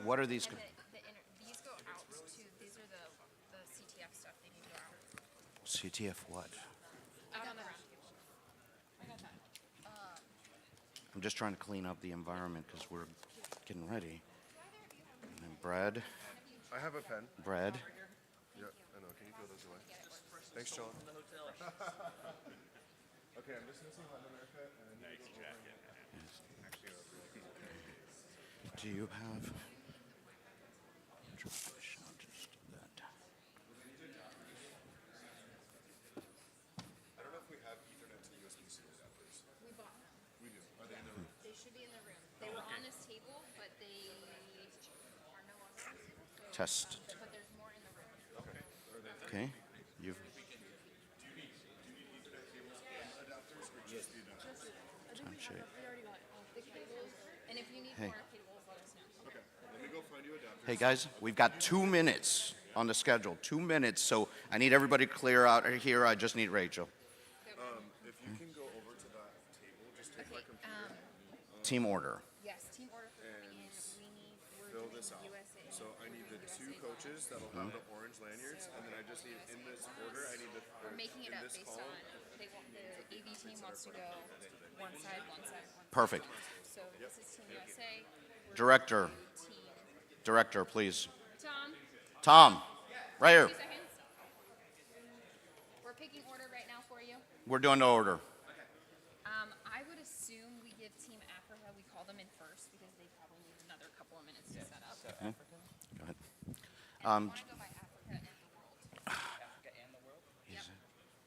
What are these? These go out to, these are the CTF stuff. They need to go out. CTF what? Out on the round table. I got that. I'm just trying to clean up the environment because we're getting ready. And then bread. I have a pen. Bread. Yeah, I know. Can you throw those away? Thanks, John. Okay, I'm just missing Latin America, and I need to go over. Do you have? I don't know if we have Ethernet to USB-C adapters. We bought them. We do. Are they in the room? They should be in the room. They were on this table, but they are no longer on this table. Test. But there's more in the room. Okay. Are they Okay. You've. adapters or just the adapters? Time check. We already got the cables. And if you need Hey. more cables, let us know. Okay. Let me go find you adapters. Hey guys, we've got 2 minutes on the schedule. 2 minutes, so I need everybody clear out here. I just need Rachel. If you can go over to that table, just take my computer, Team order. Yes, team order for coming in. We're fill doing this out. USA. So I need the 2 coaches that'll have the orange lanyards, and then I just need, in this order, I need the, We're making it in up this based column, on, they want, the AV team wants to go one side, one side, one side. Perfect. So this is Team USA. Director. Team. Director, please. Tom, Tom, right here. 2 seconds. We're picking order right now for you. We're doing the order. I would assume we give Team Africa, we call them in first because they probably need another couple of minutes to set up. Go ahead. And we want to go by Africa and the world. Africa and the world? Yep.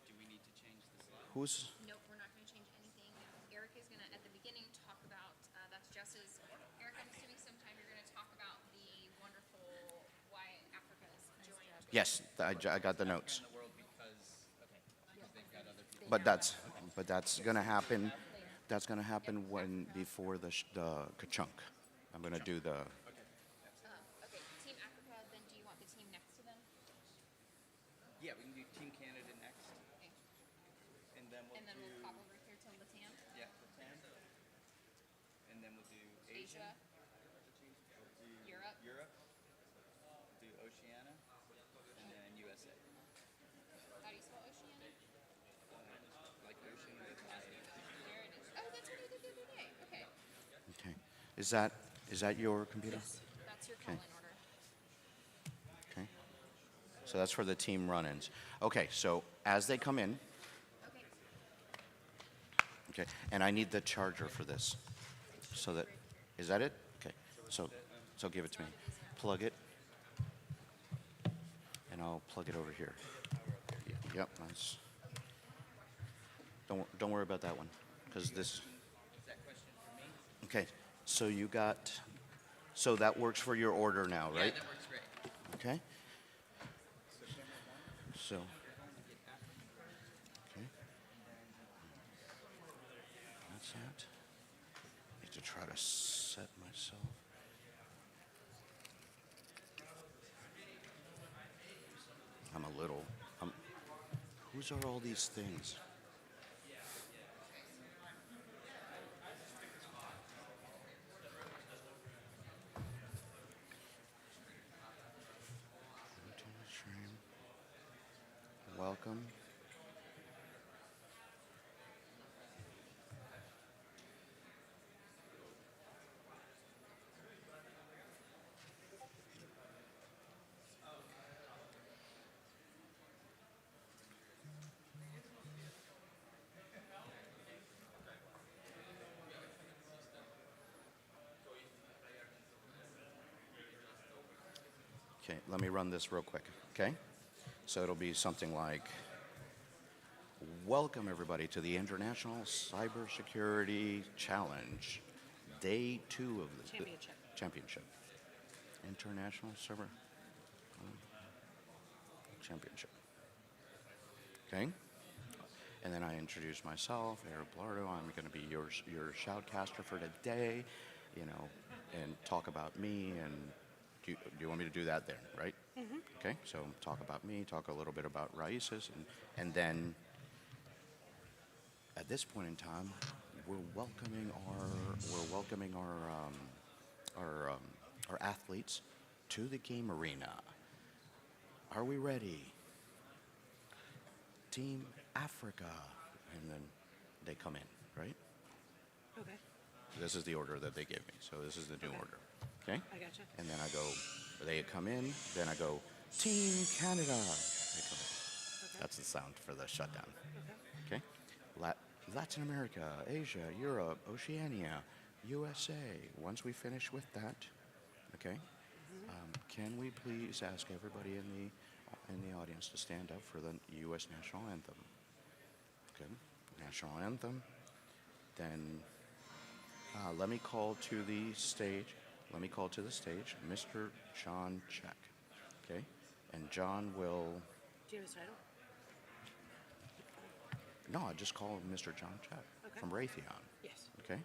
Do we need to change the slide? Who's? Nope, we're not going to change anything. Eric is going to, at the beginning, talk about, that's Jess's. Eric, I'm assuming sometime you're going to talk about the wonderful why Africa is joined. Yes, I got the notes. And the world because, okay, because they've got other people. But that's gonna happen. That's gonna happen before the ka-chunk. I'm gonna do the. Okay, Team Africa, then do you want the team next to them? Yeah, we can do Team Canada next. Okay. And then we'll And then do, we'll pop over here to Latam, yeah, Japan. And then we'll do Asia. Asia, We'll do Europe. Europe. We'll do Oceania. And then USA. How do you spell Oceania? Like ocean with I. There it is. Oh, that's what I did the other day. Okay. Okay. Is that your computer? That's your call-in order. Okay. So that's for the team run-ins. Okay. So as they come in. Okay. Okay. And I need the charger for this. So that is that it? Okay. So give it to me. Plug it. And I'll plug it over here. Yep. Nice. Don't worry about that one, because this. Is that question for me? Okay. So you got. So that works for your order now, right? Yeah, that works great. Okay. So. Okay. That's that. Need to try to set myself. Whose are all these things? Welcome. Okay, let me run this real quick, okay? So it'll be something like, welcome everybody to the International Cybersecurity Challenge, day 2 of the championship. International Cyber Championship. Okay? And then I introduce myself, Eric Blardo. I'm going to be your shoutcaster for today, you know, and talk about me. And do you want me to do that there, right? Mm-hmm. Okay, so talk about me, talk a little bit about Raices, and then at this point in time, we're welcoming our our athletes to the game arena. Are we ready? Team Africa. And then they come in, right? Okay. This is the order that they gave me. So this is the new Okay. order. Okay? I gotcha. And then I go, they come in, then I go, Team Canada. They come in. Okay. That's the sound for the shutdown. Okay. Okay? Latin America, Asia, Europe, Oceania, USA. Once we finish with that, okay, can we please ask everybody in the audience to stand up for the U.S. national anthem? Okay, national anthem. Then let me call to the stage. Let me call to the stage, Mr. John Check. Okay, and John will. Do you have his title? No, I just call him Mr. John Check Okay. from Raytheon. Yes. Okay,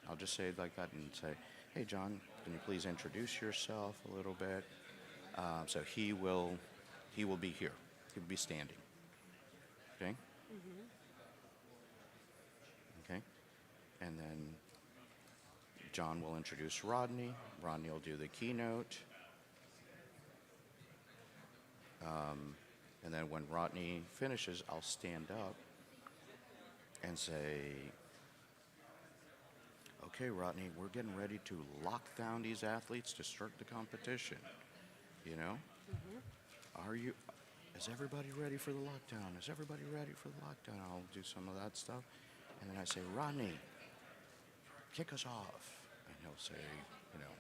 I'll just say it like that and say, "Hey, John, can you please introduce yourself a little bit?" So he will be here. He will be standing. Okay. Okay, and then John will introduce Rodney. Rodney will do the keynote. And then when Rodney finishes, I'll stand up and say, okay, Rodney, we're getting ready to lock down these athletes to start the competition. You know? Is everybody ready for the lockdown? Is everybody ready for the lockdown? I'll do some of that stuff. And then I say, Rodney, kick us off. And he'll say, you know,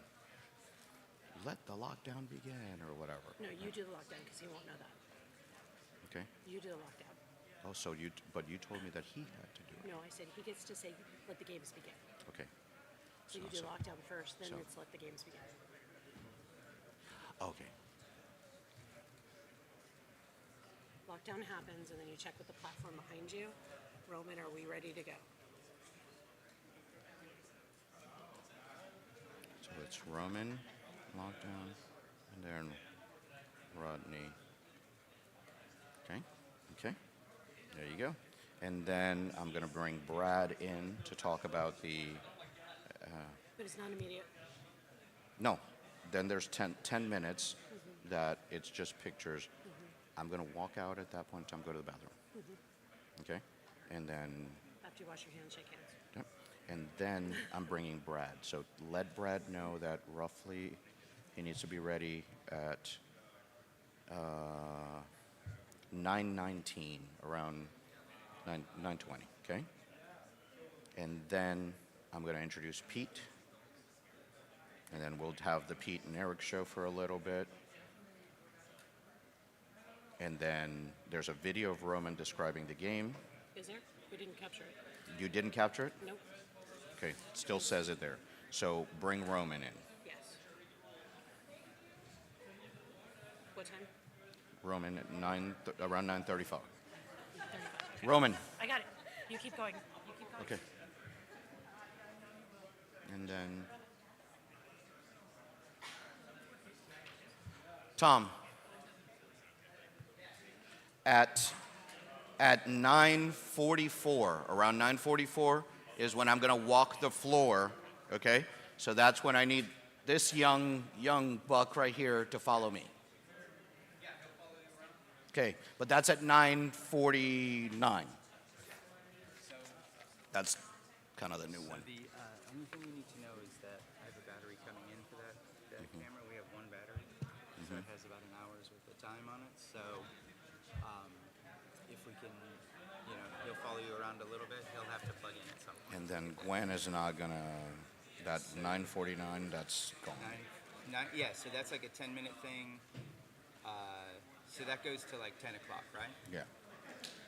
let the lockdown begin or whatever. No, you do the lockdown because he won't know that. Okay? You do the lockdown. Oh, so but you told me that he had to do it. No, I said he gets to say, let the games begin. Okay. So you do lockdown first, then it's let the games begin. Okay. Lockdown happens, and then you check with the platform behind you. Roman, are we ready to go? So it's Roman, lockdown, and then Rodney. Okay. Okay. There you go. And then I'm going to bring Brad in to talk about the. But it's not immediate. No. Then there's 10 minutes that it's just pictures. I'm going to walk out at that point in time, go to the bathroom. Okay? And then. After you wash your hands, shake hands. Yep. And then I'm bringing Brad. So let Brad know that roughly he needs to be ready at 9:19, around 9:20. Okay? And then I'm going to introduce Pete. And then we'll have the Pete and Eric show for a little bit. And then there's a video of Roman describing the game. Is there? We didn't capture it. You didn't capture it? Nope. Okay, still says it there. So bring Roman in. Yes. What time? Roman at around 9:35. 35. Okay. Roman. I got it. You keep going. You keep going. Okay. And then Tom. At 9:44, around 9:44 is when I'm going to walk the floor, okay? So that's when I need this young buck right here to follow me. Okay, but that's at 9:49. That's kind of the new one. The only thing you need to know is that I have a battery coming in for that camera. We have one battery, so it has about an hour's worth of time on it. So if we can, he'll follow you around a little bit. He'll have to plug in at some point. And then Gwen is not going to, that 9:49, that's gone. Yeah, so that's like a 10-minute thing. So that goes to like 10 o'clock, right? Yeah.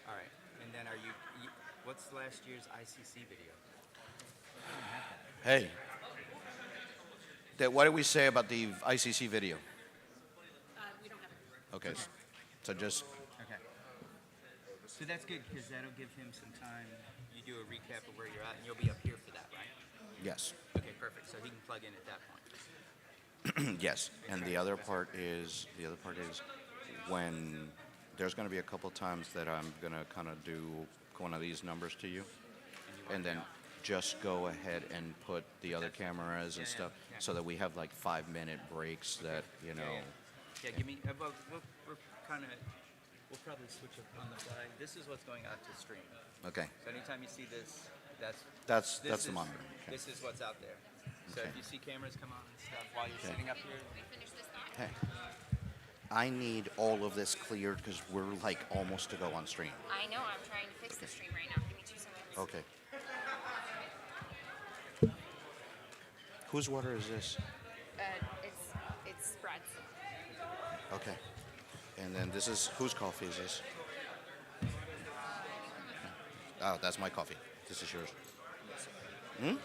All right. And then what's last year's ICC video? Hey, what did we say about the ICC video? We don't have it. Okay, so just, Okay. So that's good because that'll give him some time. You do a recap of where you're at, and you'll be up here for that, right? yes, Okay, perfect. So he can plug in at that point. yes. And the other part is when there's going to be a couple times that I'm going to kind of do one of these numbers to you. And then, just go ahead and put the other cameras and stuff, so that we have like 5-minute breaks that, you know. Yeah, give me. Well, we're kind of. We'll probably switch up on the fly. This is what's going out to stream. Okay. So anytime you see this, That's this the is- monitor. Okay. This is what's out there. So Okay. if you see cameras come on and stuff while you're sitting up here, Can we finish this thought? Hey, I need all of this cleared because we're like almost to go on stream. I know, I'm trying to fix the stream right now. Give me 2 seconds. Okay. Whose water is this? It's Brad's. Okay. And then this is, whose coffee is this? Oh, that's my coffee. This is yours. Hmm?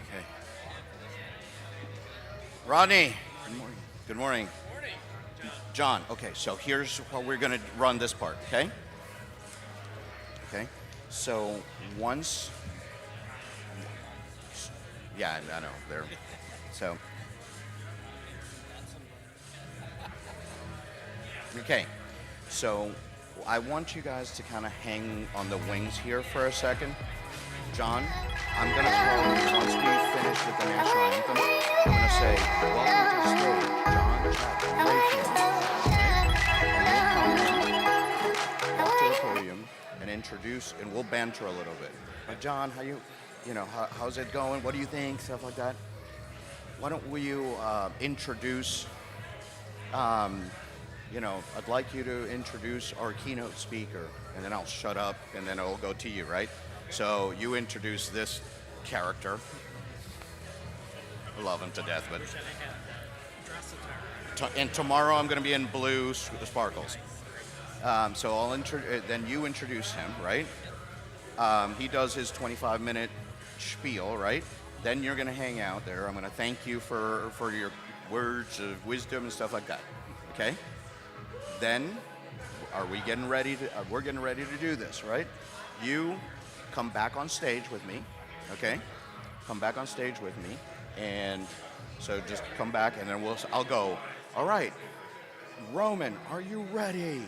Okay. Rodney. Good morning. Good morning. John. Okay, so here's how we're going to run this part, okay? Okay. So once, yeah, I know. There. So, okay. So I want you guys to kind of hang on the wings here for a second. John, I'm going to call you once we finish with the national anthem. I'm going to say, welcome to the stage, John, Chad, and Rachel. And you'll come up to the podium and introduce, and we'll banter a little bit. John, how's it going? What do you think? Stuff like that. Why don't you introduce, I'd like you to introduce our keynote speaker, and then I'll shut up, and then it'll go to you, right? So you introduce this character. I love him to death, but and tomorrow I'm going to be in blue sparkles. So then you introduce him, right? He does his 25-minute spiel, right? Then you're going to hang out there. I'm going to thank you for your words of wisdom and stuff like that. Okay? Then we're getting ready to do this, right? You come back on stage with me, okay? Come back on stage with me, and so just come back, and then I'll go, all right, Roman, are you ready?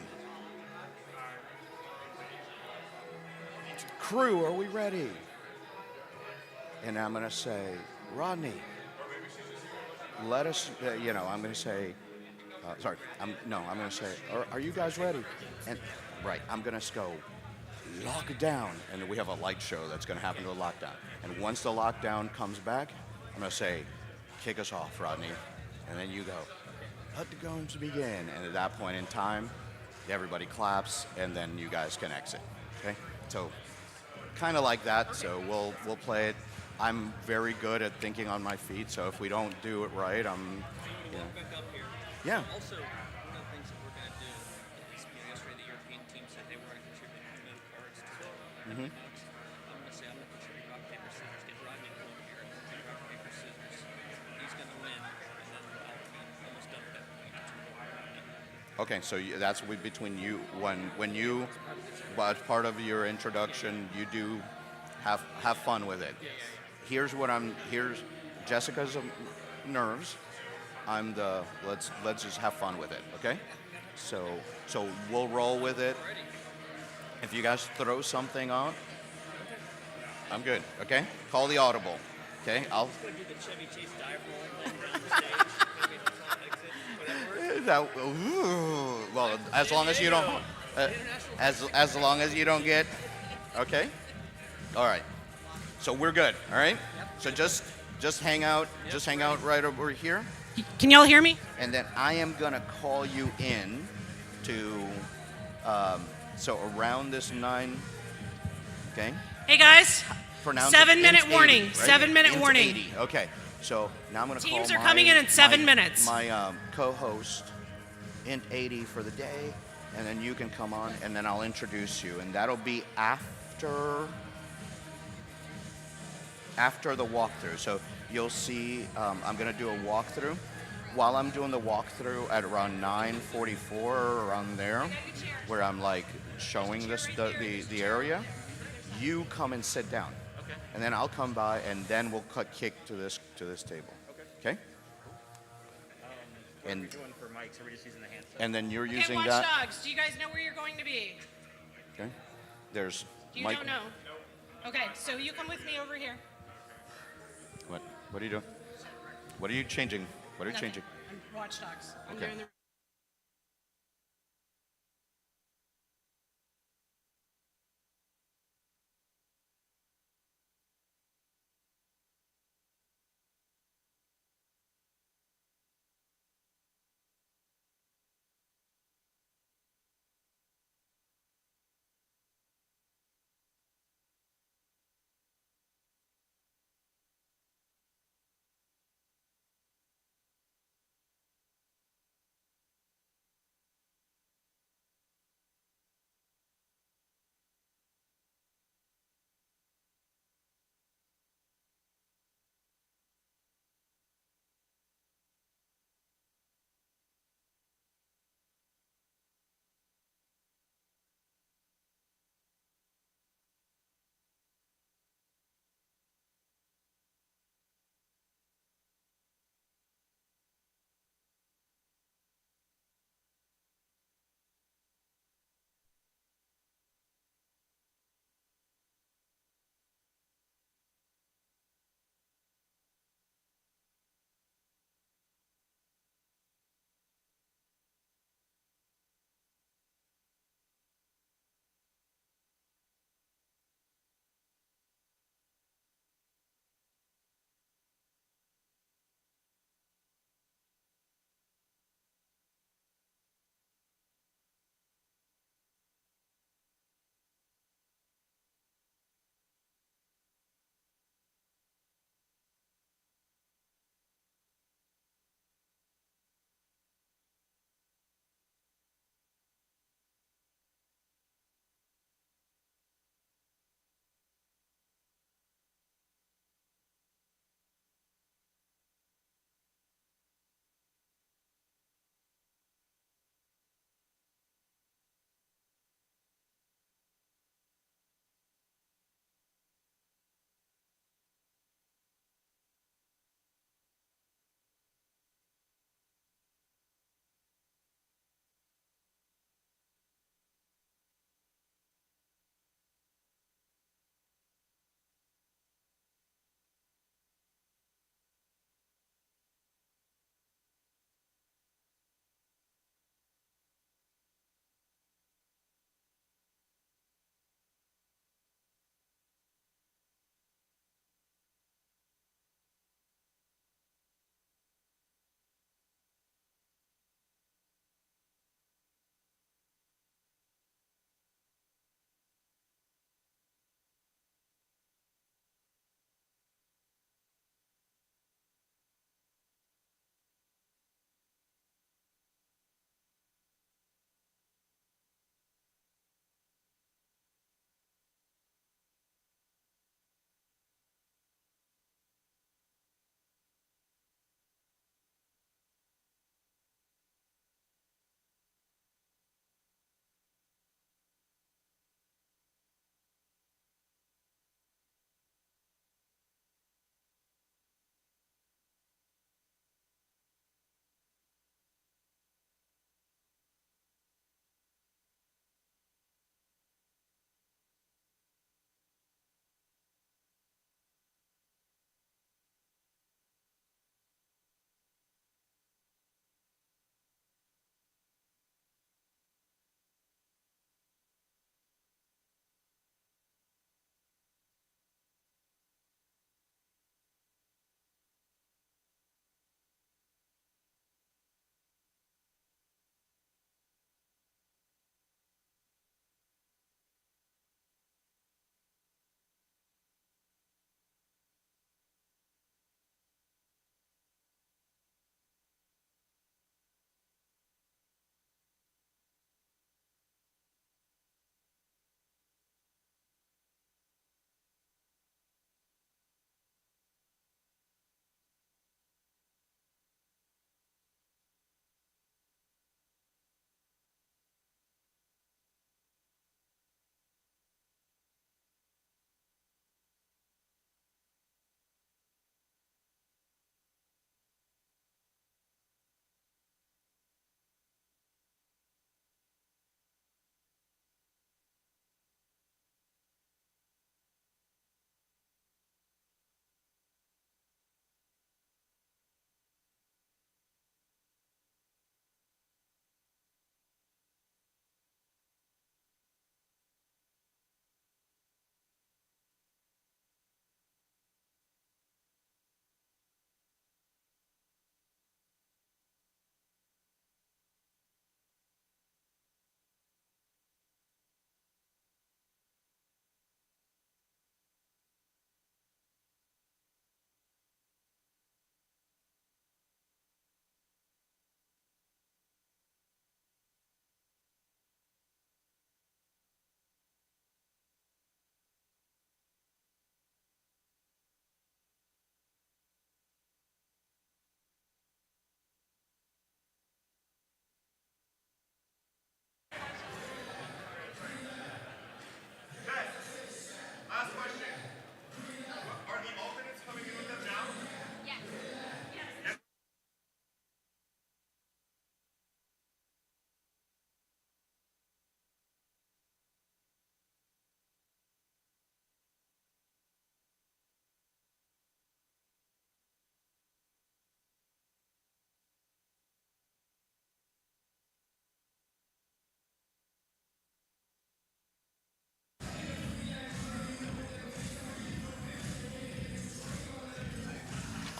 Crew, are we ready? And I'm gonna say, Rodney, let us, I'm gonna say, I'm gonna say, are you guys ready? And right, I'm gonna go, lock down, and we have a light show that's going to happen to a lockdown. And once the lockdown comes back, I'm going to say, kick us off, Rodney. And then you go, let the games begin. And at that point in time, everybody claps, and then you guys can exit. Okay? So kind of like that. So we'll play it. I'm very good at thinking on my feet. So if we don't do it right, Back up here. Yeah. Also, one of the things that we're going to do is, yesterday the European team said they were going to contribute to cards to I'm going to say I'm going to contribute rock, paper, scissors, get Rodney to come over here, and we'll do rock, paper, scissors. He's going to win, and then I'll be almost done with that point. Okay, so that's between you when you, as part of your introduction, you do have fun with it. Here's Jessica's nerves. I'm the let's just have fun with it, okay? So we'll roll with it. If you guys throw something out, I'm good, okay? Call the audible, okay? I'll. Just going to do the Chevy Chase dive roll, like around the stage, maybe if it's all exit, whatever. Well, as long as you don't, as long as you don't get, okay? All right. So we're good, all right? So just hang out, right over here. Can y'all hear me? And then I am gonna call you in to, so around this 9, okay? Hey guys, pronounce 7 it? minute Int warning. 80, right? 7 minute Int warning. 80. Okay. So now I'm going to call Teams are coming in 7 minutes. My co-host, Int 80 for the day, and then you can come on, and then I'll introduce you, and that'll be after the walkthrough. So you'll see I'm going to do a walkthrough. While I'm doing the walkthrough at around 9:44 or around there, where I'm like showing the area, you come and sit down. Okay. And then I'll come by, and then we'll kick to this table. Okay? What And are we doing for mics? Are we just using the handset? and then you're Okay, using Watch that. Dogs, do you guys know where you're going to be? Okay. There's You Mike. don't know? Okay, so you come with me over here. What? What are you doing? What are you changing? What are you Nothing. changing? I'm Watch Dogs. I'm Okay. doing the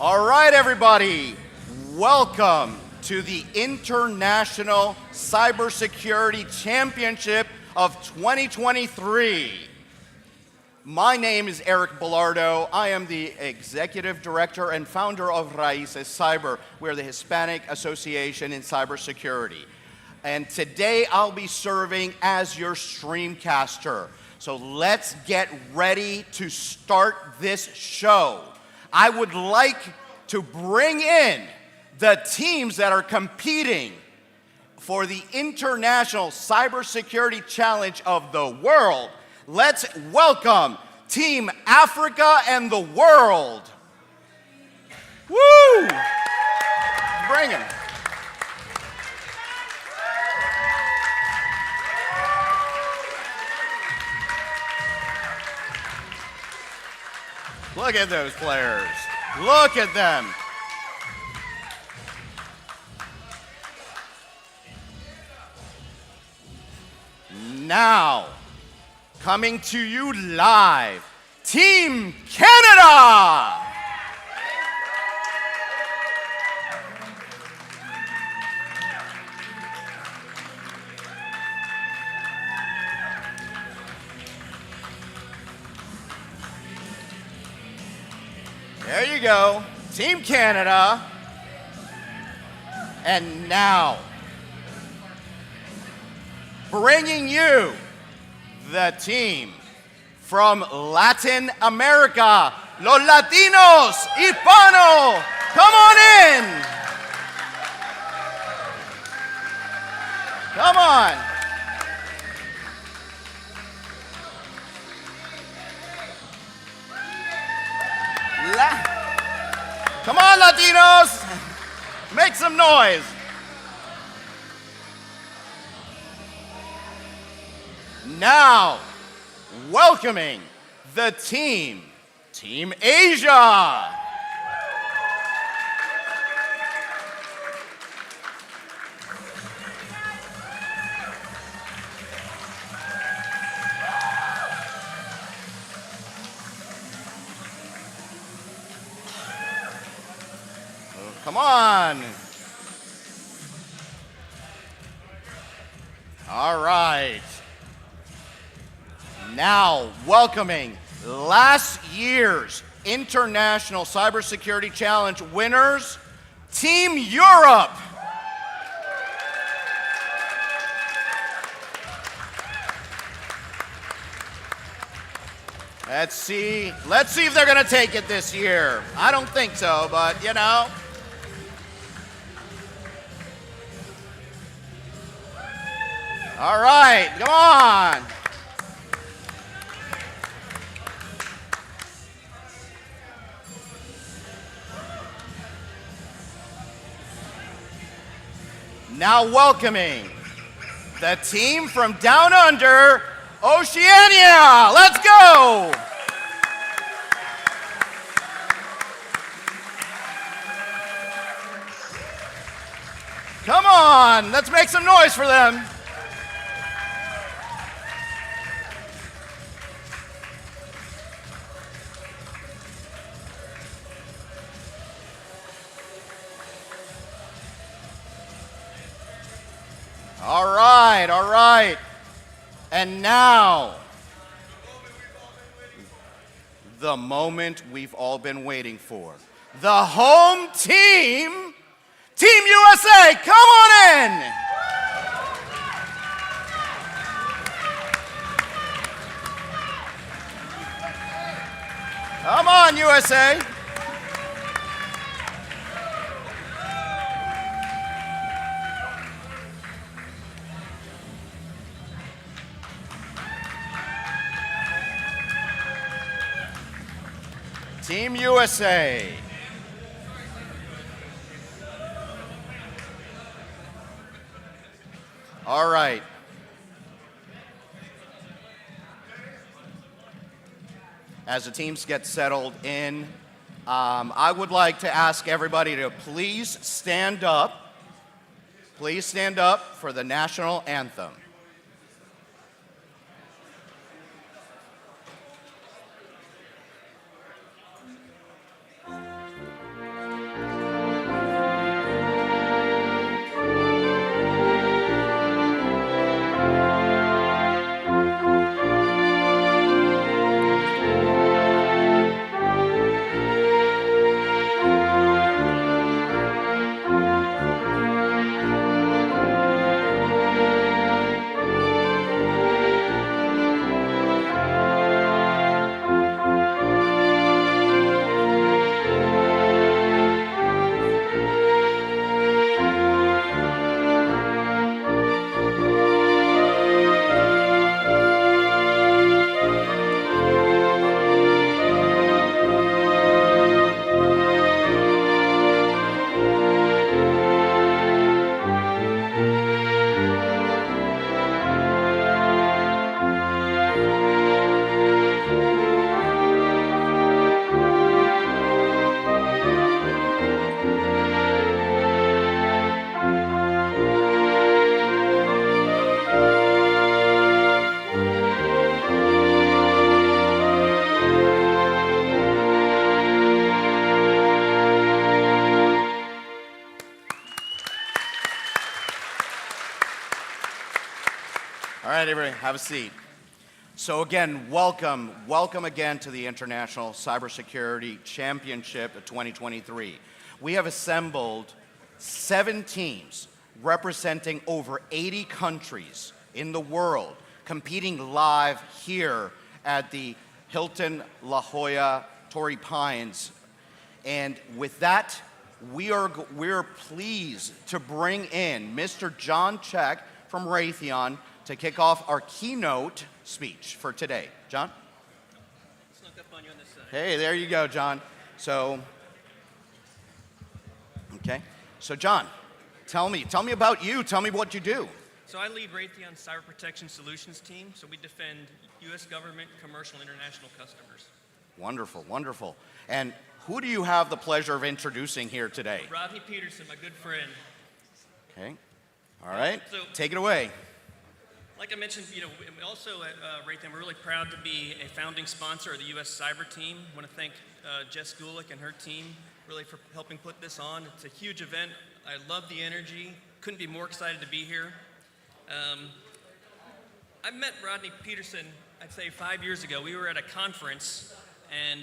All right, everybody. Welcome to the International Cybersecurity Championship of 2023. My name is Eric Bilardo. I am the Executive Director and founder of IC3. We're the Hispanic Association in Cybersecurity. And today I'll be serving as your streamcaster. So let's get ready to start this show. I would like to bring in the teams that are competing for the International Cybersecurity Challenge of the World. Let's welcome Team Africa and the World. Woo! Bring them. Look at those players. Look at them. Now, coming to you live, Team Canada! There you go, Team Canada. And now, bringing you the team from Latin America, Los Latinos, Hispano, come on in. Come on. Come on, Latinos, make some noise. Now, welcoming the Team Asia. Come on. All right. Now, welcoming last year's International Cybersecurity Challenge winners, Team Europe. Let's see if they're going to take it this year. I don't think so, but you know. All right, come on. Now welcoming the team from down under, Oceania. Let's go. Come on, let's make some noise for them. All right. And now, the moment we've all been waiting for. The home team, Team USA, come on in. Come on, USA. Team USA. All right. As the teams get settled in, I would like to ask everybody to please stand up. Please stand up for the national anthem. All right, everybody, have a seat. So again, welcome again to the International Cybersecurity Championship of 2023. We have assembled 7 teams representing over 80 countries in the world, competing live here at the Hilton La Jolla Torrey Pines. And with that, we're pleased to bring in Mr. John Check from Raytheon to kick off our keynote speech for today. John? Snuck up on you on this side. Hey, there you go, John. So, okay. So, John, tell me about you. Tell me what you do. So I lead Raytheon's Cyber Protection Solutions team. So we defend U.S. government, commercial, and international customers. Wonderful, wonderful. And who do you have the pleasure of introducing here today? Rodney Peterson, my good friend. Okay. All right. So- Take it away. Like I mentioned, we also at Raytheon, we're really proud to be a founding sponsor of the U.S. Cyber Team. I want to thank Jess Gulick and her team really for helping put this on. It's a huge event. I love the energy. Couldn't be more excited to be here. I met Rodney Peterson, I'd say 5 years ago. We were at a conference, and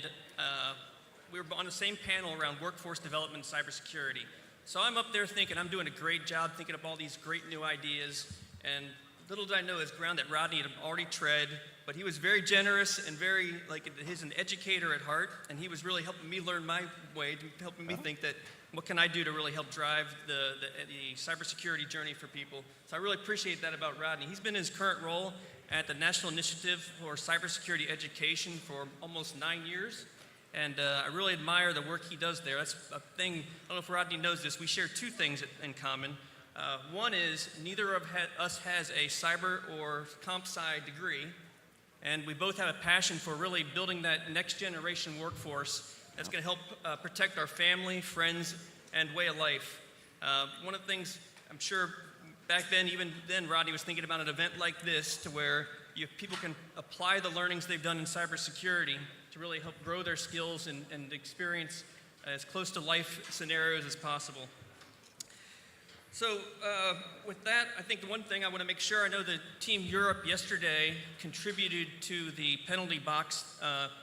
we were on the same panel around workforce development and cybersecurity. So I'm up there thinking I'm doing a great job thinking up all these great new ideas, and little did I know his ground that Rodney had already tread, but he was very generous and very, he's an educator at heart, and he was really helping me learn my way, helping me think that what can I do to really help drive the cybersecurity journey for people. So I really appreciate that about Rodney. He's been in his current role at the National Initiative for Cybersecurity Education for almost 9 years, and I really admire the work he does there. That's a thing, I don't know if Rodney knows this, we share 2 things in common. One is neither of us has a cyber or comp sci degree, and we both have a passion for really building that next generation workforce that's going to help protect our family, friends, and way of life. One of the things I'm sure back then, even then, Rodney was thinking about an event like this to where people can apply the learnings they've done in cybersecurity to really help grow their skills and experience as close to life scenarios as possible. So with that, I think the one thing I want to make sure, I know that Team Europe yesterday contributed to the penalty box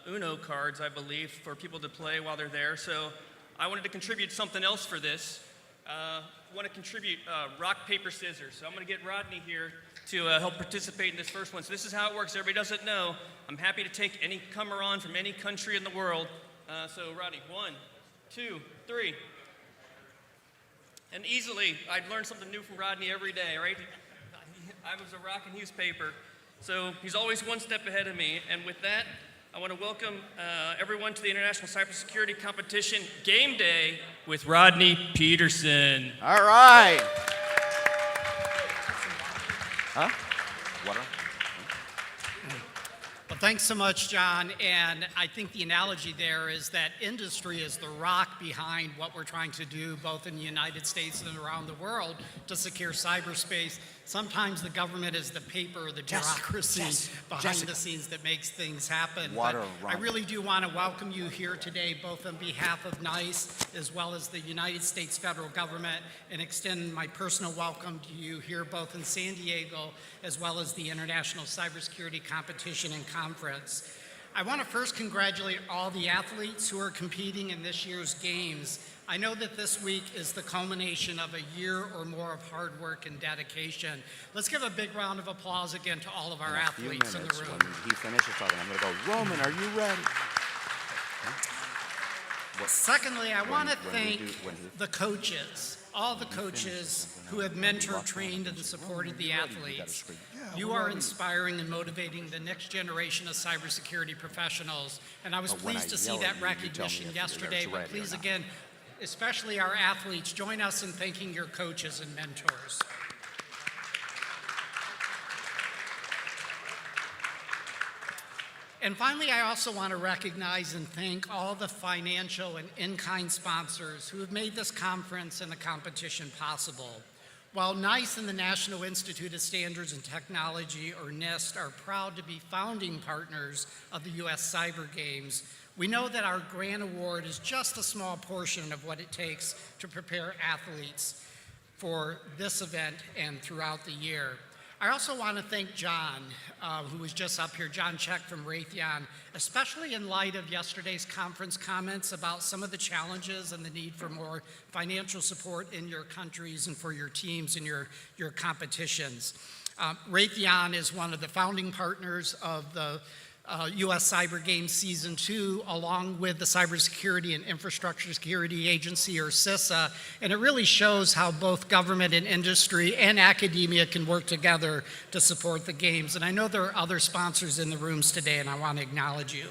Uno cards, I believe, for people to play while they're there. So I wanted to contribute something else for this. I want to contribute rock, paper, scissors. So I'm going to get Rodney here to help participate in this first one. So this is how it works. Everybody doesn't know. I'm happy to take any comer on from any country in the world. So Rodney, 1, 2, 3. And easily, I'd learn something new from Rodney every day, right? I was a rock and he was paper. So he's always one step ahead of me. And with that, I want to welcome everyone to the International Cybersecurity Competition Game Day with Rodney Peterson. All right. Huh? Water? Well, thanks so much, John. And I think the analogy there is that industry is the rock behind what we're trying to do, both in the United States and around the world, to secure cyberspace. Sometimes the government is the paper, the bureaucracy behind the scenes that makes things happen. Water, but I really do want to welcome you here today, both on behalf of NICE as well as the United States federal government, and extend my personal welcome to you here both in San Diego as well as the International Cybersecurity Competition and Conference. I want to first congratulate all the athletes who are competing in this year's games. I know that this week is the culmination of a year or more of hard work and dedication. Let's give a big round of applause again to all of our athletes in the room. When he finishes talking, I'm going to go, Roman, are you ready? Secondly, I want to thank the coaches, all the coaches who have mentored, trained, and supported the athletes. You are inspiring and motivating the next generation of cybersecurity professionals, and I was pleased to see that recognition yesterday, but please again, especially our athletes, join us in thanking your coaches and mentors. And finally, I also want to recognize and thank all the financial and in-kind sponsors who have made this conference and the competition possible. While NICE and the National Institute of Standards and Technology, or NIST, are proud to be founding partners of the U.S. Cyber Games, we know that our grant award is just a small portion of what it takes to prepare athletes for this event and throughout the year. I also want to thank John, who was just up here, John Check from Raytheon, especially in light of yesterday's conference comments about some of the challenges and the need for more financial support in your countries and for your teams and your competitions. Raytheon is one of the founding partners of the U.S. Cybergames Season 2, along with the Cybersecurity and Infrastructure Security Agency, or CISA, and it really shows how both government and industry and academia can work together to support the games. And I know there are other sponsors in the rooms today, and I want to acknowledge you.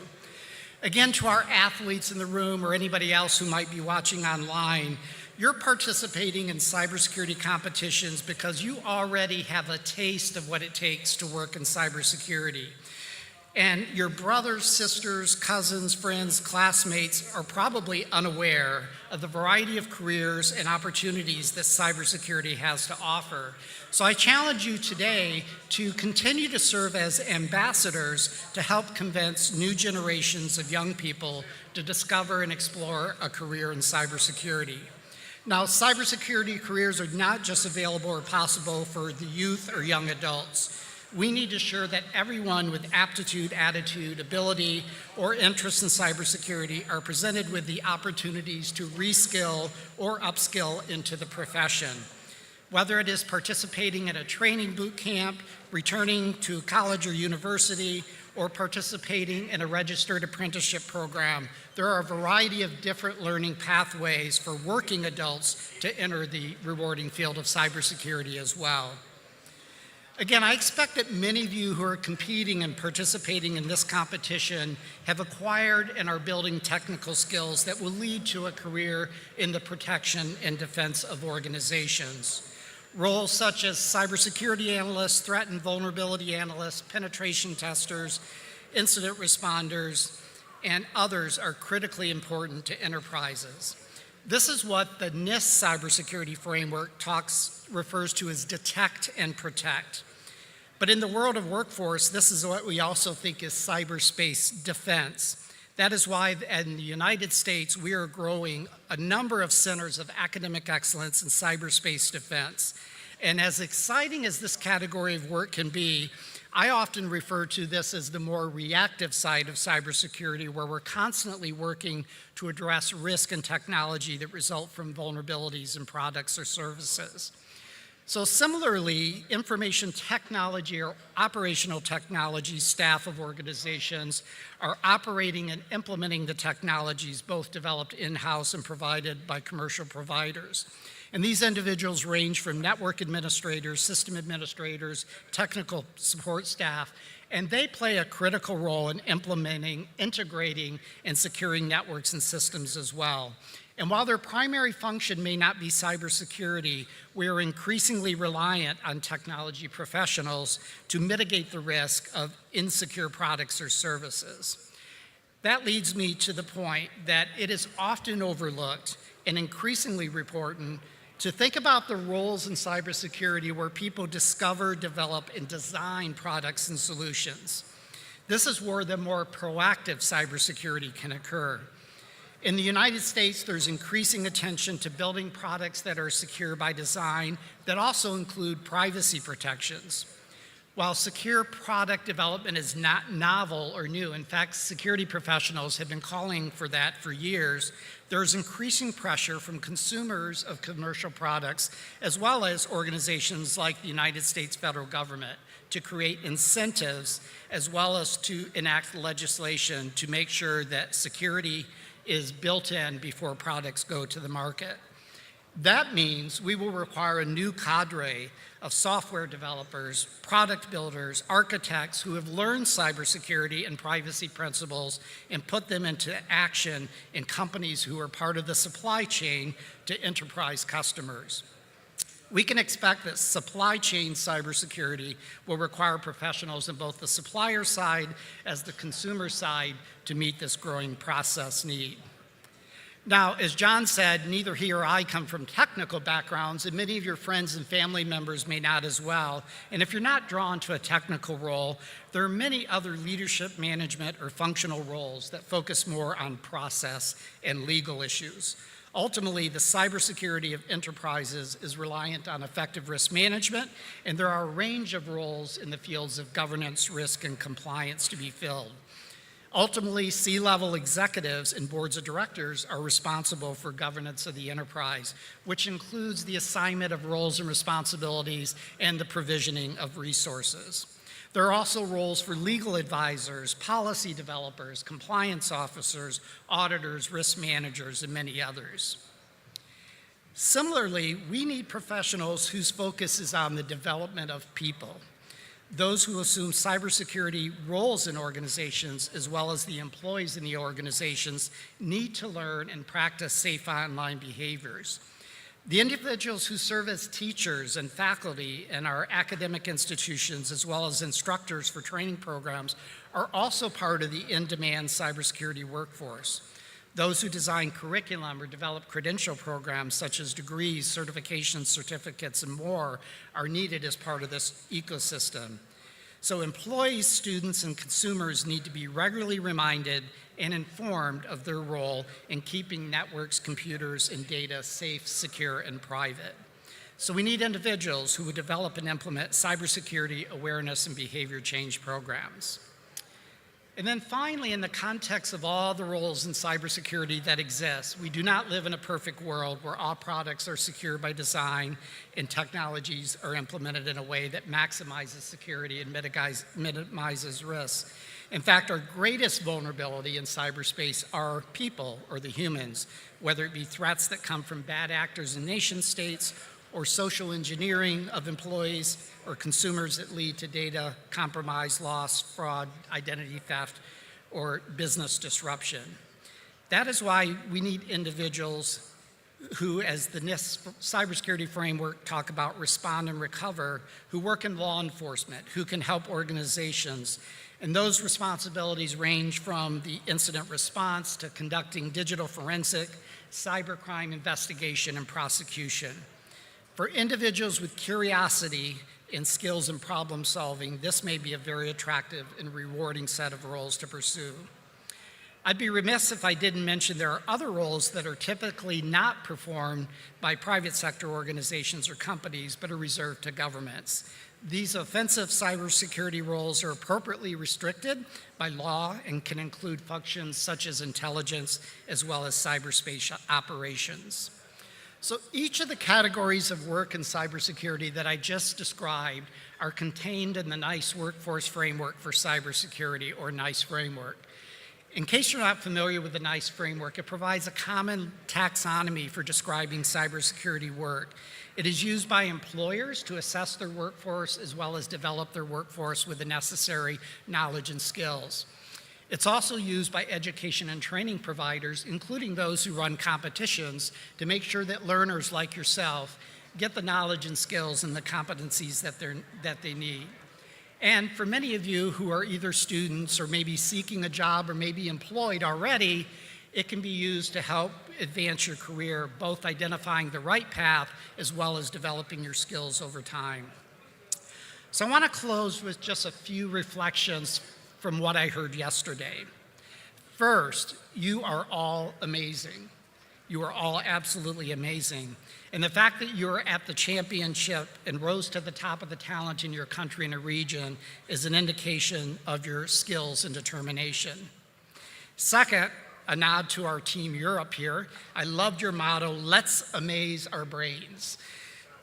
Again, to our athletes in the room or anybody else who might be watching online, you're participating in cybersecurity competitions because you already have a taste of what it takes to work in cybersecurity. And your brothers, sisters, cousins, friends, classmates are probably unaware of the variety of careers and opportunities that cybersecurity has to offer. So I challenge you today to continue to serve as ambassadors to help convince new generations of young people to discover and explore a career in cybersecurity. Now, cybersecurity careers are not just available or possible for the youth or young adults. We need to ensure that everyone with aptitude, attitude, ability, or interest in cybersecurity are presented with the opportunities to reskill or upskill into the profession. Whether it is participating in a training boot camp, returning to college or university, or participating in a registered apprenticeship program, there are a variety of different learning pathways for working adults to enter the rewarding field of cybersecurity as well. Again, I expect that many of you who are competing and participating in this competition have acquired and are building technical skills that will lead to a career in the protection and defense of organizations. Roles such as cybersecurity analysts, threat and vulnerability analysts, penetration testers, incident responders, and others are critically important to enterprises. This is what the NIST cybersecurity framework refers to as detect and protect. But in the world of workforce, this is what we also think is cyberspace defense. That is why in the United States, we are growing a number of centers of academic excellence in cyberspace defense. And as exciting as this category of work can be, I often refer to this as the more reactive side of cybersecurity, where we're constantly working to address risk and technology that result from vulnerabilities in products or services. So similarly, information technology or operational technology staff of organizations are operating and implementing the technologies both developed in-house and provided by commercial providers. And these individuals range from network administrators, system administrators, technical support staff, and they play a critical role in implementing, integrating, and securing networks and systems as well. And while their primary function may not be cybersecurity, we are increasingly reliant on technology professionals to mitigate the risk of insecure products or services. That leads me to the point that it is often overlooked and increasingly important to think about the roles in cybersecurity where people discover, develop, and design products and solutions. This is where the more proactive cybersecurity can occur. In the United States, there's increasing attention to building products that are secure by design that also include privacy protections. While secure product development is not novel or new, in fact, security professionals have been calling for that for years, there's increasing pressure from consumers of commercial products, as well as organizations like the United States federal government, to create incentives, as well as to enact legislation to make sure that security is built in before products go to the market. That means we will require a new cadre of software developers, product builders, architects who have learned cybersecurity and privacy principles and put them into action in companies who are part of the supply chain to enterprise customers. We can expect that supply chain cybersecurity will require professionals in both the supplier side as the consumer side to meet this growing process need. Now, as John said, neither he or I come from technical backgrounds, and many of your friends and family members may not as well. And if you're not drawn to a technical role, there are many other leadership, management, or functional roles that focus more on process and legal issues. Ultimately, the cybersecurity of enterprises is reliant on effective risk management, and there are a range of roles in the fields of governance, risk, and compliance to be filled. Ultimately, C-level executives and boards of directors are responsible for governance of the enterprise, which includes the assignment of roles and responsibilities and the provisioning of resources. There are also roles for legal advisors, policy developers, compliance officers, auditors, risk managers, and many others. Similarly, we need professionals whose focus is on the development of people. Those who assume cybersecurity roles in organizations, as well as the employees in the organizations, need to learn and practice safe online behaviors. The individuals who serve as teachers and faculty in our academic institutions, as well as instructors for training programs, are also part of the in-demand cybersecurity workforce. Those who design curriculum or develop credential programs such as degrees, certifications, certificates, and more are needed as part of this ecosystem. So employees, students, and consumers need to be regularly reminded and informed of their role in keeping networks, computers, and data safe, secure, and private. So we need individuals who would develop and implement cybersecurity awareness and behavior change programs. And then finally, in the context of all the roles in cybersecurity that exist, we do not live in a perfect world where all products are secure by design and technologies are implemented in a way that maximizes security and minimizes risk. In fact, our greatest vulnerability in cyberspace are people, or the humans, whether it be threats that come from bad actors and nation states, or social engineering of employees or consumers that lead to data compromise, loss, fraud, identity theft, or business disruption. That is why we need individuals who, as the NIST cybersecurity framework talk about respond and recover, who work in law enforcement, who can help organizations. And those responsibilities range from the incident response to conducting digital forensic, cybercrime investigation, and prosecution. For individuals with curiosity and skills in problem solving, this may be a very attractive and rewarding set of roles to pursue. I'd be remiss if I didn't mention there are other roles that are typically not performed by private sector organizations or companies, but are reserved to governments. These offensive cybersecurity roles are appropriately restricted by law and can include functions such as intelligence as well as cyberspace operations. So each of the categories of work in cybersecurity that I just described are contained in the NICE Workforce Framework for Cybersecurity, or NICE framework. In case you're not familiar with the NICE framework, it provides a common taxonomy for describing cybersecurity work. It is used by employers to assess their workforce as well as develop their workforce with the necessary knowledge and skills. It's also used by education and training providers, including those who run competitions, to make sure that learners like yourself get the knowledge and skills and the competencies that they need. And for many of you who are either students or maybe seeking a job or maybe employed already, it can be used to help advance your career, both identifying the right path as well as developing your skills over time. So I want to close with just a few reflections from what I heard yesterday. First, you are all amazing. You are all absolutely amazing. And the fact that you're at the championship and rose to the top of the talent in your country and a region is an indication of your skills and determination. Second, a nod to our Team Europe here. I loved your motto, let's amaze our brains.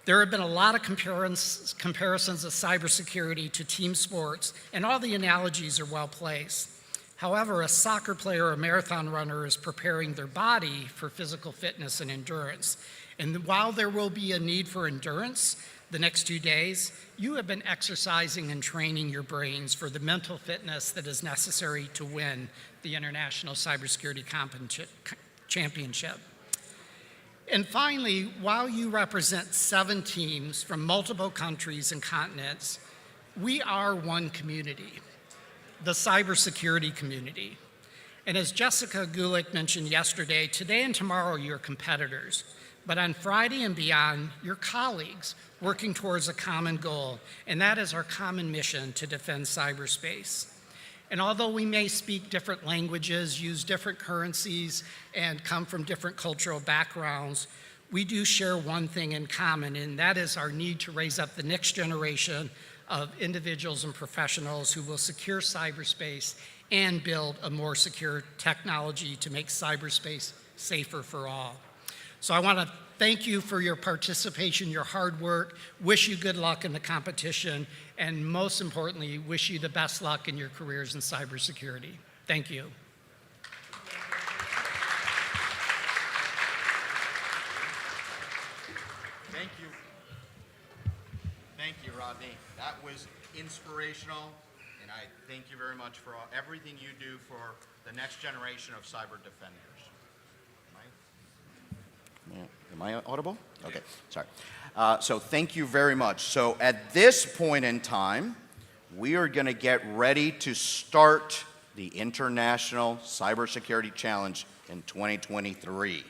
There have been a lot of comparisons of cybersecurity to team sports, and all the analogies are well placed. However, a soccer player or a marathon runner is preparing their body for physical fitness and endurance. And while there will be a need for endurance the next 2 days, you have been exercising and training your brains for the mental fitness that is necessary to win the International Cybersecurity Championship. And finally, while you represent 7 teams from multiple countries and continents, we are one community, the cybersecurity community. And as Jessica Gulick mentioned yesterday, today and tomorrow you're competitors, but on Friday and beyond, you're colleagues working towards a common goal, and that is our common mission to defend cyberspace. And although we may speak different languages, use different currencies, and come from different cultural backgrounds, we do share one thing in common, and that is our need to raise up the next generation of individuals and professionals who will secure cyberspace and build a more secure technology to make cyberspace safer for all. So I want to thank you for your participation, your hard work, wish you good luck in the competition, and most importantly, wish you the best luck in your careers in cybersecurity. Thank you. Thank you. Thank you, Rodney. That was inspirational, and I thank you very much for everything you do for the next generation of cyber defenders. Am I audible? Okay, sorry. So thank you very much. So at this point in time, we are going to get ready to start the International Cybersecurity Challenge in 2023.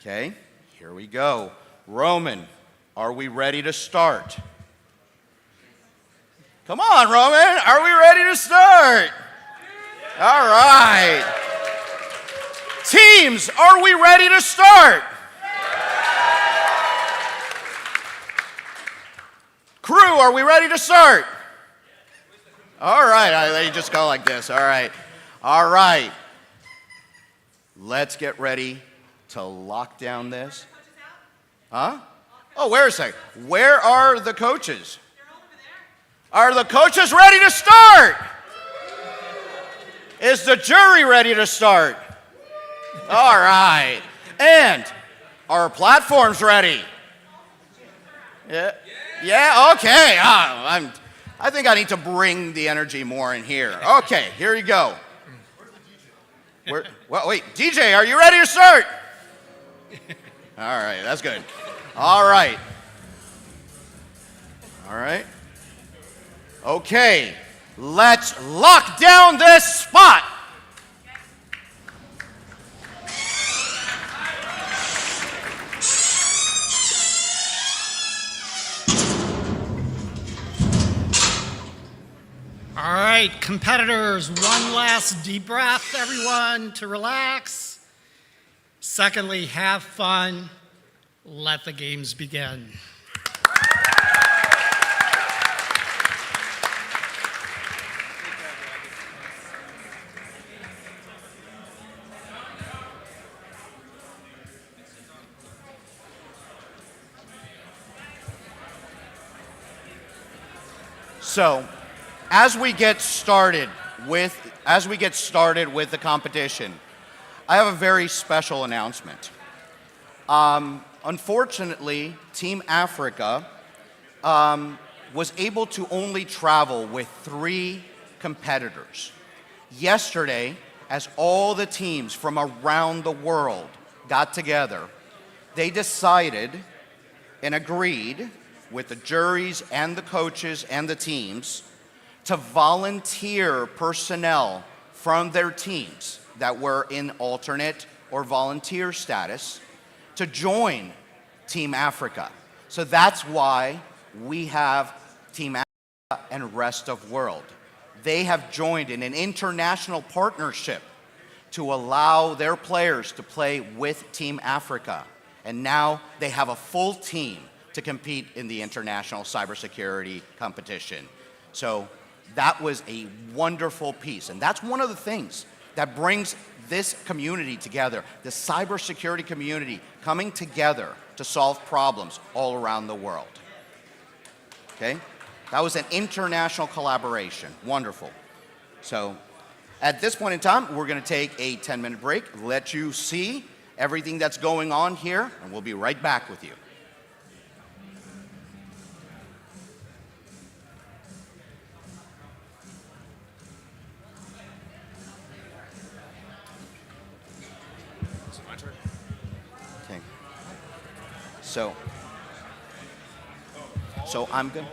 Okay, here we go. Roman, are we ready to start? Come on, Roman, are we ready to start? All right. Teams, are we ready to start? Crew, are we ready to start? All right, you just go like this. All right. All right. Let's get ready to lock down this. Huh? Oh, wait a second. Where are the coaches? Are the coaches ready to start? Is the jury ready to start? All right. And are platforms ready? Yeah. Yeah, okay. I think I need to bring the energy more in here. Okay, here you go. Well, wait, DJ, are you ready to start? All right, that's good. All right. All right. Okay, let's lock down this spot. All right, competitors, one last deep breath, everyone, to relax. Secondly, have fun. Let the games begin. So, as we get started with the competition, I have a very special announcement. Unfortunately, Team Africa was able to only travel with 3 competitors. Yesterday, as all the teams from around the world got together, they decided and agreed with the juries and the coaches and the teams to volunteer personnel from their teams that were in alternate or volunteer status to join Team Africa. So that's why we have Team Africa and Rest of World. They have joined in an international partnership to allow their players to play with Team Africa. And now they have a full team to compete in the international cybersecurity competition. So that was a wonderful piece. And that's one of the things that brings this community together, the cybersecurity community coming together to solve problems all around the world. Okay? That was an international collaboration. Wonderful. So at this point in time, we're going to take a 10-minute break, let you see everything that's going on here, and we'll be right back with you. Okay. So I'm going to...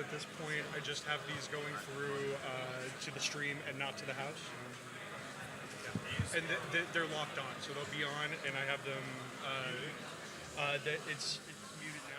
at this point. I just have these going through to the stream and not to the house. And they're locked on, so they'll be on, and I have them. It's muted now.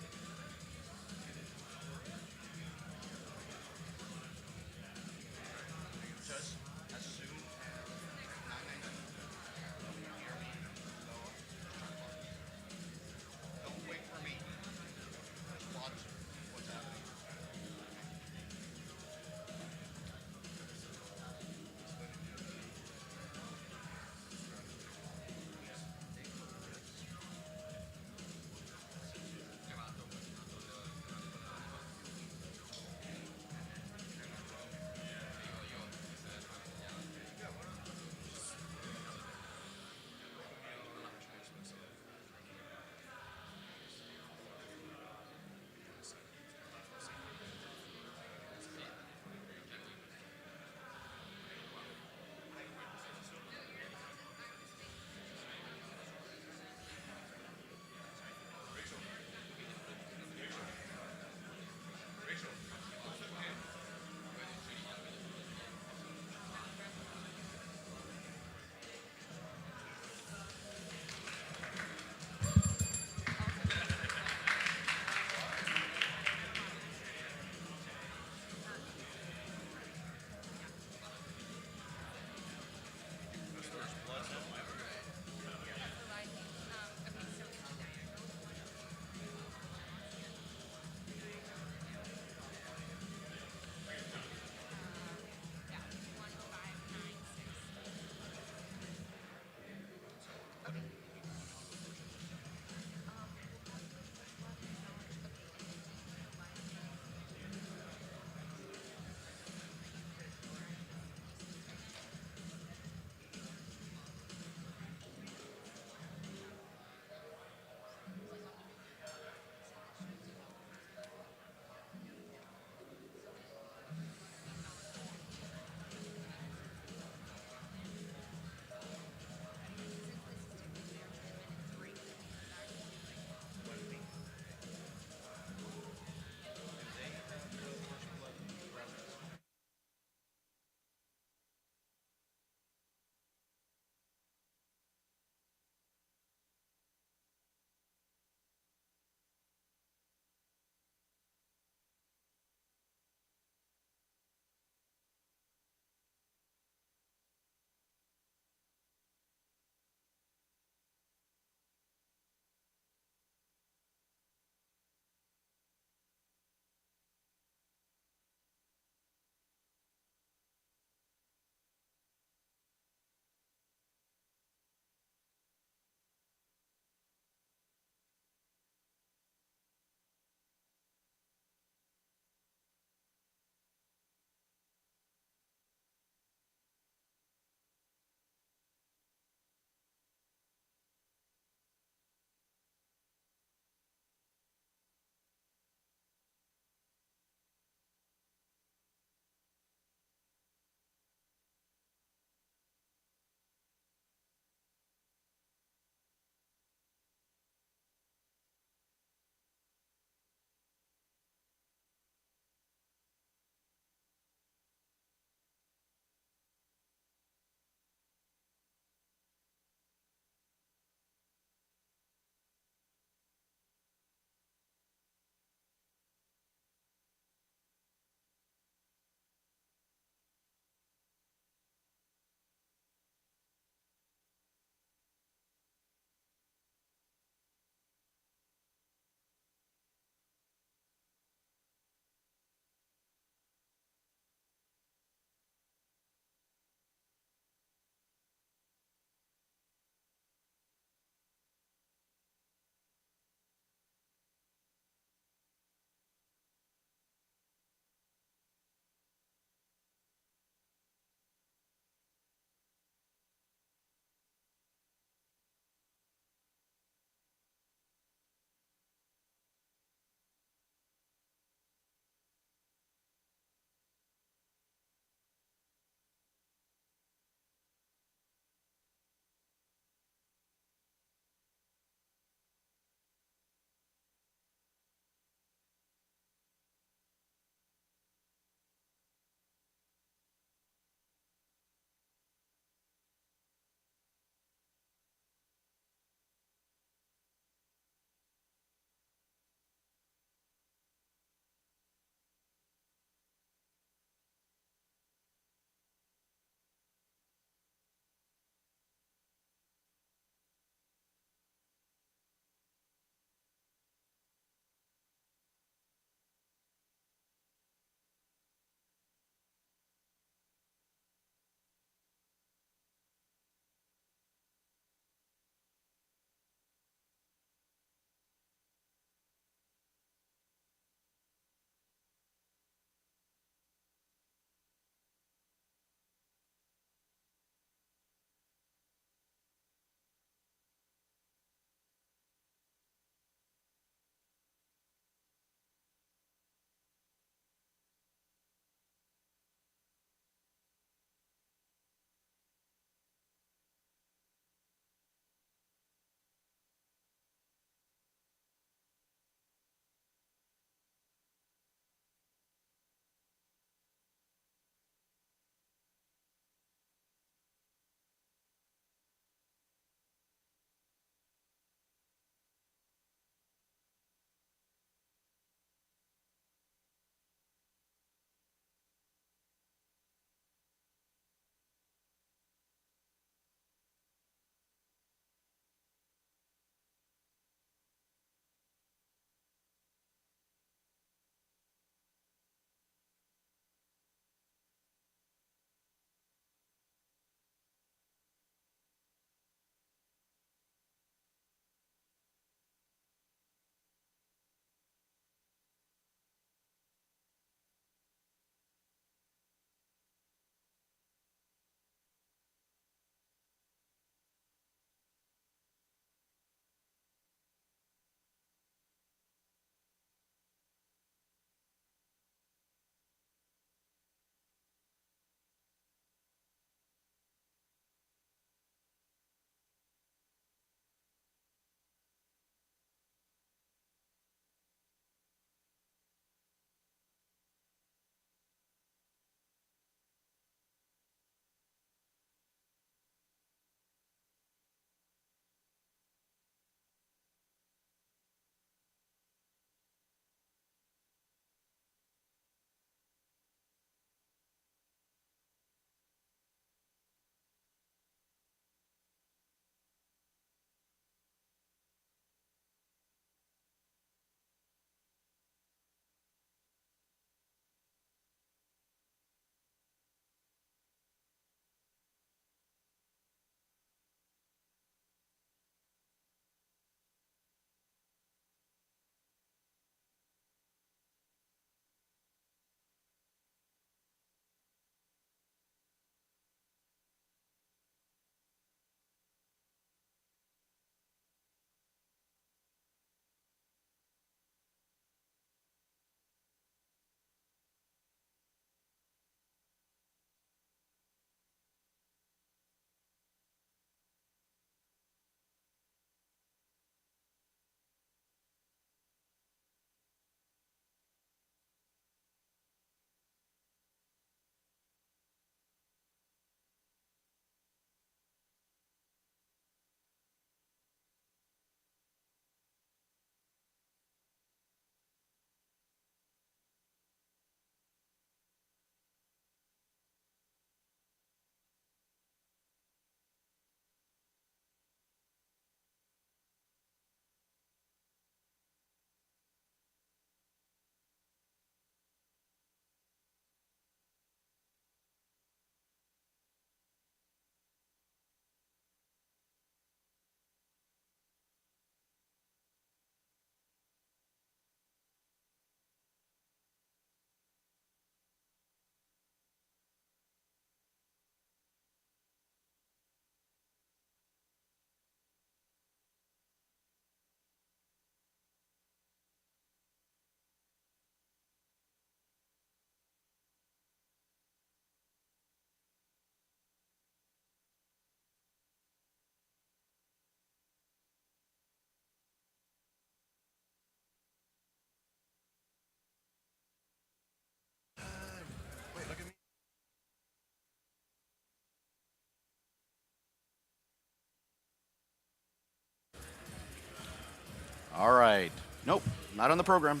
All right. Nope, not on the program.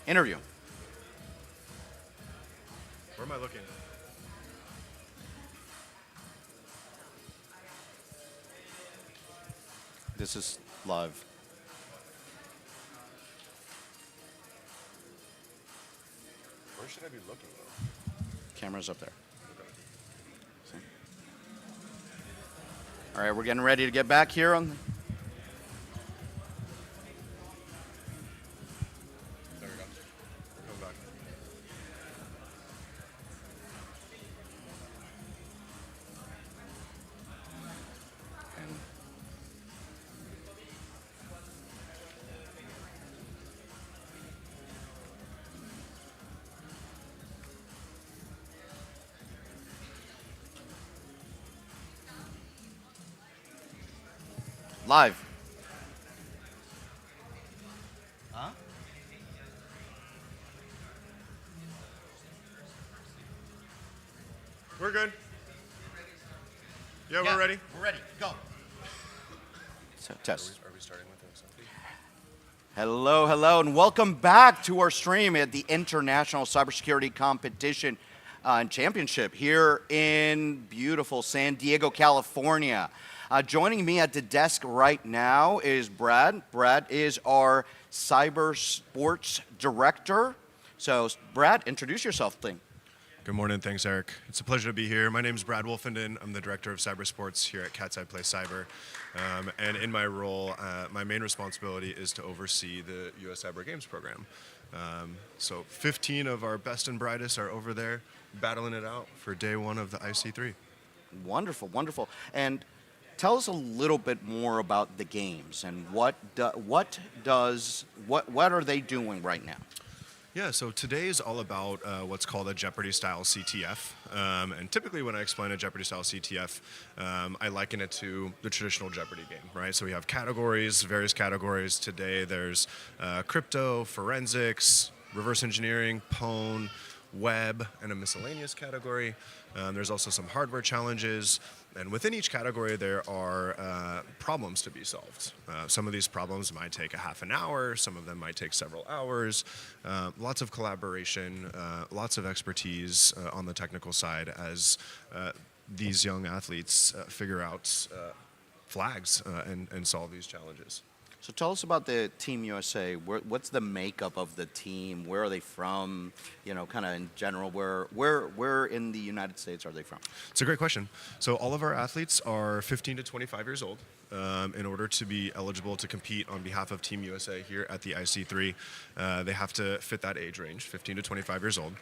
Interview. Where am I looking? This is live. Where should I be looking though? Camera's up there. See? All right, we're getting ready to get back here on. There we go. We're coming back. And live. Huh? We're good. Yeah, we're ready. We're ready. Go. So, test. Are we starting with something? Hello, hello, and welcome back to our stream at the International Cybersecurity Competition and Championship here in beautiful San Diego, California. Joining me at the desk right now is Brad. Brad is our Cybersports Director. So, Brad, introduce yourself, please. Good morning. Thanks, Eric. It's a pleasure to be here. My name is Brad Wolfenden. I'm the Director of Cybersports here at Katzcy PlayCyber. And in my role, my main responsibility is to oversee the U.S. Cybergames program. So 15 of our best and brightest are over there battling it out for day one of the IC3. Wonderful, wonderful. And tell us a little bit more about the games and what are they doing right now? Yeah, so today is all about what's called a Jeopardy-style CTF. And typically when I explain a Jeopardy-style CTF, I liken it to the traditional Jeopardy game, right? So we have categories, various categories. Today there's crypto, forensics, reverse engineering, pwn, web, and a miscellaneous category. There's also some hardware challenges. And within each category, there are problems to be solved. Some of these problems might take a half an hour. Some of them might take several hours. Lots of collaboration, lots of expertise on the technical side as these young athletes figure out flags and solve these challenges. So tell us about the Team USA. What's the makeup of the team? Where are they from? You know, kind of in general, where in the United States are they from? It's a great question. So all of our athletes are 15 to 25 years old. In order to be eligible to compete on behalf of Team USA here at the IC3, they have to fit that age range, 15 to 25 years old.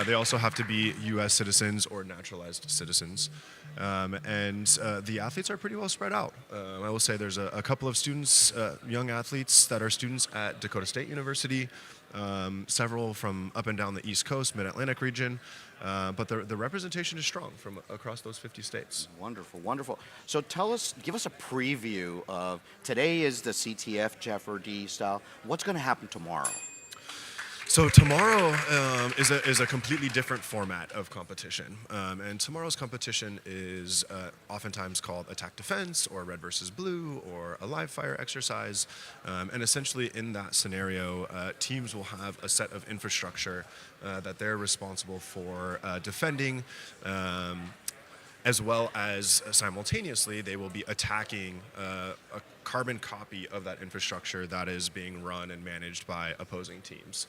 They also have to be U.S. citizens or naturalized citizens. And the athletes are pretty well spread out. I will say there's a couple of students, young athletes that are students at Dakota State University, several from up and down the East Coast, Mid-Atlantic region, but the representation is strong from across those 50 states. Wonderful, wonderful. So give us a preview of, today is the CTF Jeopardy style. What's going to happen tomorrow? So tomorrow is a completely different format of competition, and tomorrow's competition is oftentimes called attack defense or red versus blue or a live fire exercise, and essentially in that scenario, teams will have a set of infrastructure that they're responsible for defending. As well as simultaneously, they will be attacking a carbon copy of that infrastructure that is being run and managed by opposing teams.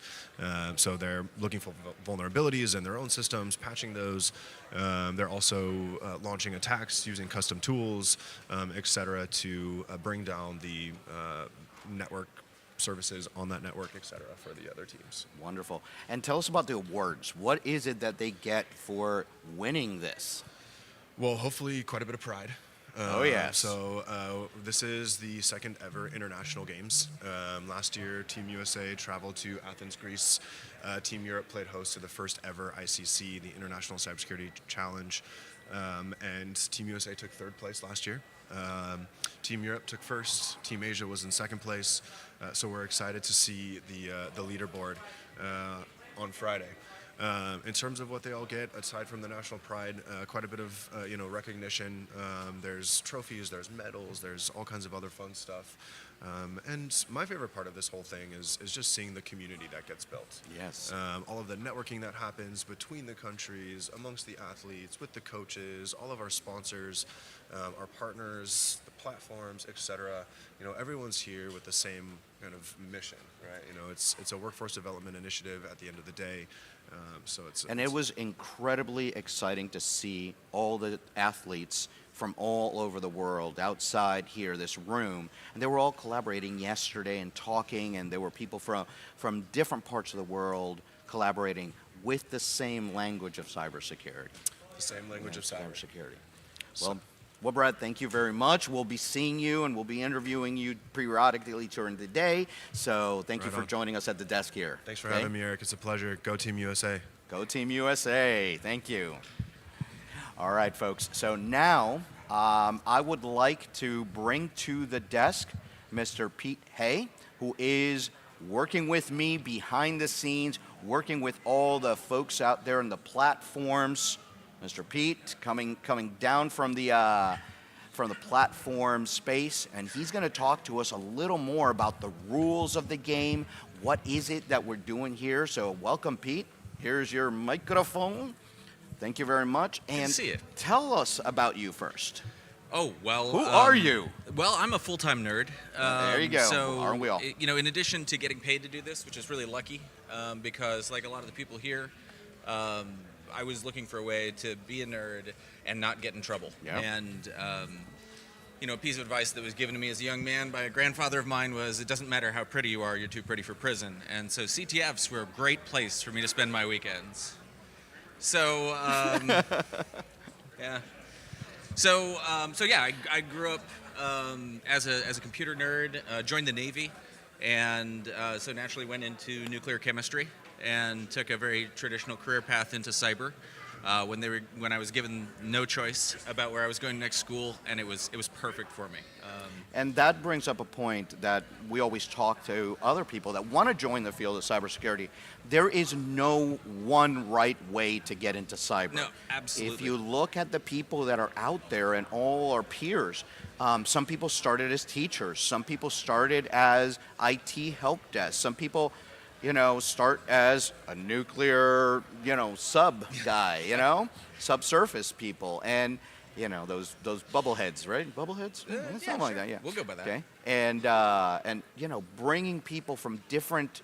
So they're looking for vulnerabilities in their own systems, patching those. They're also launching attacks using custom tools, et cetera, to bring down the network services on that network, et cetera, for the other teams. Wonderful. And tell us about the awards. What is it that they get for winning this? Well, hopefully quite a bit of pride. Oh, yes. So this is the second ever international games. Last year, Team USA traveled to Athens, Greece. Team Europe played host to the first ever ICC, the International Cybersecurity Challenge. And Team USA took third place last year. Team Europe took first. Team Asia was in second place. So we're excited to see the leaderboard on Friday. In terms of what they all get, aside from the national pride, quite a bit of recognition. There's trophies, there's medals, there's all kinds of other fun stuff. And my favorite part of this whole thing is just seeing the community that gets built. Yes. All of the networking that happens between the countries, amongst the athletes, with the coaches, all of our sponsors, our partners, the platforms, etc. Everyone's here with the same kind of mission, right? It's a workforce development initiative at the end of the day. It was incredibly exciting to see all the athletes from all over the world outside here, this room, and they were all collaborating yesterday and talking, and there were people from different parts of the world collaborating with the same language of cybersecurity. The same language of cybersecurity. Well, Brad, thank you very much. We'll be seeing you and we'll be interviewing you periodically during the day. So thank you for joining us at the desk here. Thanks for having me, Eric. It's a pleasure. Go Team USA. Go Team USA. Thank you. All right, folks. So now I would like to bring to the desk Mr. Pete Hay, who is working with me behind the scenes, working with all the folks out there in the platforms. Mr. Pete coming down from the platform space, and he's going to talk to us a little more about the rules of the game. What is it that we're doing here? So welcome, Pete. Here's your microphone. Thank you very much. Good to see you. Tell us about you first. Oh, well. Who are you? Well, I'm a full-time nerd. There you go. So, aren't we all? In addition to getting paid to do this, which is really lucky, because like a lot of the people here, I was looking for a way to be a nerd and not get in trouble. Yep. And, a piece of advice that was given to me as a young man by a grandfather of mine was, it doesn't matter how pretty you are, you're too pretty for prison. And so CTFs were a great place for me to spend my weekends. So, yeah. So I grew up as a computer nerd, joined the Navy, and so naturally went into nuclear chemistry and took a very traditional career path into cyber when I was given no choice about where I was going next school, and it was perfect for me. And that brings up a point that we always talk to other people that want to join the field of cybersecurity. There is no one right way to get into cyber. No, absolutely. If you look at the people that are out there and all our peers, some people started as teachers, some people started as IT help desk, some people start as a nuclear, sub guy, subsurface people, and those bubbleheads, right? Bubbleheads, something like that. Yeah, we'll go by that. Okay, and bringing people from different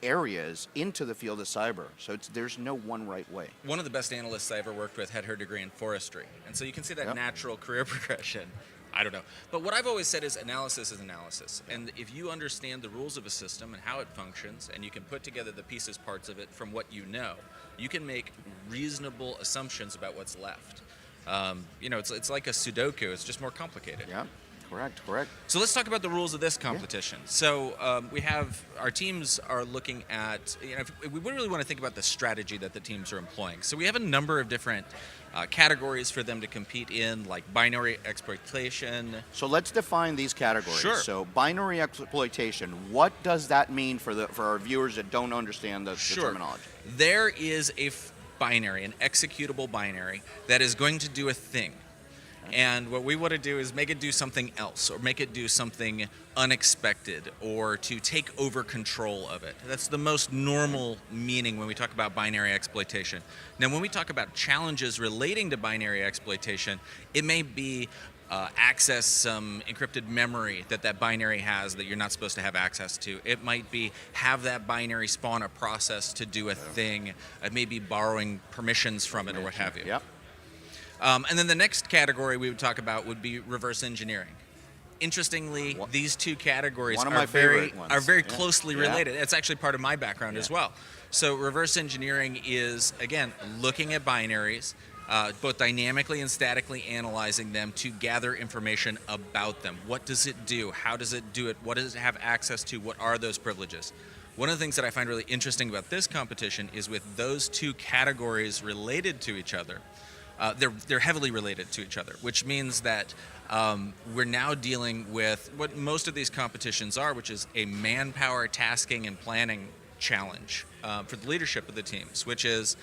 areas into the field of cyber. So there's no one right way. One of the best analysts I ever worked with had her degree in forestry, and so you can see that natural career progression. I don't know. But what I've always said is analysis is analysis. And if you understand the rules of a system and how it functions, and you can put together the pieces, parts of it from what you know, you can make reasonable assumptions about what's left. It's like a Sudoku. It's just more complicated. Yeah, correct. So let's talk about the rules of this competition. Yeah. So we have, our teams are looking at, we really want to think about the strategy that the teams are employing. So we have a number of different categories for them to compete in, like binary exploitation. So let's define these categories. Sure. So binary exploitation, what does that mean for our viewers that don't understand the terminology? There is a binary, an executable binary, that is going to do a thing. And what we want to do is make it do something else, or make it do something unexpected, or to take over control of it. That's the most normal meaning when we talk about binary exploitation. Now, when we talk about challenges relating to binary exploitation, it may be access some encrypted memory that binary has that you're not supposed to have access to. It might be have that binary spawn a process to do a thing. It may be borrowing permissions from it or what have you. Yep. And then the next category we would talk about would be reverse engineering. Interestingly, these two categories are very closely related. It's actually part of my background as well. So reverse engineering is, again, looking at binaries, both dynamically and statically analyzing them to gather information about them. What does it do? How does it do it? What does it have access to? What are those privileges? One of the things that I find really interesting about this competition is with those two categories related to each other, they're heavily related to each other, which means that we're now dealing with what most of these competitions are, which is a manpower tasking and planning challenge for the leadership of the teams, which is,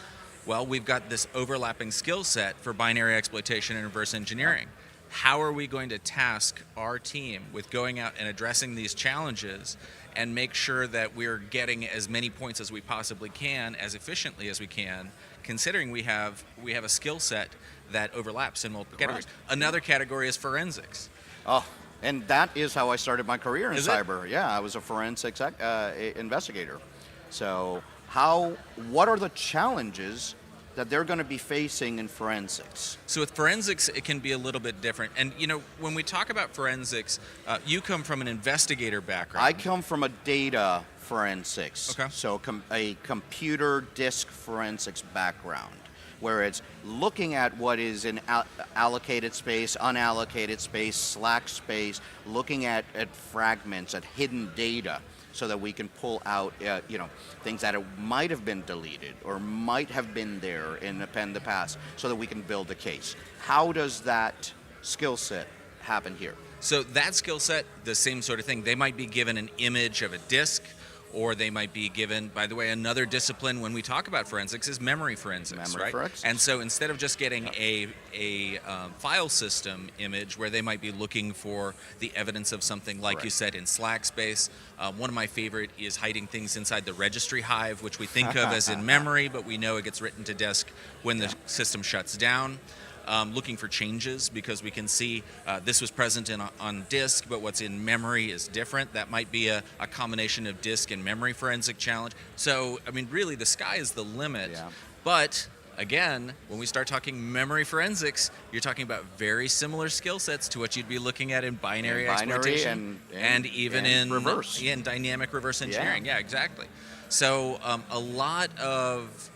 well, we've got this overlapping skill set for binary exploitation and reverse engineering. How are we going to task our team with going out and addressing these challenges and make sure that we're getting as many points as we possibly can, as efficiently as we can, considering we have a skill set that overlaps in multiple categories. Another category is forensics. Oh, and that is how I started my career in Is it? cyber. Yeah, I was a forensics investigator. So what are the challenges that they're going to be facing in forensics? So with forensics, it can be a little bit different. And when we talk about forensics, you come from an investigator background. I come from a data forensics. Okay. So a computer disk forensics background, where it's looking at what is in allocated space, unallocated space, slack space, looking at fragments, at hidden data, so that we can pull out things that might have been deleted or might have been there in the past, so that we can build a case. How does that skill set happen here? So that skill set, the same sort of thing. They might be given an image of a disk, or they might be given, by the way, another discipline when we talk about forensics is memory forensics, right? Forensics. And so instead of just getting a file system image where they might be looking for the evidence of something, like you said, in Slack space, one of my favorite is hiding things inside the registry hive, which we think of as in memory, but we know it gets written to disk when the system shuts down. Looking for changes, because we can see this was present on disk, but what's in memory is different. That might be a combination of disk and memory forensic challenge. So, I mean, really, the sky is the limit. Yeah. But again, when we start talking memory forensics, you're talking about very similar skill sets to what you'd be looking at in binary exploitation and even in reverse. in dynamic reverse engineering. Yeah, exactly. So a lot of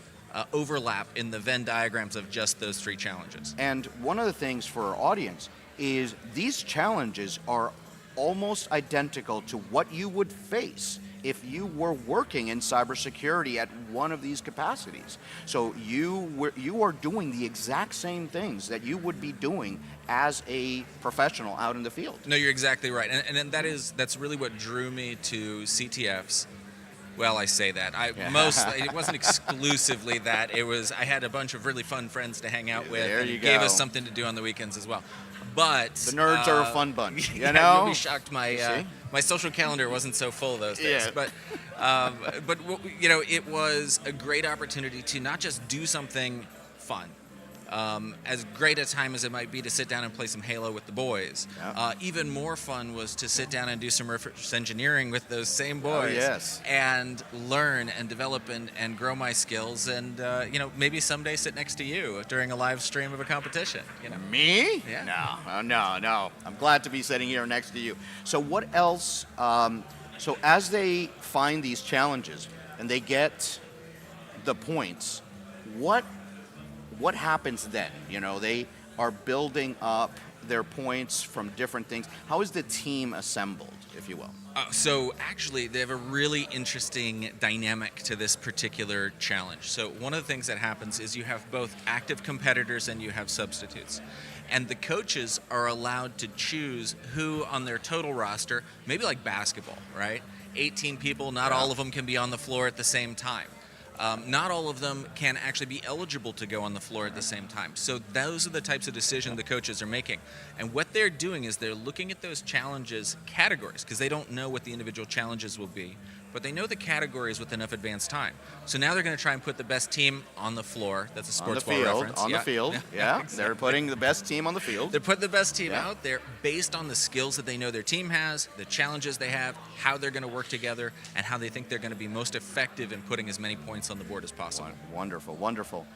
overlap in the Venn diagrams of just those three challenges. And one of the things for our audience is these challenges are almost identical to what you would face if you were working in cybersecurity at one of these capacities. So you are doing the exact same things that you would be doing as a professional out in the field. No, you're exactly right. And that's really what drew me to CTFs. Well, I say that. It wasn't exclusively that. It was, I had a bunch of really fun friends to hang out with. There and you it gave go. us something to do on the weekends as well. But The nerds are a fun bunch, you yeah, know? You'll be shocked. My social calendar wasn't so full of those days. Yeah. But it was a great opportunity to not just do something fun. As great a time as it might be to sit down and play some Halo with the boys, even more fun was to sit down and do some reverse engineering with those same boys, yes. and learn and develop and grow my skills, and maybe someday sit next to you during a live stream of a competition. Me? Yeah. No. I'm glad to be sitting here next to you. So what else? So as they find these challenges and they get the points, what happens then? They are building up their points from different things. How is the team assembled, if you will? So actually, they have a really interesting dynamic to this particular challenge. So one of the things that happens is you have both active competitors and you have substitutes. And the coaches are allowed to choose who on their total roster, maybe like basketball, right? 18 people, not all of them can be on the floor at the same time. Not all of them can actually be eligible to go on the floor at the same time. So those are the types of decisions the coaches are making. And what they're doing is they're looking at those challenges categories, because they don't know what the individual challenges will be, but they know the categories with enough advanced time. So now they're going to try and put the best team on the floor. That's a sports ball reference. On the field, yeah. Exactly. They're putting the best team on the field. They're putting the best team out there based on the skills that they know their team has, the challenges they have, how they're going to work together, and how they think they're going to be most effective in putting as many points on the board as possible. Wonderful.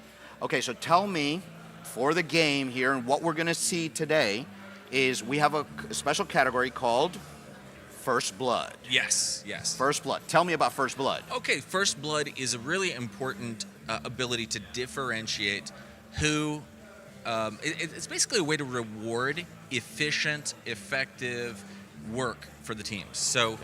Okay, so tell me, for the game here, and what we're going to see today is we have a special category called First Blood. Yes. First Blood. Tell me about First Blood. Okay, First Blood is a really important ability to differentiate who. It's basically a way to reward efficient, effective work for the teams. So,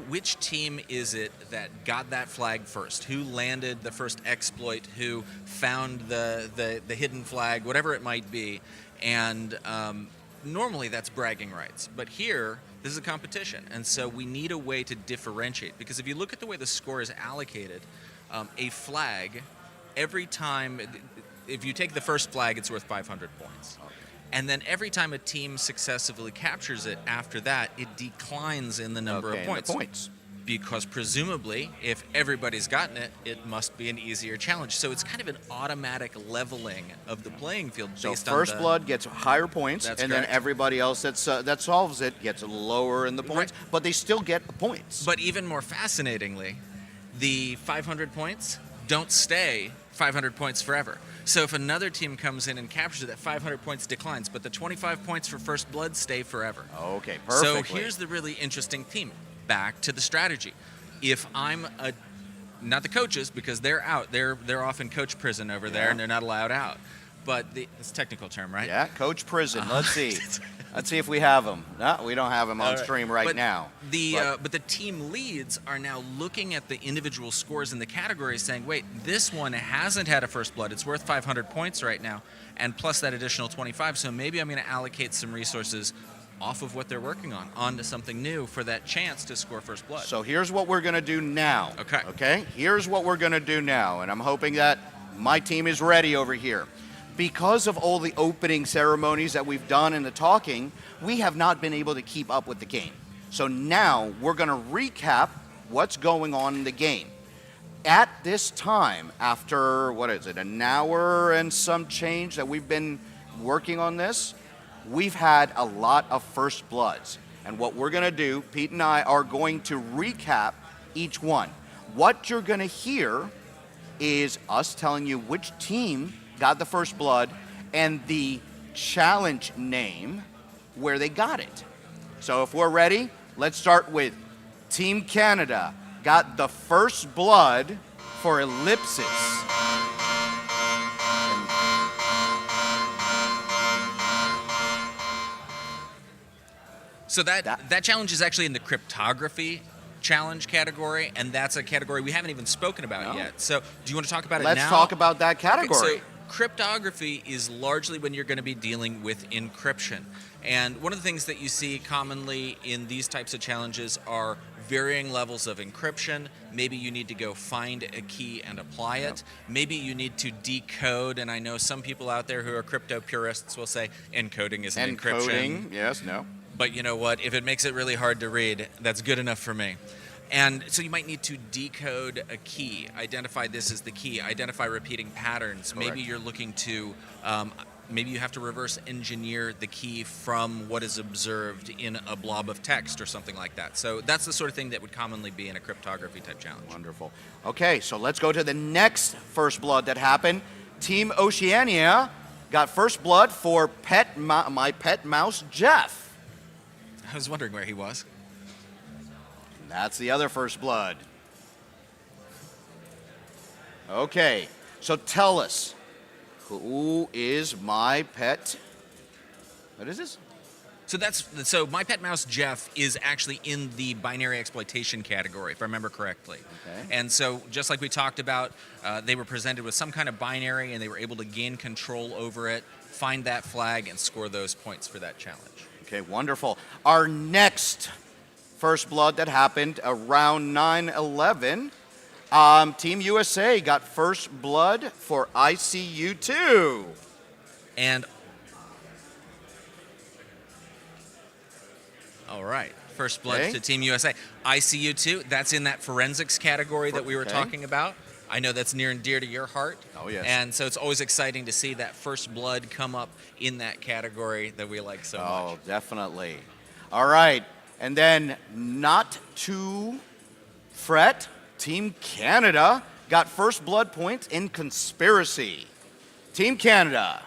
which team is it that got that flag first? Who landed the first exploit? Who found the hidden flag? Whatever it might be, and normally that's bragging rights. But here, This is a competition, and so we need a way to differentiate. Because if you look at the way the score is allocated, a flag, every time, if you take the first flag, it's worth 500 points. And then every time a team successively captures it after that, it declines in the number of points. Because presumably, if everybody's gotten it, it must be an easier challenge. So it's kind of an automatic leveling of the playing field based on First Blood gets higher points, That's and correct. then everybody else that solves it gets lower in the points, Right. but they still get the points. But even more fascinatingly, the 500 points don't stay 500 points forever. So if another team comes in and captures it, that 500 points declines, but the 25 points for First Blood stay forever. Okay, perfectly. So here's the really interesting theme. Back to the strategy. If I'm not the coaches, because they're out, they're off in coach prison over there, and they're not allowed out. But it's a technical term, right? Yeah, coach prison. Let's see. Let's see if we have them. No, we don't have them on stream right now. But the team leads are now looking at the individual scores in the categories, saying, "Wait, this one hasn't had a First Blood. It's worth 500 points right now, and plus that additional 25. So maybe I'm going to allocate some resources off of what they're working on onto something new for that chance to score First Blood." So here's what we're going to do now. Okay. Okay? Here's what we're going to do now, and I'm hoping that my team is ready over here. Because of all the opening ceremonies that we've done and the talking, we have not been able to keep up with the game. So now we're going to recap what's going on in the game. At this time, after, an hour and some change that we've been working on this, we've had a lot of First Bloods. And what we're going to do, Pete and I are going to recap each one. What you're going to hear is us telling you which team got the First Blood and the challenge name where they got it. So if we're ready, let's start with Team Canada. Got the First Blood for Ellipsis. So that challenge is actually in the cryptography challenge category, and that's a category we haven't even spoken about yet. So do you want to talk about it now? Let's talk about that category. Okay, so cryptography is largely when you're going to be dealing with encryption. And one of the things that you see commonly in these types of challenges are varying levels of encryption. Maybe you need to go find a key and apply it. Maybe you need to decode, and I know some people out there who are crypto purists will say encoding is an encryption. Encoding, yes, no. But you know what? If it makes it really hard to read, that's good enough for me. And so you might need to decode a key, identify this as the key, identify repeating patterns. Correct. Maybe you're looking to, maybe you have to reverse engineer the key from what is observed in a blob of text or something like that. So that's the sort of thing that would commonly be in a cryptography type challenge. Wonderful. Okay, so let's go to the next First Blood that happened. Team Oceania got First Blood for my pet mouse, Jeff. I was wondering where he was. That's the other First Blood. Okay, so tell us, who is my pet? What is this? So my pet mouse Jeff is actually in the binary exploitation category, if I remember correctly. Okay. And so just like we talked about, they were presented with some kind of binary, and they were able to gain control over it, find that flag, and score those points for that challenge. Okay, wonderful. Our next First Blood that happened around 9/11, Team USA got First Blood for ICU2. And all right, First Blood Okay. to Team USA. ICU2, that's in that forensics category that we were Okay. talking about. I know that's near and dear to your heart. Oh, yes. And so it's always exciting to see that First Blood come up in that category that we like so much. Oh, definitely. All right, and then not to fret, Team Canada got First Blood points in Conspiracy. Team Canada.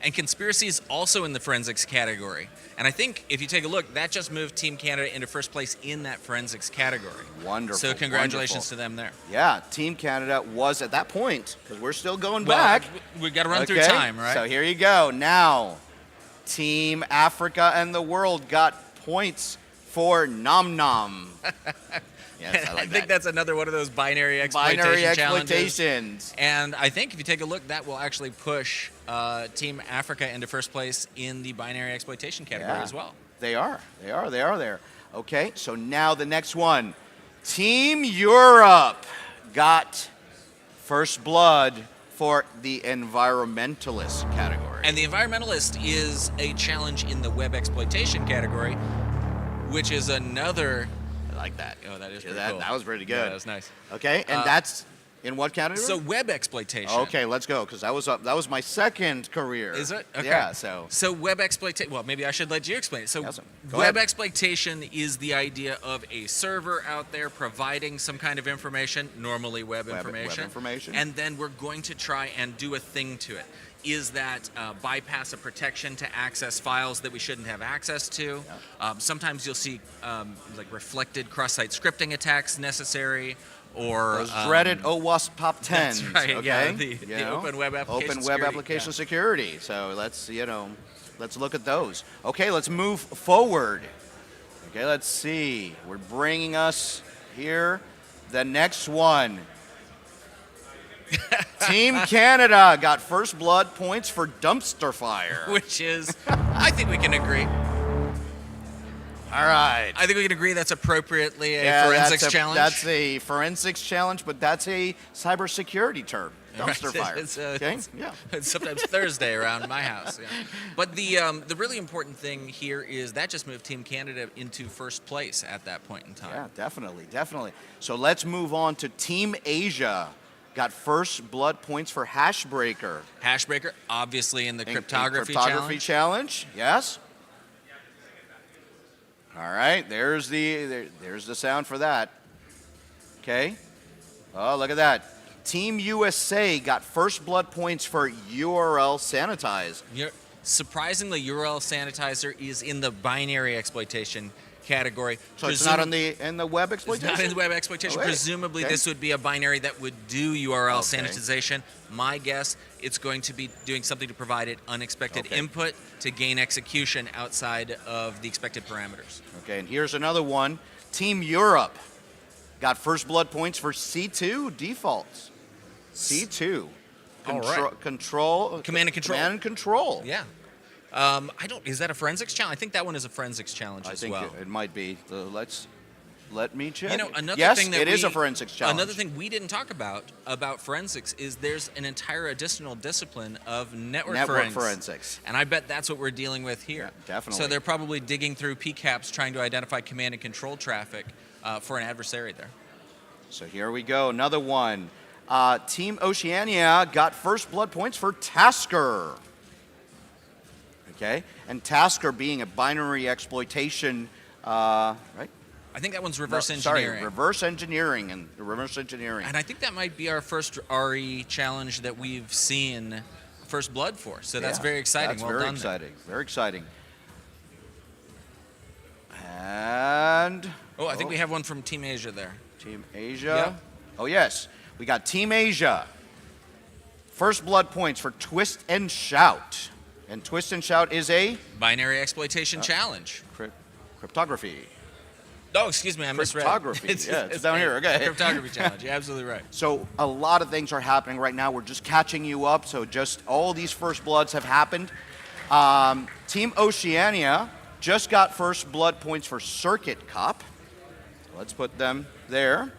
And Conspiracy is also in the forensics category. And I think if you take a look, that just moved Team Canada into first place in that forensics category. Wonderful. So congratulations wonderful. to them there. Yeah, Team Canada was at that point, because we're still going Well, back. we got to run through Okay, time, right? So here you go. Now, Team Africa and the world got points for Nom Nom. Yes, I like think that's another one of those binary exploitation binary challenges. exploitations. And I think if you take a look, that will actually push Team Africa into first place in the binary exploitation category as well. They are there. Okay, so now the next one. Team Europe got first blood for the environmentalist category. And the environmentalist is a challenge in the web exploitation category, which is another. I like that. Oh, that is Yeah, pretty cool. that was pretty good. Yeah, that's nice. Okay, and that's in what category? So web exploitation. Okay, let's go, because that was my second career. Is it? Okay. Yeah, so. So web exploitation. Well, maybe I should let you explain it. So Yes, go web ahead. exploitation is the idea of a server out there providing some kind of information, normally web information, and then we're going to try and do a thing to it. Is that bypass a protection to access files that we shouldn't have access to? Sometimes you'll see like reflected cross-site scripting attacks necessary, or Those dreaded OWASP top 10s. That's right. Okay? Yeah, the open web application Open web security, application yeah. security. So let's look at those. Okay, let's move forward. Okay, let's see. We're bringing us here. The next one. Team Canada got first blood points for dumpster fire. Which is, I think we can agree. All right. I think we can agree that's appropriately a forensics challenge. That's a forensics challenge, but that's a cybersecurity term. Dumpster Right. fire. Okay? Yeah. It's sometimes Thursday around my house. Yeah. But the really important thing here is that just moved Team Canada into first place at that point in time. Yeah, definitely. So let's move on to Team Asia. Got first blood points for Hashbreaker. Hashbreaker, obviously in the In cryptography challenge. Yes. All right, there's the sound for that. Okay. Oh, look at that. Team USA got first blood points for URL Sanitize. Surprisingly, URL Sanitizer is in the binary exploitation category. So it's not in the web exploitation? It's not in the web exploitation. Oh, wait. Presumably, Okay. this would be a binary that would do URL Okay. sanitization. My guess, it's going to be doing something to provide it unexpected Okay. input to gain execution outside of the expected parameters. Okay, and here's another one. Team Europe got first blood points for C2 defaults. C2. All right. Command and control. Command and control. Yeah. Is that a forensics challenge? I think that one is a forensics challenge as well. It might be. Let me check. You know, another yes, thing that it is a forensics challenge. Another thing we didn't talk about forensics is there's an entire additional discipline of network forensics. And I bet that's what we're dealing with here. Yeah, definitely. So they're probably digging through PCAPs trying to identify command and control traffic for an adversary there. So here we go. Another one. Team Oceania got first blood points for Tasker. Okay, and Tasker being a binary exploitation, right? I think that one's reverse engineering. Sorry, reverse engineering. And I think that might be our first RE challenge that we've seen first blood for. So that's very exciting. That's well very done. exciting. Very exciting. And I think we have one from Team Asia there. Team Asia. Yeah. Oh yes, we got Team Asia. First blood points for Twist and Shout. And Twist and Shout is a binary exploitation challenge. Cryptography. Oh, excuse me, I misread. Cryptography. It's down here. Okay. Cryptography challenge. You're absolutely right. So a lot of things are happening right now. We're just catching you up. So just all these first bloods have happened. Team Oceania just got first blood points for Circuit Cop. Let's put them there.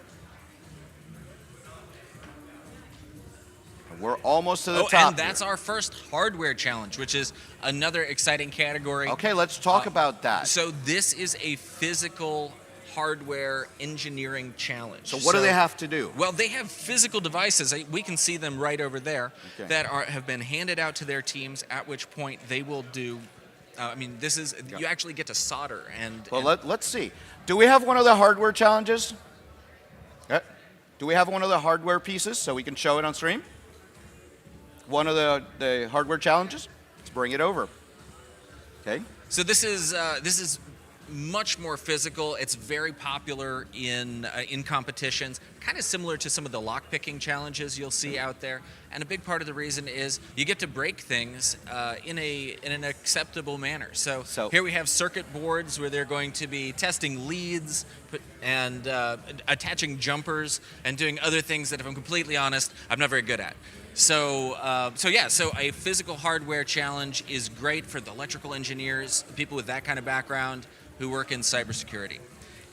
We're almost to the top. And that's our first hardware challenge, which is another exciting category. Okay, let's talk about that. So this is a physical hardware engineering challenge. So what do they have to do? Well, they have physical devices. We can see them right over there that have been handed out to their teams, at which point they will do. You actually get to solder and. Well, let's see. Do we have one of the hardware challenges? Do we have one of the hardware pieces so we can show it on stream? One of the hardware challenges? Let's bring it over. Okay. So this is much more physical. It's very popular in competitions, kind of similar to some of the lock-picking challenges you'll see out there. And a big part of the reason is you get to break things in an acceptable manner. So here we have circuit boards where they're going to be testing leads and attaching jumpers and doing other things that, if I'm completely honest, I'm not very good at. So a physical hardware challenge is great for the electrical engineers, people with that kind of background who work in cybersecurity.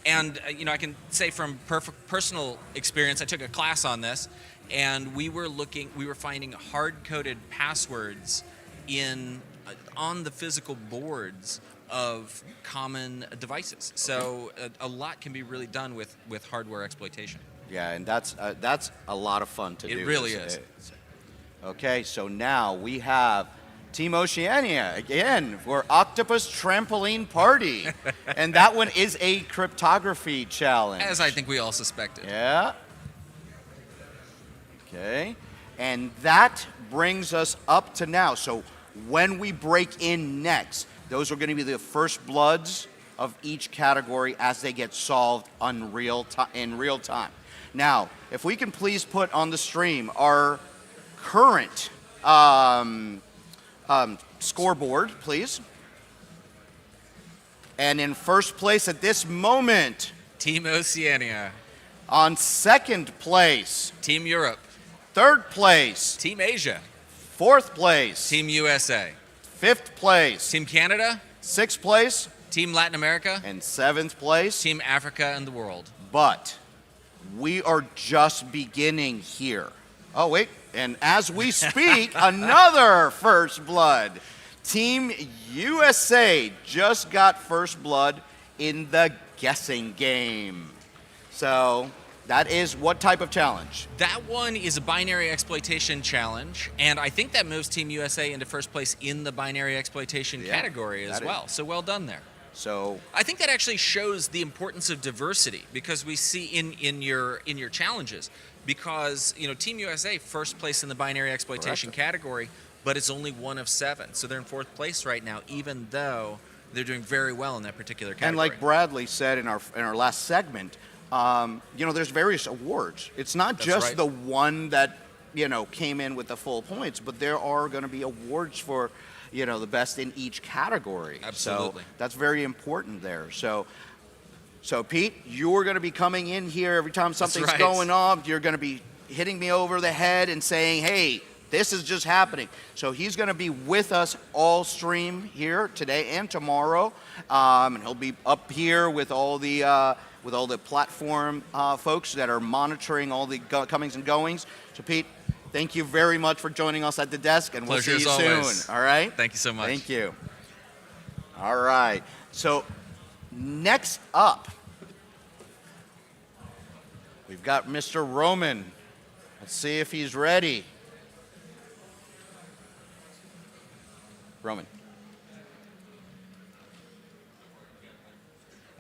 And I can say from personal experience, I took a class on this, and we were finding hard-coded passwords on the physical boards of common devices. So a lot can be really done with hardware exploitation. Yeah, and that's a lot of fun to do. It really is. Okay, so now we have Team Oceania again for Octopus Trampoline Party. And that one is a cryptography challenge. As I think we all suspected. Yeah. Okay. And that brings us up to now. So when we break in next, those are going to be the first bloods of each category as they get solved in real time. Now, if we can please put on the stream our current scoreboard, please. And in first place at this moment, Team Oceania. On second place, Team Europe. Third place, Team Asia. Fourth place, Team USA. Fifth place, Team Canada. Sixth place, Team Latin America. And seventh place, Team Africa and the world. But we are just beginning here. Oh, wait. And as we speak, another first blood. Team USA just got first blood in the guessing game. So that is what type of challenge? That one is a binary exploitation challenge, and I think that moves Team USA into first place in the binary exploitation category as well. So well done there. So I think that actually shows the importance of diversity, because we see in your challenges, because Team USA first place in the binary exploitation category, but it's only one of 7, so they're in fourth place right now, even though they're doing very well in that particular category. And like Bradley said in our last segment, there's various awards. It's not just the one that came in with the full points, but there are going to be awards for the best in each category. Absolutely. So that's very important there. So Pete, you're going to be coming in here every time something's going on. You're going to be hitting me over the head and saying, hey, this is just happening. So he's going to be with us all stream here today and tomorrow. And he'll be up here with all the platform folks that are monitoring all the comings and goings. So Pete, thank you very much for joining us at the desk, and we'll see you soon. All right? Thank you so much. Thank you. All right. So next up, we've got Mr. Roman. Let's see if he's ready. Roman.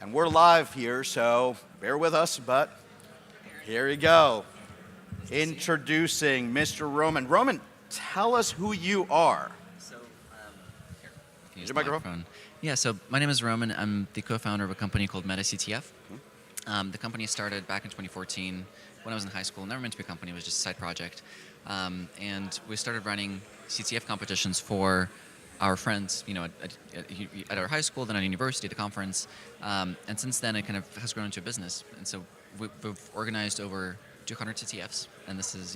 And we're live here, so bear with us, but here we go. Introducing Mr. Roman. Roman, tell us who you are. So, Use your microphone. Yeah, so my name is Roman. I'm the co-founder of a company called MetaCTF. The company started back in 2014 when I was in high school. Never meant to be a company, it was just a side project. And we started running CTF competitions for our friends, at our high school, then at university, at a conference. And since then, it kind of has grown into a business. And so we've organized over 200 CTFs, and this is,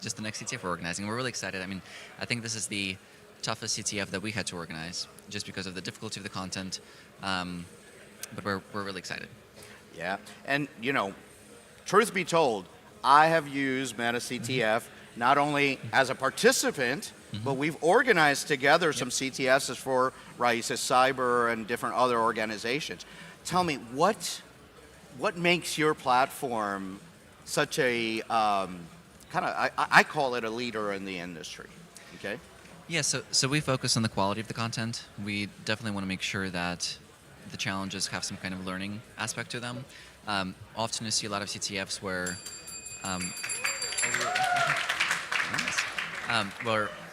just the next CTF we're organizing. We're really excited. I mean, I think this is the toughest CTF that we had to organize, just because of the difficulty of the content. But we're really excited. Yeah, and truth be told, I have used MetaCTF not only as a participant, but we've organized together some CTFs for IC3 and different other organizations. Tell me, what makes your platform such a I call it a leader in the industry? Okay. Yeah, so we focus on the quality of the content. We definitely want to make sure that the challenges have some kind of learning aspect to them. Often you see a lot of CTFs where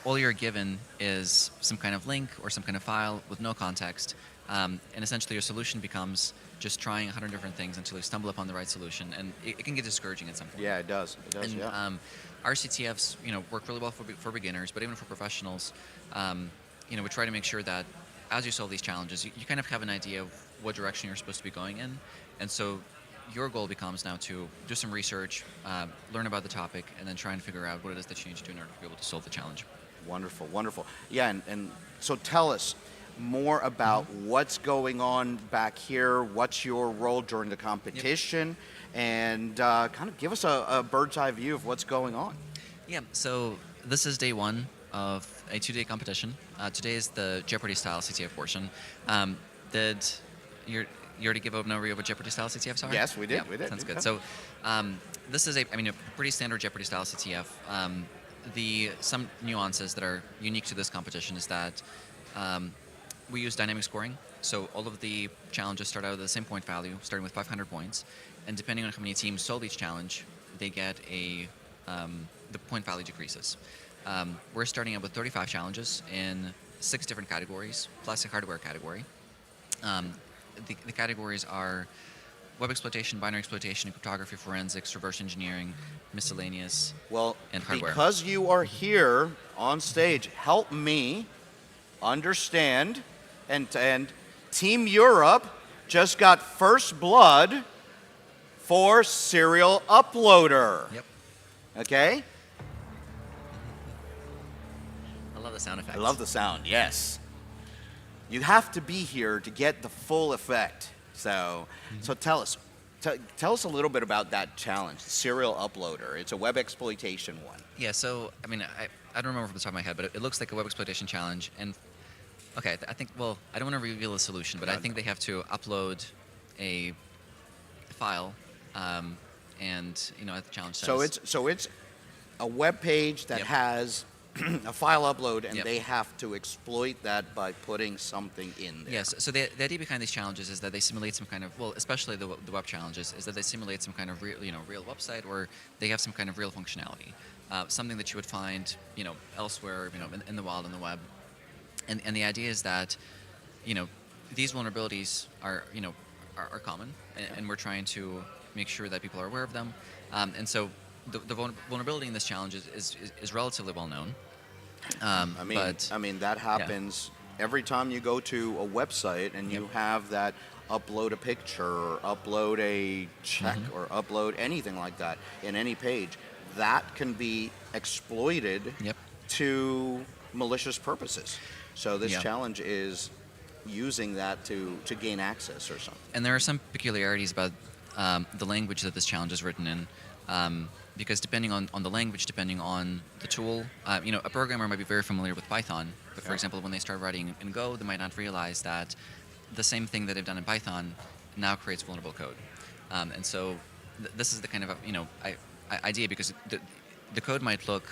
all you're given is some kind of link or some kind of file with no context. And essentially, your solution becomes just trying 100 different things until you stumble upon the right solution, and it can get discouraging at some point. Yeah, it does. It does. And Yeah. our CTFs, work really well for beginners, but even for professionals, we try to make sure that as you solve these challenges, you kind of have an idea of what direction you're supposed to be going in, and so your goal becomes now to do some research, learn about the topic, and then try and figure out what it is that you need to do in order to be able to solve the challenge. Wonderful, wonderful. Yeah, and so tell us more about what's going on back here. What's your role during the competition? And kind of give us a bird's eye view of what's going on. Yeah, so this is day one of a 2-day competition. Today is the Jeopardy-style CTF portion. Did you already give an overview of what Jeopardy-style CTFs are? Yes, we did. Yeah, We did. Sounds Yeah. good. So this is a pretty standard Jeopardy-style CTF. Some nuances that are unique to this competition is that we use dynamic scoring. So all of the challenges start out with the same point value, starting with 500 points. And depending on how many teams solve each challenge, they get the point value decreases. We're starting out with 35 challenges in 6 different categories, plus a hardware category. The categories are web exploitation, binary exploitation, cryptography, forensics, reverse engineering, miscellaneous, and hardware. Because you are here on stage, help me understand, and Team Europe just got first blood for Serial Uploader. Yep. Okay? I love the sound effects. I love the sound, yes. You have to be here to get the full effect. So tell us a little bit about that challenge, Serial Uploader. It's a web exploitation one. Yeah, so, I don't remember from the top of my head, but it looks like a web exploitation challenge. And, okay, I think, well, I don't want to reveal the solution, but I think they have to upload a file, and, as the challenge says. So it's a web page that has a file upload, and they have to exploit that by putting something in there. Yes, so the idea behind these challenges is that they simulate some kind of, well, especially the web challenges, is that they simulate some kind of real website, or they have some kind of real functionality, something that you would find, elsewhere, in the wild, on the web. And the idea is that, these vulnerabilities are common, and we're trying to make sure that people are aware of them. And so the vulnerability in this challenge is relatively well known. That happens every time you go to a website and you have that upload a picture or upload a check or upload anything like that in any page. That can be exploited to malicious purposes. So this challenge is using that to gain access or something. And there are some peculiarities about the language that this challenge is written in. Because depending on the language, depending on the tool, a programmer might be very familiar with Python, but for example, when they start writing in Go, they might not realize that the same thing that they've done in Python now creates vulnerable code. And so this is the kind of idea, because the code might look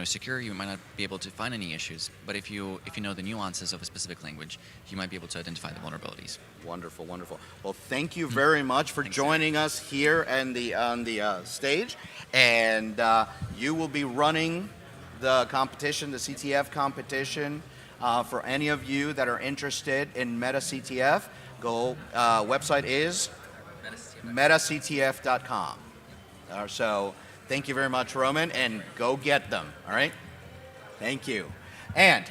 secure. You might not be able to find any issues, but if you know the nuances of a specific language, you might be able to identify the vulnerabilities. Wonderful, wonderful. Well, thank you very much for joining us here on the stage, and you will be running the competition, the CTF competition. For any of you that are interested in Meta CTF, website is metactf.com. So thank you very much, Roman, and go get them, all right? Thank you. And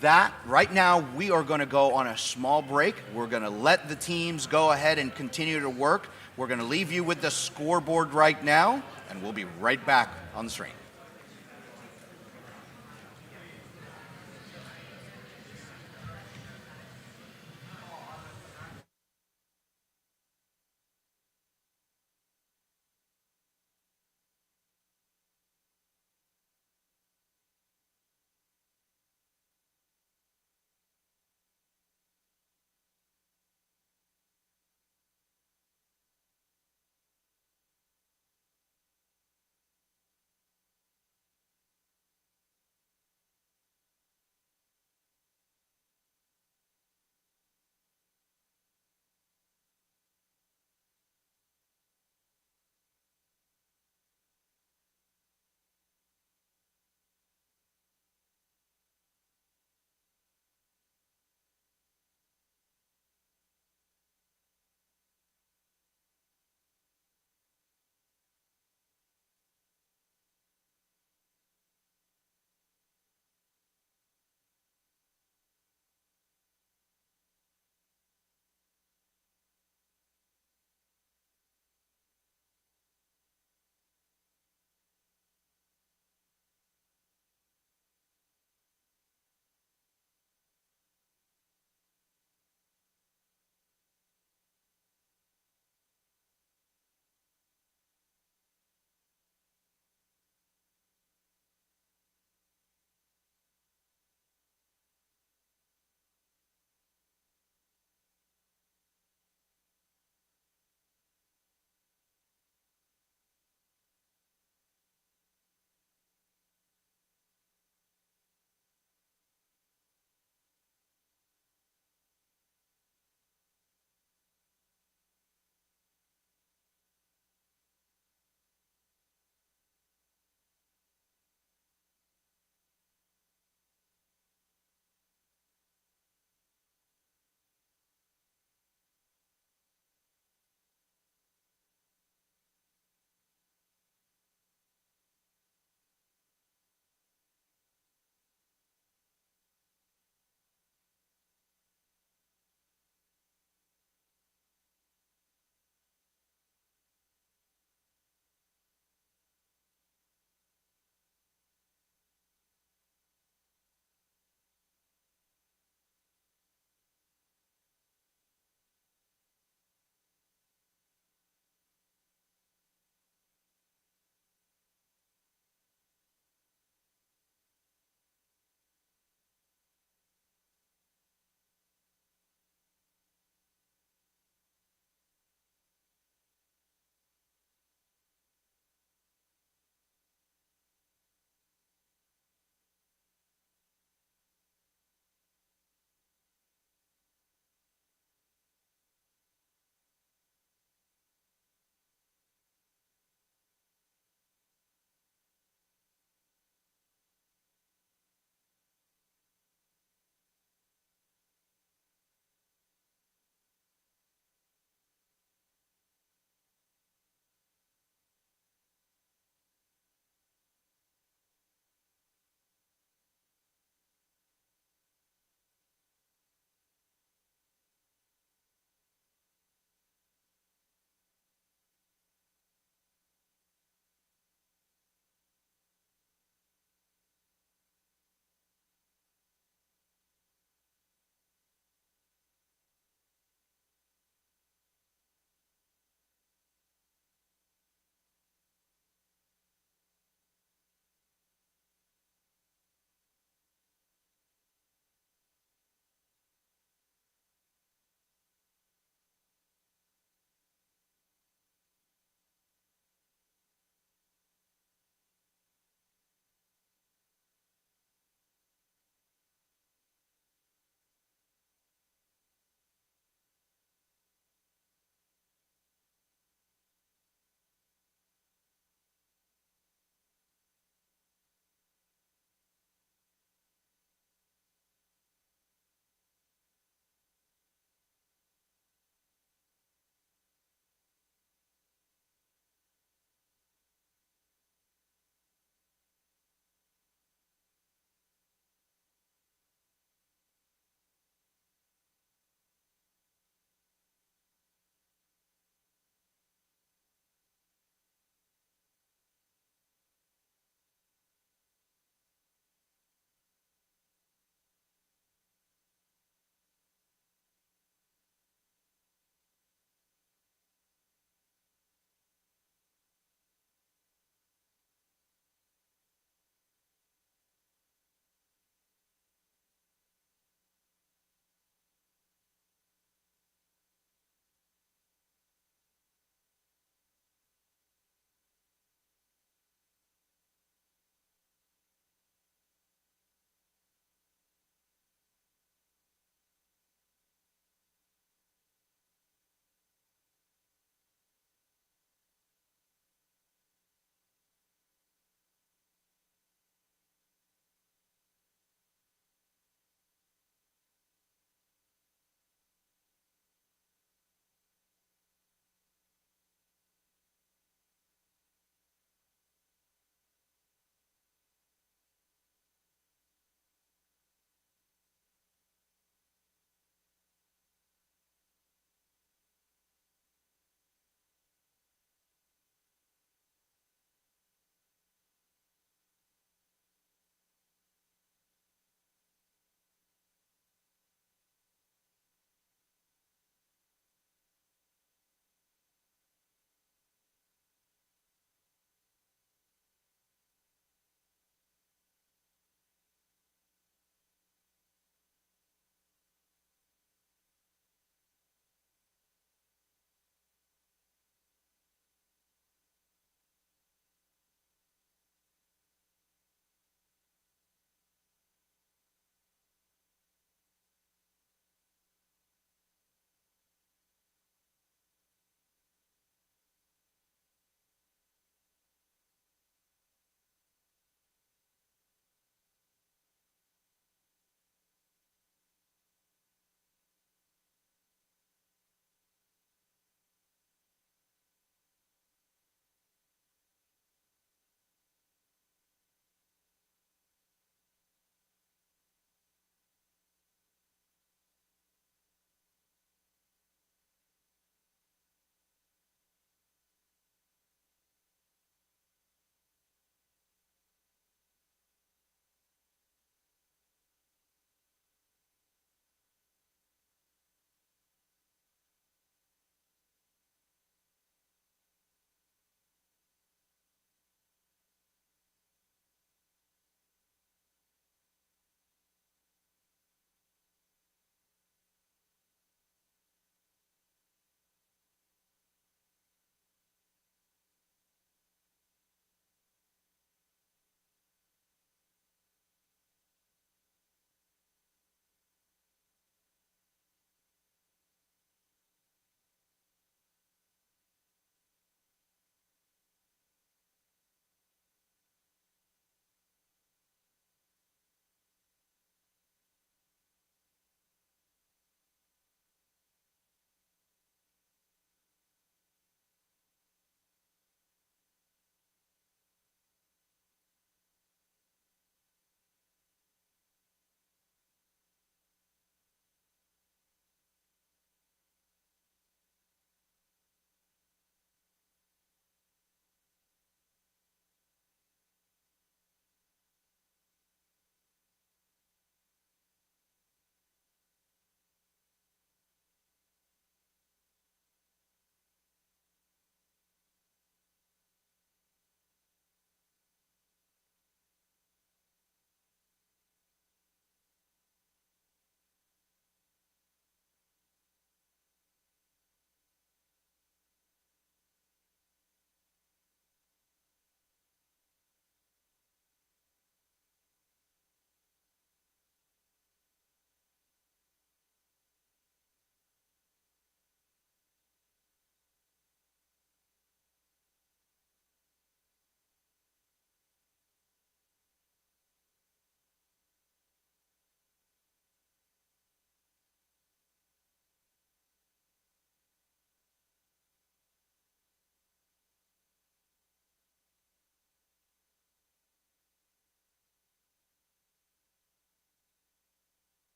that, right now, we are going to go on a small break. We're going to let the teams go ahead and continue to work. We're going to leave you with the scoreboard right now, and we'll be right back on the stream.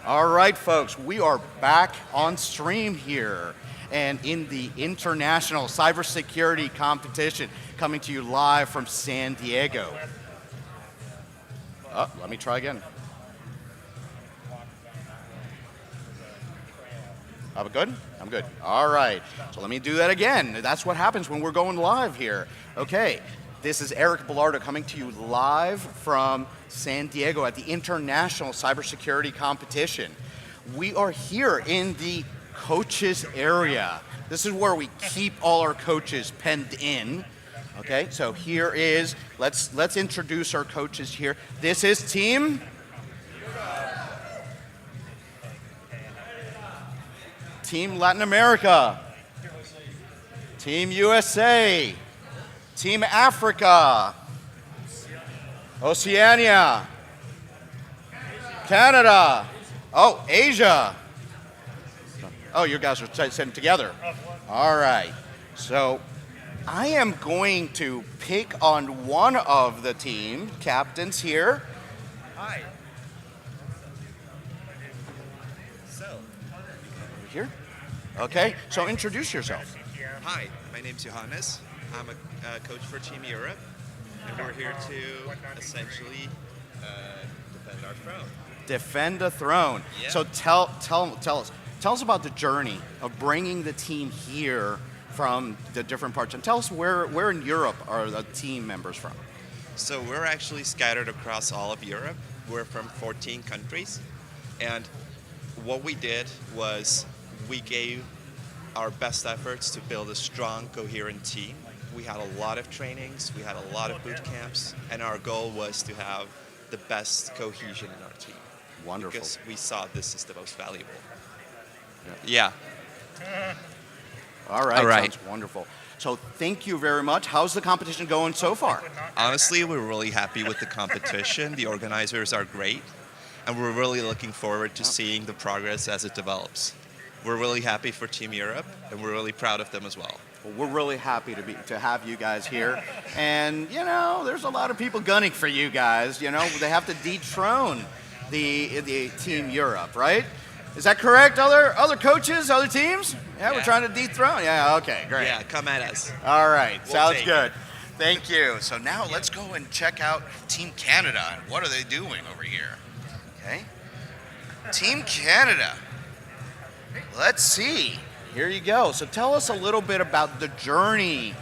All right, folks, we are back on stream here and in the International Cybersecurity Competition, coming to you live from San Diego. Oh, let me try again. I'm good? I'm good. All right, so let me do that again. That's what happens when we're going live here. Okay, this is Eric Bellardo coming to you live from San Diego at the International Cybersecurity Competition. We are here in the coaches area. This is where we keep all our coaches penned in. Okay, so here is, let's introduce our coaches here. This is Team Latin America, Team USA, Team Africa, Oceania, Canada, oh, Asia. Oh, you guys are sitting together. All right. So I am going to pick on one of the team captains here. Hi. Over here. Okay. So introduce yourself. Hi, my name's Johannes. I'm a coach for Team Europe, and we're here to essentially defend our throne. Defend the throne. Yeah. So tell us about the journey of bringing the team here from the different parts, and tell us where in Europe are the team members from. So we're actually scattered across all of Europe. We're from 14 countries, and what we did was we gave our best efforts to build a strong, coherent team. We had a lot of trainings, we had a lot of boot camps, and our goal was to have the best cohesion in our team. Wonderful. Because we saw this is the most valuable. Yeah. All right. All right. Sounds wonderful. So thank you very much. How's the competition going so far? Honestly, we're really happy with the competition. The organizers are great, and we're really looking forward to seeing the progress as it develops. We're really happy for Team Europe, and we're really proud of them as well. Well, we're really happy to have you guys here, and there's a lot of people gunning for you guys. They have to dethrone the Team Europe, right? Is that correct? Other coaches, other teams? Yeah, we're trying to dethrone. Yeah, okay, great. Yeah, come at us. All right, We'll sounds take good. Thank you. So now let's go and check out Team Canada and what are they doing over here? Okay. Team Canada. Let's see. Here you go. So tell us a little bit about the journey.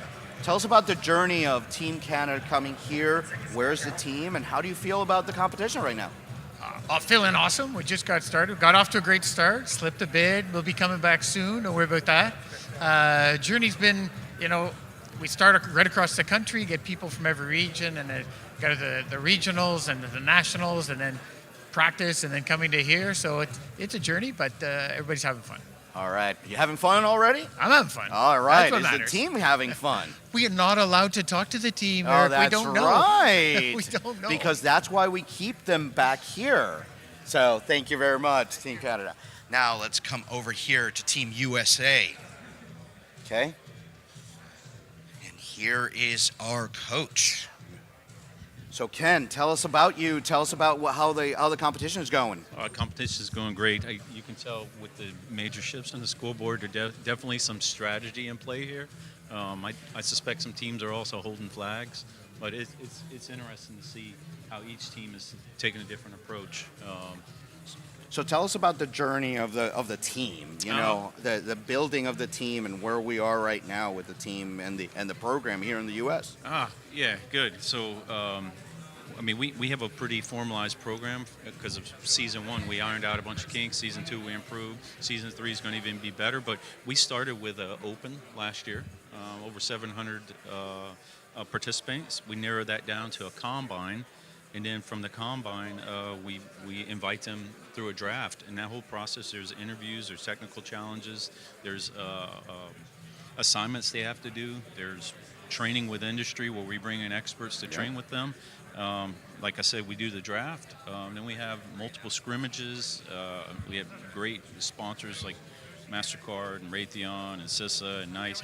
Tell us about the journey of Team Canada coming here. Where's the team, and how do you feel about the competition right now? Feeling awesome. We just got started. Got off to a great start. Slipped a bit. We'll be coming back soon. Don't worry about that. Journey's been, we start right across the country, get people from every region, and then go to the regionals and the nationals, and then practice, and then coming to here. So it's a journey, but everybody's having fun. All right. You having fun already? I'm having fun. All right. That's what Is matters. the team having fun? We are not allowed to talk to the team, Oh, Eric. that's We don't know. right. We don't know. Because that's why we keep them back here. So thank you very much, Team Canada. Now let's come over here to Team USA. Okay. And here is our coach. So Ken, tell us about you. Tell us about how the competition is going. Competition is going great. You can tell with the major shifts on the scoreboard, there's definitely some strategy in play here. I suspect some teams are also holding flags, but it's interesting to see how each team is taking a different approach. So tell us about the journey of the team. The building of the team and where we are right now with the team and the program here in the U.S. Yeah, good. So, we have a pretty formalized program because of season 1. We ironed out a bunch of kinks. Season 2, we improved. Season 3 is going to even be better. But we started with an open last year, over 700 participants. We narrowed that down to a combine. And then from the combine, we invite them through a draft. And that whole process, there's interviews, there's technical challenges, there's assignments they have to do, there's training with industry where we bring in experts to train with them. Like I said, we do the draft. Then we have multiple scrimmages. We have great sponsors like MasterCard and Raytheon and CISA and NICE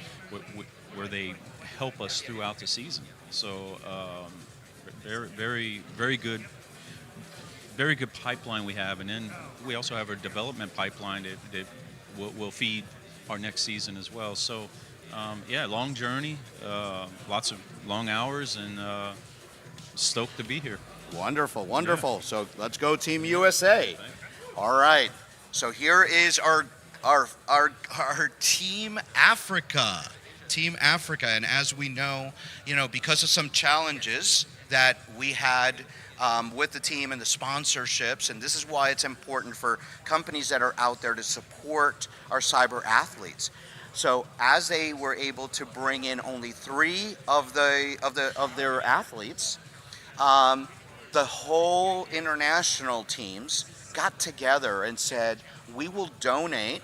where they help us throughout the season. So very, very, very good very good pipeline we have, and then we also have a development pipeline that will feed our next season as well. So, yeah, long journey, lots of long hours, and stoked to be here. Wonderful, wonderful. Yeah. So let's go Team USA. All right. So here is our Team Africa. Team Africa. And as we know, because of some challenges that we had with the team and the sponsorships, and this is why it's important for companies that are out there to support our cyber athletes. So as they were able to bring in only 3 of their athletes, the whole international teams got together and said, we will donate,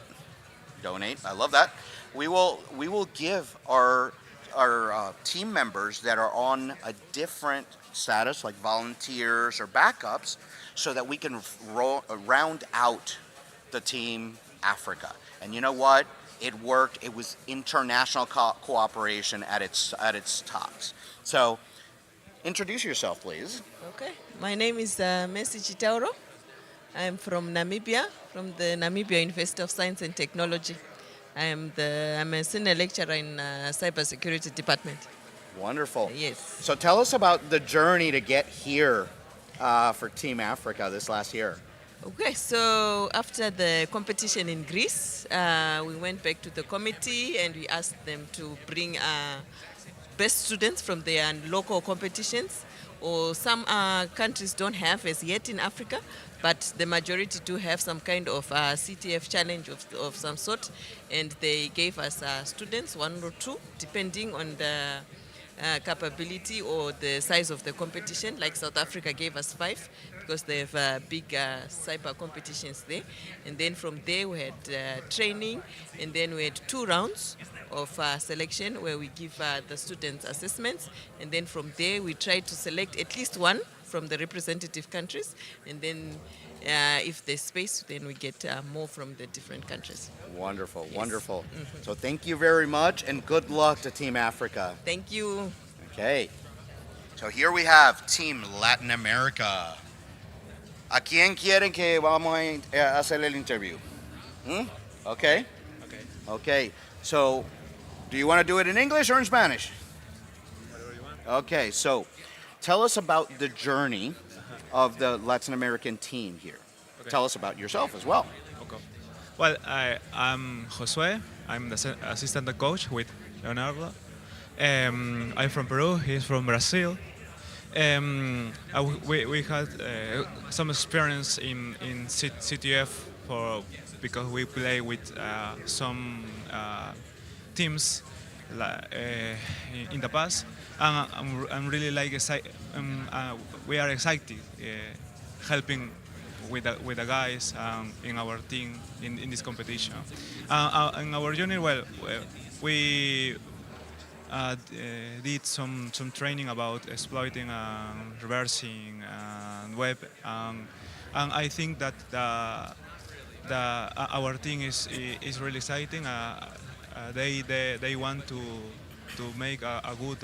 I love that, we will give our team members that are on a different status, like volunteers or backups, so that we can round out the Team Africa. And you know what? It worked. It was international cooperation at its tops. So, introduce yourself, please. Okay. My name is Messi Chitauro. I'm from Namibia, from the Namibia University of Science and Technology. I'm a senior lecturer in Cybersecurity department. Wonderful. Yes. So tell us about the journey to get here for Team Africa this last year. Okay, so after the competition in Greece, we went back to the committee and we asked them to bring best students from their local competitions, or some countries don't have as yet in Africa, but the majority do have some kind of CTF challenge of some sort, and they gave us students, 1 or 2, depending on the capability or the size of the competition. Like South Africa gave us 5 because they have big cyber competitions there. And then from there we had training, and then we had 2 rounds of selection where we give the students assessments, and then from there we try to select at least 1 from the representative countries, and then if there's space, then we get more from the different countries. Wonderful, yes. Wonderful. Mm-hmm. So thank you very much, and good luck to Team Africa. Thank you. Okay. So here we have Team Latin America. ¿A quién quieren que vamos a hacer el interview? Okay. Okay. So, do you want to do it in English or in Spanish? Whatever you want. Okay. So, tell us about the journey of the Latin American team here. Okay. Tell us about yourself as well. Okay. Well, I'm Josue. I'm the assistant coach with Leonardo. I'm from Peru. He's from Brazil. We had some experience in CTF because we play with some teams in the past. I'm really we are excited helping with the guys in our team in this competition. In our journey, we did some training about exploiting and reversing and web, and I think that our team is really exciting. They want to make a good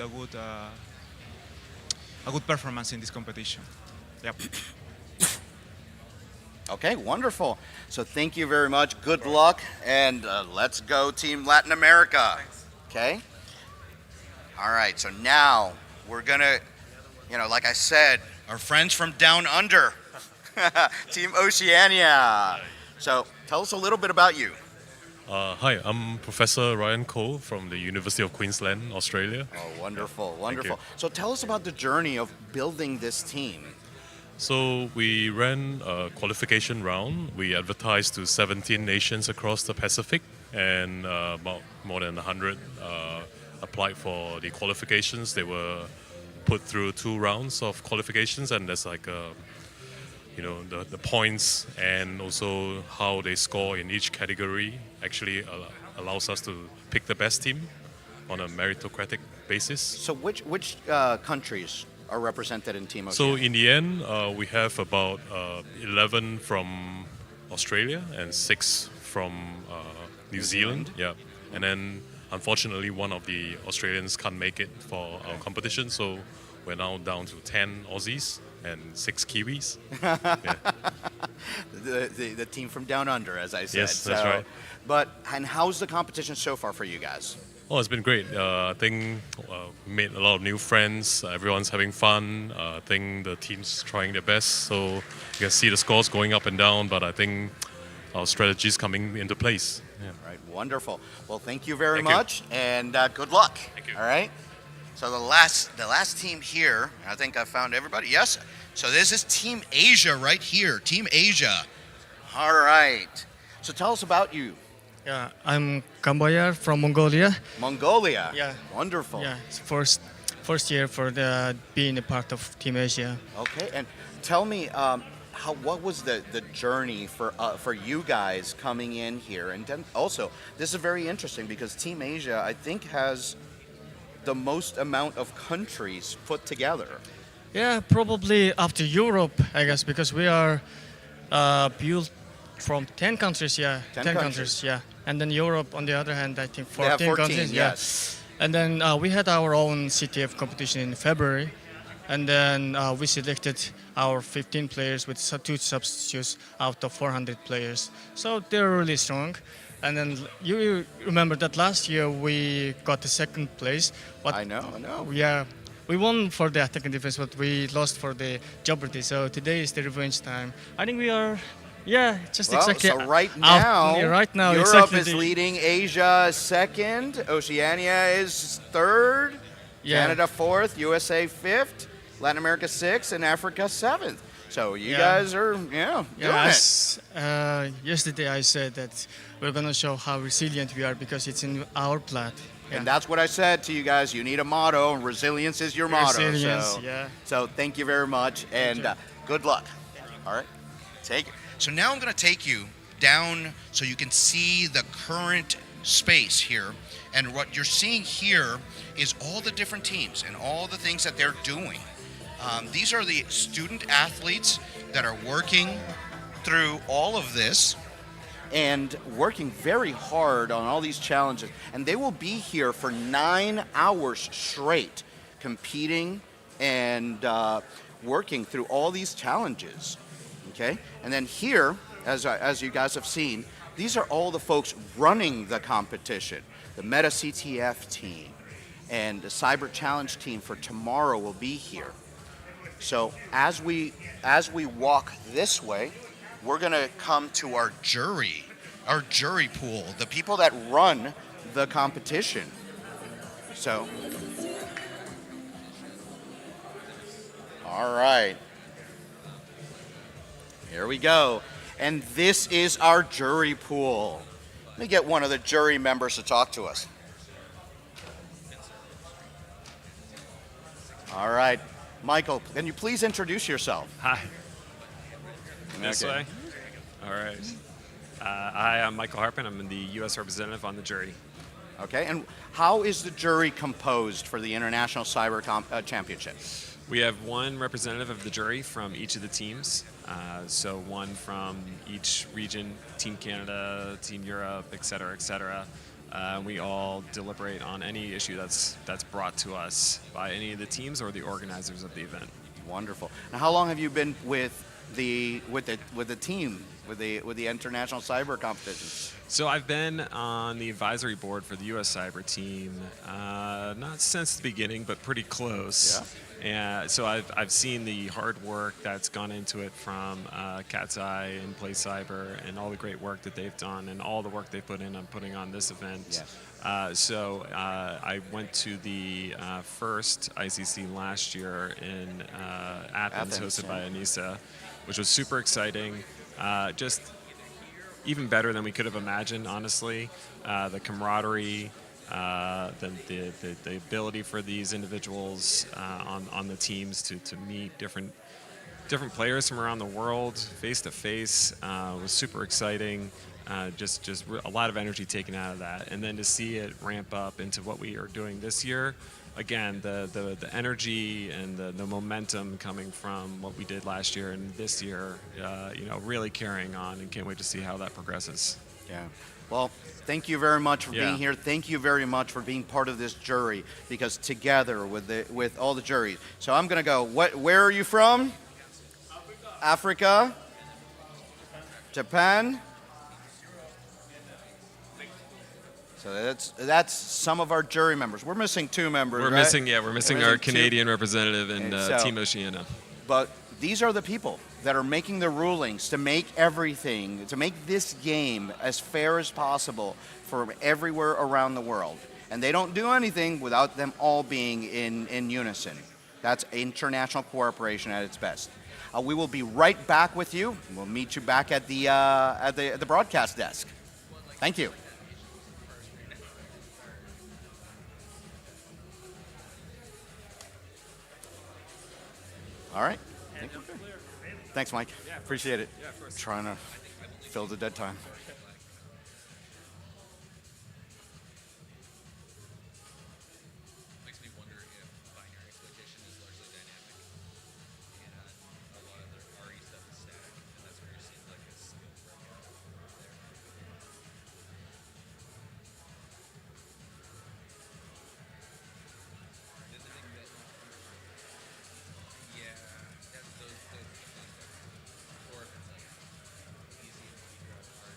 performance in this competition. Yep. Okay, wonderful. So thank you very much. Good luck, and let's go Team Latin America. Okay. All right, so now we're gonna, like I said, our friends from down under, Team Oceania. So tell us a little bit about you. Hi, I'm Professor Ryan Cole from the University of Queensland, Australia. Oh, wonderful, wonderful. So tell us about the journey of building this team. So we ran a qualification round. We advertised to 17 nations across the Pacific, and about more than 100 applied for the qualifications. They were put through 2 rounds of qualifications, and there's like the points and also how they score in each category actually allows us to pick the best team on a meritocratic basis. So which countries are represented in Team Oceania? So in the end, we have about 11 from Australia and 6 from New Zealand. Yeah, and then unfortunately, one of the Australians can't make it for our competition, so we're now down to 10 Aussies and 6 Kiwis. The team from down under, as I said. Yes, that's right. But and how's the competition so far for you guys? Oh, it's been great. I think made a lot of new friends. Everyone's having fun. I think the team's trying their best. So you can see the scores going up and down, but I think our strategy's coming into place. Yeah. Right, wonderful. Well, thank you very Thank you. much, and good luck. Thank you. All right. So the last team here, I think I found everybody. Yes. So this is Team Asia right here. Team Asia. All right. So tell us about you. Yeah, I'm Kamboya from Mongolia. Mongolia. Yeah. Wonderful. Yeah, it's first year for being a part of Team Asia. Okay, and tell me, what was the journey for you guys coming in here? And then also, this is very interesting because Team Asia, I think, has the most amount of countries put together. Yeah, probably after Europe, I guess, because we are built from 10 countries. Yeah, 10 countries. Yeah, and then Europe, on the other hand, I think 14, 14 countries. yes. Yeah, and then we had our own CTF competition in February. And then we selected our 15 players with 2 substitutes out of 400 players. So they're really strong. And then you remember that last year we got the second place. But I know. Yeah, we won for the attack and defense, but we lost for the Jeopardy. So today is the revenge time. I think we are, exactly. So right now, Europe exactly is leading. Asia is second. Oceania is third. Yeah. Canada fourth. USA fifth. Latin America 6th, and Africa 7th. So you guys are, doing it. Yesterday I said that we're going to show how resilient we are because it's in our blood. Yeah. And that's what I said to you guys. You need a motto, and resilience is your motto. Resilience, yeah. So thank you very much, and good luck. All right, take it. So now I'm going to take you down so you can see the current space here. And what you're seeing here is all the different teams and all the things that they're doing. These are the student athletes that are working through all of this and working very hard on all these challenges. And they will be here for 9 hours straight, competing and working through all these challenges. Okay? And then here, as you guys have seen, these are all the folks running the competition. The Meta CTF team and the Cyber Challenge team for tomorrow will be here. So as we walk this way, we're going to come to our jury pool, the people that run the competition. So, all right, here we go. And this is our jury pool. Let me get one of the jury members to talk to us. All right. Michael, can you please introduce yourself? Hi. This way? All right. Hi, I'm Michael Harpin. I'm the U.S. representative on the jury. Okay, and how is the jury composed for the International Cyber Championship? We have one representative of the jury from each of the teams. So one from each region, Team Canada, Team Europe, et cetera, et cetera. We all deliberate on any issue that's brought to us by any of the teams or the organizers of the event. Wonderful. Now, how long have you been with the team with the International Cyber Competition? So I've been on the advisory board for the U.S. Cyber team, not since the beginning, but pretty close. Yeah. And so I've seen the hard work that's gone into it from Katzcy and PlayCyber and all the great work that they've done and all the work they put in on putting on this event. Yes. So I went to the first ICC last year in Athens, hosted by Anissa, which was super exciting. Just even better than we could have imagined, honestly. The camaraderie, the ability for these individuals on the teams to meet different players from around the world face to face was super exciting. Just a lot of energy taken out of that, and then to see it ramp up into what we are doing this year. Again, the energy and the momentum coming from what we did last year and this year, really carrying on, and can't wait to see how that progresses. Yeah. Well, thank you very much for being here. Thank you very much for being part of this jury, because together with all the juries. So I'm going to go. Where are you from? Africa, Japan. So that's some of our jury members. We're missing 2 members. We're right? missing our Canadian representative and so- Team Oceania. But these are the people that are making the rulings to make everything, to make this game as fair as possible for everywhere around the world. And they don't do anything without them all being in unison. That's international cooperation at its best. We will be right back with you. We'll meet you back at the broadcast desk. Thank you. All right. Thanks, Mike. Appreciate it. Yeah, of course. Trying to fill the dead time. Makes me wonder if binary exploitation is largely dynamic, and a lot of the RE stuff is static, and that's where you're seeing like a skill breakout there. The thing that, yeah, those or if it's like easy and you grab hard,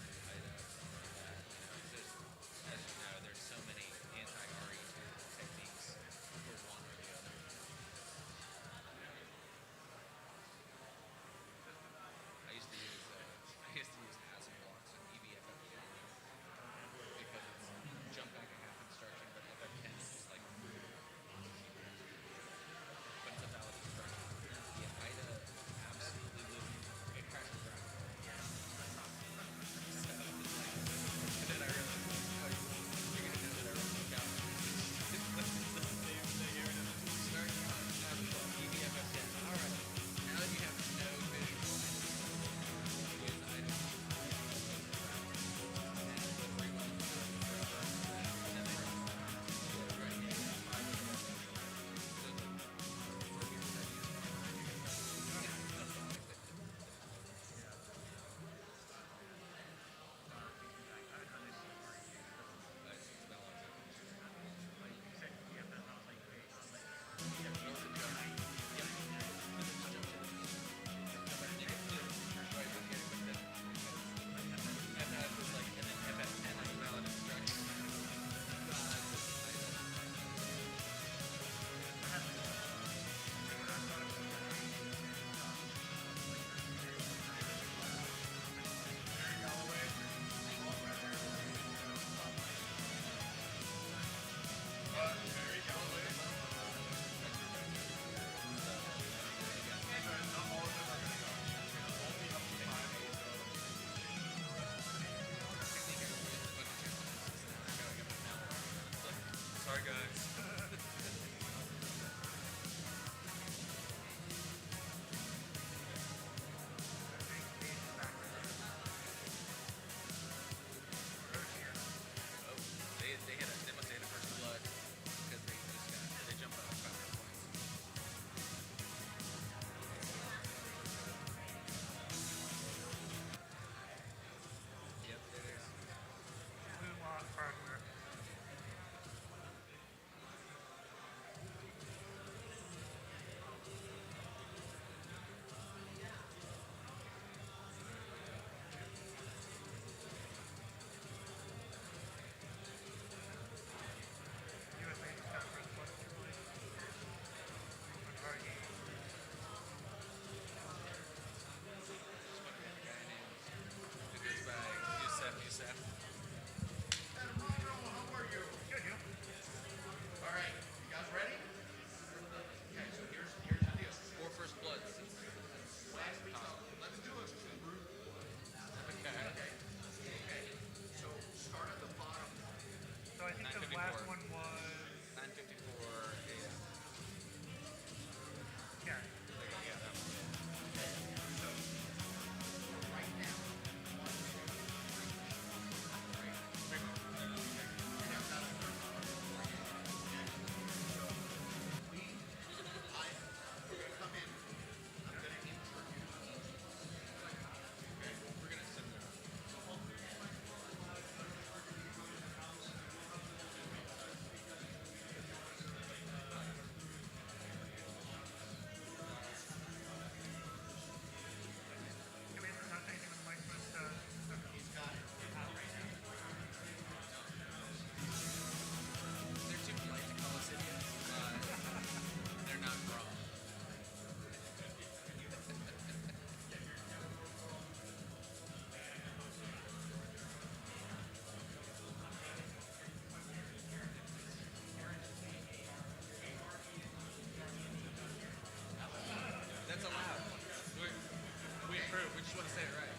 We just want to say it right.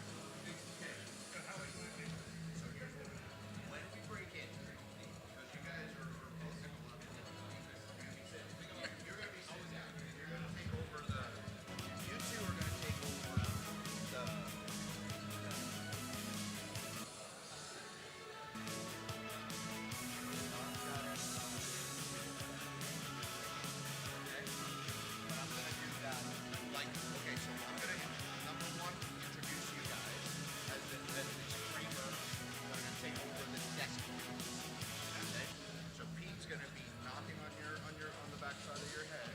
When we break in, because you guys are both going to love it. You're going to be sitting down. You're going to take over the. You two are going to take over the. Okay, so I'm going to, number one, introduce you guys as the streamers that are going to take over the desk. Okay? So Pete's going to be knocking on the back side of your head.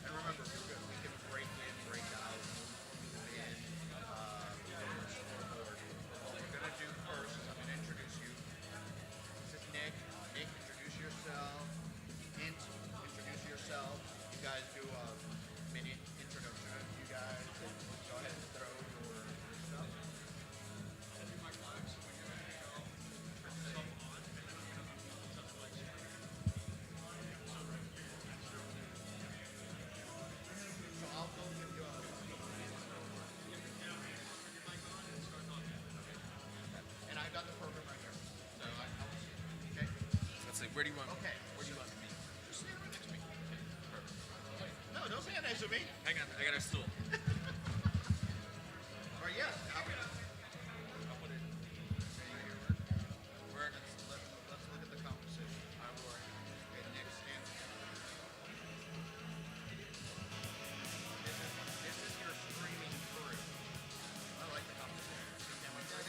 And remember, we can break in, break out, and board. What we're going to do first is I'm going to introduce you. This is Nick. Nick, introduce yourself. Int, introduce yourself. You guys do a minute introduction of you guys. Go ahead and throw your stuff. So I'll go give you a. And I've got the program right here. So I'll see it. Okay? Let's see. Where do you want? Okay. Where do you want me? Just stand right next to me. No, don't stand next to me. Hang on. I got a stool. Or yeah. I'll put it right here. Let's look at the composition. I will. Okay, Nick, stand. This is your streaming crew. I like the composition. Stand like that.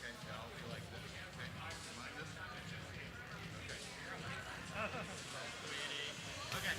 Okay, I'll be like this. Okay. Mind this? Okay. Okay.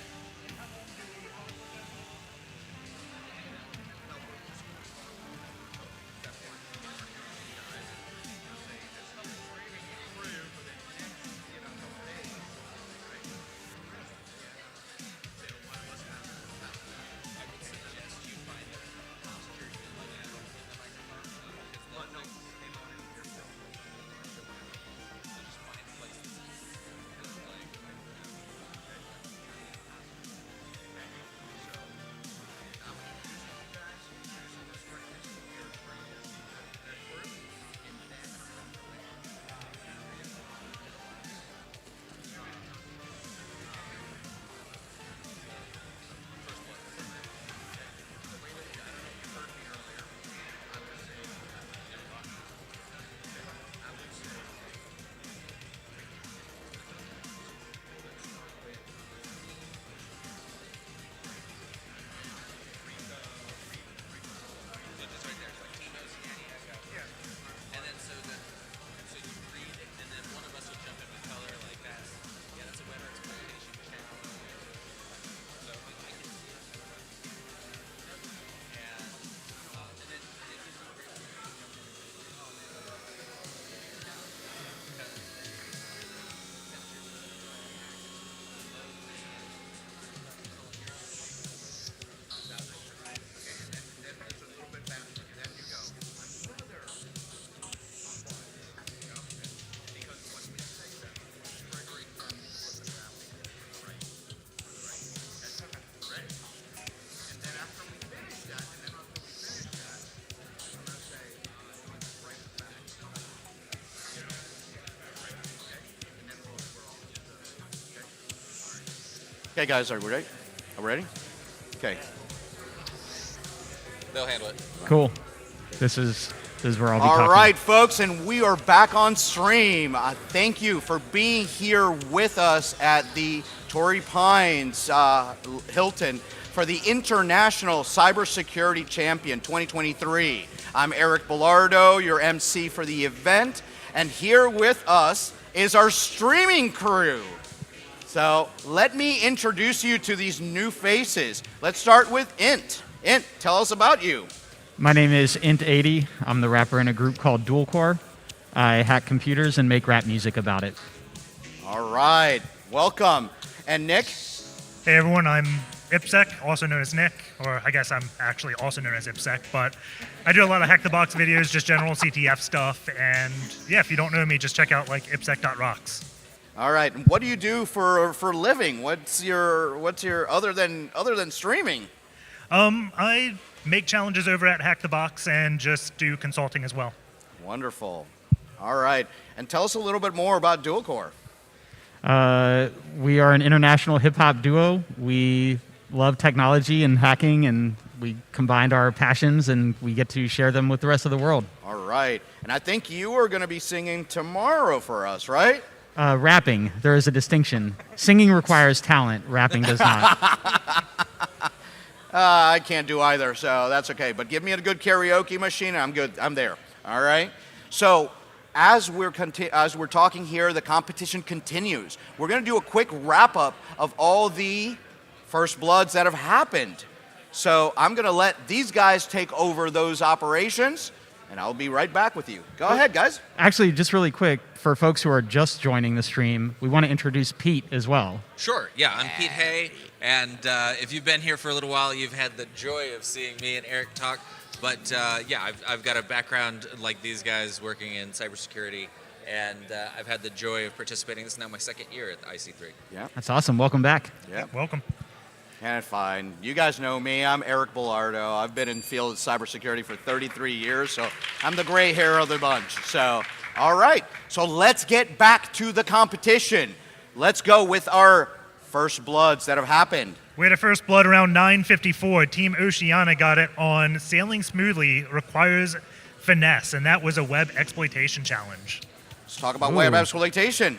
Okay, guys, are we ready? Are we ready? Okay. They'll handle it. Cool. This is where I'll be All talking. right, folks, and we are back on stream. Thank you for being here with us at the Torrey Pines Hilton for the International Cybersecurity Champion 2023. I'm Eric Bellardo, your MC for the event, and here with us is our streaming crew. So let me introduce you to these new faces. Let's start with Int. Int, tell us about you. My name is Int80. I'm the rapper in a group called Dual Core. I hack computers and make rap music about it. All right, welcome. And Nick? Hey everyone, I'm IPSEC, also known as Nick, or I guess I'm actually also known as IPSEC, but I do a lot of Hack the Box videos, just general CTF stuff, and yeah, if you don't know me, just check out like ipsec.rocks. All right, and what do you do for a living? What's your other than streaming? I make challenges over at Hack the Box and just do consulting as well. Wonderful. All right. And tell us a little bit more about Dual Core. We are an international hip-hop duo. We love technology and hacking, and we combined our passions, and we get to share them with the rest of the world. All right. And I think you are going to be singing tomorrow for us, right? Rapping, there is a distinction. Singing requires talent. Rapping does not. I can't do either, so that's okay. But give me a good karaoke machine, and I'm good. I'm there. All right. So as we're talking here, the competition continues. We're going to do a quick wrap up of all the first bloods that have happened. So I'm going to let these guys take over those operations, and I'll be right back with you. Go ahead, guys. Actually, just really quick, for folks who are just joining the stream, we want to introduce Pete as well. Sure, yeah, I'm Pete Hay, and if you've been here for a little while, you've had the joy of seeing me and Eric talk, but yeah, I've got a background like these guys working in cybersecurity, and I've had the joy of participating. This is now my second year at IC3. Yeah. That's awesome. Welcome back. Yeah. Welcome. And fine. You guys know me. I'm Eric Bellardo. I've been in the field of cybersecurity for 33 years, so I'm the gray hair of the bunch. So, all right. So let's get back to the competition. Let's go with our first bloods that have happened. We had a first blood around 9:54. Team Oceana got it on Sailing Smoothly Requires Finesse, and that was a web exploitation challenge. Let's talk about web exploitation.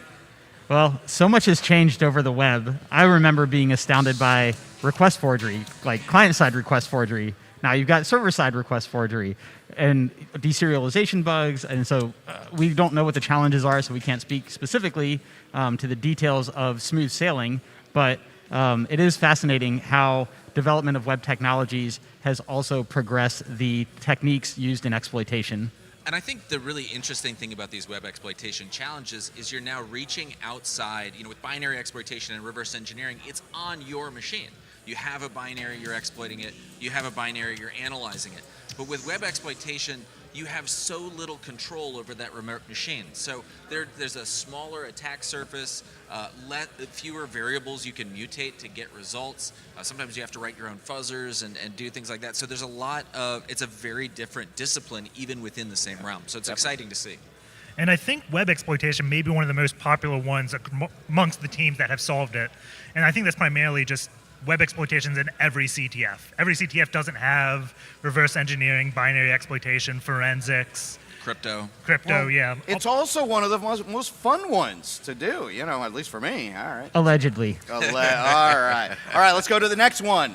Well, so much has changed over the web. I remember being astounded by request forgery, like client-side request forgery. Now you've got server-side request forgery and deserialization bugs, and so we don't know what the challenges are, so we can't speak specifically to the details of smooth sailing, but it is fascinating how development of web technologies has also progressed the techniques used in exploitation. And I think the really interesting thing about these web exploitation challenges is you're now reaching outside, with binary exploitation and reverse engineering, it's on your machine. You have a binary, you're exploiting it. You have a binary, you're analyzing it. But with web exploitation, you have so little control over that remote machine. So there's a smaller attack surface, fewer variables you can mutate to get results. Sometimes you have to write your own fuzzers and do things like that. So there's a lot of, it's a very different discipline even within the same realm. So it's exciting to see. And I think web exploitation may be one of the most popular ones amongst the teams that have solved it. And I think that's primarily just web exploitations in every CTF. Every CTF doesn't have reverse engineering, binary exploitation, forensics. Crypto. Well, yeah. It's also one of the most fun ones to do, at least for me. All right. Allegedly. All right. All right, let's go to the next one.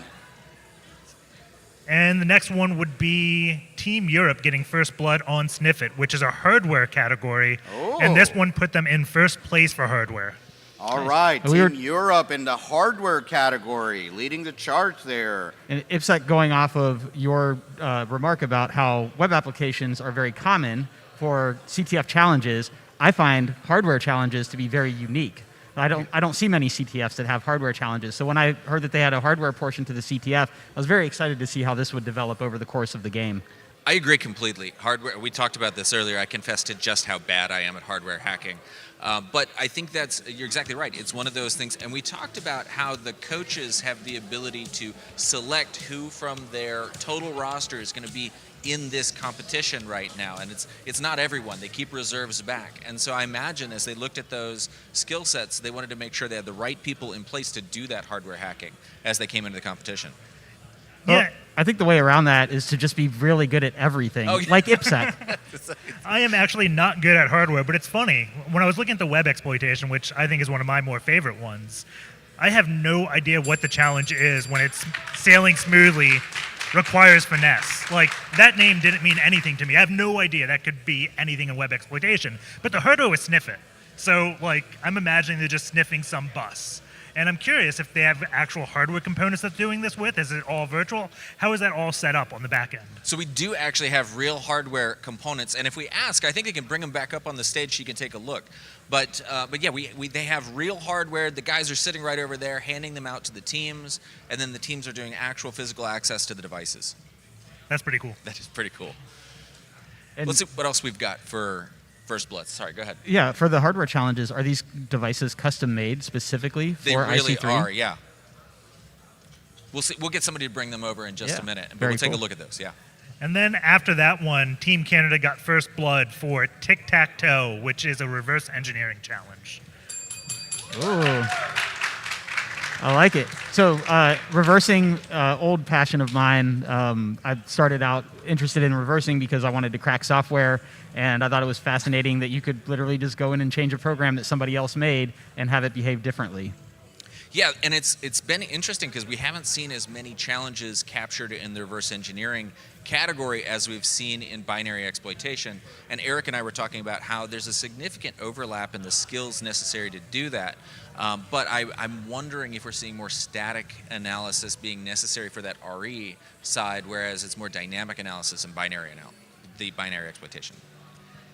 And the next one would be Team Europe getting first blood on Sniff It, which is a hardware category. Oh. And this one put them in first place for hardware. All right, Team Europe in the hardware category, leading the charge there. And IPSEC, going off of your remark about how web applications are very common for CTF challenges, I find hardware challenges to be very unique. I don't see many CTFs that have hardware challenges. So when I heard that they had a hardware portion to the CTF, I was very excited to see how this would develop over the course of the game. I agree completely. Hardware. We talked about this earlier. I confess to just how bad I am at hardware hacking. But I think you're exactly right. It's one of those things. And we talked about how the coaches have the ability to select who from their total roster is going to be in this competition right now. And it's not everyone. They keep reserves back. And so I imagine as they looked at those skill sets, they wanted to make sure they had the right people in place to do that hardware hacking as they came into the competition. Well, I think the way around that is to just be really good at everything, like IPSEC. I am actually not good at hardware, but it's funny. When I was looking at the web exploitation, which I think is one of my more favorite ones, I have no idea what the challenge is when it's Sailing Smoothly Requires Finesse. Like, that name didn't mean anything to me. I have no idea that could be anything in web exploitation. But the hardware was Sniff It. So, I'm imagining they're just sniffing some bus. And I'm curious if they have actual hardware components that they're doing this with. Is it all virtual? How is that all set up on the back end? So we do actually have real hardware components. And if we ask, I think we can bring them back up on the stage so you can take a look. But yeah, they have real hardware. The guys are sitting right over there, handing them out to the teams. And then the teams are doing actual physical access to the devices. That's pretty cool. That is pretty cool. Let's see what else we've got for First Blood. Sorry, go ahead. Yeah, for the hardware challenges, are these devices custom made specifically for IC3? They really are, yeah. We'll see. We'll get somebody to bring them over in just a minute, but Very we'll take cool. a look at those. Yeah. And then after that one, Team Canada got first blood for tic-tac-toe, which is a reverse engineering challenge. Ooh. I like it. So reversing, old passion of mine. I started out interested in reversing because I wanted to crack software, and I thought it was fascinating that you could literally just go in and change a program that somebody else made and have it behave differently. Yeah, and it's been interesting because we haven't seen as many challenges captured in the reverse engineering category as we've seen in binary exploitation. And Eric and I were talking about how there's a significant overlap in the skills necessary to do that. But I'm wondering if we're seeing more static analysis being necessary for that RE side, whereas it's more dynamic analysis and the binary exploitation.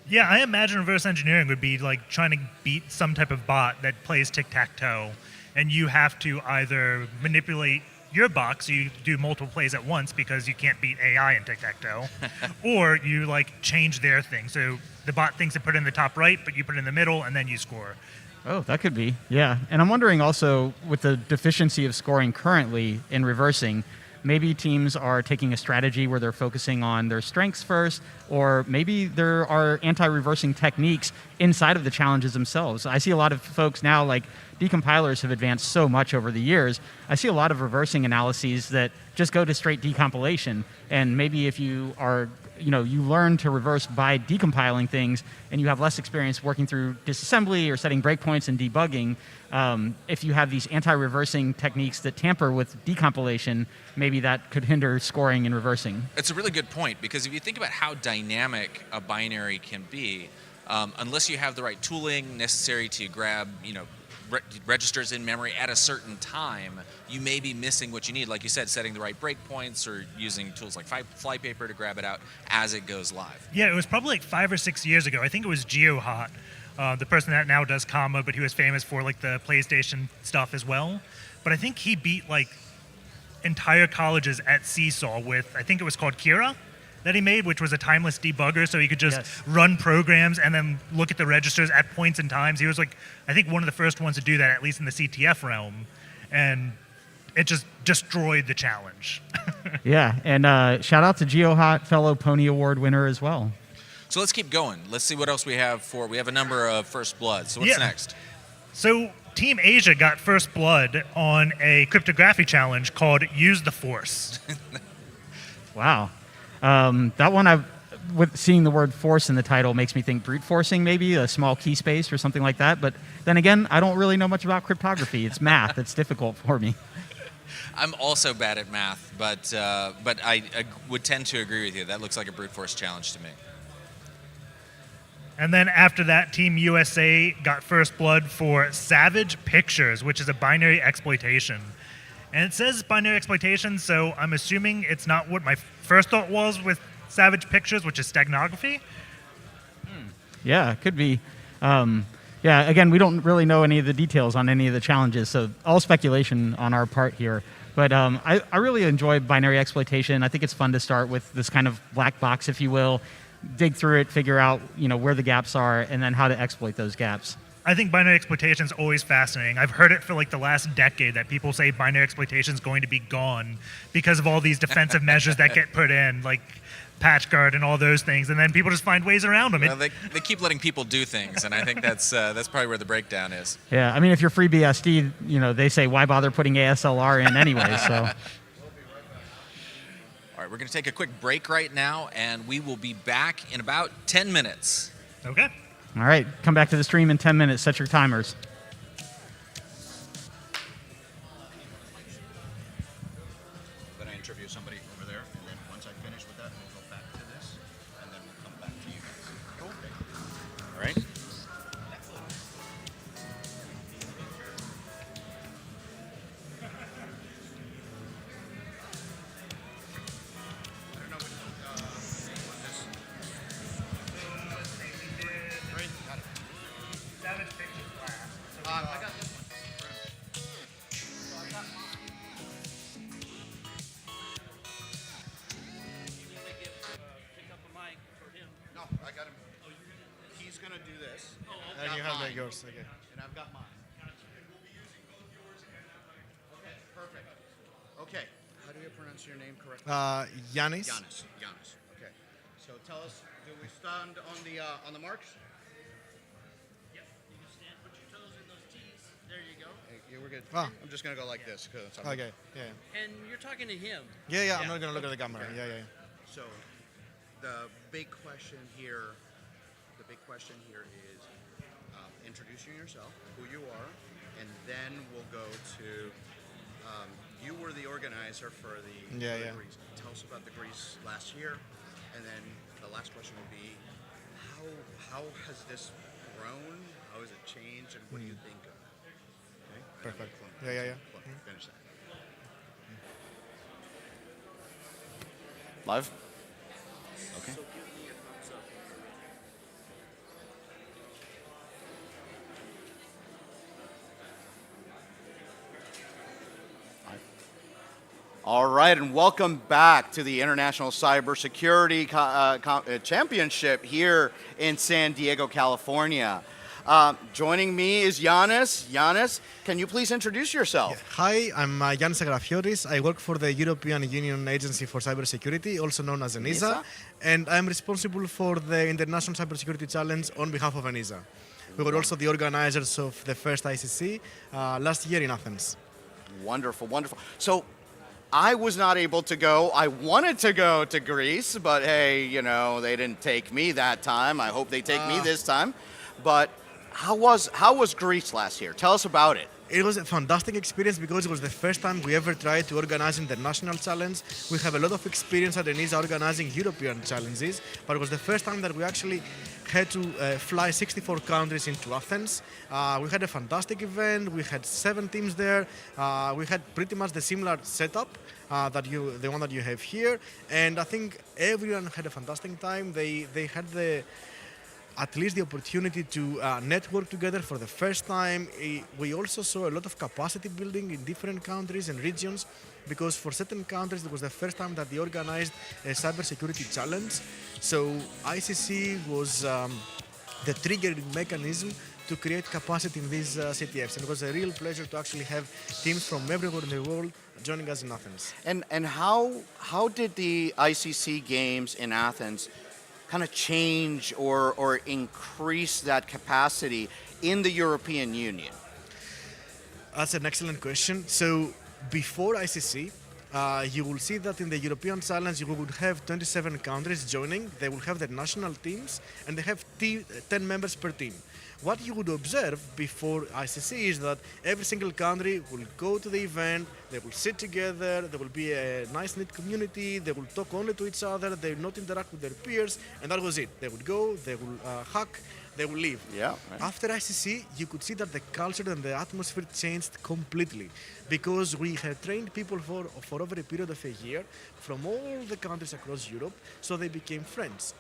Yeah, I imagine reverse engineering would be like trying to beat some type of bot that plays tic-tac-toe, and you have to either manipulate your bot so you do multiple plays at once because you can't beat AI in tic-tac-toe, or you like change their thing. So the bot thinks to put it in the top right, but you put it in the middle, and then you score. Oh, that could be. Yeah. And I'm wondering also, with the deficiency of scoring currently in reversing, maybe teams are taking a strategy where they're focusing on their strengths first, or maybe there are anti-reversing techniques inside of the challenges themselves. I see a lot of folks now, like decompilers have advanced so much over the years. I see a lot of reversing analyses that just go to straight decompilation. And maybe if you are, you learn to reverse by decompiling things and you have less experience working through disassembly or setting breakpoints and debugging, if you have these anti-reversing techniques that tamper with decompilation, maybe that could hinder scoring and reversing. It's a really good point, because if you think about how dynamic a binary can be, unless you have the right tooling necessary to grab, registers in memory at a certain time, you may be missing what you need. Like you said, setting the right breakpoints or using tools like flypaper to grab it out as it goes live. Yeah, it was probably like 5 or 6 years ago. I think it was GeoHot, the person that now does Comma, but he was famous for like the PlayStation stuff as well. But I think he beat like entire colleges at Seesaw with, I think it was called Kira that he made, which was a timeless debugger, so he could just run programs and then look at the registers at points in times. He was like, I think one of the first ones to do that, at least in the CTF realm, and it just destroyed the challenge. Yeah, and shout out to GeoHot, fellow Pony Award winner as well. So let's keep going. Let's see what else we have we have a number of first blood. So what's next? So Team Asia got first blood on a cryptography challenge called Use the Force. Wow. That one, with seeing the word force in the title, makes me think brute forcing, maybe a small key space or something like that. But then again, I don't really know much about cryptography. It's math. It's difficult for me. I'm also bad at math, but I would tend to agree with you. That looks like a brute force challenge to me. And then after that, Team USA got first blood for Savage Pictures, which is a binary exploitation. And it says binary exploitation, so I'm assuming it's not what my first thought was with Savage Pictures, which is steganography. Yeah, it could be. Yeah, again, we don't really know any of the details on any of the challenges, so all speculation on our part here. But I really enjoy binary exploitation. I think it's fun to start with this kind of black box, if you will, dig through it, figure out where the gaps are, and then how to exploit those gaps. I think binary exploitation is always fascinating. I've heard it for like the last decade that people say binary exploitation is going to be gone because of all these defensive measures that get put in, like patch guard and all those things, and then people just find ways around them. Well, they keep letting people do things, and I think that's probably where the breakdown is. Yeah, I mean, if you're FreeBSD, they say why bother putting ASLR in anyway. So. All right, we're going to take a quick break right now, and we will be back in about 10 minutes. Okay. All right, come back to the stream in 10 minutes. Set your timers. I'm going to interview somebody over there, and then once I finish with that, we'll go back to this, and then we'll come back to you guys. Cool. All right. And you have yours, okay. And I've got mine. Okay, perfect. Okay. you pronounce your name correctly? Yanis. Giannis. Okay. So tell us, do we stand on the marks? Yep. You can stand, put your toes in those T's. There you go. Yeah, we're good. Ah. I'm just gonna go like this. Okay. Yeah. And you're talking to him. Yeah. I'm not gonna look at the camera. Okay. Yeah. So, the big question here is introducing yourself, who you are, and then we'll go to. You were the organizer for the Greece. Tell us about the Greece last year, and then the last question would be, how has this grown? How has it changed, and what do you think of it? Okay. Perfect. Yeah. Finish that. Live? Okay. All right, and welcome back to the International Cybersecurity Championship here in San Diego, California. Joining me is Giannis. Giannis, can you please introduce yourself? Yeah. Hi, I'm Giannis Agrafiotis. I work for the European Union Agency for Cybersecurity, also known as ENISA, and I'm responsible for the International Cybersecurity Challenge on behalf of ENISA. We were also the organizers of the first ICC last year in Athens. Wonderful, wonderful. So, I was not able to go. I wanted to go to Greece, but hey, they didn't take me that time. I hope they take me this time. But how was Greece last year? Tell us about it. It was a fantastic experience because it was the first time we ever tried to organize international challenge. We have a lot of experience at ENISA organizing European challenges, but it was the first time that we actually had to fly 64 countries into Athens. We had a fantastic event. We had 7 teams there. We had pretty much the similar setup the one that you have here, and I think everyone had a fantastic time. They had at least the opportunity to network together for the first time. We also saw a lot of capacity building in different countries and regions, because for certain countries it was the first time that they organized a cybersecurity challenge. So ICC was the triggering mechanism to create capacity in these CTFs. And it was a real pleasure to actually have teams from everywhere in the world joining us in Athens. And how did the ICC games in Athens kind of change or increase that capacity in the European Union? That's an excellent question. So before ICC, you will see that in the European Challenge we would have 27 countries joining. They will have their national teams, and they have 10 members per team. What you would observe before ICC is that every single country will go to the event, they will sit together, there will be a nice knit community, they will talk only to each other, they will not interact with their peers, and that was it. They would go, they will hack, they will leave. Yeah. Right. After ICC, you could see that the culture and the atmosphere changed completely, because we had trained people for over a period of a year from all the countries across Europe, so they became friends.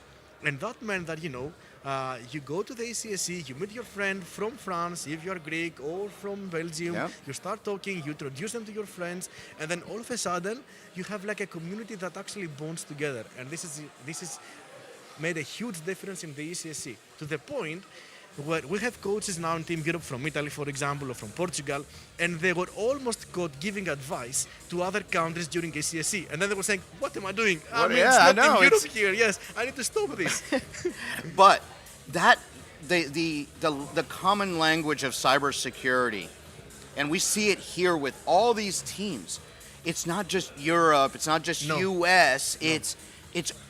And that meant that, you go to the ACSC, you meet your friend from France, if you're Greek, or from Belgium, you start talking, you introduce them to your friends, and then all of a sudden, you have like a community that actually bonds together. And this is made a huge difference in the ECSC, to the point where we have coaches now in Team Europe from Italy, for example, or from Portugal, and they were almost caught giving advice to other countries during ACSC. And then they were saying, what am I doing? It's not Team Europe here. Yes, I need to stop this. But the common language of cybersecurity, and we see it here with all these teams. It's not just Europe. It's not just US. No.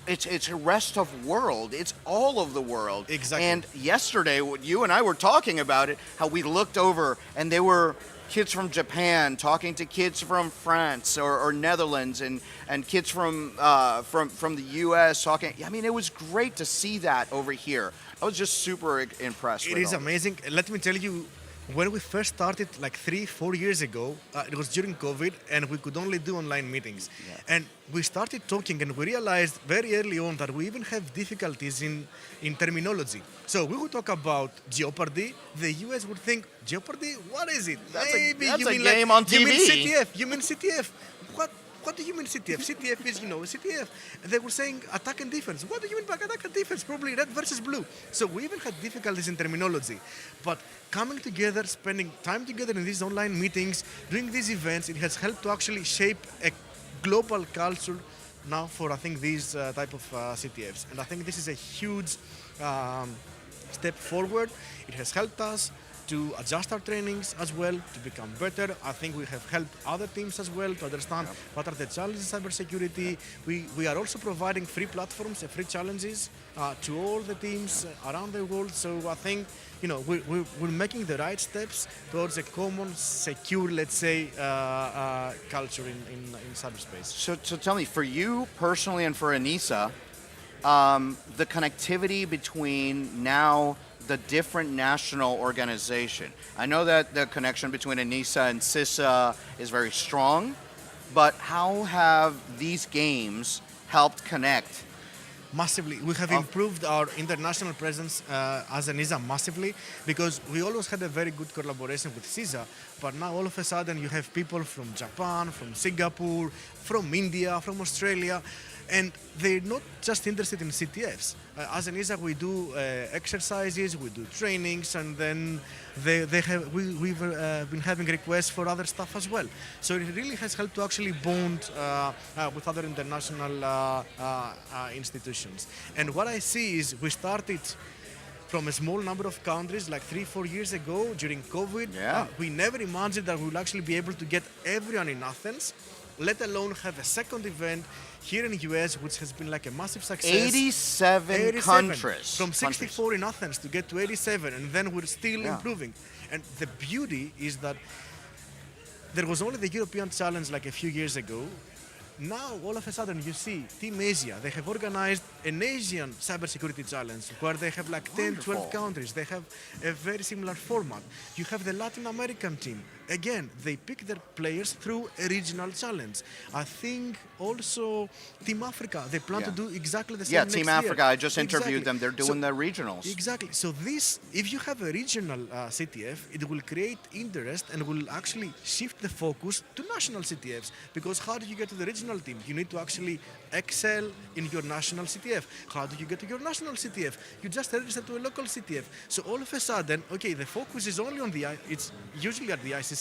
It's the rest of world. It's all of the world. Exactly. And yesterday, you and I were talking about it, how we looked over and they were kids from Japan talking to kids from France or Netherlands, and kids from the US talking. I mean, it was great to see that over here. I was just super impressed. It is amazing. Let me tell you, when we first started like 3-4 years ago, it was during COVID, and we could only do online meetings. Yeah. And we started talking, and we realized very early on that we even have difficulties in terminology. So we would talk about Jeopardy. The US would think, Jeopardy? What is it? That's Maybe a you mean game like, on TV. You mean CTF? You mean CTF? What do you mean CTF? CTF is, CTF. And they were saying attack and defense. What do you mean by attack and defense? Probably red versus blue. So we even had difficulties in terminology. But coming together, spending time together in these online meetings, doing these events, it has helped to actually shape a global culture now for, I think, these type of CTFs. And I think this is a huge step forward. It has helped us to adjust our trainings as well, to become better. I think we have helped other teams as well to understand what are the challenges in cybersecurity. We are also providing free platforms and free challenges to all the teams around the world. So I think, you know, we're making the right steps towards a common, secure, let's say, culture in cyberspace. So tell me, for you personally and for Anisa, the connectivity between now the different national organization. I know that the connection between Anisa and CISA is very strong, but how have these games helped connect? Massively. We have improved our international presence as Anisa massively, because we always had a very good collaboration with CISA, but now all of a sudden you have people from Japan, from Singapore, from India, from Australia, and they're not just interested in CTFs. As Anisa, we do exercises, we do trainings, and then we've been having requests for other stuff as well. So it really has helped to actually bond with other international institutions. And what I see is we started from a small number of countries, like 3-4 years ago during COVID. We never imagined that we would actually be able to get everyone in Athens, let alone have a second event here in the US, which has been like a massive success. 87 countries. From 64 in Athens to get to 87, and then we're still improving. And the beauty is that there was only the European Challenge like a few years ago. Now, all of a sudden, you see Team Asia, they have organized an Asian cybersecurity challenge where they have like 10, 12 countries. They have a very similar format. You have the Latin American team. Again, they pick their players through a regional challenge. I think also Team Africa, they plan to do exactly the same next Team year. Africa, I just interviewed them. They're doing the regionals. Exactly. So this, if you have a regional CTF, it will create interest and will actually shift the focus to national CTFs. Because how do you get to the regional team? You need to actually excel in your national CTF. How do you get to your national CTF? You just register to a local CTF. So all of a sudden, okay, the focus is only on it's usually at the ICC,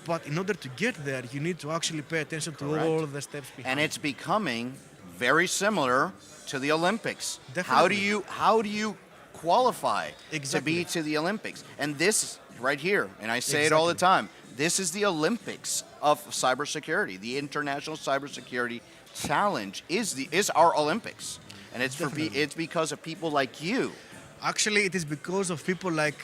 but in order to get there, you need to actually pay attention to all the steps behind. And it's becoming very similar to the Olympics. Definitely. How do you qualify to be to the Olympics? And this right here, and I say it all the time, this is the Olympics of cybersecurity. The International Cybersecurity Challenge is our Olympics, and it's because of people like you. Actually, it is because of people like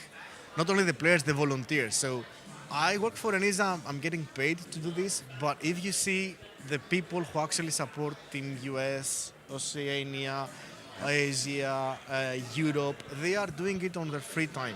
not only the players, the volunteers. So I work for Anisa, I'm getting paid to do this, but if you see the people who actually support Team US, Oceania, Asia, Europe, they are doing it on their free time.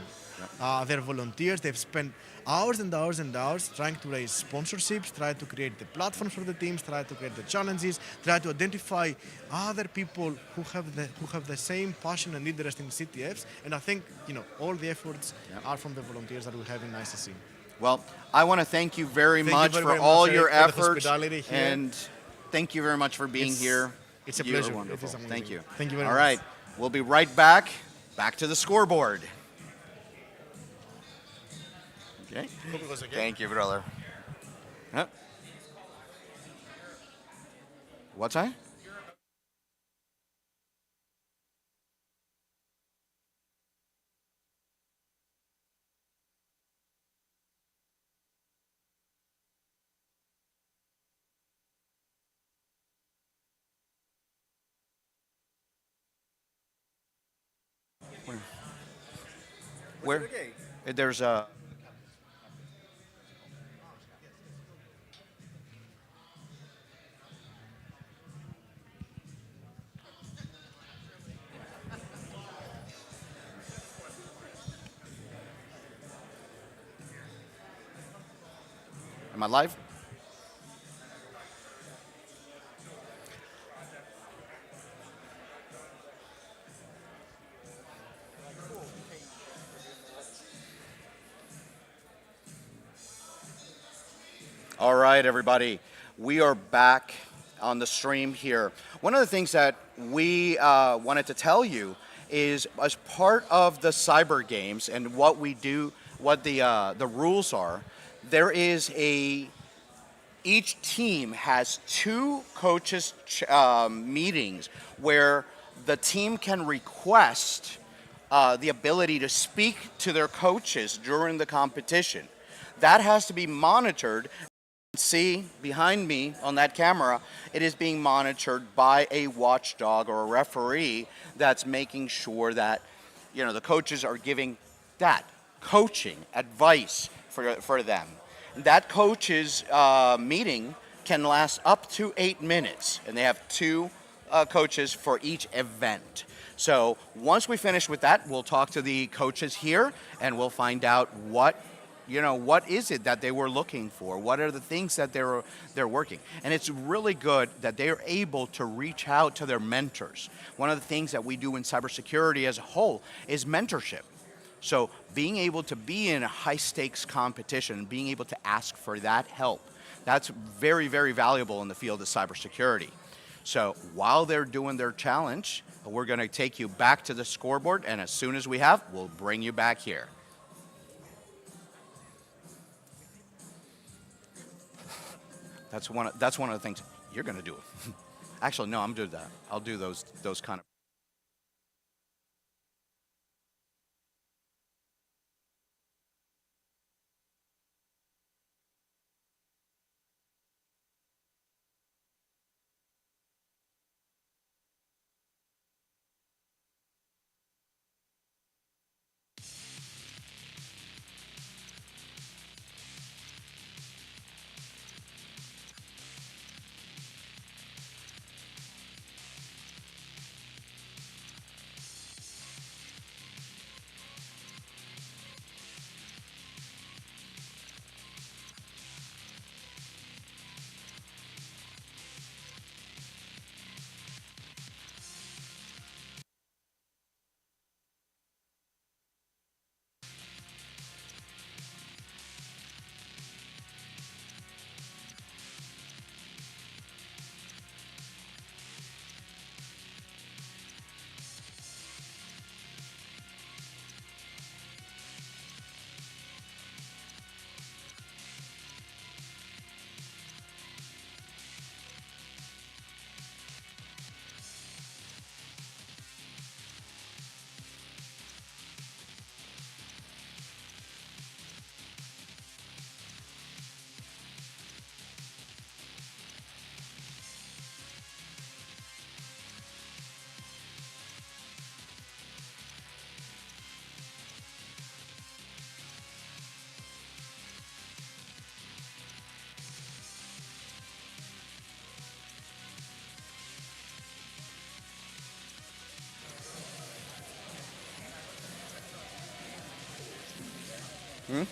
They're volunteers, they've spent hours and hours and hours trying to raise sponsorships, try to create the platforms for the teams, try to create the challenges, try to identify other people who have the same passion and interest in CTFs. And I think, you know, all the efforts are from the volunteers that we have in ICC. Well, I want to thank you very much for all your efforts, and thank you very much for being here. It's a You are pleasure. wonderful. It is amazing. Thank you. Thank you very much. All right, we'll be right back to the scoreboard. Okay. Thank you, brother. Huh? What's that? Where? There's a... Am I live? All right, everybody. We are back on the stream here. One of the things that we wanted to tell you is, as part of the cyber games and what we do, what the rules are, there is a each team has 2 coaches meetings where the team can request the ability to speak to their coaches during the competition. That has to be monitored. See behind me on that camera, it is being monitored by a watchdog or a referee that's making sure that, you know, the coaches are giving that coaching advice for them. That coaches meeting can last up to 8 minutes, and they have 2 coaches for each event. So once we finish with that, we'll talk to the coaches here, and we'll find out what is it that they were looking for? What are the things that they're working? And it's really good that they're able to reach out to their mentors. One of the things that we do in cybersecurity as a whole is mentorship. So being able to be in a high-stakes competition, being able to ask for that help, that's very, very valuable in the field of cybersecurity. So while they're doing their challenge, we're going to take you back to the scoreboard, and as soon as we have, we'll bring you back here. That's one of the things you're going to do. Actually, no, I'm doing that. I'll do those kind of. Hmm?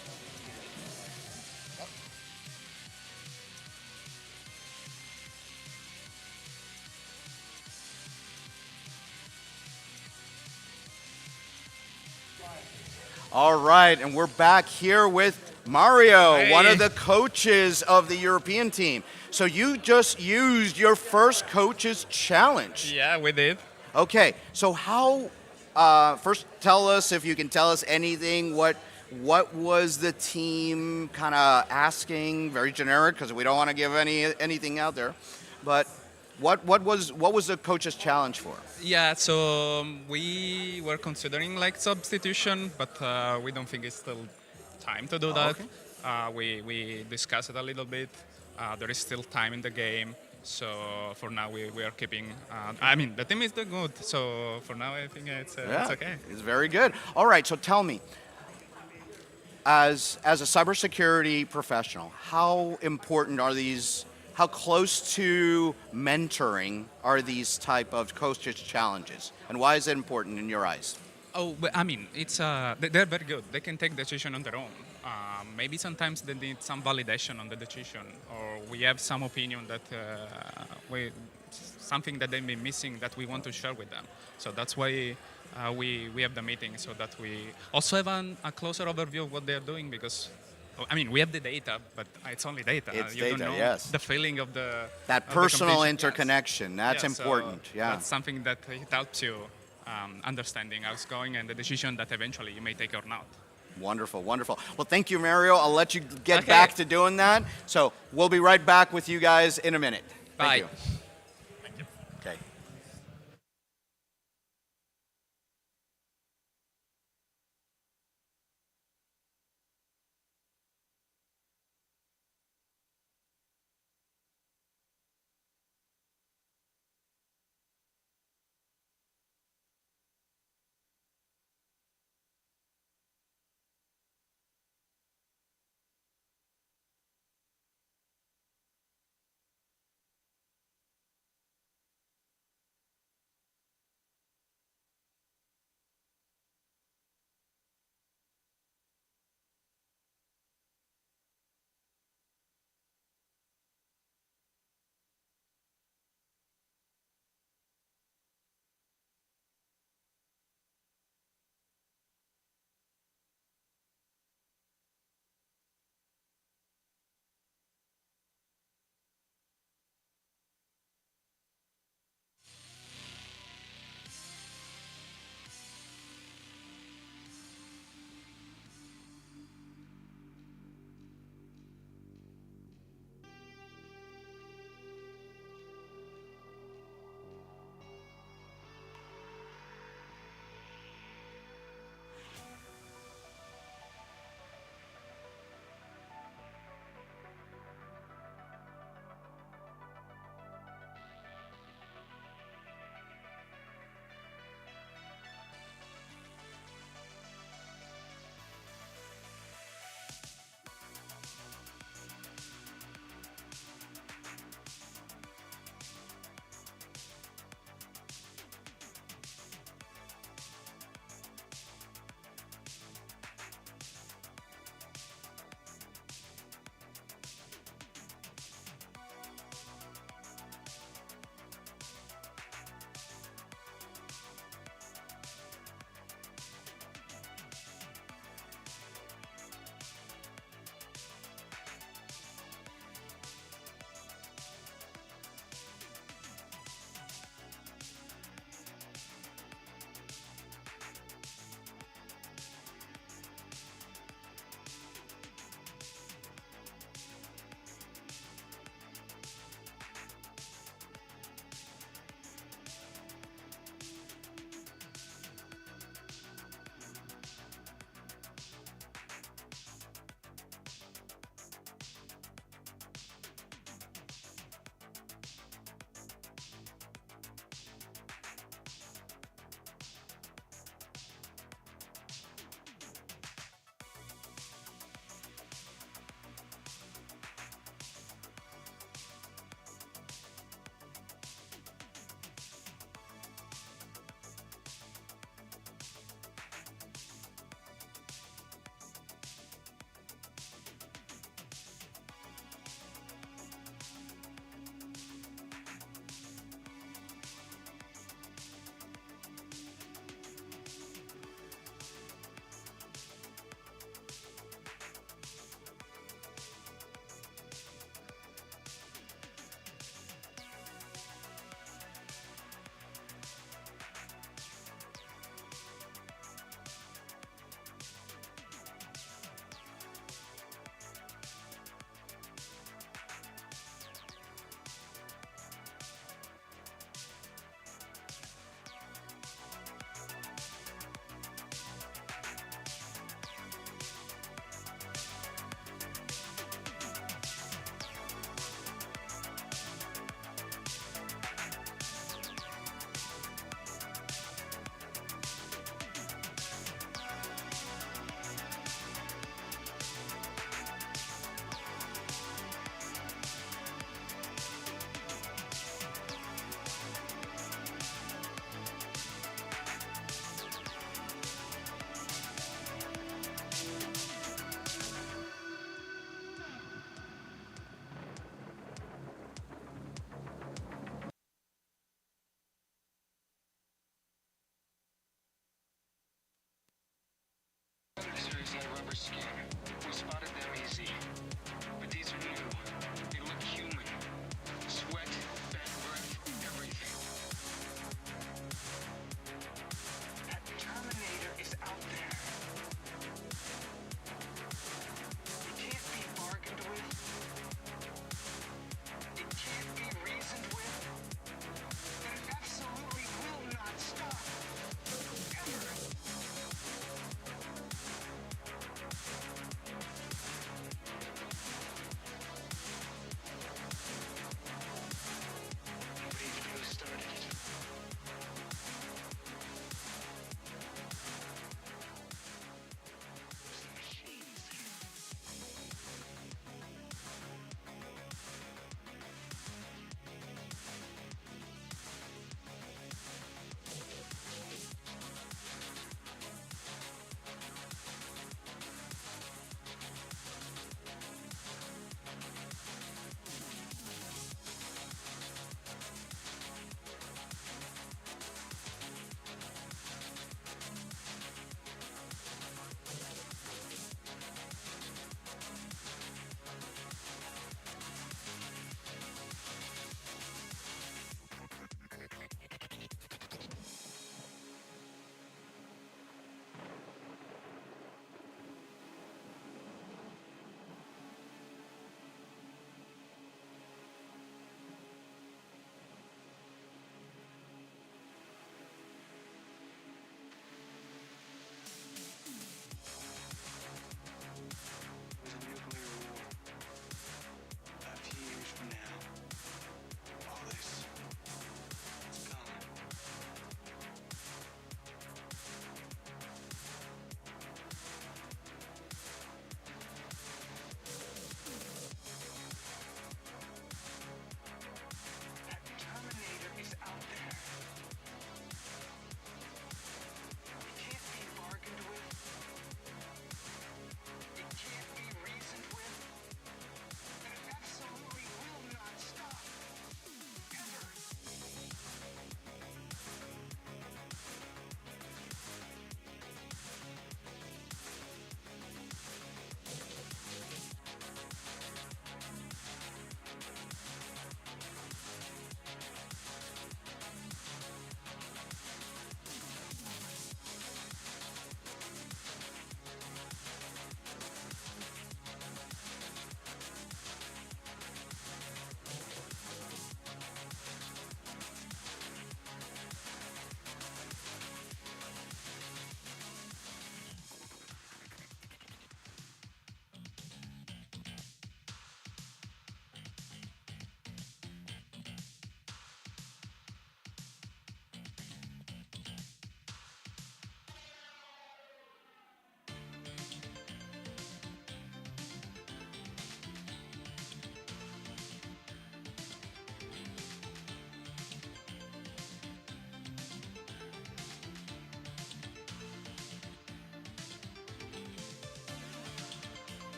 All right, and we're back here with Mario, one of the coaches of the European team. So you just used your first coaches challenge. Yeah, we did. Okay, so how? First, tell us if you can tell us anything. What was the team kind of asking? Very generic, because we don't want to give anything out there. But what was the coach's challenge for? Yeah, so we were considering like substitution, but we don't think it's still time to do that. Okay. We discussed it a little bit. There is still time in the game. So for now, we are keeping. I mean, the team is doing good. So for now, I think it's okay. It's very good. All right. So tell me, as a cybersecurity professional, how important are these? How close to mentoring are these type of coaches challenges, and why is it important in your eyes? Oh, but I mean, it's they're very good. They can take decision on their own. Maybe sometimes they need some validation on the decision, or we have some opinion that something that they've been missing that we want to share with them. So that's why we have the meeting, so that we also have a closer overview of what they're doing, because I mean, we have the data, but it's only data. It's you data, don't know yes. the feeling of the That personal interconnection, that's important. So yeah. that's something that it helps you understanding how it's going and the decision that eventually you may take or not. Wonderful, wonderful. Well, thank you, Mario. I'll let you get back to doing that. So we'll be right back with you guys in a minute. Thank you. Okay.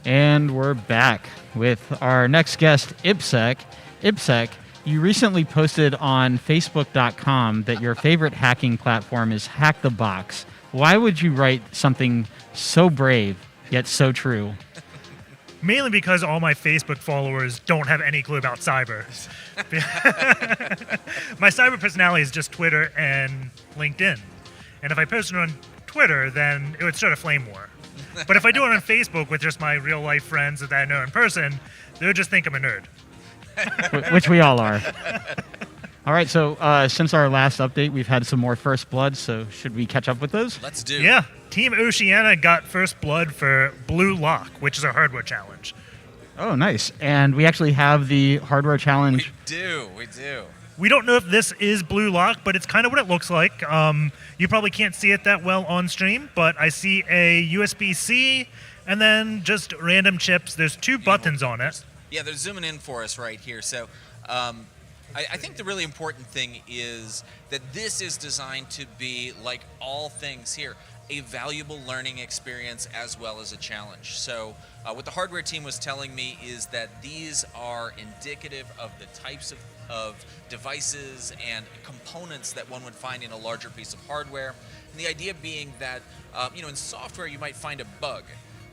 And we're back with our next guest, IPSEC. IPSEC, you recently posted on Facebook.com that your favorite hacking platform is Hack the Box. Why would you write something so brave, yet so true? Mainly because all my Facebook followers don't have any clue about cyber. My cyber personality is just Twitter and LinkedIn. And if I posted on Twitter, then it would start a flame war. But if I do it on Facebook with just my real life friends that I know in person, they would just think I'm a nerd. Which we all are. All right, so since our last update, we've had some more first blood, so should we catch up with those? Let's do. Yeah. Team Oceania got first blood for Blue Lock, which is a hardware challenge. Oh, nice. And we actually have the hardware challenge. We do. We don't know if this is Blue Lock, but it's kind of what it looks like. You probably can't see it that well on stream, but I see a USB-C and then just random chips. There's 2 buttons on it. Yeah, they're zooming in for us right here. So I think the really important thing is that this is designed to be, like all things here, a valuable learning experience as well as a challenge. So what the hardware team was telling me is that these are indicative of the types of devices and components that one would find in a larger piece of hardware. And the idea being that, in software you might find a bug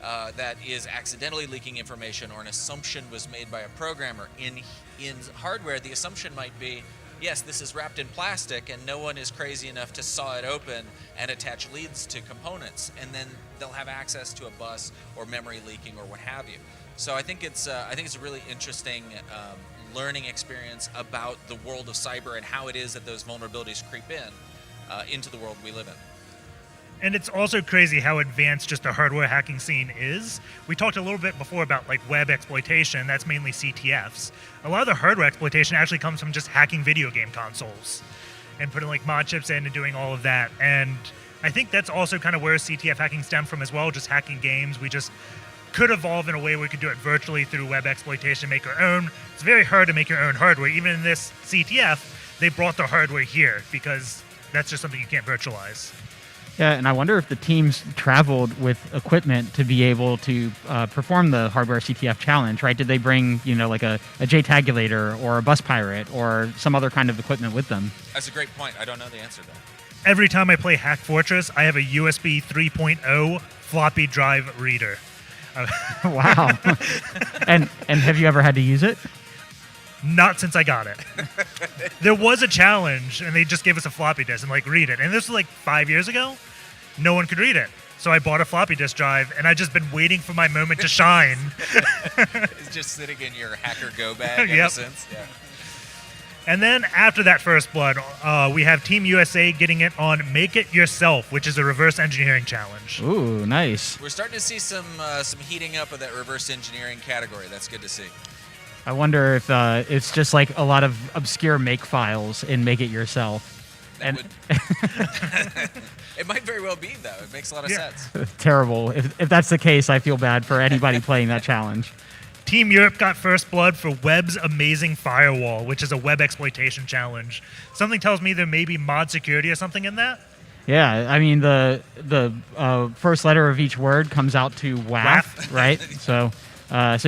that is accidentally leaking information, or an assumption was made by a programmer. In hardware, the assumption might be, yes, this is wrapped in plastic and no one is crazy enough to saw it open and attach leads to components, and then they'll have access to a bus or memory leaking or what have you. So I think it's a really interesting learning experience about the world of cyber and how it is that those vulnerabilities creep into the world we live in. And it's also crazy how advanced just the hardware hacking scene is. We talked a little bit before about like web exploitation. That's mainly CTFs. A lot of the hardware exploitation actually comes from just hacking video game consoles and putting like mod chips in and doing all of that. And I think that's also kind of where CTF hacking stemmed from as well, just hacking games. We just could evolve in a way where we could do it virtually through web exploitation, make our own. It's very hard to make your own hardware. Even in this CTF, they brought the hardware here because that's just something you can't virtualize. Yeah, and I wonder if the teams traveled with equipment to be able to perform the hardware CTF challenge, right? Did they bring, like a JTagulator or a bus pirate or some other kind of equipment with them? That's a great point. I don't know the answer to that. Every time I play Hack Fortress, I have a USB 3.0 floppy drive reader. Wow. And have you ever had to use it? Not since I got it. There was a challenge, and they just gave us a floppy disk and read it. And this was like 5 years ago. No one could read it. So I bought a floppy disk drive, and I've just been waiting for my moment to shine. It's just sitting in your hacker go bag ever since. Yeah. And then after that first blood, we have Team USA getting it on Make It Yourself, which is a reverse engineering challenge. Ooh, nice. We're starting to see some heating up of that reverse engineering category. That's good to see. I wonder if it's just like a lot of obscure make files in Make It Yourself. It might very well be, though. It makes a lot of sense. Terrible. If that's the case, I feel bad for anybody playing that challenge. Team Europe got first blood for Web's Amazing Firewall, which is a web exploitation challenge. Something tells me there may be mod security or something in that. Yeah, I mean, the first letter of each word comes out to WAF, right? So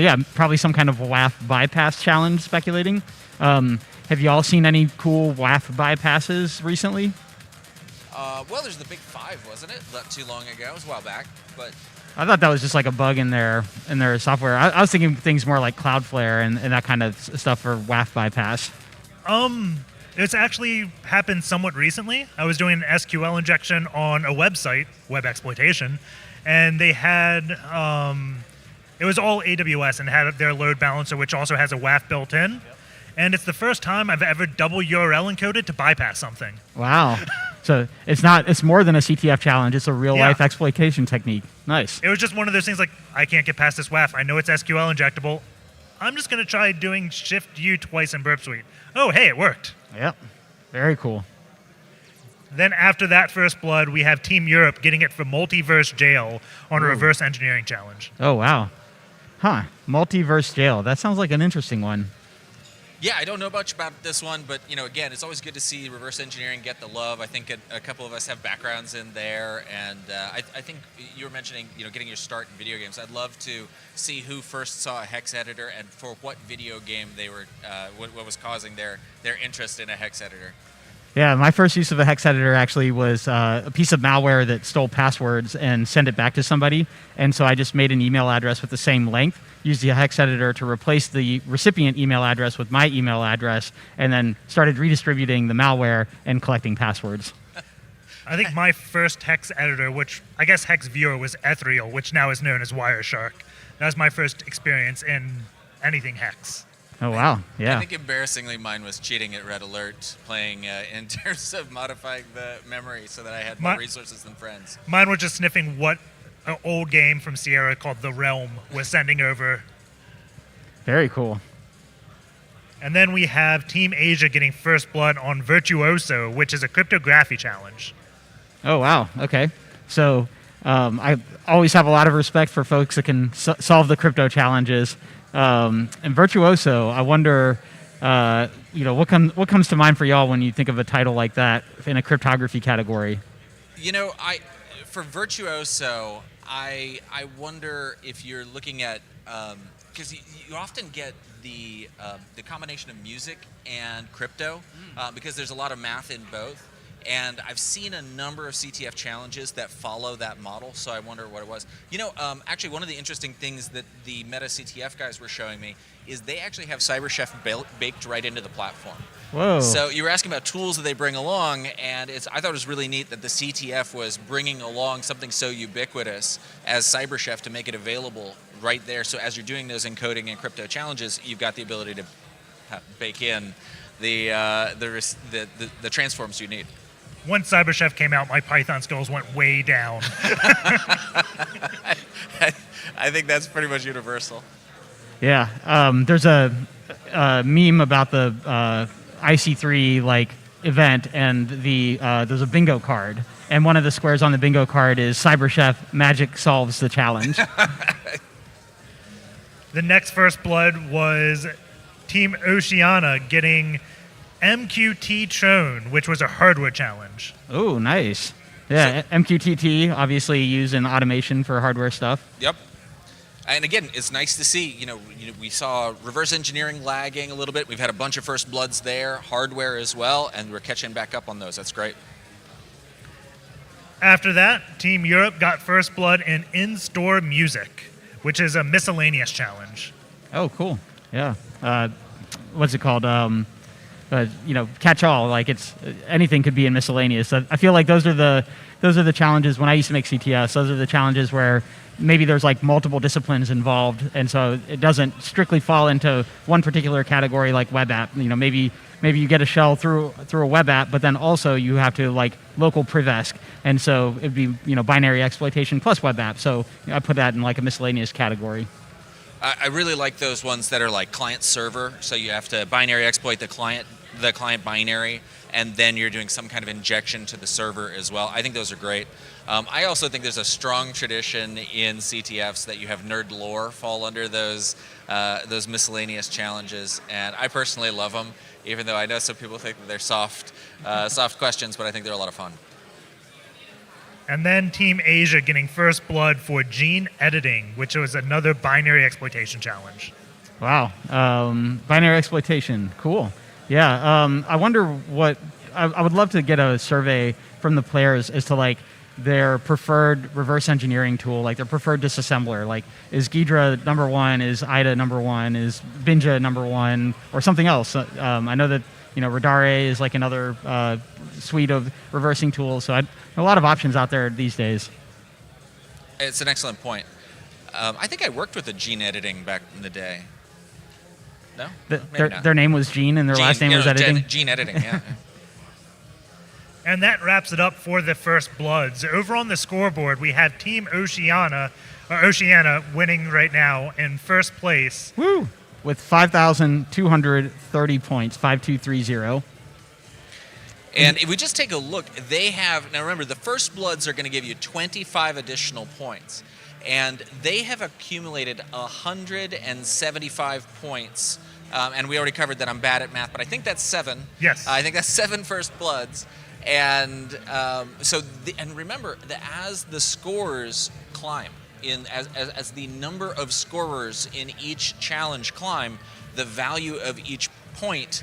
yeah, probably some kind of WAF bypass challenge, speculating. Have you all seen any cool WAF bypasses recently? Well, there's the Big Five, wasn't it? Not too long ago. It was a while back, but I thought that was just like a bug in their software. I was thinking things more like Cloudflare and that kind of stuff for WAF bypass. It's actually happened somewhat recently. I was doing an SQL injection on a website, web exploitation, and they had it was all AWS and had their load balancer, which also has a WAF built in. Yep. And it's the first time I've ever double URL encoded to bypass something. Wow. So it's more than a CTF challenge. It's a real life exploitation technique. Nice. It was just one of those things like, I can't get past this WAF. I know it's SQL injectable. I'm just going to try doing Shift U twice in Burp Suite. Oh, hey, it worked. Yep. Very cool. Then after that first blood, we have Team Europe getting it for Multiverse Jail on a reverse engineering challenge. Oh, wow. Huh. Multiverse Jail. That sounds like an interesting one. Yeah, I don't know much about this one, but again, it's always good to see reverse engineering get the love. I think a couple of us have backgrounds in there, and I think you were mentioning, getting your start in video games. I'd love to see who first saw a hex editor and for what video game they were, what was causing their interest in a hex editor. Yeah, my first use of a hex editor actually was a piece of malware that stole passwords and sent it back to somebody. And so I just made an email address with the same length, used the hex editor to replace the recipient email address with my email address, and then started redistributing the malware and collecting passwords. I think my first hex editor, which I guess hex viewer, was Ethereal, which now is known as Wireshark. That was my first experience in anything hex. Oh, wow. Yeah. I think embarrassingly mine was cheating at Red Alert, playing in terms of modifying the memory so that I had more resources than friends. Mine was just sniffing what an old game from Sierra called The Realm was sending over. Very cool. And then we have Team Asia getting first blood on Virtuoso, which is a cryptography challenge. Oh, wow. Okay. So I always have a lot of respect for folks that can solve the crypto challenges. And Virtuoso, I wonder, what comes to mind for y'all when you think of a title like that in a cryptography category? For Virtuoso, I wonder if you're looking at, because you often get the combination of music and crypto, because there's a lot of math in both. And I've seen a number of CTF challenges that follow that model, so I wonder what it was. Actually, one of the interesting things that the Meta CTF guys were showing me is they actually have CyberChef baked right into the platform. Whoa. So you were asking about tools that they bring along, and I thought it was really neat that the CTF was bringing along something so ubiquitous as CyberChef to make it available right there. So as you're doing those encoding and crypto challenges, you've got the ability to bake in the transforms you need. Once CyberChef came out, my Python skills went way down. I think that's pretty much universal. Yeah. There's a meme about the IC3 event, and there's a bingo card, and one of the squares on the bingo card is CyberChef magic solves the challenge. The next first blood was Team Oceania getting MQT Chone, which was a hardware challenge. Oh, nice. Yeah, MQTT, obviously used in automation for hardware stuff. Yep. And again, it's nice to see, we saw reverse engineering lagging a little bit. We've had a bunch of first bloods there, hardware as well, and we're catching back up on those. That's great. After that, Team Europe got first blood in in-store music, which is a miscellaneous challenge. Oh, cool. Yeah. What's it called? Catch all. It's anything could be in miscellaneous. I feel like those are the challenges when I used to make CTS. Those are the challenges where maybe there's multiple disciplines involved, and so it doesn't strictly fall into one particular category like web app. Maybe you get a shell through a web app, but then also you have to local privesc, and so it'd be binary exploitation plus web app. So I put that in a miscellaneous category. I really like those ones that are client server, so you have to binary exploit the client binary, and then you're doing some kind of injection to the server as well. I think those are great. I also think there's a strong tradition in CTFs that you have nerd lore fall under those miscellaneous challenges, and I personally love them, even though I know some people think that they're soft questions, but I think they're a lot of fun. And then Team Asia getting first blood for gene editing, which was another binary exploitation challenge. Wow. Binary exploitation. Cool. Yeah. I wonder what... I would love to get a survey from the players as to their preferred reverse engineering tool, their preferred disassembler. Is Ghidra number one? Is IDA number one? Is Binja number one? Or something else? I know that Radare is another suite of reversing tools. So a lot of options out there these days. It's an excellent point. I think I worked with the gene editing back in the day. No? Their name was Gene and their last name was editing? Gene editing, yeah. And that wraps it up for the first bloods. Over on the scoreboard, we have Team Oceania winning right now in first place. Woo! With 5,230 points, 5230. And if we just take a look, they have, now remember, the first bloods are going to give you 25 additional points. And they have accumulated 175 points and we already covered that I'm bad at math, but I think that's 7. Yes. I think that's 7 first bloods. And and remember that as the scores climb, as the number of scorers in each challenge climb, the value of each point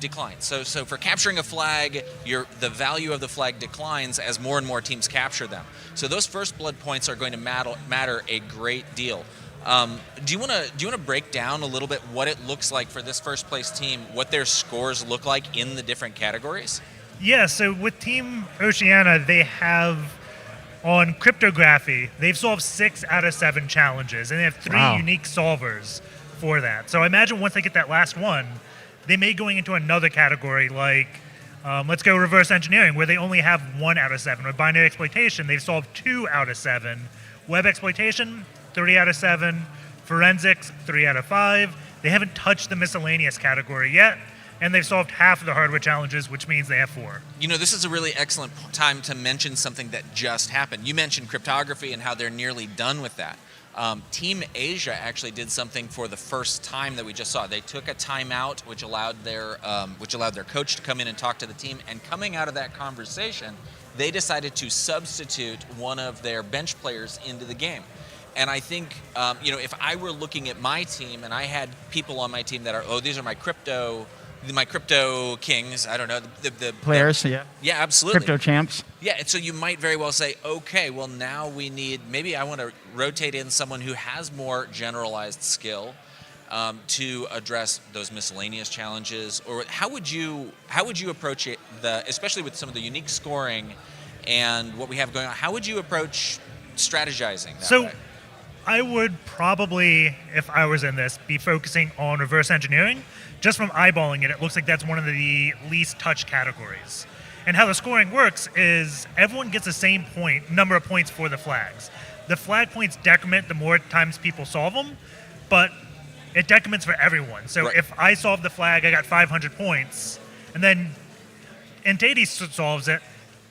declines. So for capturing a flag, the value of the flag declines as more and more teams capture them. So those first blood points are going to matter a great deal. Do you want to break down a little bit what it looks like for this first place team, what their scores look like in the different categories? Yeah, so with Team Oceania, they have, on cryptography, they've solved 6 out of 7 challenges, and they have 3 unique solvers for that. So I imagine once they get that last one, they may going into another category like, let's go reverse engineering, where they only have 1 out of 7. With binary exploitation, they've solved 2 out of 7. Web exploitation, 3 out of 7. Forensics, 3 out of 5. They haven't touched the miscellaneous category yet, and they've solved half of the hardware challenges, which means they have 4. You know, this is a really excellent time to mention something that just happened. You mentioned cryptography and how they're nearly done with that. Team Asia actually did something for the first time that we just saw. They took a timeout, which allowed their coach to come in and talk to the team. And coming out of that conversation, they decided to substitute one of their bench players into the game. And I think, if I were looking at my team and I had people on my team that are, these are my crypto kings, I don't know, the players, yeah. Yeah, absolutely. Crypto champs. Yeah, and so you might very well say, okay, well now maybe I want to rotate in someone who has more generalized skill to address those miscellaneous challenges. Or how would you approach it, especially with some of the unique scoring and what we have going on, how would you approach strategizing that way? I would probably, if I was in this, be focusing on reverse engineering. Just from eyeballing it, it looks like that's one of the least touched categories. And how the scoring works is everyone gets the same number of points for the flags. The flag points decrement the more times people solve them, but it decrements for everyone. So if I solve the flag, I got 500 points, and then Intadi solves it,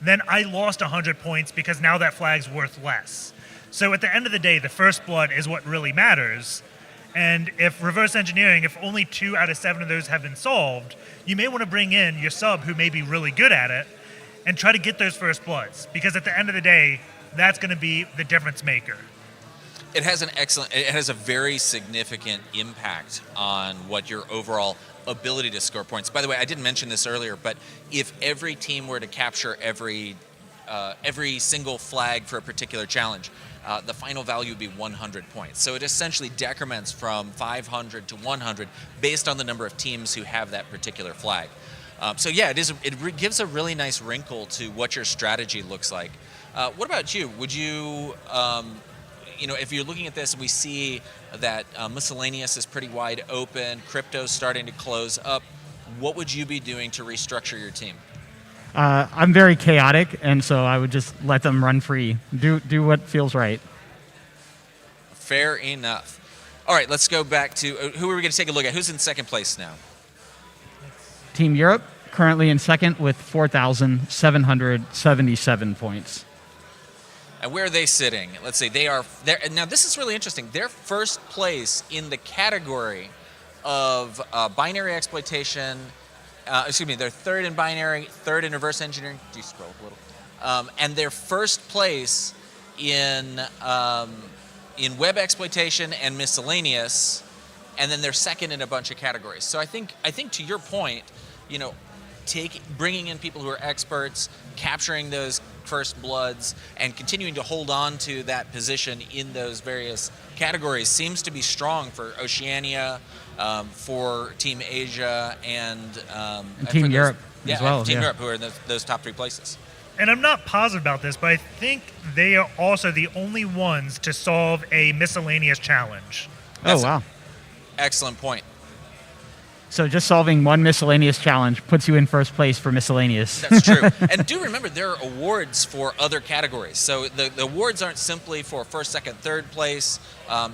then I lost 100 points because now that flag's worth less. So at the end of the day, the first blood is what really matters. And if reverse engineering, if only 2 out of 7 of those have been solved, you may want to bring in your sub who may be really good at it and try to get those first bloods. Because at the end of the day, that's going to be the difference maker. It has a very significant impact on what your overall ability to score points. By the way, I didn't mention this earlier, but if every team were to capture every single flag for a particular challenge, the final value would be 100 points. So it essentially decrements from 500 to 100 based on the number of teams who have that particular flag. It gives a really nice wrinkle to what your strategy looks like. What about you? Would you, if you're looking at this, we see that miscellaneous is pretty wide open, crypto's starting to close up. What would you be doing to restructure your team? I'm very chaotic, and so I would just let them run free. Do what feels right. Fair enough. All right, let's go back to who are we going to take a look at? Who's in second place now? Team Europe, currently in second with 4,777 points. And where are they sitting? Let's see. Now, this is really interesting. They're first place in the category of binary exploitation. They're third in binary, third in reverse engineering. Do you scroll up a little? And they're first place in web exploitation and miscellaneous, and then they're second in a bunch of categories. So I think to your point, bringing in people who are experts, capturing those first bloods, and continuing to hold on to that position in those various categories seems to be strong for Oceania, for Team Asia, and Team Europe as well. Team Europe, who are in those top 3 places. And I'm not positive about this, but I think they are also the only ones to solve a miscellaneous challenge. Wow. Excellent point. So just solving one miscellaneous challenge puts you in first place for miscellaneous. That's true. And do remember, there are awards for other categories. So the awards aren't simply for first, second, third place.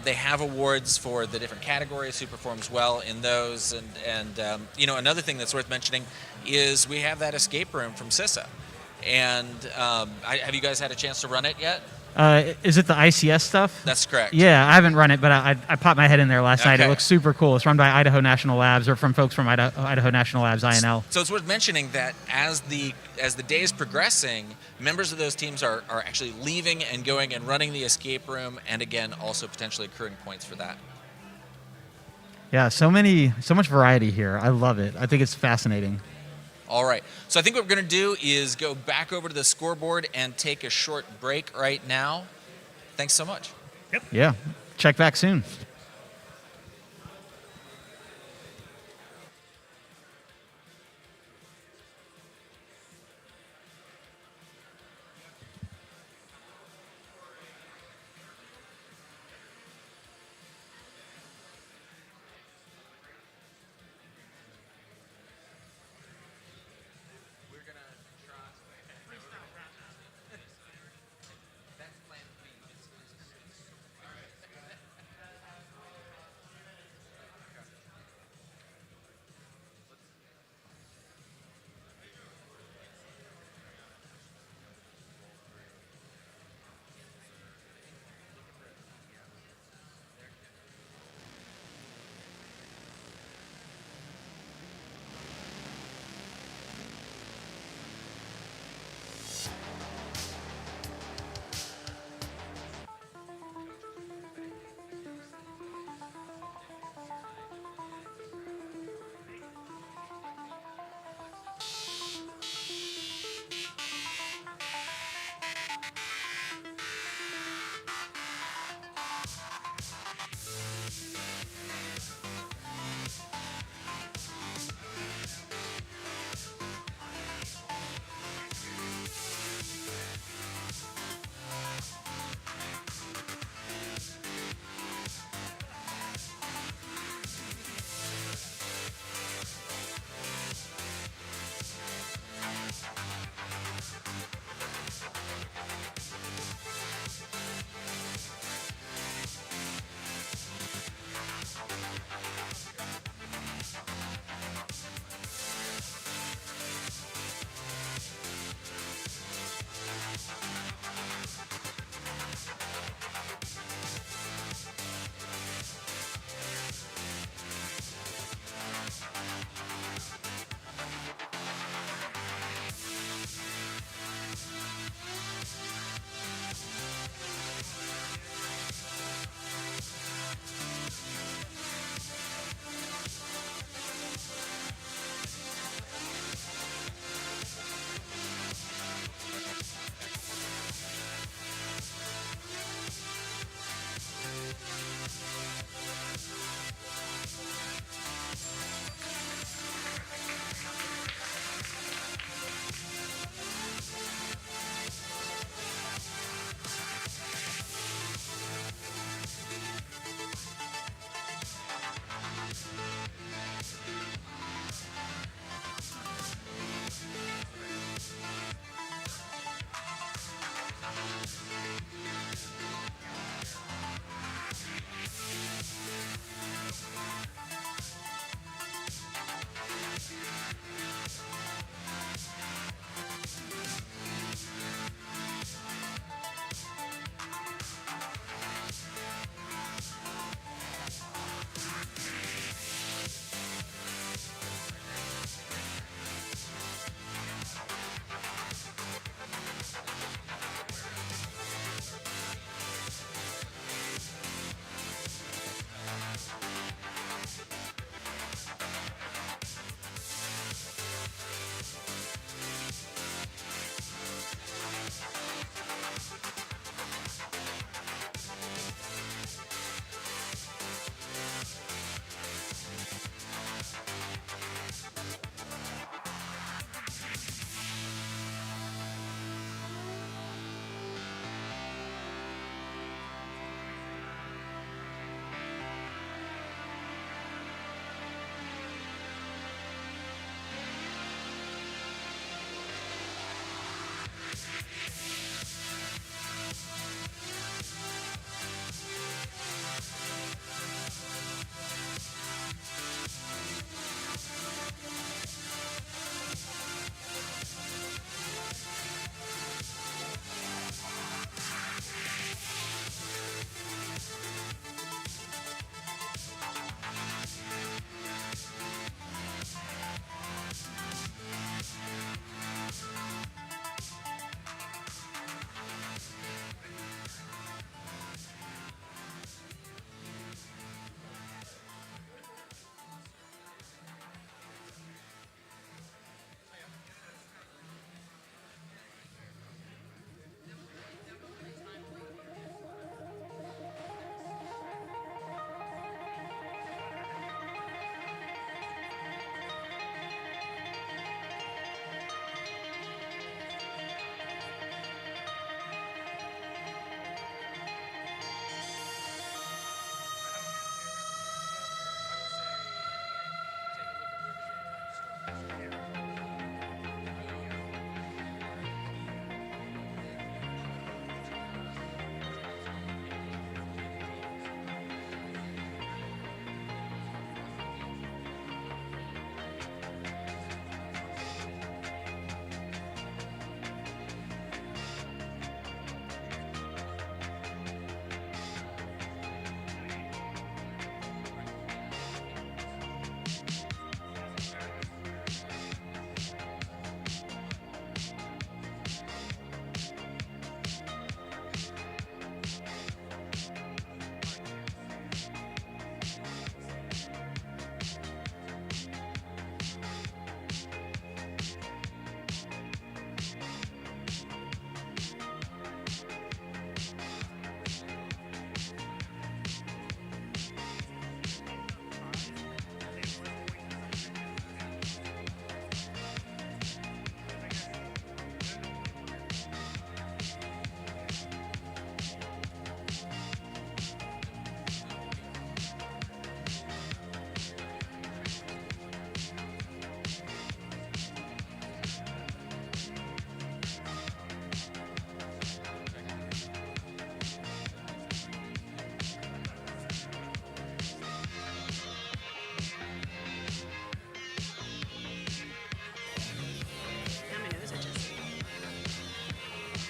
They have awards for the different categories, who performs well in those. And another thing that's worth mentioning is we have that escape room from CISA. And have you guys had a chance to run it yet? Is it the ICS stuff? That's correct. Yeah, I haven't run it, but I popped my head in there last night. It Okay. looks super cool. It's run by Idaho National Labs, or from folks from Idaho National Labs, INL. So it's worth mentioning that as the day is progressing, members of those teams are actually leaving and going and running the escape room, and again, also potentially accruing points for that. Yeah, so much variety here. I love it. I think it's fascinating. All right. So I think what we're going to do is go back over to the scoreboard and take a short break right now. Thanks so much. Yeah, check back soon.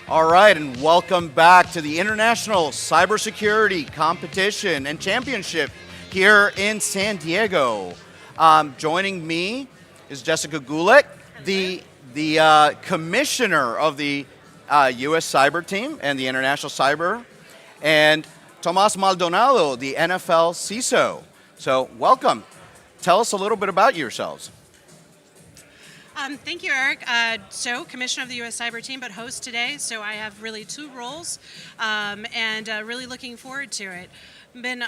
All right, and welcome back to the International Cybersecurity Competition and Championship here in San Diego. Joining me is Jessica Gulick, the commissioner of the U.S. Cyber Team and the International Cyber, and Tomas Maldonado, the NFL CISO. So welcome. Tell us a little bit about yourselves. Thank you, Eric. So, Commissioner of the U.S. Cyber Team, but host today. So I have really two roles, and really looking forward to it. Been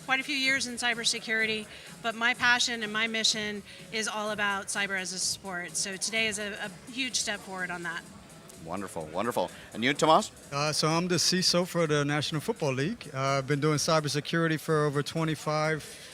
quite a few years in cybersecurity, but my passion and my mission is all about cyber as a sport. So today is a huge step forward on that. Wonderful, wonderful. And you, Tomas? So I'm the CISO for the National Football League. I've been doing cybersecurity for over 25.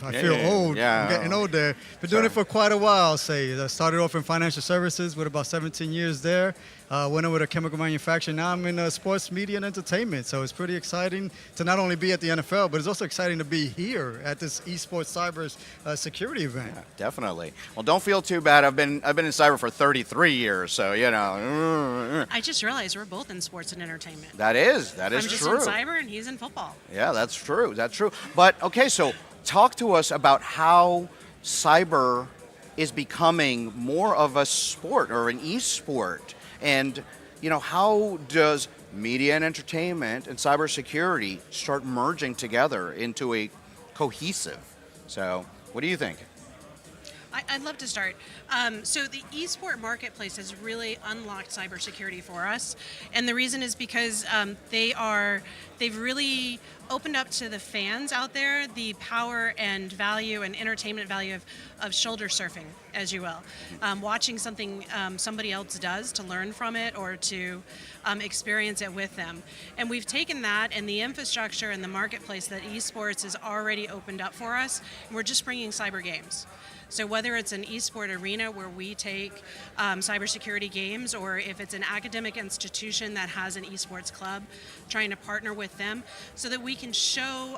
I feel old. Yeah. I'm getting older. Been doing it for quite a while, I'll say. I started off in financial services with about 17 years there. Went over to chemical manufacturing. Now I'm in sports, media, and entertainment. So it's pretty exciting to not only be at the NFL, but it's also exciting to be here at this eSports cyber security event. Yeah, definitely. Well, don't feel too bad. I've been in cyber for 33 years, so you know. I just realized we're both in sports and entertainment. That is true. I'm just in cyber and he's in football. Yeah, that's true. That's true. But okay, so talk to us about how cyber is becoming more of a sport or an e-sport. And, you know, how does media and entertainment and cybersecurity start merging together into a cohesive? So what do you think? I'd love to start. So the eSport marketplace has really unlocked cybersecurity for us, and the reason is because they've really opened up to the fans out there the power and value and entertainment value of shoulder surfing, as you will, watching something somebody else does to learn from it or to experience it with them. And we've taken that and the infrastructure and the marketplace that eSports has already opened up for us, and we're just bringing cyber games. So whether it's an eSport arena where we take cybersecurity games, or if it's an academic institution that has an eSports club, trying to partner with them so that we can show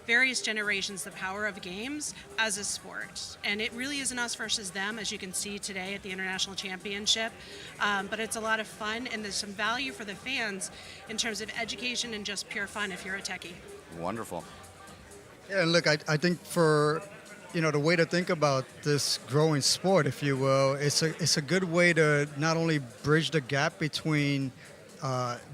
various generations the power of games as a sport. And it really isn't us versus them, as you can see today at the International Championship, but it's a lot of fun, and there's some value for the fans in terms of education and just pure fun if you're a techie. Wonderful. Yeah, and look, I think for the way to think about this growing sport, if you will, it's a good way to not only bridge the gap between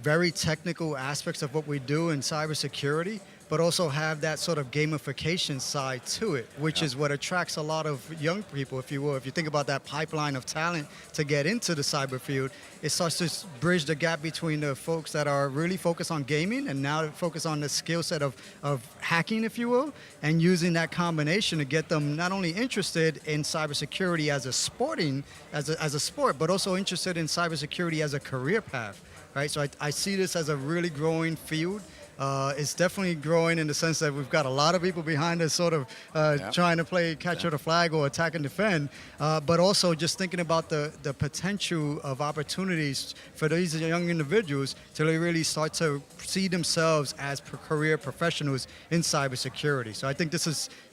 very technical aspects of what we do in cybersecurity, but also have that sort of gamification side to it, which is what attracts a lot of young people, if you will. If you think about that pipeline of talent to get into the cyber field, it starts to bridge the gap between the folks that are really focused on gaming and now focus on the skill set of hacking, if you will, and using that combination to get them not only interested in cybersecurity as a sport, but also interested in cybersecurity as a career path, right? So I see this as a really growing field. It's definitely growing in the sense that we've got a lot of people behind us sort of trying to play capture the flag or attack and defend, but also just thinking about the potential of opportunities for these young individuals to really start to see themselves as career professionals in cybersecurity. So I think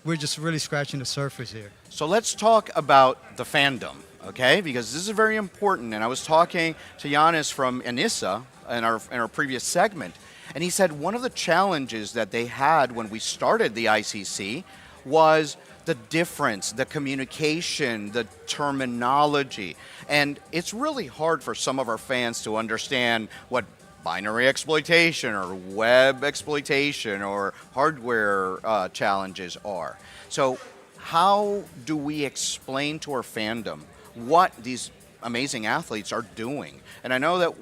we're just really scratching the surface here. So let's talk about the fandom, okay? Because this is very important. And I was talking to Giannis from Anissa in our previous segment. And he said one of the challenges that they had when we started the ICC was the difference, the communication, the terminology. And it's really hard for some of our fans to understand what binary exploitation or web exploitation or hardware challenges are. So how do we explain to our fandom what these amazing athletes are doing? And I know that,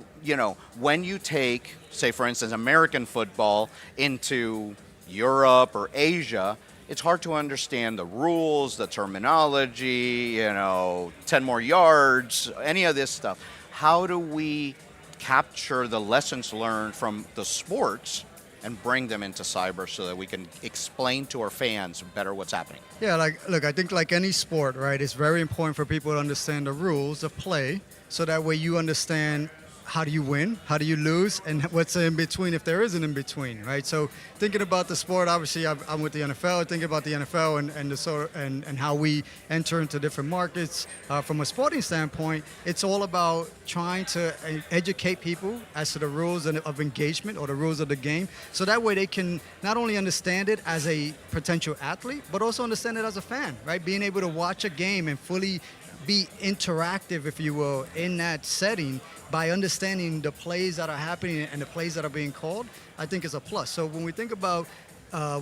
when you take, say, for instance, American football into Europe or Asia, it's hard to understand the rules, the terminology, 10 more yards, any of this stuff. How do we capture the lessons learned from the sports and bring them into cyber so that we can explain to our fans better what's happening? Yeah, I think like any sport, right, it's very important for people to understand the rules of play so that way you understand how do you win? How do you lose? And what's in between if there is an in between, right? So thinking about the sport, obviously I'm with the NFL. Thinking about the NFL and how we enter into different markets from a sporting standpoint, it's all about trying to educate people as to the rules of engagement or the rules of the game, so that way they can not only understand it as a potential athlete, but also understand it as a fan, right? Being able to watch a game and fully be interactive, if you will, in that setting by understanding the plays that are happening and the plays that are being called, I think is a plus. So when we think about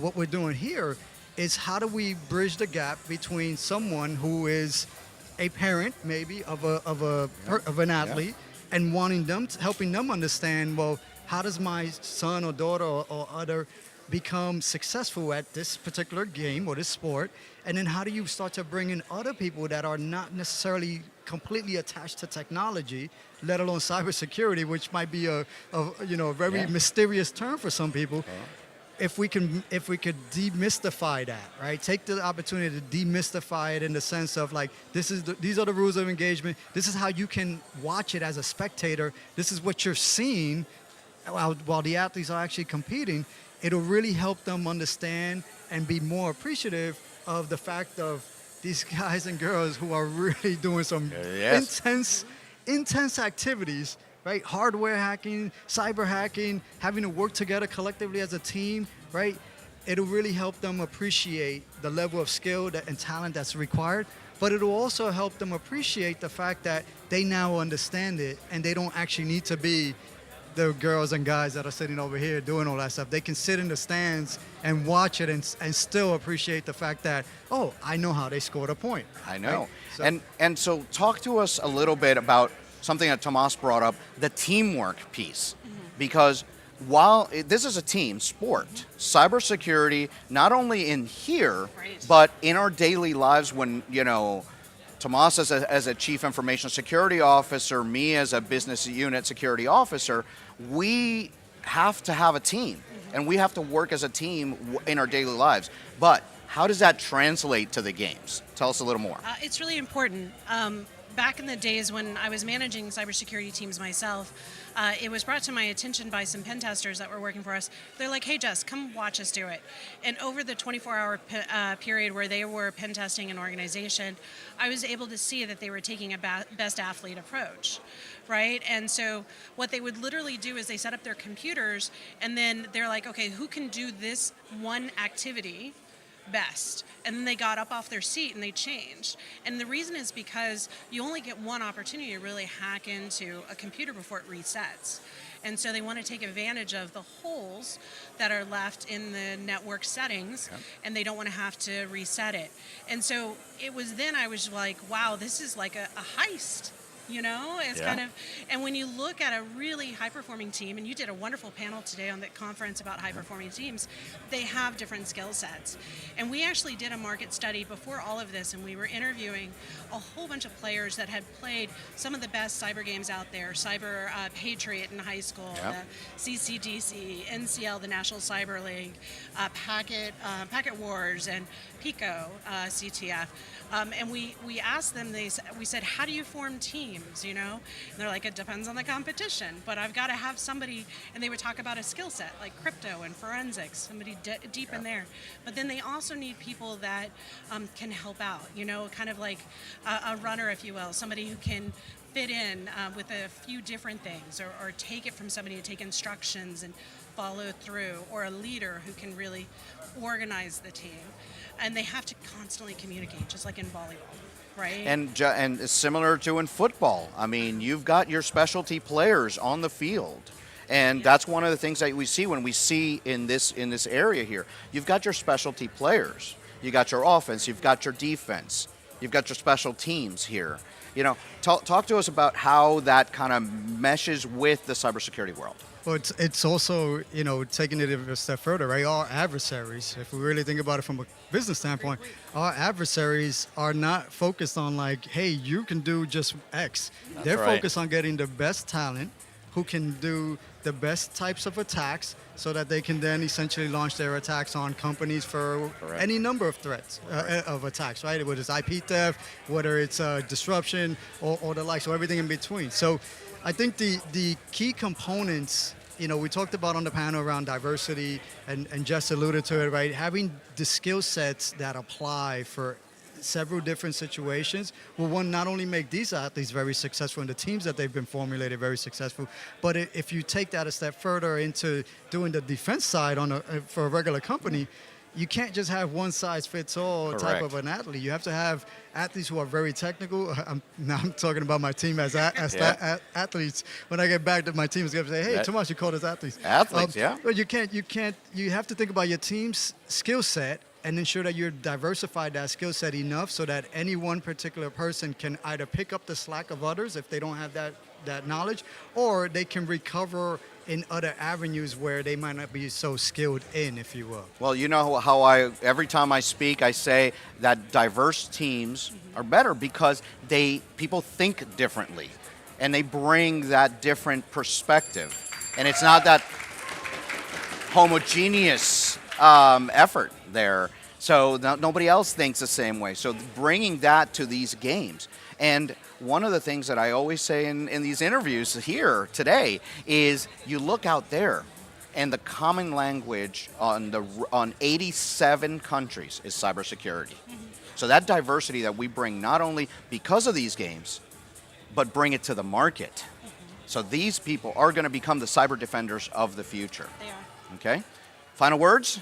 what we're doing here, is how do we bridge the gap between someone who is a parent, maybe of an athlete, and helping them understand, well, how does my son or daughter or other become successful at this particular game or this sport, and then how do you start to bring in other people that are not necessarily completely attached to technology, let alone cybersecurity, which might be a very mysterious term for some people. If we could demystify that, right? Take the opportunity to demystify it in the sense of like, these are the rules of engagement. This is how you can watch it as a spectator. This is what you're seeing while the athletes are actually competing. It'll really help them understand and be more appreciative of the fact of these guys and girls who are really doing some intense activities, right? Hardware hacking, cyber hacking, having to work together collectively as a team, right? It'll really help them appreciate the level of skill and talent that's required, but it'll also help them appreciate the fact that they now understand it and they don't actually need to be the girls and guys that are sitting over here doing all that stuff. They can sit in the stands and watch it and still appreciate the fact that, oh, I know how they scored a point. I know. Right? So, and so talk to us a little bit about something that Tomas brought up, the teamwork piece. Because while this is a team sport, cybersecurity, not only in here, but in our daily lives when, Tomas as a chief information security officer, me as a business unit security officer, we have to have a team and we have to work as a team in our daily lives. But how does that translate to the games? Tell us a little more. It's really important. Back in the days when I was managing cybersecurity teams myself, it was brought to my attention by some pen testers that were working for us. They're like, hey, Jess, come watch us do it. And over the 24-hour period where they were pen testing an organization, I was able to see that they were taking a best athlete approach, right? And so what they would literally do is they set up their computers, and then they're like, okay, who can do this one activity best? And then they got up off their seat and they changed. And the reason is because you only get one opportunity to really hack into a computer before it resets. And so they want to take advantage of the holes that are left in the network settings, and they don't want to have to reset it. And so it was then I was like, wow, this is like a heist. It's kind of, and when you look at a really high-performing team, and you did a wonderful panel today on the conference about high-performing teams, they have different skill sets. And we actually did a market study before all of this, and we were interviewing a whole bunch of players that had played some of the best cyber games out there, Cyber Patriot in high school, the CCDC, NCL, the National Cyber League, Packet Wars, and PICO, CTF. And we asked them, we said, how do you form teams, And they're like, it depends on the competition, but I've got to have somebody, and they would talk about a skill set like crypto and forensics, somebody deep in there. But then they also need people that can help out, kind of like a runner, if you will, somebody who can fit in with a few different things, or take it from somebody to take instructions and follow through, or a leader who can really organize the team. And they have to constantly communicate, just like in volleyball, right? And similar to in football. I mean, you've got your specialty players on the field. And that's one of the things that we see when we see in this area here. You've got your specialty players. You got your offense. You've got your defense. You've got your special teams here. Talk to us about how that kind of meshes with the cybersecurity world. Well, it's also, taking it a step further, right? Our adversaries, if we really think about it from a business standpoint, our adversaries are not focused on like, hey, you can do just X. They're focused on getting the best talent who can do the best types of attacks so that they can then essentially launch their attacks on companies for any number of threats, of attacks, right? Whether it's IP theft, whether it's disruption or the like, so everything in between. So I think the key components, we talked about on the panel around diversity, and Jess alluded to it, right? Having the skill sets that apply for several different situations will, one, not only make these athletes very successful and the teams that they've been formulated very successful, but if you take that a step further into doing the defense side for a regular company, you can't just have one size fits all type of an athlete. You have to have athletes who are very technical. Now I'm talking about my team as athletes. When I get back to my team, is going to say, "Hey, Tomas, you called us athletes." Athletes, yeah. But you have to think about your team's skill set and ensure that you're diversified that skill set enough so that any one particular person can either pick up the slack of others if they don't have that knowledge, or they can recover in other avenues where they might not be so skilled in, if you will. Well, you know how every time I speak, I say that diverse teams are better because people think differently, and they bring that different perspective, and it's not that homogeneous effort there. So nobody else thinks the same way. So bringing that to these games. And one of the things that I always say in these interviews here today is you look out there and the common language on 87 countries is cybersecurity. So that diversity that we bring not only because of these games, but bring it to the market. So these people are going to become the cyber defenders of the future. They are. Okay? Final words?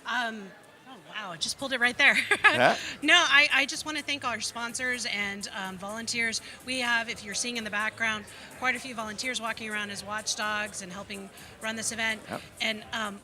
Wow, just pulled it right there. Yeah. No, I just want to thank our sponsors and volunteers. We have, if you're seeing in the background, quite a few volunteers walking around as watchdogs and helping run this event. Yep. And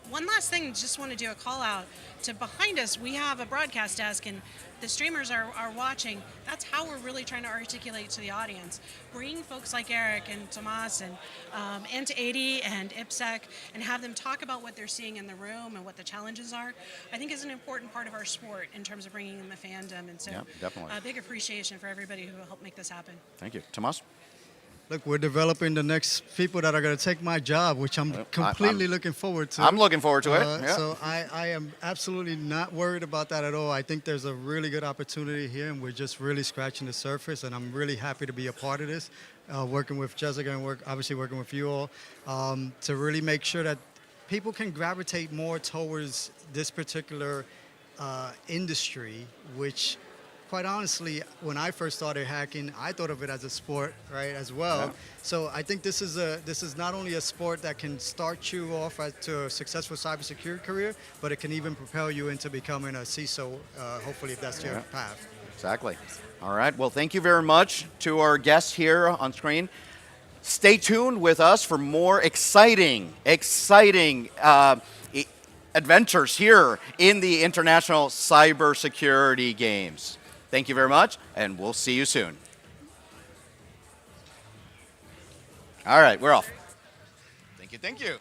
one last thing, just want to do a call out to behind us. We have a broadcast desk, and the streamers are watching. That's how we're really trying to articulate to the audience. Bring folks like Eric and Tomas and to 80 and IPSEC and have them talk about what they're seeing in the room and what the challenges are, I think is an important part of our sport in terms of bringing in the fandom. And so definitely. big appreciation for everybody who helped make this happen. Thank you. Tomas? Look, we're developing the next people that are going to take my job, which I'm completely looking forward to. I'm looking forward to it. Yeah. So I am absolutely not worried about that at all. I think there's a really good opportunity here, and we're just really scratching the surface, and I'm really happy to be a part of this, working with Jessica and obviously working with you all, to really make sure that people can gravitate more towards this particular industry, which quite honestly, when I first started hacking, I thought of it as a sport, right, as well. Yeah. So I think this is not only a sport that can start you off to a successful cybersecurity career, but it can even propel you into becoming a CISO, hopefully, if that's your path. Exactly. All right. Well, thank you very much to our guests here on screen. Stay tuned with us for more exciting adventures here in the International Cybersecurity Games. Thank you very much, and we'll see you soon. All right, we're off. Thank you, thank you.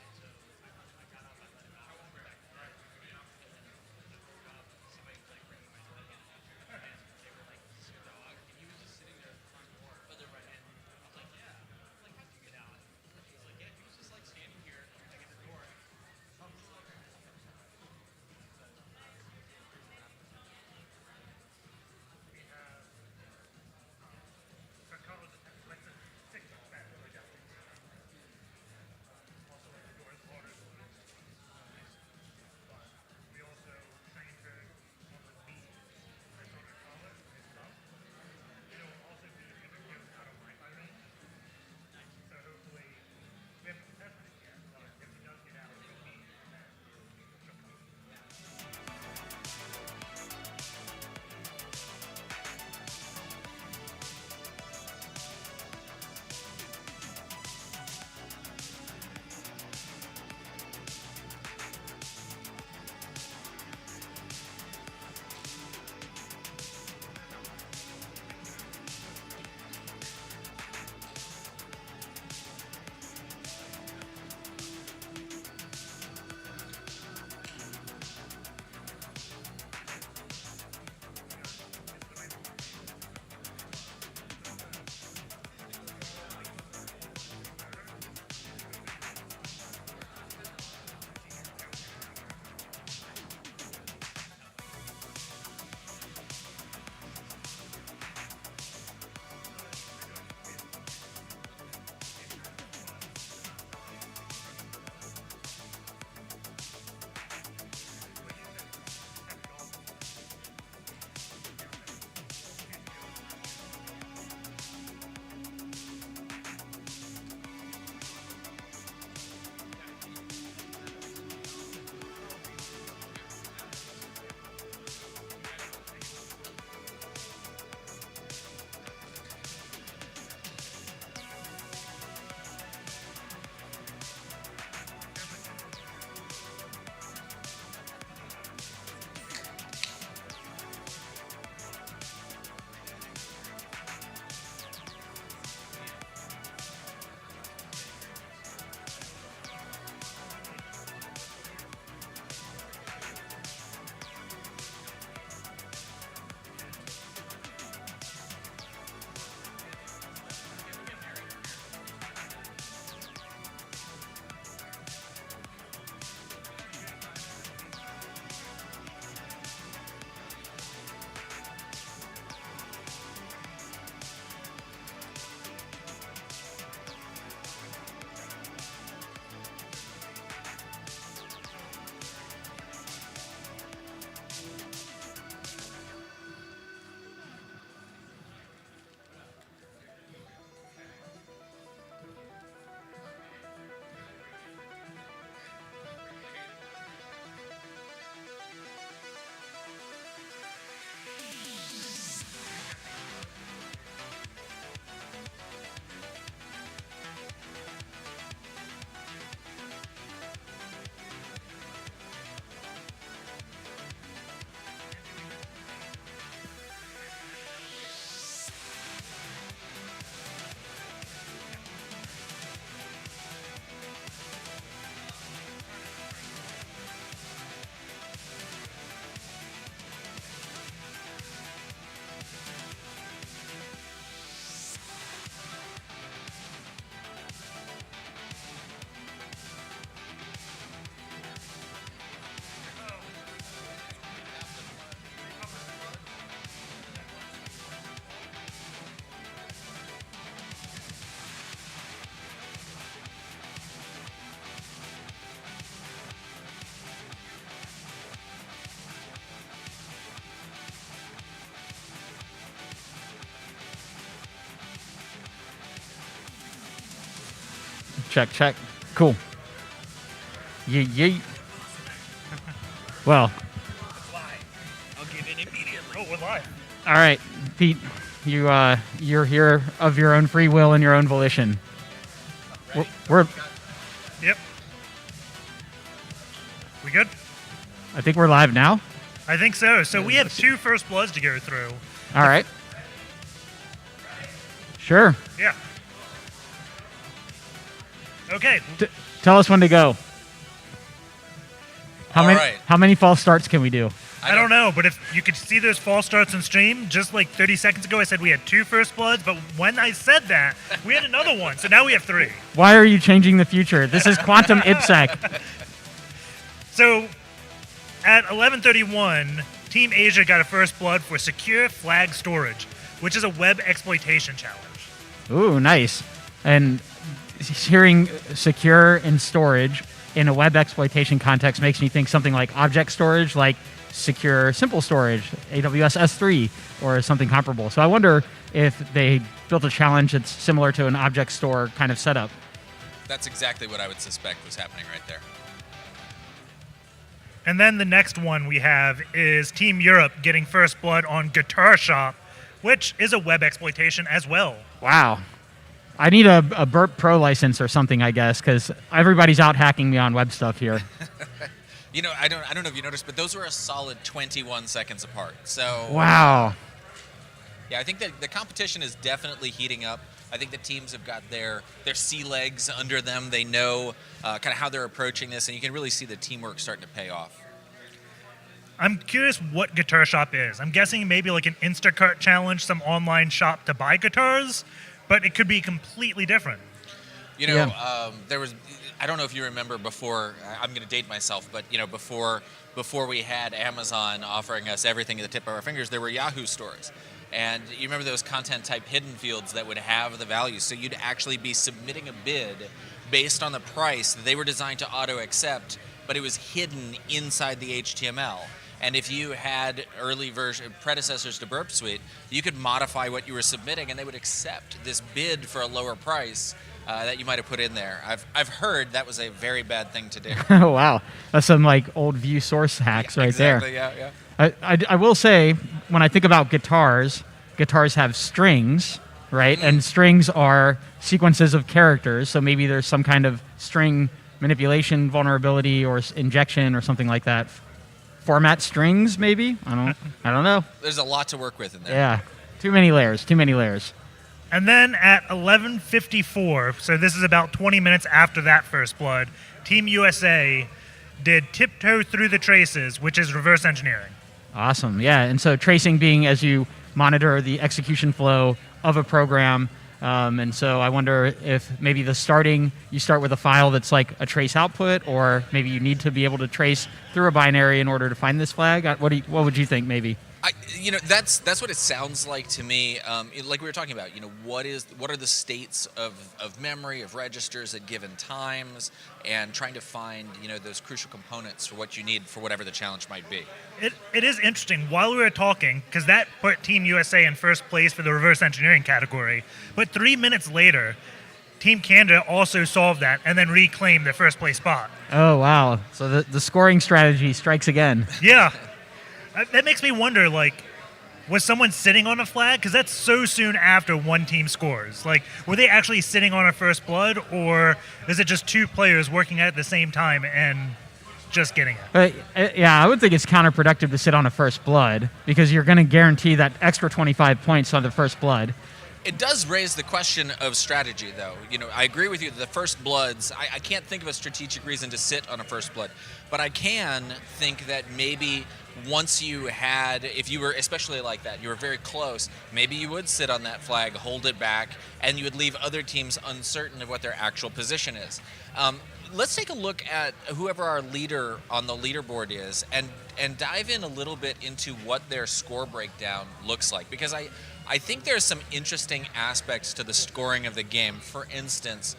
Check. Cool. Yeet. Well. I'll give an immediate. Oh, we're live. All right, Pete. You're here of your own free will and your own volition. We're Yep. We good? I think we're live now. I think so. So we have 2 first bloods to go through. All right. Sure. Yeah. Okay. Tell us when to go. All right. How many false starts can we do? I don't know, but if you could see those false starts on stream, just like 30 seconds ago, I said we had 2 first bloods, but when I said that, we had another one, so now we have 3. Why are you changing the future? This is quantum IPSEC. So, at 11:31, Team Asia got a first blood for Secure Flag Storage, which is a web exploitation challenge. Ooh, nice. And hearing secure and storage in a web exploitation context makes me think something like object storage, like secure simple storage, AWS S3, or something comparable. So I wonder if they built a challenge that's similar to an object store kind of setup. That's exactly what I would suspect was happening right there. And then the next one we have is Team Europe getting first blood on Guitar Shop, which is a web exploitation as well. Wow. I need a Burp Pro license or something, I guess, because everybody's out hacking me on web stuff here. You know, I don't know if you noticed, but those were a solid 21 seconds apart. So Wow. Yeah, I think that the competition is definitely heating up. I think the teams have got their sea legs under them. They know kind of how they're approaching this, and you can really see the teamwork starting to pay off. I'm curious what Guitar Shop is. I'm guessing maybe like an Instacart challenge, some online shop to buy guitars, but it could be completely different. You know, there was, I don't know if you remember before, I'm going to date myself, but you know, before we had Amazon offering us everything at the tip of our fingers, there were Yahoo stores. And you remember those content type hidden fields that would have the value. So you'd actually be submitting a bid based on the price. They were designed to auto accept, but it was hidden inside the HTML. And if you had early version predecessors to Burp Suite, you could modify what you were submitting, and they would accept this bid for a lower price that you might have put in there. I've heard that was a very bad thing to do. Oh, wow. That's some like old view source hacks right exactly, there. Yeah. I will say, when I think about guitars have strings, right? Mm-hmm. And strings are sequences of characters, so maybe there's some kind of string manipulation vulnerability or injection or something like that. Format strings, maybe? I don't know. There's a lot to work with in there. Yeah. Too many layers. And then at 11:54, so this is about 20 minutes after that first blood, Team USA did Tiptoe Through the Traces, which is reverse engineering. Awesome. Yeah. And so tracing being as you monitor the execution flow of a program. And so I wonder if maybe you start with a file that's like a trace output, or maybe you need to be able to trace through a binary in order to find this flag. What would you think maybe? That's what it sounds like to me. Like we were talking about, what are the states of memory, of registers at given times, and trying to find, those crucial components for what you need for whatever the challenge might be. It is interesting. While we were talking, because that put Team USA in first place for the reverse engineering category, but 3 minutes later, Team Canada also solved that and then reclaimed their first place spot. Oh, wow. So the scoring strategy strikes again. Yeah. That makes me wonder, was someone sitting on a flag? Because that's so soon after one team scores. Were they actually sitting on a first blood, or is it just 2 players working at the same time and just getting it? Yeah, I would think it's counterproductive to sit on a first blood, because you're going to guarantee that extra 25 points on the first blood. It does raise the question of strategy, though. I agree with you that the first bloods, I can't think of a strategic reason to sit on a first blood, but I can think that maybe once you had, if you were especially like that, you were very close, maybe you would sit on that flag, hold it back, and you would leave other teams uncertain of what their actual position is. Let's take a look at whoever our leader on the leaderboard is and dive in a little bit into what their score breakdown looks like, because I think there's some interesting aspects to the scoring of the game. For instance,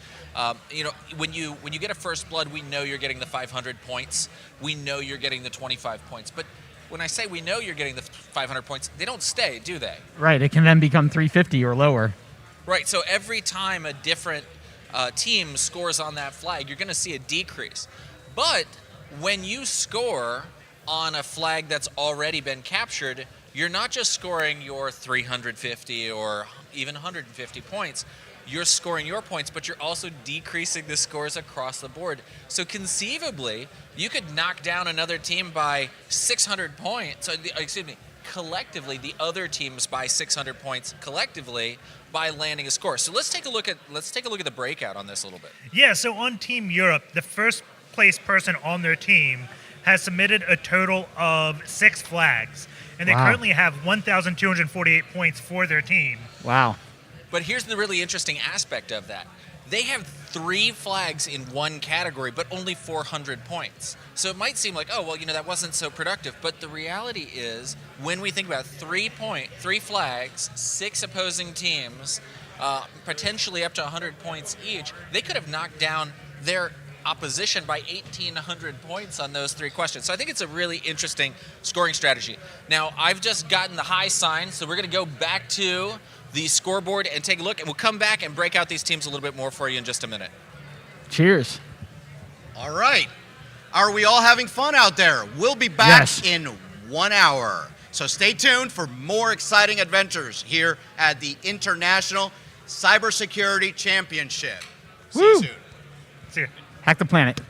when you get a first blood, we know you're getting the 500 points. We know you're getting the 25 points. But when I say we know you're getting the 500 points, they don't stay, do they? Right. It can then become 350 or lower. Right. So every time a different team scores on that flag, you're going to see a decrease. But when you score on a flag that's already been captured, you're not just scoring your 350 or even 150 points. You're scoring your points, but you're also decreasing the scores across the board. So conceivably, you could knock down another team by 600 points. So, excuse me, collectively, the other teams by 600 points collectively by landing a score. So let's take a look at the breakout on this a little bit. Yeah. So on Team Europe, the first place person on their team has submitted a total of 6 flags, and they currently have 1,248 points for their team. Wow. But here's the really interesting aspect of that. They have 3 flags in one category, but only 400 points. So it might seem like, oh, well, that wasn't so productive. But the reality is, when we think about 3 flags, 6 opposing teams, potentially up to 100 points each, they could have knocked down their opposition by 1,800 points on those 3 questions. So I think it's a really interesting scoring strategy. Now, I've just gotten the high sign, so we're going to go back to the scoreboard and take a look, and we'll come back and break out these teams a little bit more for you in just a minute. Cheers. All right. Are we all having fun out there? We'll be back in 1 hour. So stay tuned for more exciting adventures here at the International Cybersecurity Championship. See you soon. See you. Hack the planet.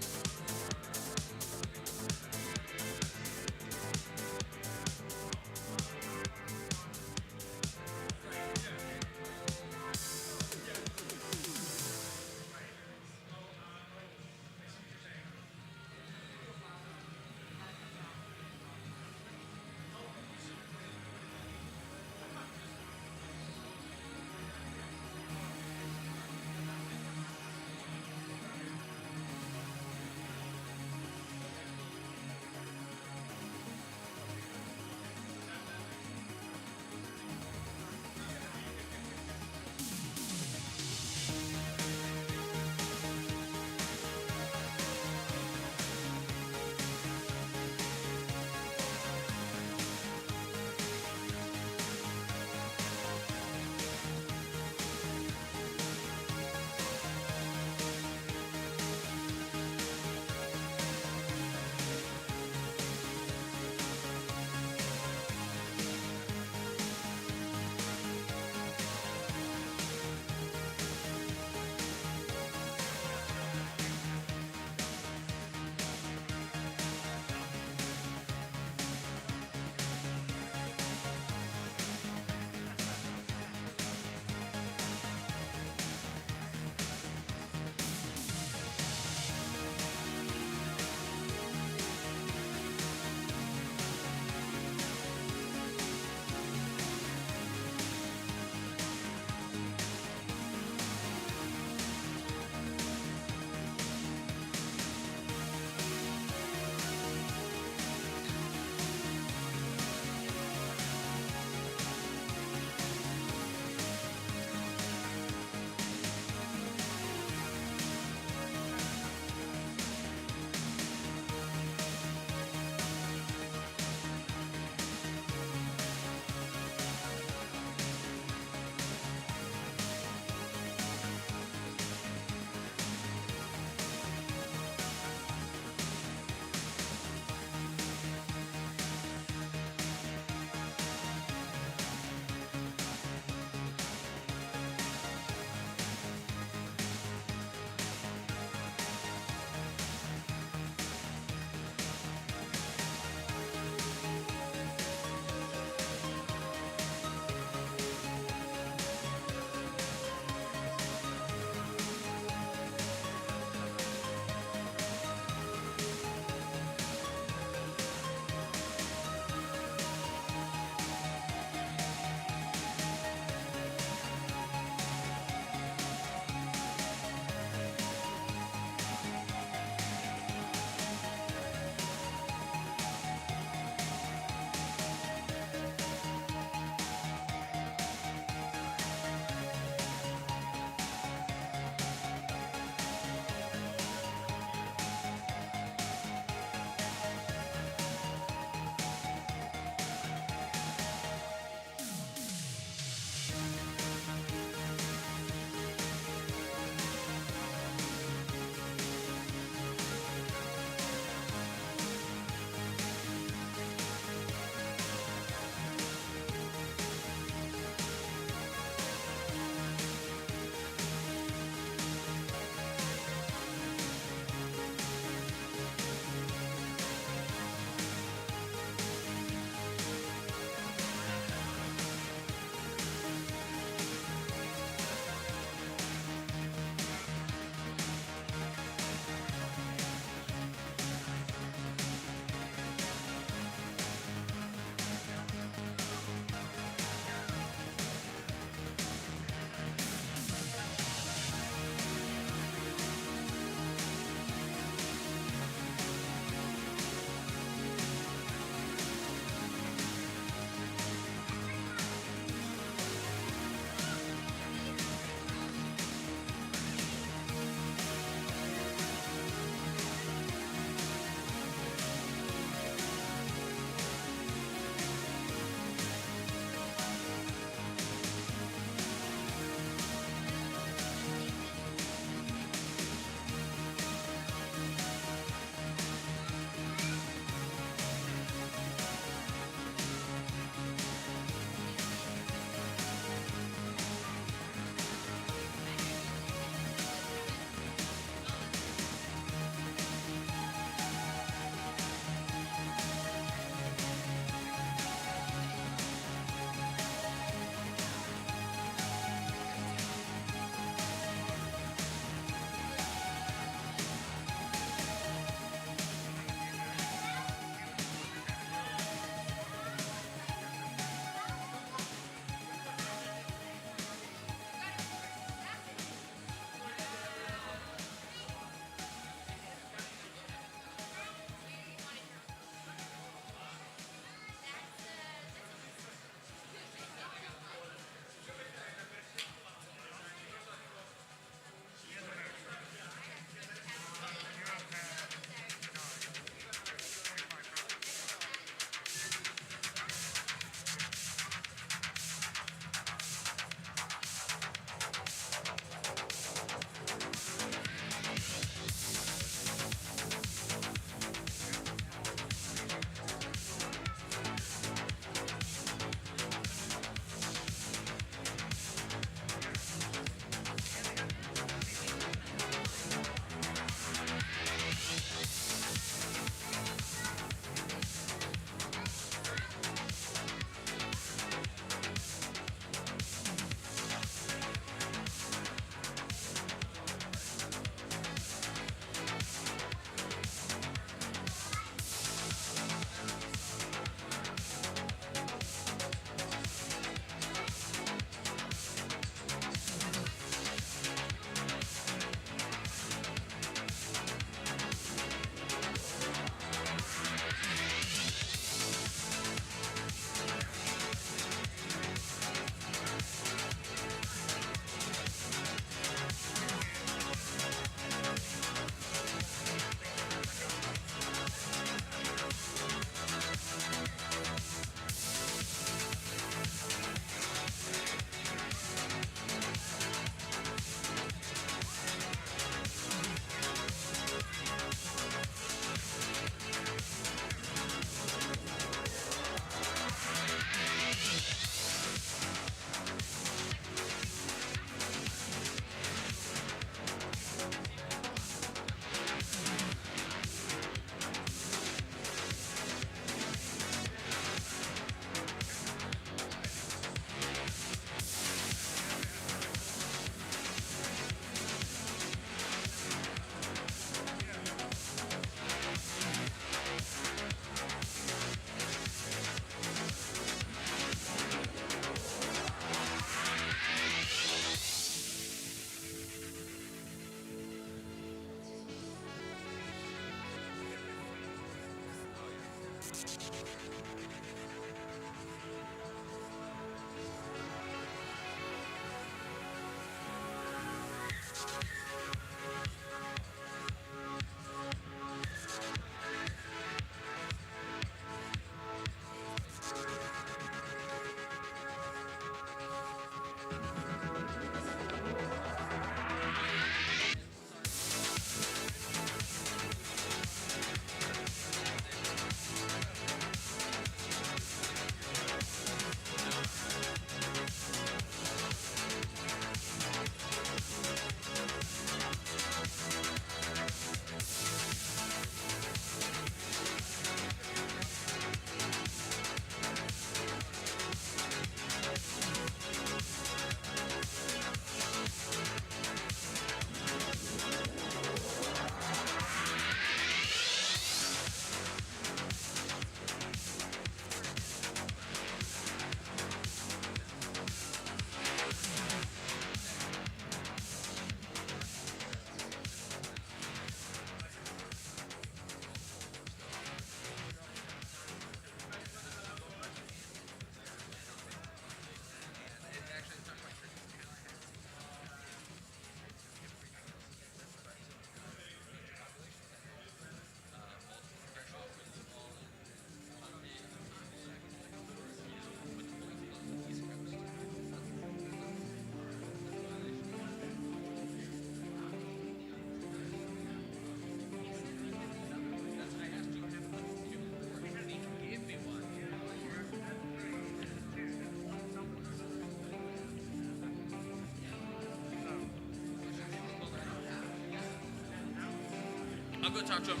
I'll go talk to him.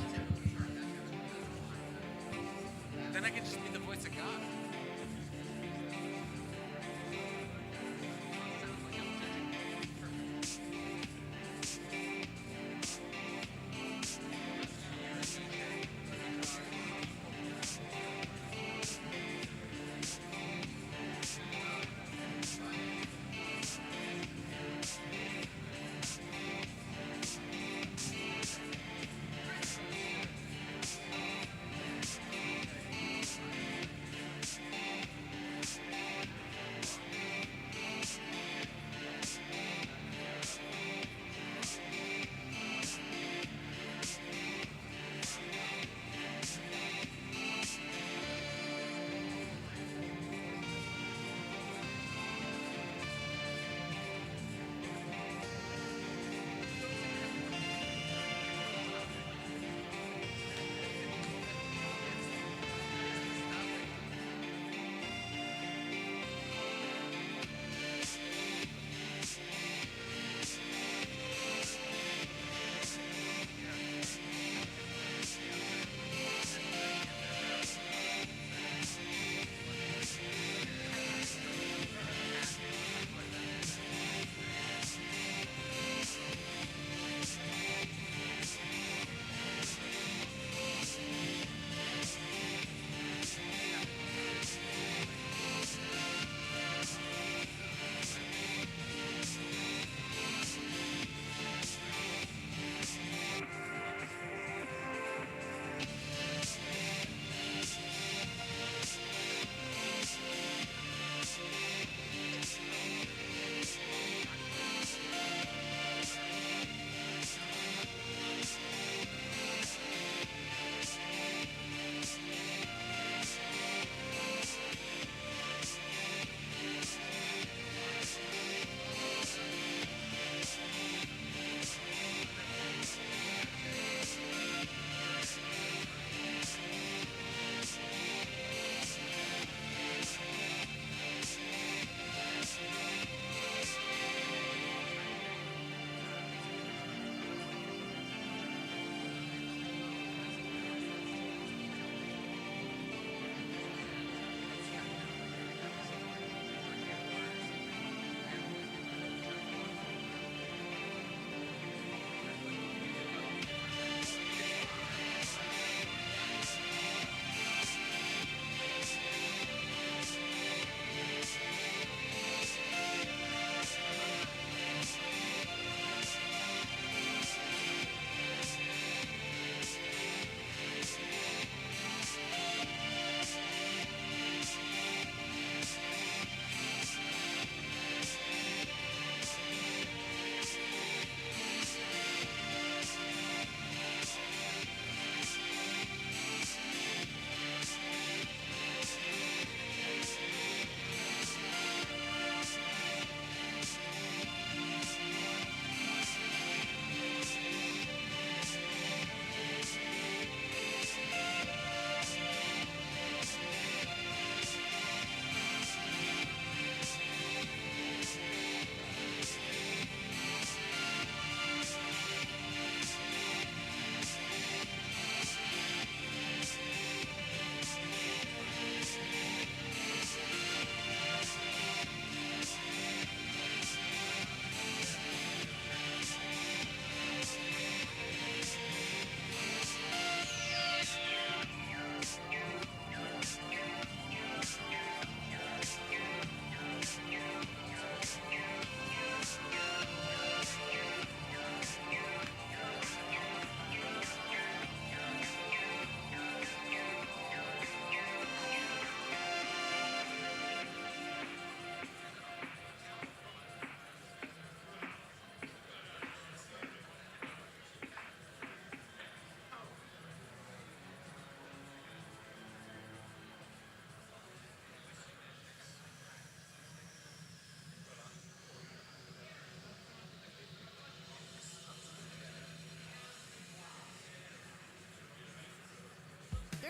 Then I can just be the voice of God.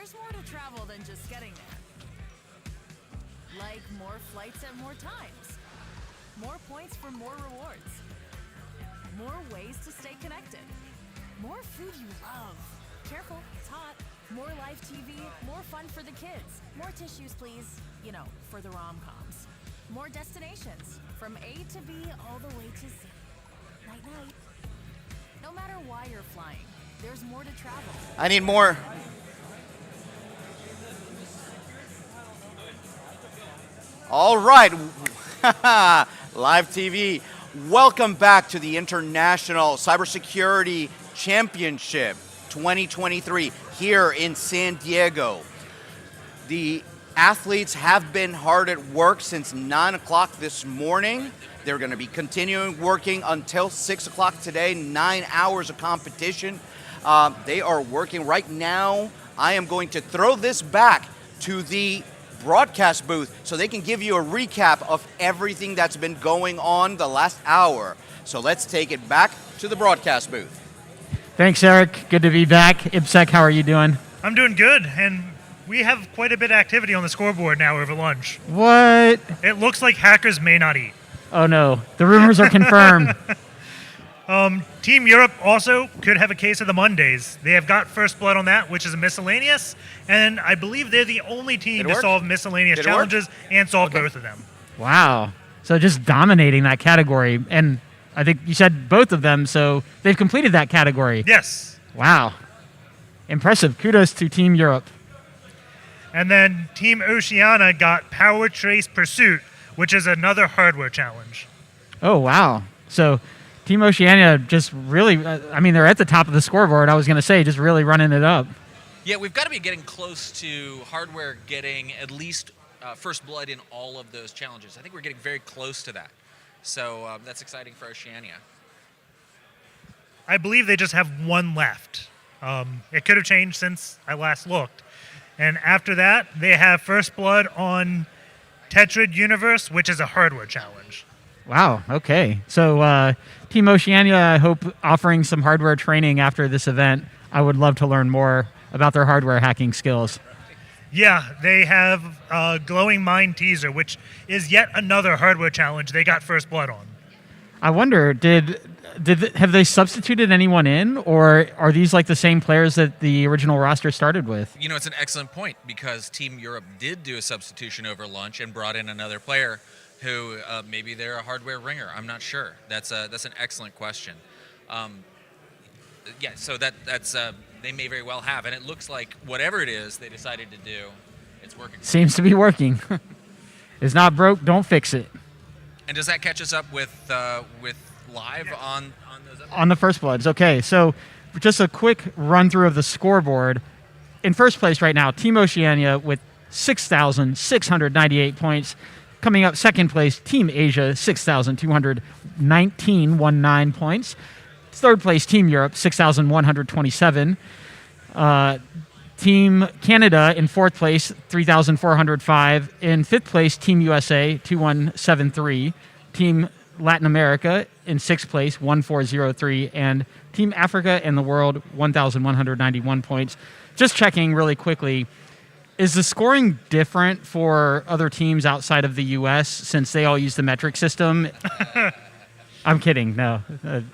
There's more to travel than just getting there. Like more flights at more times, more points for more rewards, more ways to stay connected, more food you love. Careful, it's hot. More live TV, more fun for the kids. More tissues, please. You know, for the rom-coms. More destinations, from A to B all the way to Z. Night-night. No matter why you're flying, there's more to travel. I need more. All right. Live TV. Welcome back to the International Cybersecurity Championship 2023 here in San Diego. The athletes have been hard at work since 9 o'clock this morning. They're going to be continuing working until 6 o'clock today, 9 hours of competition. They are working right now. I am going to throw this back to the broadcast booth so they can give you a recap of everything that's been going on the last hour. So let's take it back to the broadcast booth. Thanks, Eric. Good to be back. IPSEC, how are you doing? I'm doing good, and we have quite a bit of activity on the scoreboard now over lunch. What? It looks like hackers may not eat. Oh no, the rumors are confirmed. Team Europe also could have a case of the Mondays. They have got first blood on that, which is a miscellaneous, and I believe they're the only team to solve miscellaneous challenges and solve both of them. Wow. So just dominating that category. And I think you said both of them, so they've completed that category. Yes. Wow. Impressive. Kudos to Team Europe. And then Team Oceania got Power Trace Pursuit, which is another hardware challenge. Oh, wow. So Team Oceania just really, I mean, they're at the top of the scoreboard. I was going to say, just really running it up. Yeah, we've got to be getting close to hardware getting at least first blood in all of those challenges. I think we're getting very close to that. So that's exciting for Oceania. I believe they just have one left. It could have changed since I last looked. And after that, they have first blood on Tetrid Universe, which is a hardware challenge. Wow, okay. So Team Oceania, I hope, offering some hardware training after this event. I would love to learn more about their hardware hacking skills. Yeah, they have Glowing Mind Teaser, which is yet another hardware challenge they got first blood on. I wonder, have they substituted anyone in, or are these like the same players that the original roster started with? You know, it's an excellent point because Team Europe did do a substitution over lunch and brought in another player who maybe they're a hardware ringer. I'm not sure. That's an excellent question. Yeah, so that's they may very well have, and it looks like whatever it is they decided to do, it's working. Seems to be working. It's not broke, don't fix it. And does that catch us up with live on those? On the first bloods, okay. So just a quick run through of the scoreboard. In first place right now, Team Oceania with 6,698 points. Coming up second place, Team Asia, 6,219 points. Third place, Team Europe, 6,127. Team Canada in fourth place, 3,405. In fifth place, Team USA, 2,173. Team Latin America in sixth place, 1,403. And Team Africa and the world, 1,191 points. Just checking really quickly, is the scoring different for other teams outside of the U.S. since they all use the metric system? I'm kidding. No,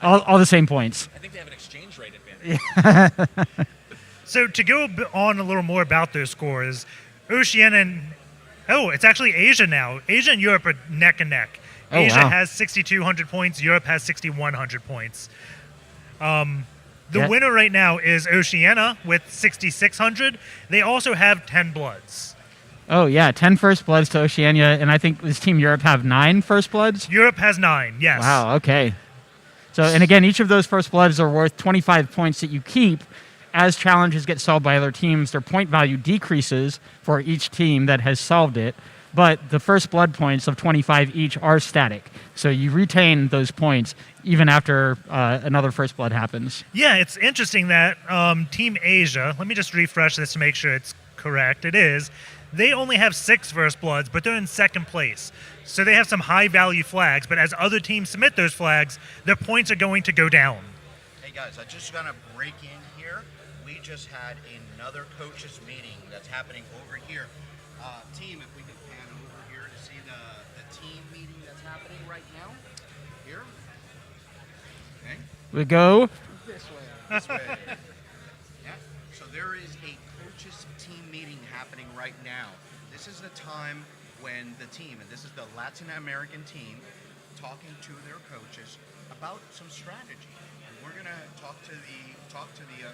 all the same points. I think they have an exchange rate advantage. So to go on a little more about those scores, Oceania and it's actually Asia now. Asia and Europe are neck and neck. Oh, Asia wow. has 6,200 points. Europe has 6,100 points. The winner right now is Oceania with 6,600. They also have 10 bloods. Oh, yeah, 10 first bloods to Oceania, and I think does Team Europe have 9 first bloods? Europe has 9, yes. Wow, okay. So, and again, each of those first bloods are worth 25 points that you keep. As challenges get solved by other teams, their point value decreases for each team that has solved it, but the first blood points of 25 each are static. So you retain those points even after another first blood happens. Yeah, it's interesting that Team Asia, let me just refresh this to make sure it's correct. It is. They only have 6 first bloods, but they're in second place. So they have some high value flags, but as other teams submit those flags, their points are going to go down. Hey guys, I just gonna break in here. we just had another coaches meeting that's happening over here. Team, if we could pan over here to see the team meeting that's happening right now. Here. Okay. We go. This way. This way. Yeah. So there is a coaches team meeting happening right now. This is the time when the team, and this is the Latin American team, talking to their coaches about some strategy. And we're gonna talk to the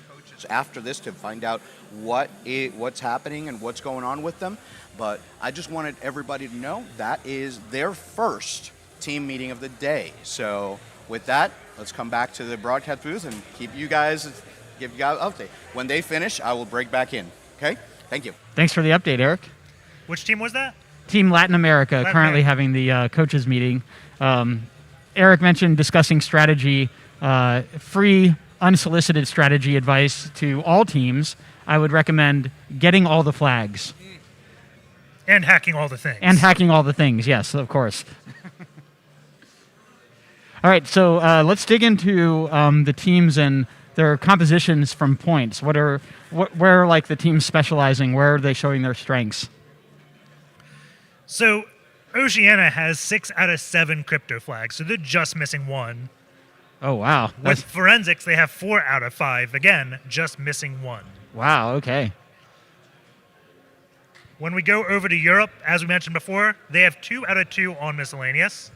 coaches after this to find out what's happening and what's going on with them. But I just wanted everybody to know that is their first team meeting of the day. So with that, let's come back to the broadcast booth and give you guys an update. When they finish, I will break back in. Okay? Thank you. Thanks for the update, Eric. Which team was that? Team Latin America, currently having the coaches meeting. Eric mentioned discussing strategy, free, unsolicited strategy advice to all teams. I would recommend getting all the flags. And hacking all the things. And hacking all the things, yes, of course. All right, so let's dig into the teams and their compositions from points. Where are like the teams specializing? Where are they showing their strengths? So Oceania has 6 out of 7 crypto flags, so they're just missing 1. Oh, wow. With Forensics, they have 4 out of 5. Again, just missing 1. Wow, okay. When we go over to Europe, as we mentioned before, they have 2 out of 2 on miscellaneous.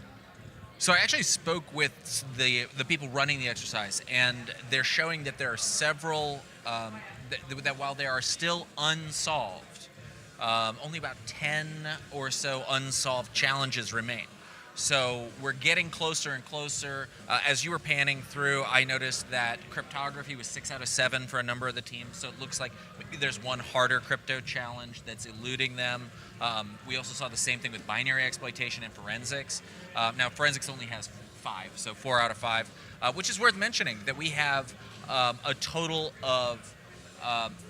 So I actually spoke with the people running the exercise, and they're showing that there are several, that while they are still unsolved, only about 10 or so unsolved challenges remain. So we're getting closer and closer. As you were panning through, I noticed that cryptography was 6 out of 7 for a number of the teams. So it looks like there's one harder crypto challenge that's eluding them. We also saw the same thing with binary exploitation and forensics. Now, forensics only has 5, so 4 out of 5, which is worth mentioning that we have a total of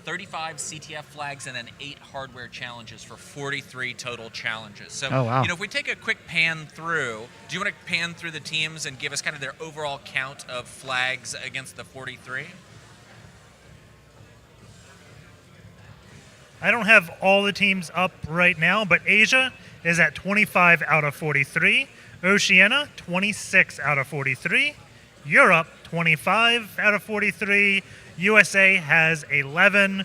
35 CTF flags and then 8 hardware challenges for 43 total challenges. So, oh, wow. if we take a quick pan through, do you want to pan through the teams and give us kind of their overall count of flags against the 43? I don't have all the teams up right now, but Asia is at 25 out of 43. Oceania, 26 out of 43. Europe, 25 out of 43. USA has 11.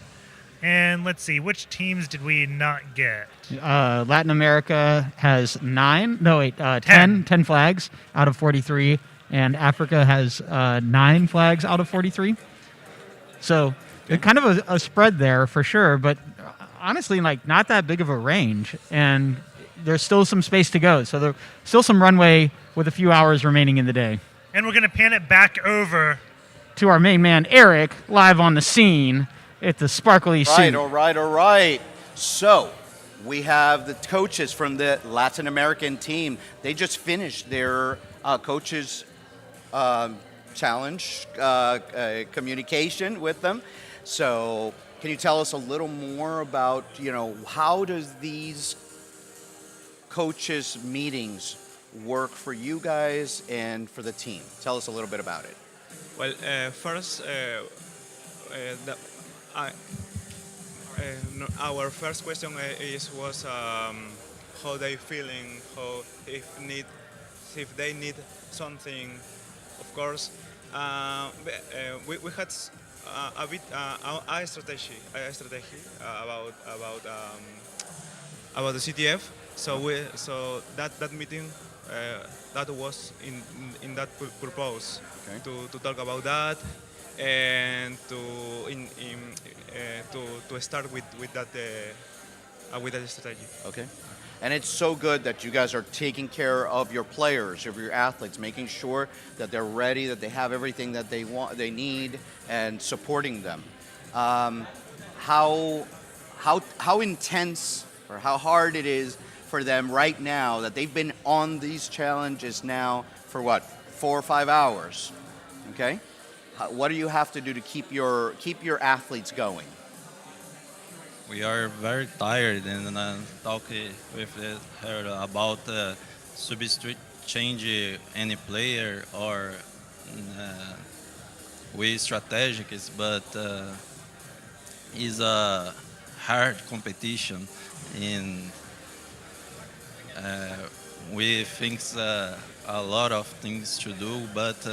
And let's see, which teams did we not get? Latin America has 10 flags out of 43. And Africa has 9 flags out of 43. So kind of a spread there for sure, but honestly, like not that big of a range. And there's still some space to go. So there's still some runway with a few hours remaining in the day. And we're going to pan it back over to our main man, Eric, live on the scene at the sparkly suit. All right. So we have the coaches from the Latin American team. They just finished their coaches challenge communication with them. So can you tell us a little more about, how does these coaches meetings work for you guys and for the team? Tell us a little bit about it. Well, first, our first question was how they feeling, if they need something. Of course, we had a bit a strategy about the CTF. So that meeting. That was in that purpose, to talk about that and to start with that strategy. Okay, and it's so good that you guys are taking care of your players, of your athletes, making sure that they're ready, that they have everything that they need, and supporting them. How intense or how hard it is for them right now that they've been on these challenges now for 4 or 5 hours, okay? What do you have to do to keep your athletes going? We are very tired and talking with her about substitute change any player or we strategic, but is a hard competition. In we think a lot of things to do, but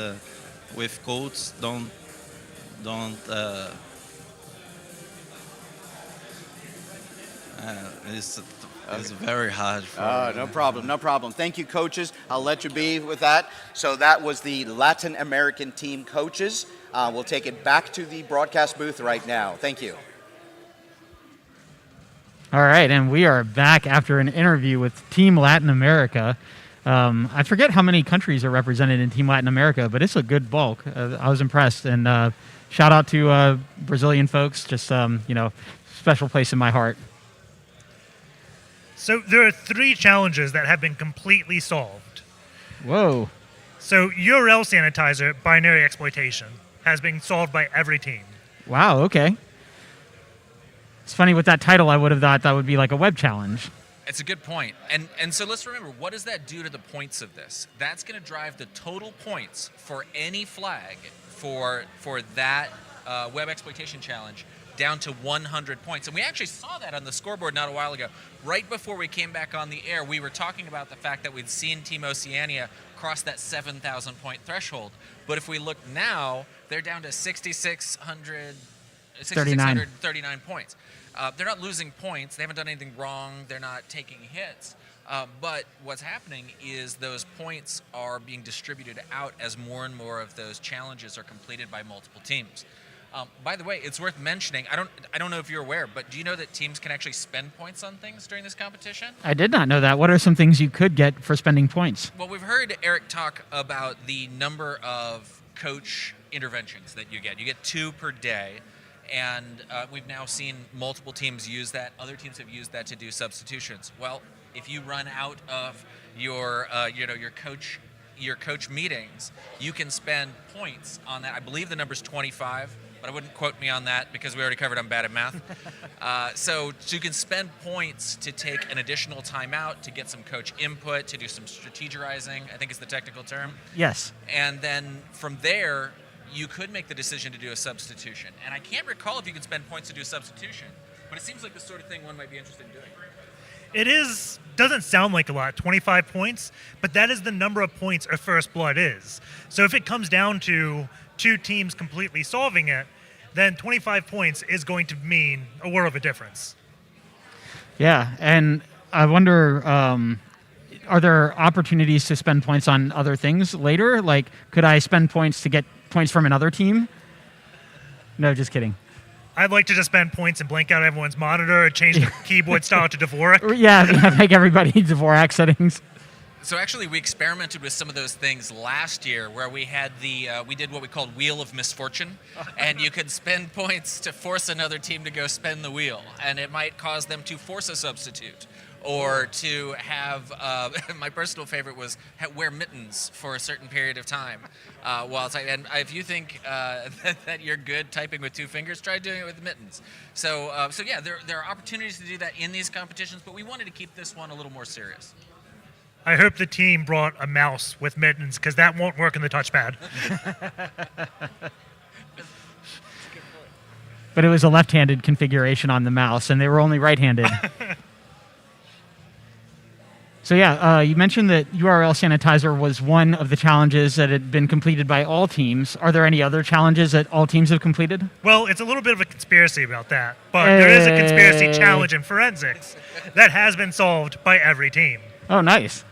with codes don't. It's very hard. No problem, no problem. Thank you, coaches. I'll let you be with that. So that was the Latin American team coaches. We'll take it back to the broadcast booth right now. Thank you. All right, and we are back after an interview with Team Latin America. I forget how many countries are represented in Team Latin America, but it's a good bulk. I was impressed, and shout out to Brazilian folks. Just special place in my heart. So there are 3 challenges that have been completely solved. Whoa. So URL sanitizer, binary exploitation, has been solved by every team. Wow, okay. It's funny, with that title, I would have thought that would be like a web challenge. It's a good point. And so let's remember, what does that do to the points of this? That's going to drive the total points for any flag for that web exploitation challenge down to 100 points. And we actually saw that on the scoreboard not a while ago. Right before we came back on the air, we were talking about the fact that we'd seen Team Oceania cross that 7,000 point threshold. But if we look now, they're down to 6,639 points. They're not losing points. They haven't done anything wrong. They're not taking hits. But what's happening is those points are being distributed out as more and more of those challenges are completed by multiple teams. By the way, it's worth mentioning, I don't know if you're aware, but do you know that teams can actually spend points on things during this competition? I did not know that. What are some things you could get for spending points? Well, we've heard Eric talk about the number of coach interventions that you get. You get 2 per day, and we've now seen multiple teams use that. Other teams have used that to do substitutions. Well, if you run out of your coach meetings, you can spend points on that. I believe the number's 25. But I wouldn't quote me on that because we already covered I'm bad at math. So you can spend points to take an additional timeout, to get some coach input, to do some strategizing, I think is the technical term. Yes. And then from there, you could make the decision to do a substitution. And I can't recall if you can spend points to do a substitution, but it seems like the sort of thing one might be interested in doing. It doesn't sound like a lot, 25 points, but that is the number of points a first blood is. So if it comes down to 2 teams completely solving it, then 25 points is going to mean a world of a difference. Yeah, and I wonder, are there opportunities to spend points on other things later? Like, could I spend points to get points from another team? No, just kidding. I'd like to just spend points and blank out everyone's monitor or change the keyboard style to Dvorak. Yeah, make everybody Dvorak settings. So actually, we experimented with some of those things last year, where we had we did what we called Wheel of Misfortune, and you could spend points to force another team to go spin the wheel, and it might cause them to force a substitute, or to have my personal favorite was wear mittens for a certain period of time while typing. And if you think that you're good typing with 2 fingers, try doing it with mittens. So yeah, there are opportunities to do that in these competitions, but we wanted to keep this one a little more serious. I hope the team brought a mouse with mittens, because that won't work in the touchpad. But it was a left-handed configuration on the mouse, and they were only right-handed. So yeah, you mentioned that URL sanitizer was one of the challenges that had been completed by all teams. Are there any other challenges that all teams have completed? Well, it's a little bit of a conspiracy about that, but there is a conspiracy challenge in forensics that has been solved by every team. Oh, nice.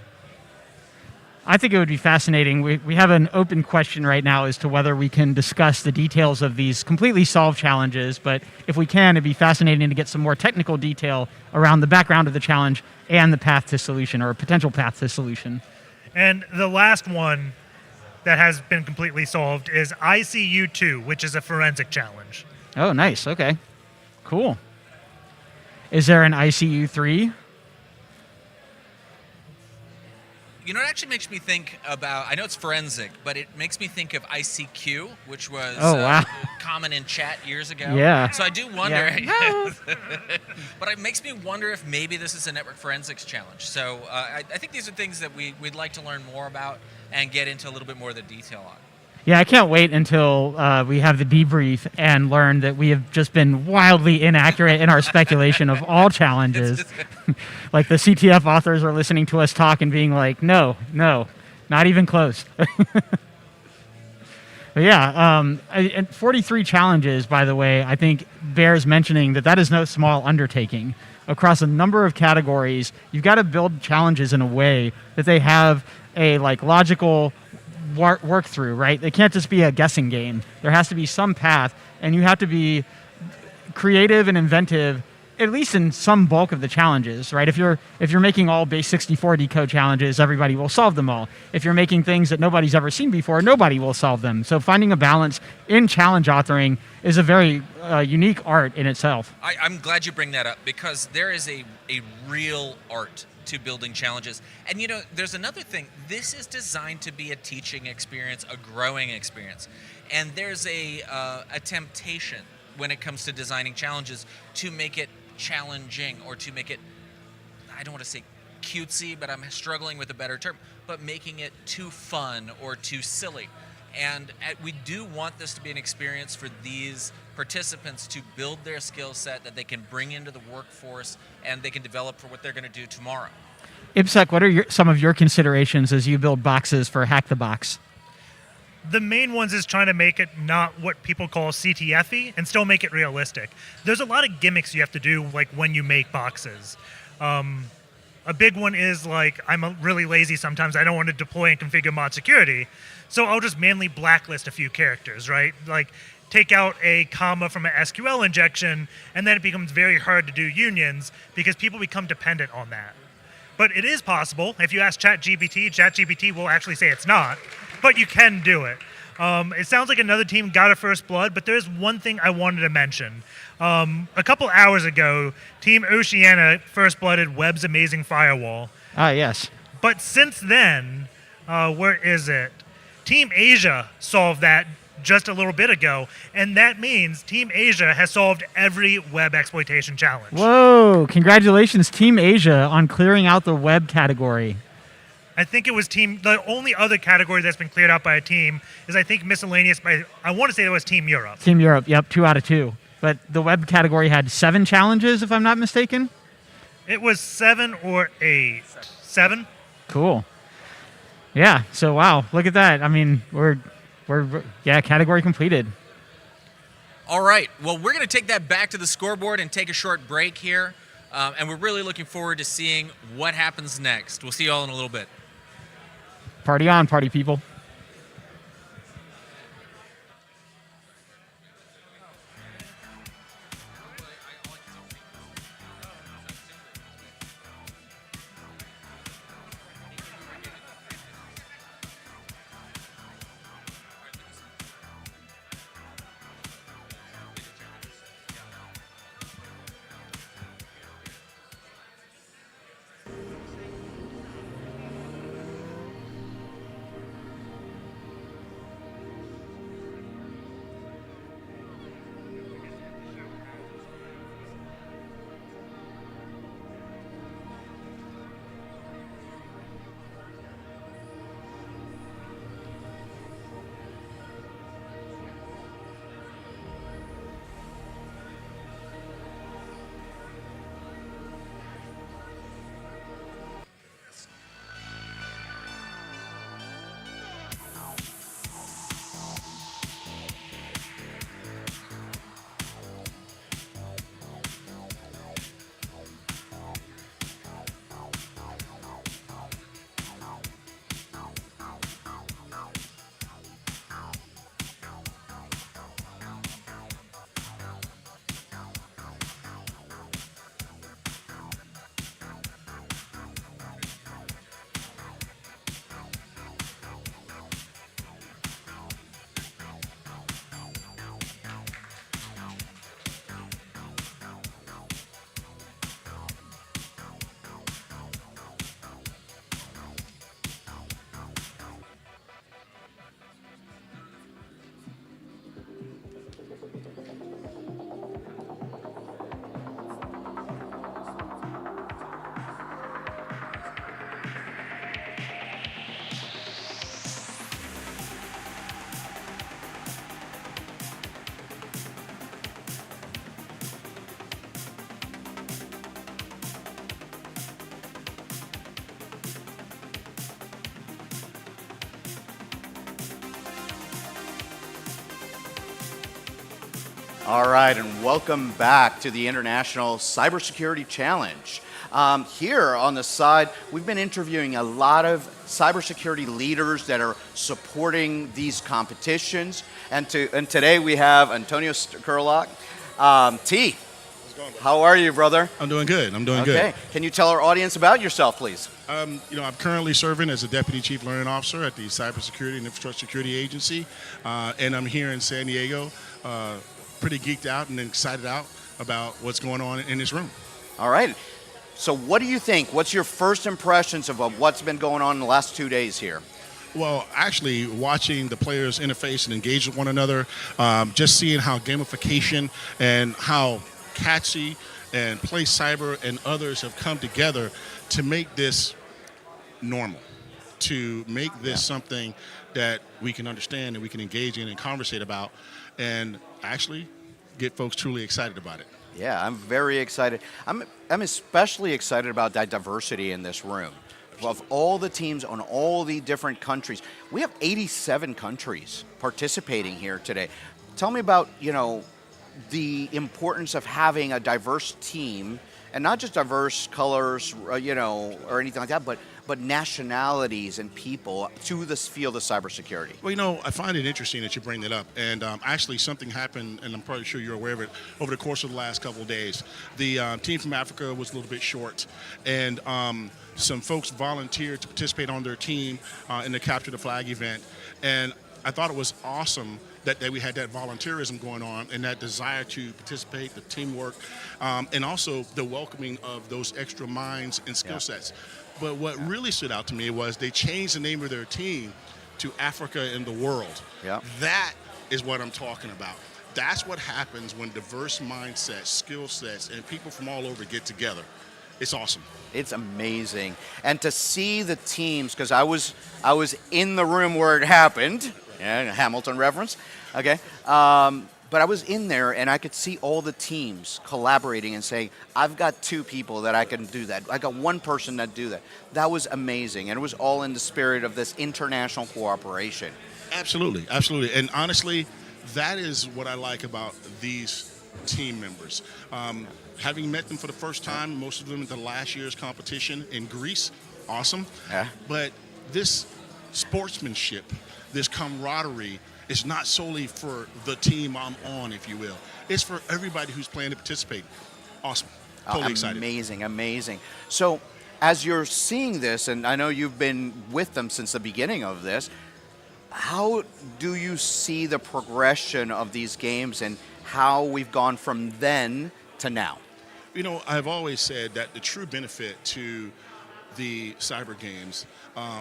I think it would be fascinating. We have an open question right now as to whether we can discuss the details of these completely solved challenges, but if we can, it'd be fascinating to get some more technical detail around the background of the challenge and the path to solution, or a potential path to solution. And the last one that has been completely solved is ICU2, which is a forensic challenge. Oh, nice. Okay. Cool. Is there an ICU3? You know, it actually makes me think about, I know it's forensic, but it makes me think of ICQ, which was common in chat years ago. Yeah. So I do wonder, Yeah. but it makes me wonder if maybe this is a network forensics challenge. So I think these are things that we'd like to learn more about and get into a little bit more of the detail on. Yeah, I can't wait until we have the debrief and learn that we have just been wildly inaccurate in our speculation of all challenges. Like the CTF authors are listening to us talk and being like, no, not even close. But yeah, and 43 challenges, by the way, I think bears mentioning that is no small undertaking. Across a number of categories, you've got to build challenges in a way that they have a logical work through, right? They can't just be a guessing game. There has to be some path, and you have to be creative and inventive, at least in some bulk of the challenges, right? If you're making all base 64 decode challenges, everybody will solve them all. If you're making things that nobody's ever seen before, nobody will solve them. So finding a balance in challenge authoring is a very unique art in itself. I'm glad you bring that up, because there is a real art to building challenges. And there's another thing. This is designed to be a teaching experience, a growing experience. And there's a temptation when it comes to designing challenges to make it challenging, or to make it, I don't want to say cutesy, but I'm struggling with a better term, but making it too fun or too silly. And we do want this to be an experience for these participants to build their skill set that they can bring into the workforce and they can develop for what they're going to do tomorrow. IPSEC, what are some of your considerations as you build boxes for Hack the Box? The main ones is trying to make it not what people call CTF-y and still make it realistic. There's a lot of gimmicks you have to do, like when you make boxes. A big one is I'm really lazy sometimes. I don't want to deploy and configure mod security, so I'll just manually blacklist a few characters, right? Like take out a comma from an SQL injection, and then it becomes very hard to do unions because people become dependent on that. But it is possible. If you ask ChatGPT will actually say it's not. But you can do it. It sounds like another team got a first blood, but there's one thing I wanted to mention. A couple hours ago, Team Oceania first blooded Web's Amazing Firewall. Ah, yes. But since then, where is it? Team Asia solved that just a little bit ago, and that means Team Asia has solved every web exploitation challenge. Whoa, congratulations, Team Asia, on clearing out the web category. I think it was the only other category that's been cleared out by a team is, I think, miscellaneous. I want to say that was Team Europe. Team Europe, yep, 2 out of 2. But the web category had 7 challenges, if I'm not mistaken. It was 7 or 8. 7? Cool. Yeah, so wow, look at that. I mean, we're category completed. All right, well, we're going to take that back to the scoreboard and take a short break here. And we're really looking forward to seeing what happens next. We'll see you all in a little bit. Party on, party people. All right, and welcome back to the International Cybersecurity Challenge. Here on the side, we've been interviewing a lot of cybersecurity leaders that are supporting these competitions. And today we have Antonio Skurlock. T, how are you, brother? I'm doing good. I'm doing good. Okay. Can you tell our audience about yourself, please? I'm currently serving as a Deputy Chief Learning Officer at the Cybersecurity and Infrastructure Security Agency, and I'm here in San Diego, pretty geeked out and excited out about what's going on in this room. All right. So what do you think? What's your first impressions of what's been going on in the last 2 days here? Well, actually, watching the players interface and engage with one another, just seeing how gamification and how Katzcy and PlayCyber and others have come together to make this normal, to make this something that we can understand and we can engage in and conversate about, and actually get folks truly excited about it. Yeah, I'm very excited. I'm especially excited about that diversity in this room. Of all the teams on all the different countries, we have 87 countries participating here today. Tell me about, the importance of having a diverse team, and not just diverse colors, or anything like that, but nationalities and people to this field of cybersecurity. Well, I find it interesting that you bring that up. And actually something happened, and I'm probably sure you're aware of it, over the course of the last couple of days. The team from Africa was a little bit short, and some folks volunteered to participate on their team in the Capture the Flag event. And I thought it was awesome that we had that volunteerism going on and that desire to participate, the teamwork, and also the welcoming of those extra minds and skill sets. But what really stood out to me was they changed the name of their team to Africa in the World. Yeah. That is what I'm talking about. That's what happens when diverse mindsets, skill sets, and people from all over get together. It's awesome. It's amazing. And to see the teams, because I was in the room where it happened, Hamilton reference, okay? But I was in there and I could see all the teams collaborating and saying, I've got 2 people that I can do that. I got 1 person that do that. That was amazing. And it was all in the spirit of this international cooperation. Absolutely, absolutely. And honestly, that is what I like about these team members. Having met them for the first time, most of them at the last year's competition in Greece, awesome. Yeah. But this sportsmanship, this camaraderie, is not solely for the team I'm on, if you will. It's for everybody who's planning to participate. Awesome. Totally excited. Amazing, amazing. So as you're seeing this, and I know you've been with them since the beginning of this, how do you see the progression of these games and how we've gone from then to now? I've always said that the true benefit to the cyber games,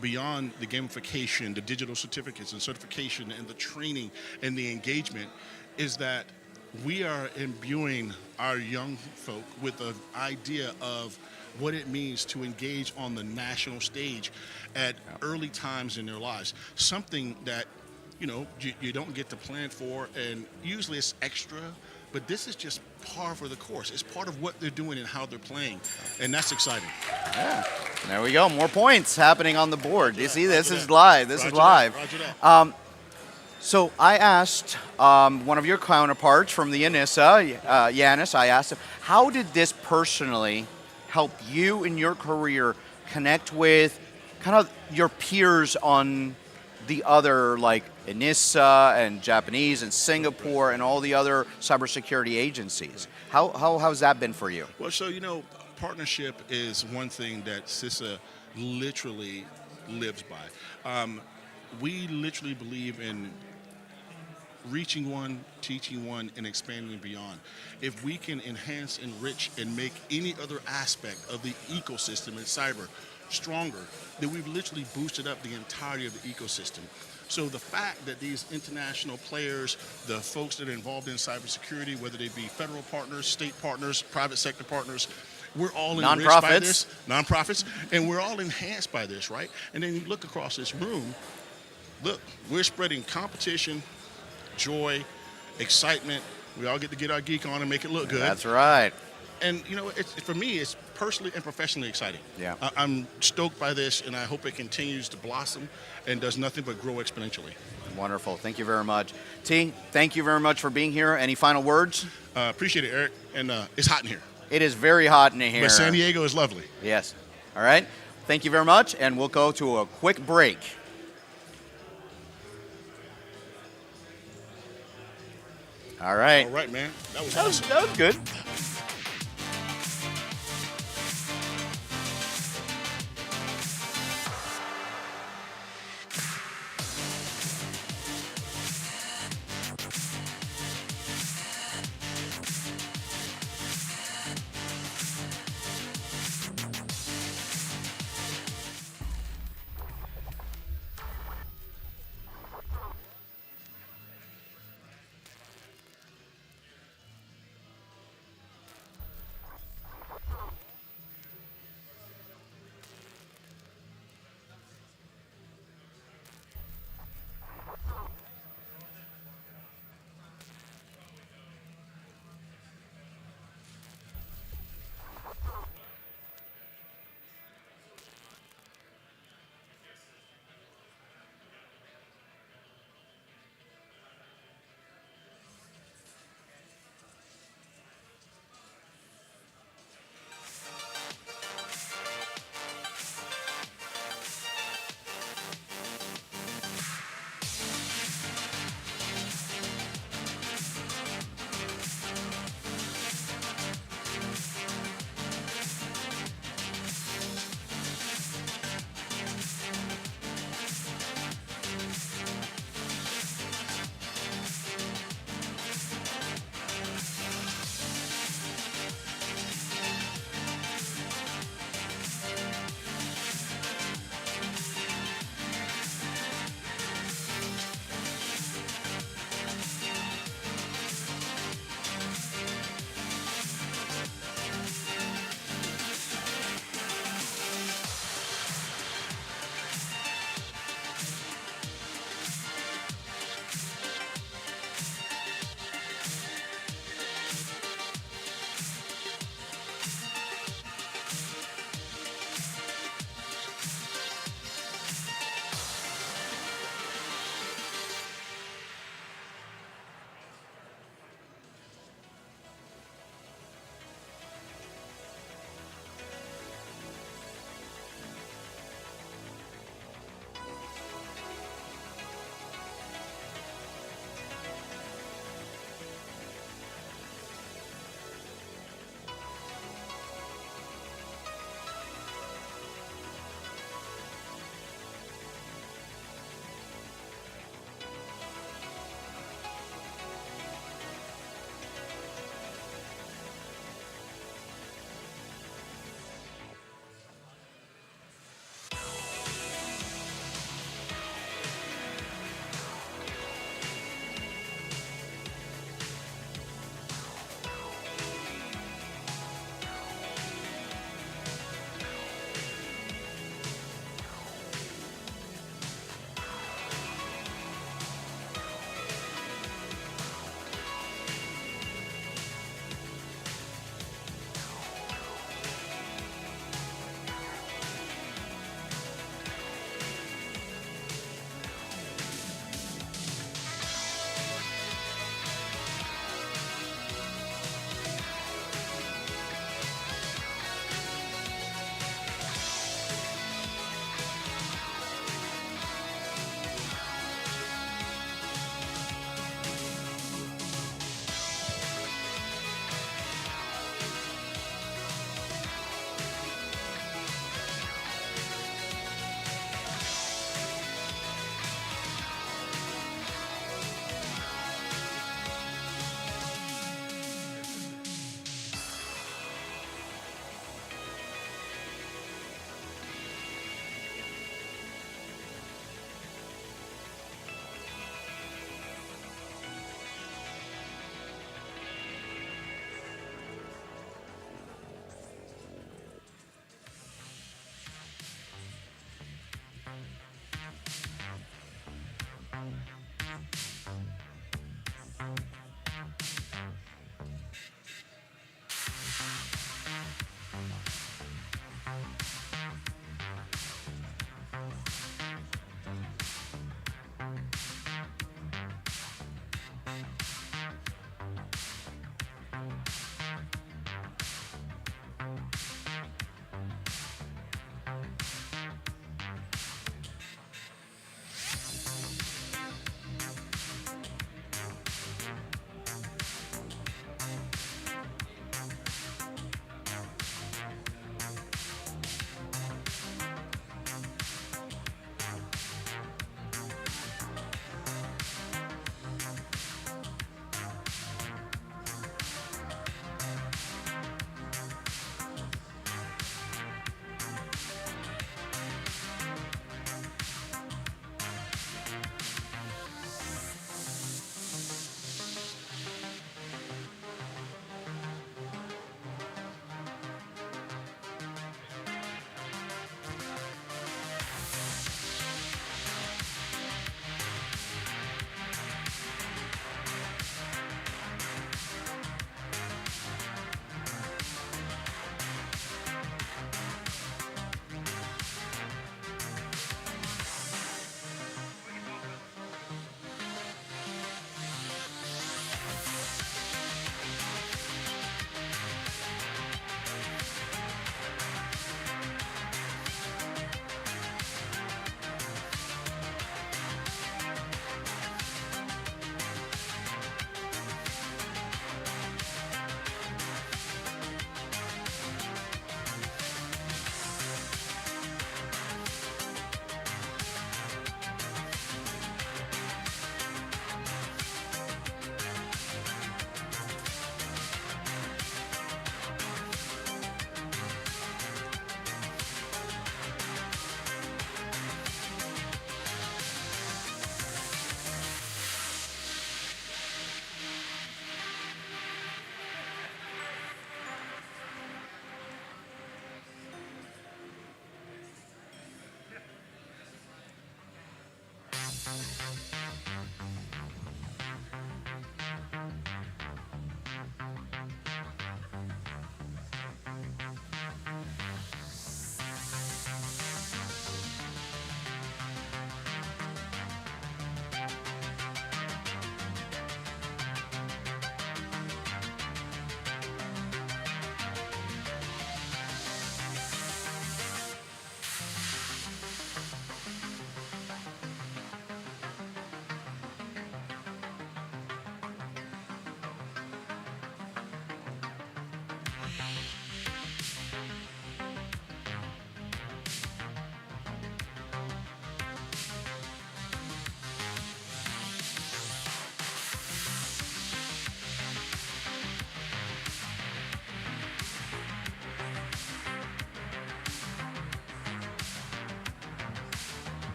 beyond the gamification, the digital certificates and certification and the training and the engagement, is that we are imbuing our young folk with an idea of what it means to engage on the national stage at early times in their lives. Something that, you don't get to plan for, and usually it's extra, but this is just par for the course. It's part of what they're doing and how they're playing, and that's exciting. Yeah, there we go. More points happening on the board. You see, this is live. This is live. So I asked one of your counterparts from the ENISA, Yanis, I asked him, how did this personally help you in your career connect with kind of your peers on the other, like ENISA and Japanese and Singapore and all the other cybersecurity agencies? How has that been for you? Well, so, partnership is one thing that CISA literally lives by. We literally believe in reaching one, teaching one, and expanding beyond. If we can enhance, enrich, and make any other aspect of the ecosystem in cyber stronger, then we've literally boosted up the entirety of the ecosystem. So the fact that these international players, the folks that are involved in cybersecurity, whether they be federal partners, state partners, private sector partners, we're all enriched by this. Nonprofits. And we're all enhanced by this, right? And then you look across this room, look, we're spreading competition, joy, excitement. We all get to get our geek on and make it look good. That's right. and you know, for me, it's personally and professionally exciting. Yeah. I'm stoked by this, and I hope it continues to blossom and does nothing but grow exponentially. Wonderful. Thank you very much. T, thank you very much for being here. Any final words? Appreciate it, Eric. And it's hot in here. It is very hot in here. But San Diego is lovely. Yes. All right. Thank you very much, and we'll go to a quick break. All right. All right, man. That was awesome. That was good.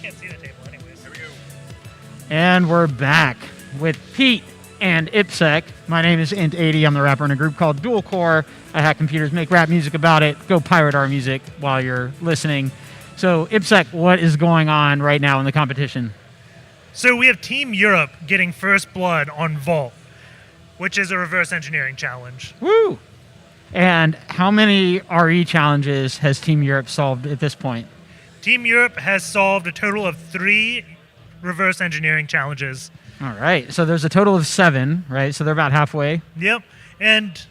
Can't see the table anyways. Here we go. And we're back with Pete and IPSEC. My name is Int80. I'm the rapper in a group called Dual Core. I hack computers, make rap music about it. Go pirate our music while you're listening. So, IPSEC, what is going on right now in the competition? So we have Team Europe getting first blood on Vault, which is a reverse engineering challenge. Woo! And how many RE challenges has Team Europe solved at this point? Team Europe has solved a total of 3 reverse engineering challenges. All right. So there's a total of 7, right? So they're about halfway. Yep. And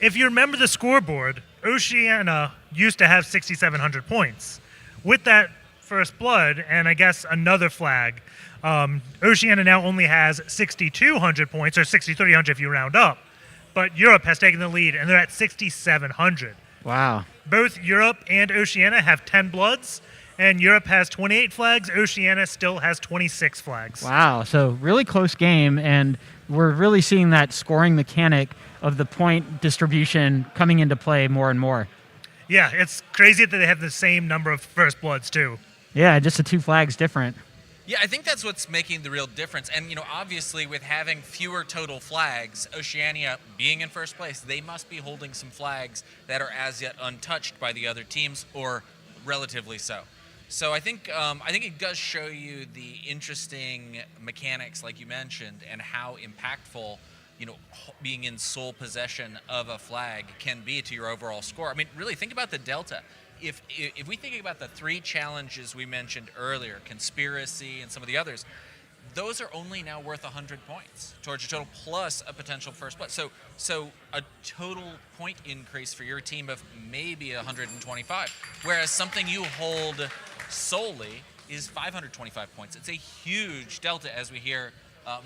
if you remember the scoreboard, Oceania used to have 6,700 points. With that first blood and I guess another flag, Oceania now only has 6,200 points, or 6,300 if you round up. But Europe has taken the lead, and they're at 6,700. Wow. Both Europe and Oceania have 10 bloods, and Europe has 28 flags. Oceania still has 26 flags. Wow. So really close game, and we're really seeing that scoring mechanic of the point distribution coming into play more and more. Yeah, it's crazy that they have the same number of first bloods, too. Yeah, just the 2 flags different. Yeah, I think that's what's making the real difference. And, obviously with having fewer total flags, Oceania being in first place, they must be holding some flags that are as yet untouched by the other teams, or relatively so. So I think it does show you the interesting mechanics, like you mentioned, and how impactful, being in sole possession of a flag can be to your overall score. I mean, really think about the delta. If we think about the 3 challenges we mentioned earlier, conspiracy and some of the others, those are only now worth 100 points towards your total, plus a potential first blood. So a total point increase for your team of maybe 125, whereas something you hold solely is 525 points. It's a huge delta as we hear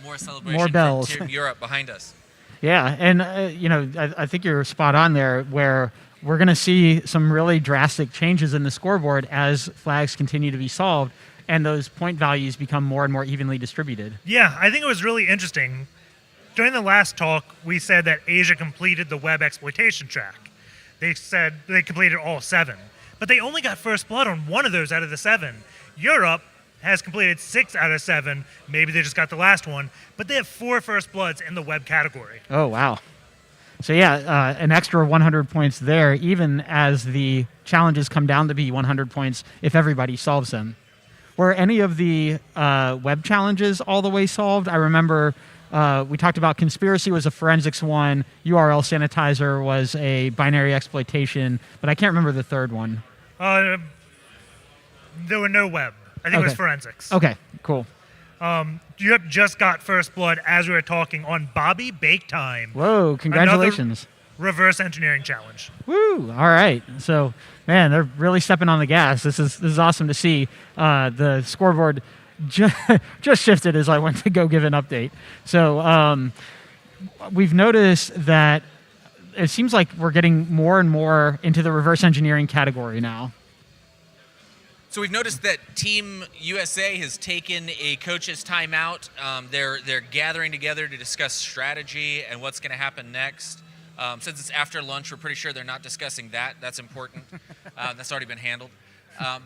more celebration More bells. from Team Europe behind us. Yeah, and I think you're spot on there, where we're going to see some really drastic changes in the scoreboard as flags continue to be solved and those point values become more and more evenly distributed. Yeah, I think it was really interesting. During the last talk, we said that Asia completed the web exploitation track. They said they completed all 7, but they only got first blood on 1 of those out of the 7. Europe has completed 6 out of 7. Maybe they just got the last one, but they have 4 first bloods in the web category. Oh, wow. So yeah, an extra 100 points there, even as the challenges come down to be 100 points if everybody solves them. Were any of the web challenges all the way solved? I remember we talked about conspiracy was a forensics one, URL sanitizer was a binary exploitation, but I can't remember the third one. There were no web. I think it was forensics. Okay, cool. Europe just got first blood as we were talking on Bobby Bake Time. Whoa, congratulations. Another reverse engineering challenge. Woo! All right. So, man, they're really stepping on the gas. This is awesome to see. The scoreboard just shifted as I went to go give an update. So we've noticed that it seems like we're getting more and more into the reverse engineering category now. So we've noticed that Team USA has taken a coach's timeout. They're gathering together to discuss strategy and what's going to happen next. Since it's after lunch, we're pretty sure they're not discussing that. That's important. That's already been handled.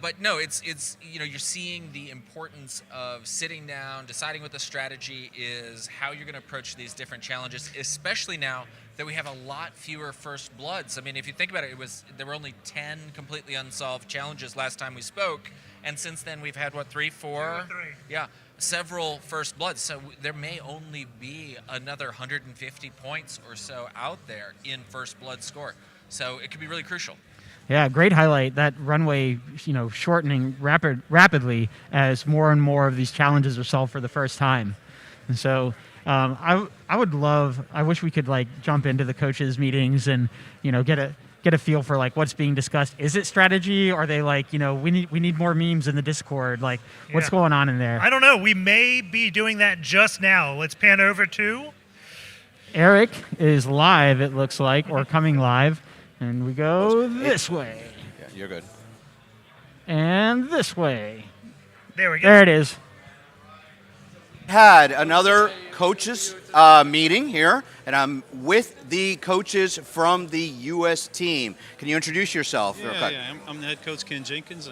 But no, it's you're seeing the importance of sitting down, deciding what the strategy is, how you're going to approach these different challenges, especially now that we have a lot fewer first bloods. I mean, if you think about it, there were only 10 completely unsolved challenges last time we spoke, and since then we've had what, 3, 4? 3. Yeah, several first bloods. So there may only be another 150 points or so out there in first blood score. So it could be really crucial. Yeah, great highlight. That runway, shortening rapidly as more and more of these challenges are solved for the first time. And so I wish we could jump into the coaches' meetings and get a feel for what's being discussed. Is it strategy? Or are they we need more memes in the Discord? What's going on in there? I don't know. We may be doing that just now. Let's pan over to Eric is live. It looks like, or coming live. And we go this way. Yeah, you're good. And this way. There we go. There it is. Had another coaches meeting here, and I'm with the coaches from the U.S. team. Can you introduce yourself? Yeah, I'm the head coach, Ken Jenkins,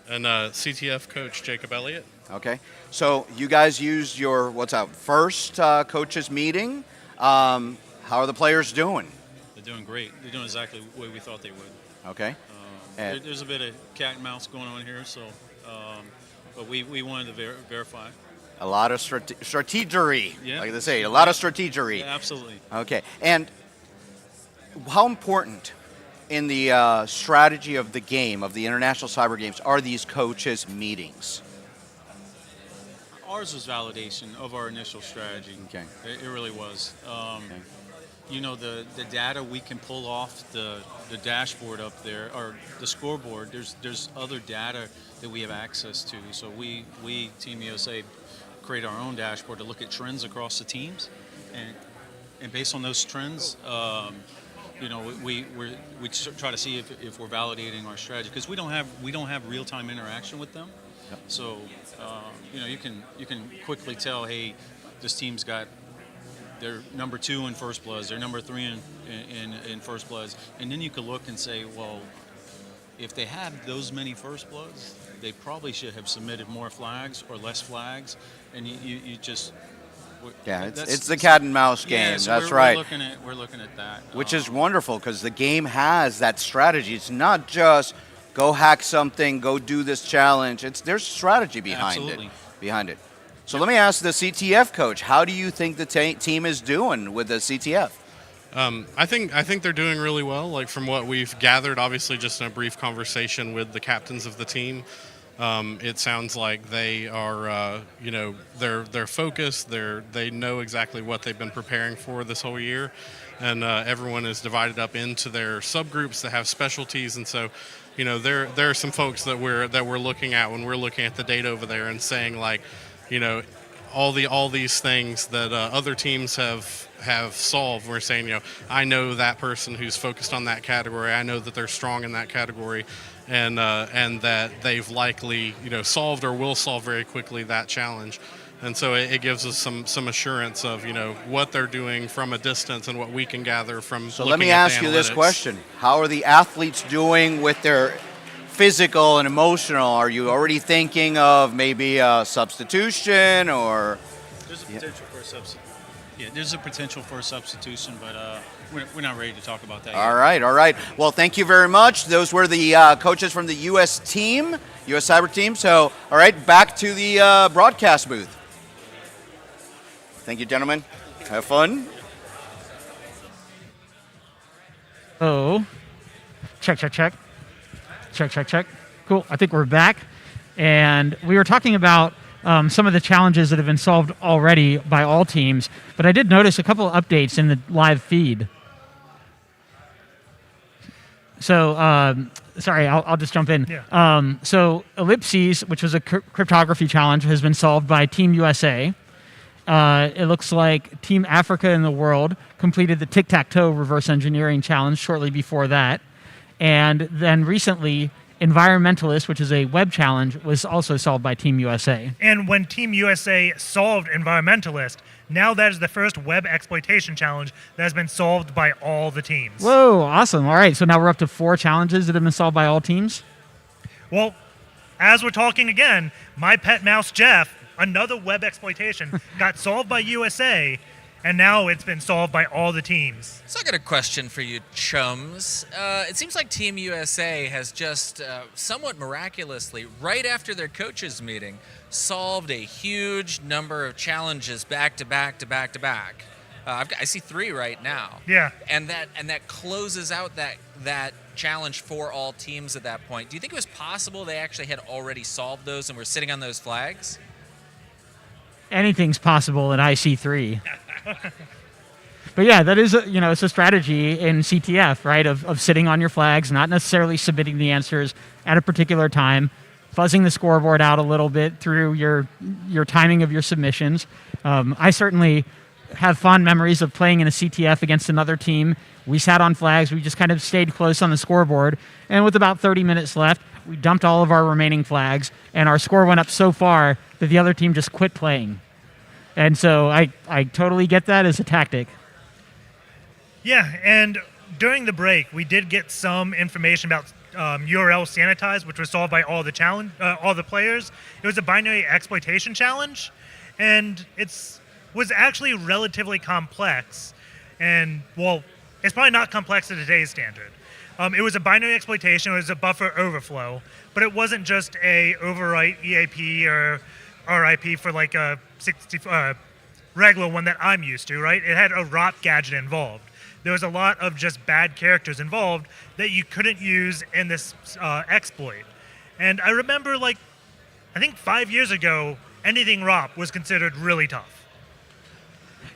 and CTF coach, Jacob Elliott. Okay. So you guys used your first coaches meeting. How are the players doing? They're doing great. They're doing exactly the way we thought they would. Okay. There's a bit of cat and mouse going on here, so but we wanted to verify. A lot of strategery, yeah. Like they say, a lot of strategery. Yeah, absolutely. Okay. And how important in the strategy of the game, of the International Cyber Games, are these coaches meetings? Ours was validation of our initial strategy. Okay. It really was. The data we can pull off the dashboard up there, or the scoreboard, there's other data that we have access to. So we Team USA, create our own dashboard to look at trends across the teams, and based on those trends, we try to see if we're validating our strategy, because we don't have real-time interaction with them. Yep. So you can quickly tell, hey, this team's got their number 2 in first bloods, their number 3 in first bloods, and then you could look and say, well, if they have those many first bloods, they probably should have submitted more flags or less flags, and you just it's the cat and mouse game. Yeah, so that's right. We're looking at that, which is wonderful, because the game has that strategy. It's not just go hack something, go do this challenge. There's strategy behind Absolutely. it. So let me ask the CTF coach, how do you think the team is doing with the CTF? I think they're doing really well. From what we've gathered, obviously just in a brief conversation with the captains of the team, it sounds like they are, they're focused. They know exactly what they've been preparing for this whole year, and everyone is divided up into their subgroups that have specialties. And so, there are some folks that we're looking at when we're looking at the data over there and saying, all these things that other teams have solved. We're saying, I know that person who's focused on that category. I know that they're strong in that category, and that they've likely solved or will solve very quickly that challenge. And so it gives us some assurance of what they're doing from a distance and what we can gather from. So let me ask you this question: how are the athletes doing with their physical and emotional? Are you already thinking of maybe a substitution or? There's a potential for a substitution. Yeah, there's a potential for a substitution, but we're not ready to talk about that yet. All right. Well, thank you very much. Those were the coaches from the U.S. team, U.S. Cyber team. So, all right, back to the broadcast booth. Thank you, gentlemen. Have fun. Oh, check. Cool. I think we're back. And we were talking about some of the challenges that have been solved already by all teams. But I did notice a couple of updates in the live feed. So, sorry, I'll just jump in. Yeah. So Ellipses, which was a cryptography challenge, has been solved by Team USA. It looks like Team Africa in the world completed the tic-tac-toe reverse engineering challenge shortly before that. And then recently, Environmentalist, which is a web challenge, was also solved by Team USA. And when Team USA solved Environmentalist, now that is the first web exploitation challenge that has been solved by all the teams. Whoa, awesome. All right, so now we're up to 4 challenges that have been solved by all teams? Well, as we're talking again, my pet mouse Jeff, another web exploitation, got solved by USA, and now it's been solved by all the teams. So I got a question for you, chums. It seems like Team USA has just somewhat miraculously, right after their coaches meeting, solved a huge number of challenges back to back to back to back. I see 3 right now. Yeah. And that closes out that challenge for all teams at that point. Do you think it was possible they actually had already solved those and were sitting on those flags? Anything's possible in IC3. But yeah, that is, it's a strategy in CTF, right, of sitting on your flags, not necessarily submitting the answers at a particular time, fuzzing the scoreboard out a little bit through your timing of your submissions. I certainly have fond memories of playing in a CTF against another team. We sat on flags. We just kind of stayed close on the scoreboard. And with about 30 minutes left, we dumped all of our remaining flags, and our score went up so far that the other team just quit playing. And so I totally get that as a tactic. Yeah, and during the break, we did get some information about URL Sanitize, which was solved by all the players. It was a binary exploitation challenge, and was actually relatively complex. And, well, it's probably not complex to today's standard. It was a binary exploitation. It was a buffer overflow, but it wasn't just a overwrite EAP or RIP for like a regular one that I'm used to, right? It had a ROP gadget involved. There was a lot of just bad characters involved that you couldn't use in this exploit. And I remember, I think 5 years ago, anything ROP was considered really tough.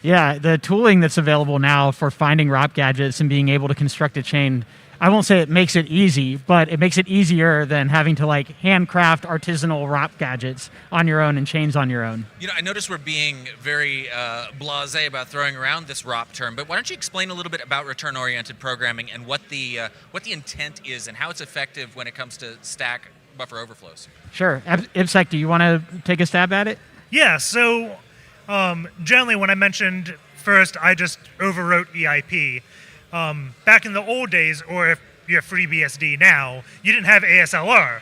Yeah, the tooling that's available now for finding ROP gadgets and being able to construct a chain, I won't say it makes it easy, but it makes it easier than having to handcraft artisanal ROP gadgets on your own and chains on your own. I notice we're being very blasé about throwing around this ROP term, but why don't you explain a little bit about return-oriented programming and what the intent is and how it's effective when it comes to stack buffer overflows? Sure. IPSEC, do you want to take a stab at it? Yeah, so generally when I mentioned first, I just overwrote EIP. Back in the old days, or if you're FreeBSD now, you didn't have ASLR,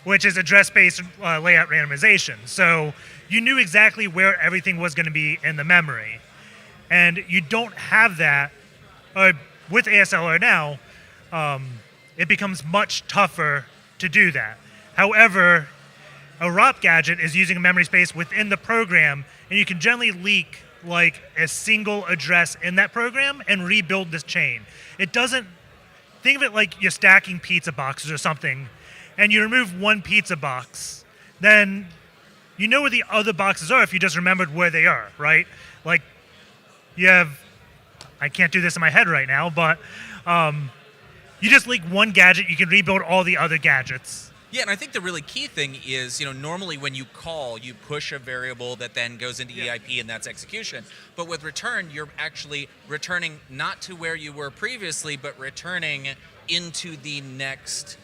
which is address-based layout randomization. So you knew exactly where everything was going to be in the memory. And you don't have that. With ASLR now, it becomes much tougher to do that. However, a ROP gadget is using a memory space within the program, and you can generally leak a single address in that program and rebuild this chain. It doesn't, think of it like you're stacking pizza boxes or something, and you remove one pizza box, then you know where the other boxes are if you just remembered where they are, right? You have, I can't do this in my head right now, but you just leak one gadget, you can rebuild all the other gadgets. Yeah, and I think the really key thing is, normally when you call, you push a variable that then goes into EIP and that's execution. But with return, you're actually returning not to where you were previously, but returning into the next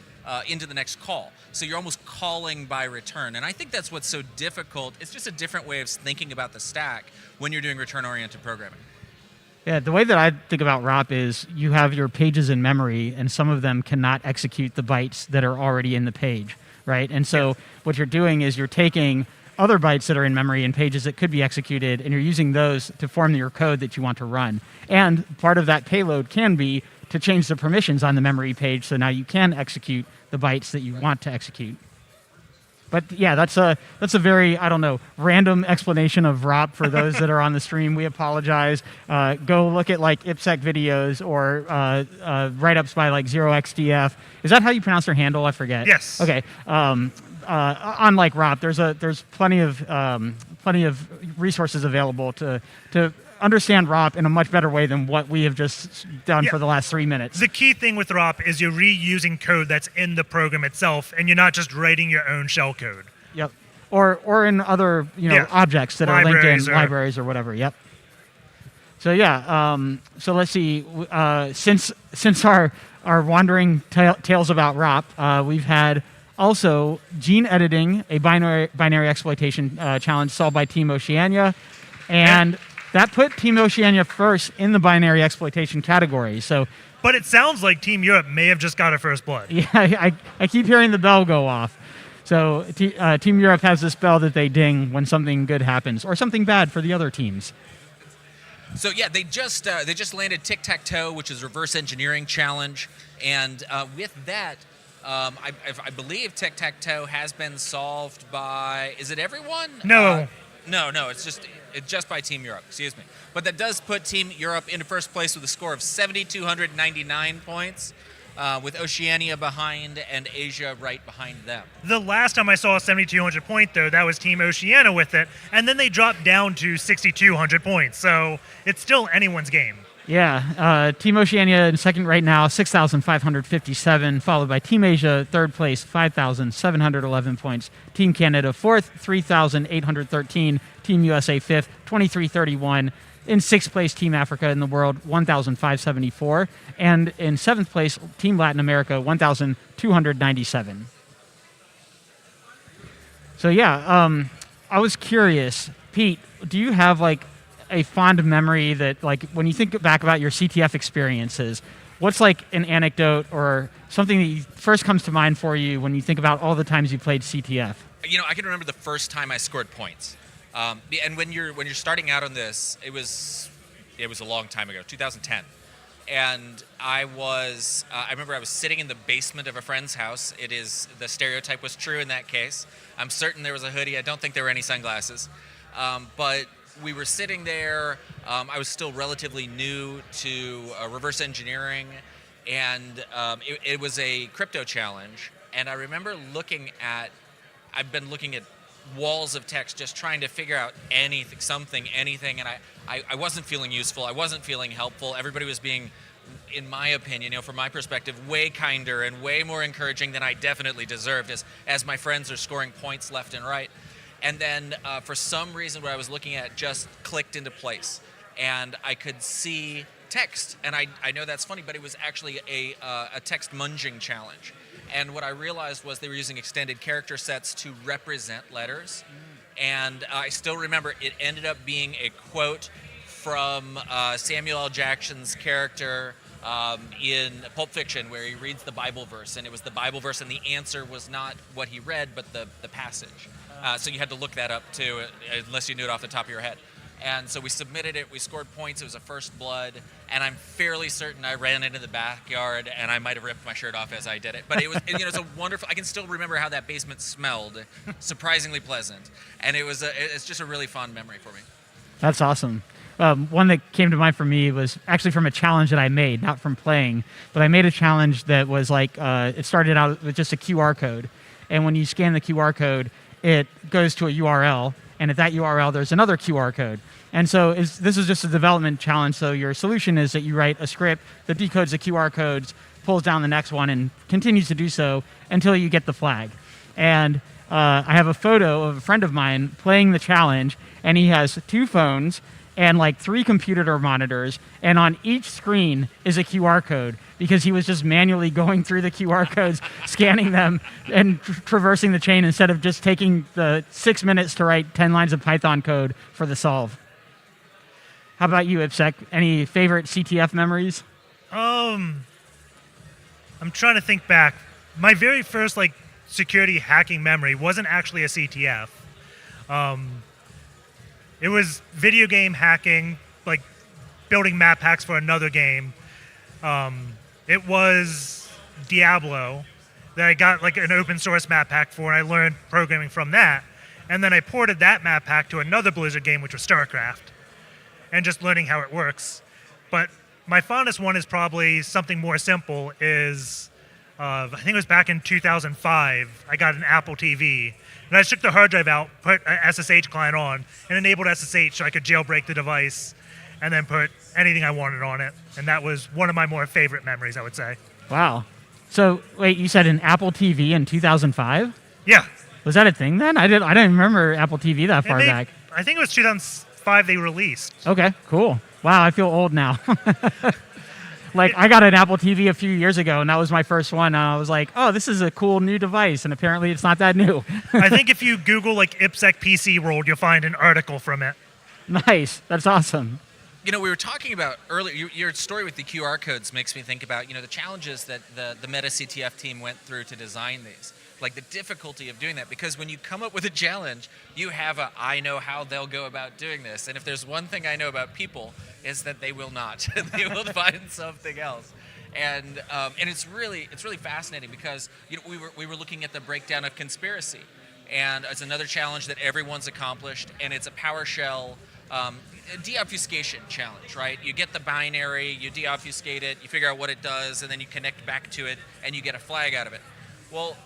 call. So you're almost calling by return. And I think that's what's so difficult. It's just a different way of thinking about the stack when you're doing return-oriented programming. Yeah, the way that I think about ROP is you have your pages in memory, and some of them cannot execute the bytes that are already in the page, right? And so what you're doing is you're taking other bytes that are in memory and pages that could be executed, and you're using those to form your code that you want to run. And part of that payload can be to change the permissions on the memory page, so now you can execute the bytes that you want to execute. But yeah, that's a very, random explanation of ROP for those that are on the stream. We apologize. Go look at like IPSEC videos or write-ups by like 0xDF. Is that how you pronounce their handle? I forget. Yes. Okay. Unlike ROP, there's plenty of resources available to understand ROP in a much better way than what we have just done for the last 3 minutes. The key thing with ROP is you're reusing code that's in the program itself, and you're not just writing your own shell code. Yep. Or in other objects that are linked in libraries or whatever. Yep. So so let's see. Since our wandering tales about ROP, we've had also gene editing, a binary exploitation challenge solved by Team Oceania, and that put Team Oceania first in the binary exploitation category. But it sounds like Team Europe may have just got a first blood. Yeah, I keep hearing the bell go off. So Team Europe has this bell that they ding when something good happens or something bad for the other teams. So yeah, they just landed Tic-Tac-Toe, which is reverse engineering challenge, and with that, I believe Tic-Tac-Toe has been solved by. Is it everyone? No. No, it's just by Team Europe, excuse me. But that does put Team Europe into first place with a score of 7,299 points, with Oceania behind and Asia right behind them. The last time I saw a 7,200 point, though, that was Team Oceania with it, and then they dropped down to 6,200 points, so it's still anyone's game. Yeah, Team Oceania in second right now, 6,557, followed by Team Asia, third place, 5,711 points. Team Canada, fourth, 3,813. Team USA, fifth, 2,331. In sixth place, Team Africa in the world, 1,574. And in seventh place, Team Latin America, 1,297. So yeah, I was curious, Pete, do you have like a fond memory that, like, when you think back about your CTF experiences, what's like an anecdote or something that first comes to mind for you when you think about all the times you played CTF? I can remember the first time I scored points. And when you're starting out on this, it was a long time ago, 2010. And I remember I was sitting in the basement of a friend's house. The stereotype was true in that case. I'm certain there was a hoodie. I don't think there were any sunglasses. But we were sitting there. I was still relatively new to reverse engineering, and it was a crypto challenge. And I remember I've been looking at walls of text, just trying to figure out anything, and I wasn't feeling useful. I wasn't feeling helpful. Everybody was being, in my opinion, from my perspective, way kinder and way more encouraging than I definitely deserved, as my friends are scoring points left and right. And then for some reason, what I was looking at just clicked into place, and I could see text. And I know that's funny, but it was actually a text munging challenge. And what I realized was they were using extended character sets to represent letters. And I still remember it ended up being a quote from Samuel L. Jackson's character in Pulp Fiction, where he reads the Bible verse, and it was the Bible verse, and the answer was not what he read, but the passage. So you had to look that up too, unless you knew it off the top of your head. And so we submitted it, we scored points, it was a first blood, and I'm fairly certain I ran into the backyard and I might have ripped my shirt off as I did it. But it was, it's a wonderful, I can still remember how that basement smelled, surprisingly pleasant. And it's just a really fond memory for me. That's awesome. One that came to mind for me was actually from a challenge that I made, not from playing, but I made a challenge that was like, it started out with just a QR code. And when you scan the QR code, it goes to a URL. And at that URL, there's another QR code. And so this is just a development challenge. So your solution is that you write a script that decodes the QR codes, pulls down the next one, and continues to do so until you get the flag. And I have a photo of a friend of mine playing the challenge, and he has 2 phones and like 3 computer monitors, and on each screen is a QR code because he was just manually going through the QR codes, scanning them, and traversing the chain instead of just taking the 6 minutes to write 10 lines of Python code for the solve. How about you, IPSEC? Any favorite CTF memories? I'm trying to think back. My very first like security hacking memory wasn't actually a CTF. It was video game hacking, like building map hacks for another game. It was Diablo that I got like an open source map hack for, and I learned programming from that. And then I ported that map hack to another Blizzard game, which was StarCraft, and just learning how it works. But my fondest one is probably something more simple is, I think it was back in 2005, I got an Apple TV. And I took the hard drive out, put an SSH client on, and enabled SSH so I could jailbreak the device and then put anything I wanted on it. And that was one of my more favorite memories, I would say. Wow. So, wait, you said an Apple TV in 2005? Yeah. Was that a thing then? I didn't remember Apple TV that far back. I think it was 2005 they released. Okay, cool. Wow, I feel old now. Like, I got an Apple TV a few years ago, and that was my first one. And I was like, oh, this is a cool new device, and apparently it's not that new. I think if you Google, like, IPSEC PC World, you'll find an article from it. Nice. That's awesome. You know, we were talking about earlier, your story with the QR codes makes me think about, the challenges that the Meta CTF team went through to design these. Like the difficulty of doing that, because when you come up with a challenge, you have I know how they'll go about doing this. And if there's one thing I know about people, is that they will not. They will find something else. And it's really fascinating because we were looking at the breakdown of conspiracy, and it's another challenge that everyone's accomplished, and it's a PowerShell deobfuscation challenge, right? You get the binary, you deobfuscate it, you figure out what it does, and then you connect back to it, and you get a flag out of it. Well,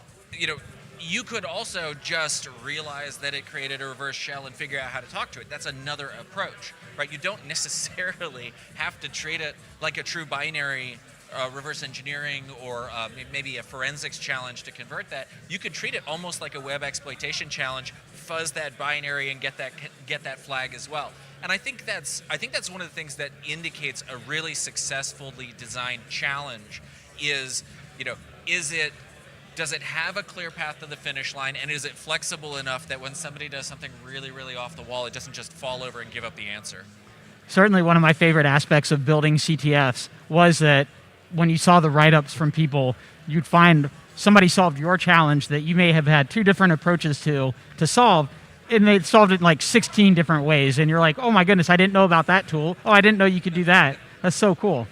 you could also just realize that it created a reverse shell and figure out how to talk to it. That's another approach, right? You don't necessarily have to treat it like a true binary reverse engineering or maybe a forensics challenge to convert that. You could treat it almost like a web exploitation challenge, fuzz that binary and get that flag as well. And I think that's one of the things that indicates a really successfully designed challenge is does it have a clear path to the finish line, and is it flexible enough that when somebody does something really, really off the wall, it doesn't just fall over and give up the answer? Certainly one of my favorite aspects of building CTFs was that when you saw the write-ups from people, you'd find somebody solved your challenge that you may have had 2 different approaches to solve, and they solved it in like 16 different ways. And you're like, oh my goodness, I didn't know about that tool. Oh, I didn't know you could do that. That's so cool.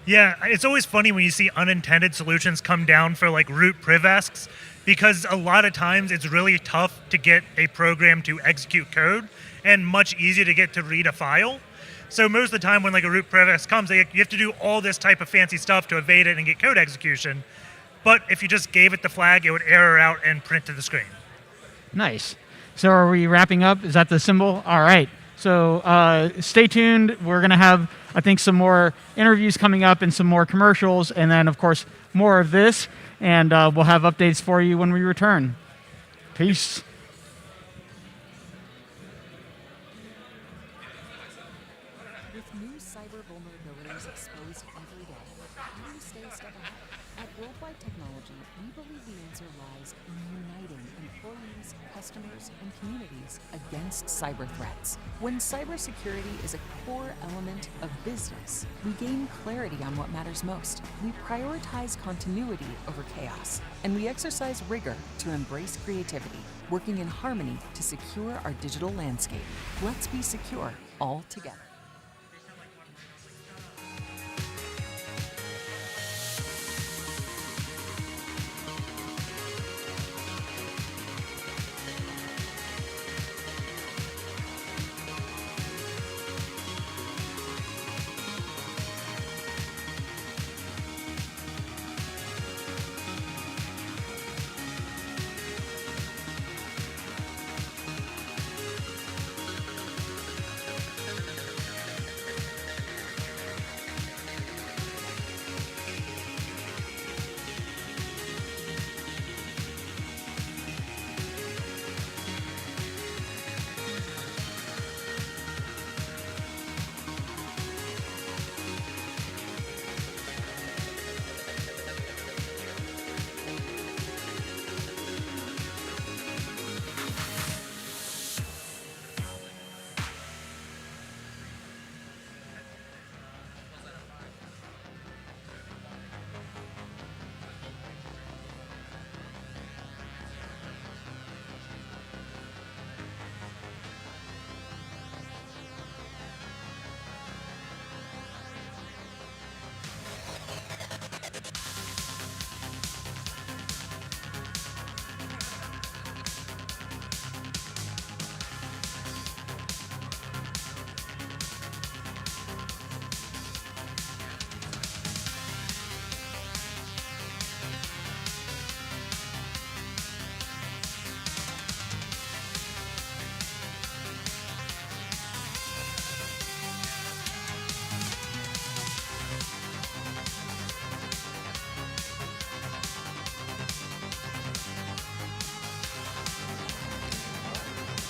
Yeah, it's always funny when you see unintended solutions come down for like root privasks, because a lot of times it's really tough to get a program to execute code and much easier to get to read a file. So most of the time when like a root privask comes, you have to do all this type of fancy stuff to evade it and get code execution. But if you just gave it the flag, it would error out and print to the screen. Nice. So are we wrapping up? Is that the symbol? All right. So stay tuned. We're going to have, I think, some more interviews coming up and some more commercials, and then, of course, more of this. And we'll have updates for you when we return. Peace. With new cyber vulnerabilities exposed every day, how do you stay a step ahead? At Worldwide Technology, we believe the answer lies in uniting employees, customers, and communities against cyber threats. When cybersecurity is a core element of business, we gain clarity on what matters most. We prioritize continuity over chaos, and we exercise rigor to embrace creativity, working in harmony to secure our digital landscape. Let's be secure all together.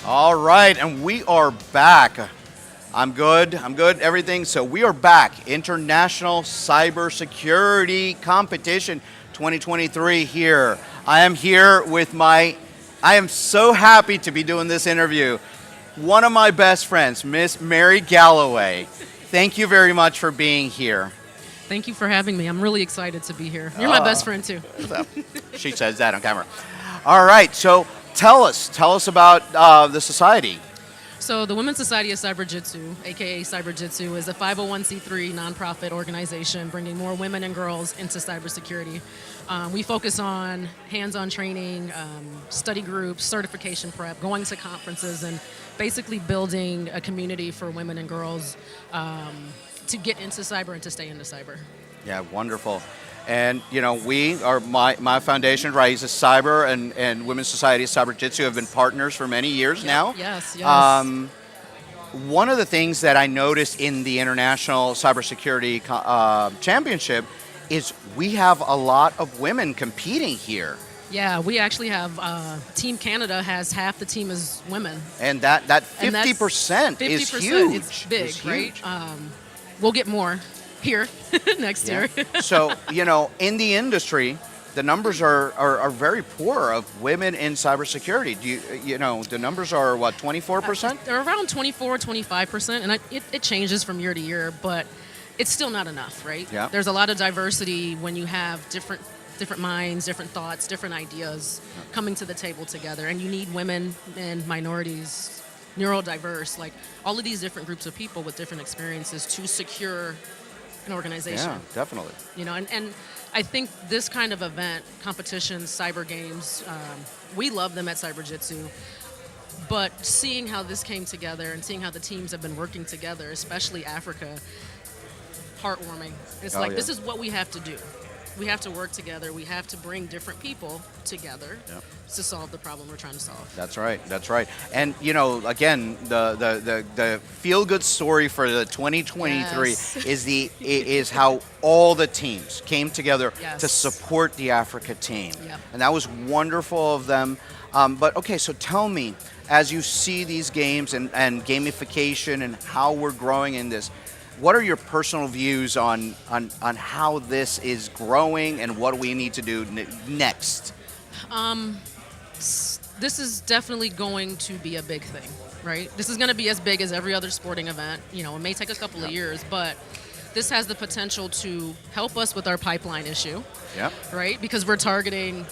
All right, and we are back. I'm good, everything. So we are back. International Cybersecurity Competition 2023 here. I am here with I am so happy to be doing this interview. One of my best friends, Miss Mary Galloway. Thank you very much for being here. Thank you for having me. I'm really excited to be here. You're my best friend too. She says that on camera. All right, so tell us about the society. So the Women's Society of Cyberjitsu, aka Cyberjitsu, is a 501c3 nonprofit organization bringing more women and girls into cybersecurity. We focus on hands-on training, study groups, certification prep, going to conferences, and basically building a community for women and girls to get into cyber and to stay into cyber. Yeah, wonderful. And we are my foundation, Rise is Cyber, and Women's Society of Cyberjitsu have been partners for many years now. Yes. One of the things that I noticed in the International Cybersecurity Championship is we have a lot of women competing here. Yeah, we actually have Team Canada has half the team is women. And that 50% is huge. It's big, it's right? huge. We'll get more here next year. So, in the industry, the numbers are very poor of women in cybersecurity. The numbers are what, 24%? They're around 24, 25%, and it changes from year to year, but it's still not enough, right? Yeah. There's a lot of diversity when you have different minds, different thoughts, different ideas coming to the table together, and you need women and minorities, neurodiverse, like all of these different groups of people with different experiences to secure an organization. Yeah, definitely. And I think this kind of event, competitions, cyber games, we love them at Cyberjitsu. But seeing how this came together and seeing how the teams have been working together, especially Africa, heartwarming. It's this is what we have to do. We have to work together. We have to bring different people together to solve the problem we're trying to solve. That's right. And again, the feel-good story for the 2023 is how all the teams came together to support the Africa team, and that was wonderful of them. But okay, so tell me, as you see these games and gamification and how we're growing in this, what are your personal views on how this is growing and what we need to do next? This is definitely going to be a big thing, right? This is going to be as big as every other sporting event. It may take a couple of years, but this has the potential to help us with our pipeline issue, right? Because we're targeting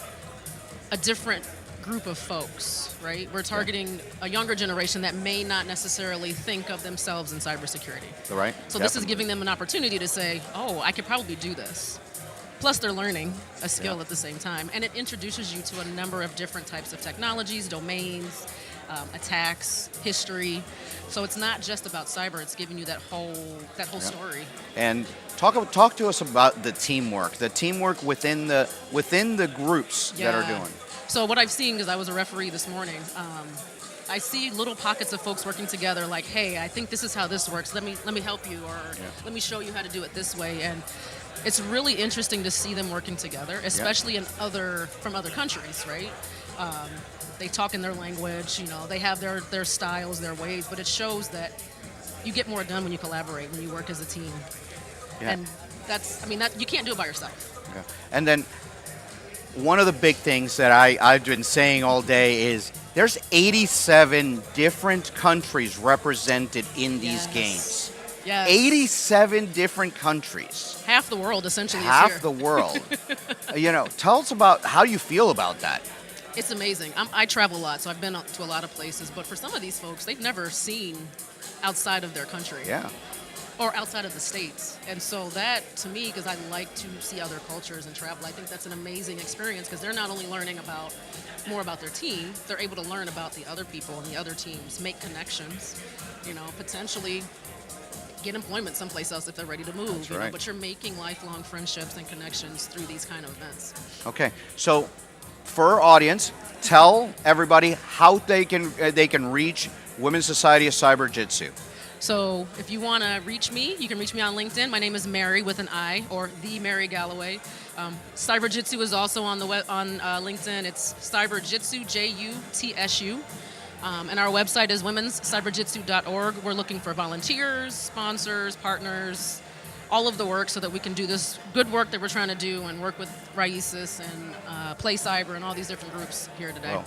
a different group of folks, right? We're targeting a younger generation that may not necessarily think of themselves in cybersecurity. Right. So this is giving them an opportunity to say, oh, I could probably do this. Plus they're learning a skill at the same time. And it introduces you to a number of different types of technologies, domains, attacks, history. So it's not just about cyber, it's giving you that whole story. And talk to us about the teamwork within the groups that are doing. So what I've seen, because I was a referee this morning, I see little pockets of folks working together like, hey, I think this is how this works. Let me help you, or let me show you how to do it this way. And it's really interesting to see them working together, especially from other countries, right? They talk in their language, they have their styles, their ways, but it shows that you get more done when you collaborate, when you work as a team. Yeah. And you can't do it by yourself. Yeah. And then one of the big things that I've been saying all day is there's 87 different countries represented in these games. Yes. 87 different countries. Half the world essentially is Half here. the world. Tell us about how you feel about that. It's amazing. I travel a lot, so I've been to a lot of places. But for some of these folks, they've never seen outside of their country. Yeah. Or outside of the States. And so that, to me, because I like to see other cultures and travel, I think that's an amazing experience because they're not only learning more about their team, they're able to learn about the other people and the other teams, make connections, potentially get employment someplace else if they're ready to move. That's right. But you're making lifelong friendships and connections through these kind of events. Okay, so for our audience, tell everybody how they can reach Women's Society of Cyberjitsu. So if you want to reach me, you can reach me on LinkedIn. My name is Mary with an I, or the Mary Galloway. Cyberjitsu is also on LinkedIn. It's Cyberjitsu, JUTSU. And our website is womenscyberjitsu.org. We're looking for volunteers, sponsors, partners, all of the work so that we can do this good work that we're trying to do and work with Raices and PlayCyber and all these different groups here today.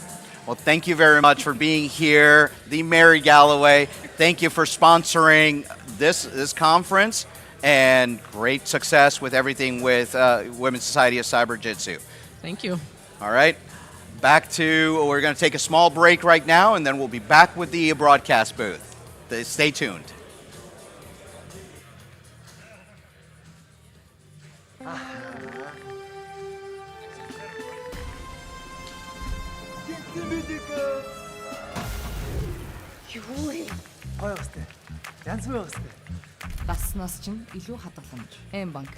Well, thank you very much for being here. The Mary Galloway, thank you for sponsoring this conference, and great success with everything with Women's Society of Cyber Jitsu. Thank you. All right. We're going to take a small break right now, and then we'll be back with the broadcast booth. Stay tuned. Бас нас чинь илүү хадгаламж. Bank.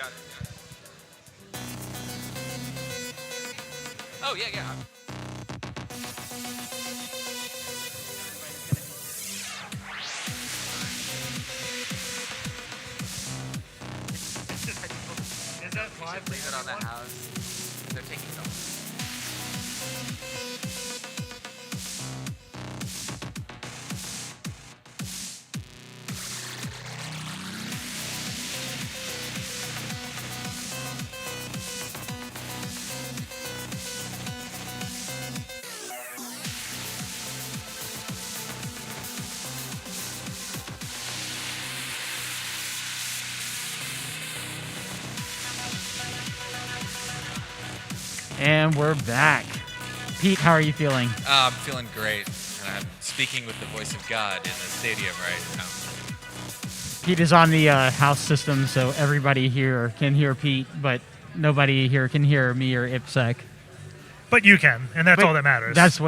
Got it. Oh, yeah. Is that live? Leave it on the house. They're taking it off. And we're back. Pete, how are you feeling? I'm feeling great. And I'm speaking with the voice of God in the stadium right now. Pete is on the house system, so everybody here can hear Pete, but nobody here can hear me or IPSEC. But you can, and that's all that matters. That's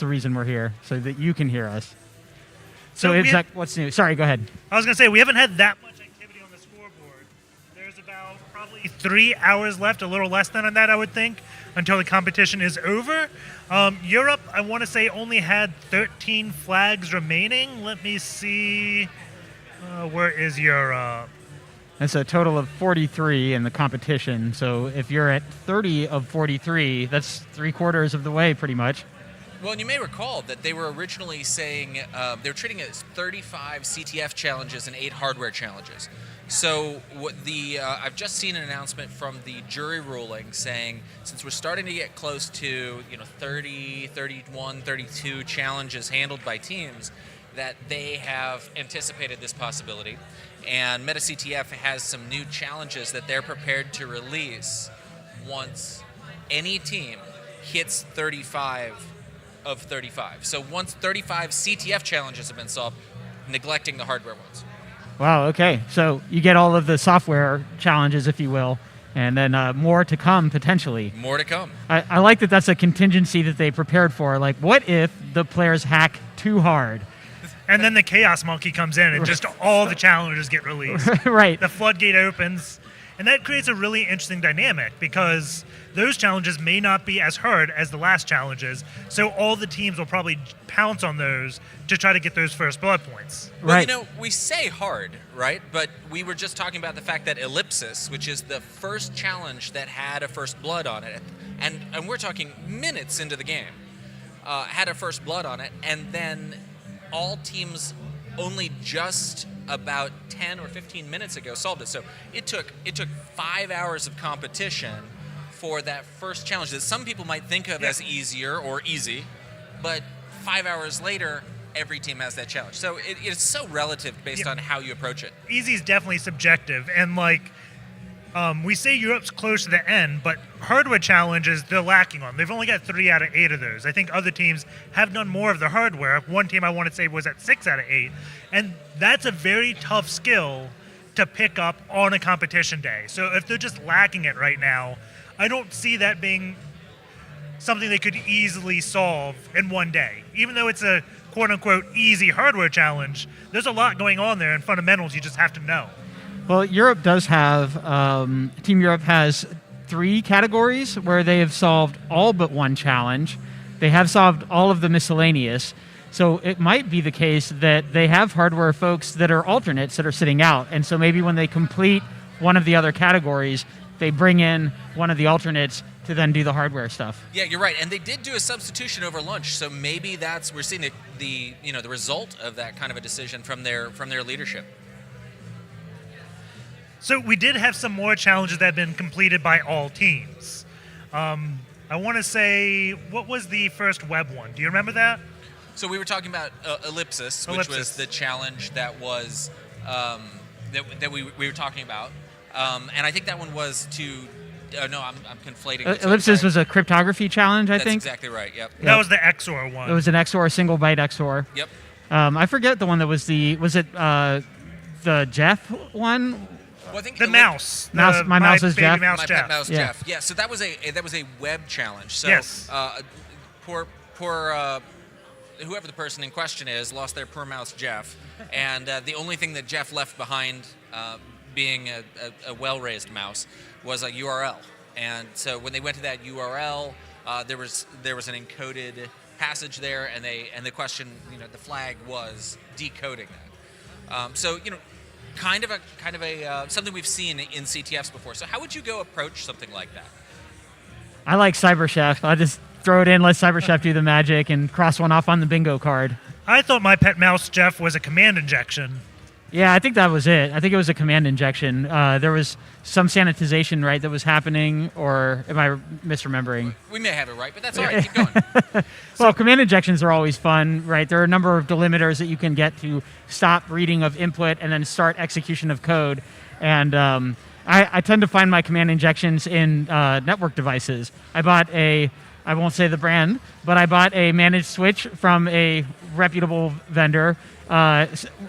the reason we're here, so that you can hear us. So we IPSEC, have- what's new? Sorry, go ahead. I was going to say, we haven't had that much activity on the scoreboard. There's about probably 3 hours left, a little less than that, I would think, until the competition is over. Europe, I want to say, only had 13 flags remaining. Let me see. Where is Europe? That's a total of 43 in the competition. So if you're at 30 of 43, that's 3/4 of the way, pretty much. Well, and you may recall that they were originally saying they were treating it as 35 CTF challenges and 8 hardware challenges. So I've just seen an announcement from the jury ruling saying, since we're starting to get close to 30, 31, 32 challenges handled by teams, that they have anticipated this possibility. And MetaCTF has some new challenges that they're prepared to release once any team hits 35 of 35. So once 35 CTF challenges have been solved, neglecting the hardware ones. Wow, okay. So you get all of the software challenges, if you will, and then more to come, potentially. More to come. I like that that's a contingency that they prepared for. Like, what if the players hack too hard? And then the Chaos Monkey comes in and just all the challenges get released. Right. The floodgate opens. And that creates a really interesting dynamic because those challenges may not be as hard as the last challenges. So all the teams will probably pounce on those to try to get those first blood points. Well, we say hard, right? But we were just talking about the fact that Ellipsis, which is the first challenge that had a first blood on it, and we're talking minutes into the game, had a first blood on it, and then all teams only just about 10 or 15 minutes ago solved it. So it took 5 hours of competition for that first challenge that some people might think of as easier or easy, but 5 hours later, every team has that challenge. So it's so relative based on how you approach it. Easy is definitely subjective, and we say Europe's close to the end, but hardware challenges they're lacking on. They've only got 3 out of 8 of those. I think other teams have done more of the hardware. One team I want to say was at 6 out of 8, and that's a very tough skill to pick up on a competition day. So if they're just lacking it right now, I don't see that being something they could easily solve in one day. Even though it's a quote-unquote easy hardware challenge, there's a lot going on there and fundamentals you just have to know. Well, Europe does have, Team Europe has 3 categories where they have solved all but one challenge. They have solved all of the miscellaneous. So it might be the case that they have hardware folks that are alternates that are sitting out. And so maybe when they complete one of the other categories, they bring in one of the alternates to then do the hardware stuff. Yeah, you're right. And they did do a substitution over lunch. So maybe we're seeing the result of that kind of a decision from their leadership. So we did have some more challenges that have been completed by all teams. I want to say, what was the first web one? Do you remember that? So we were talking about Ellipsis, which was the challenge that was that we were talking about, and I think that one was to. No, I'm conflating. the two. Ellipsis was a cryptography challenge, I think. That's exactly right. Yep. That was the XOR one. It was an XOR, single byte XOR. Yep. I forget the one that was was it the Jeff one? Well, I think the mouse. My mouse is Jeff. My pet mouse Jeff. Yeah. So that was a web challenge. So yes. Poor whoever the person in question is lost their poor mouse Jeff, and the only thing that Jeff left behind being a well-raised mouse, was a URL. And so when they went to that URL, there was an encoded passage there, and the question, the flag was decoding that. So kind of a something we've seen in CTFs before. So how would you go approach something like that? I like CyberChef. I'll just throw it in, let CyberChef do the magic, and cross one off on the bingo card. I thought my pet mouse, Jeff, was a command injection. Yeah, I think that was it. I think it was a command injection. There was some sanitization, right, that was happening, or am I misremembering? We may have it right, but that's all right. Keep going. Well, command injections are always fun, right? There are a number of delimiters that you can get to stop reading of input and then start execution of code. And I tend to find my command injections in network devices. I bought I won't say the brand, but I bought a managed switch from a reputable vendor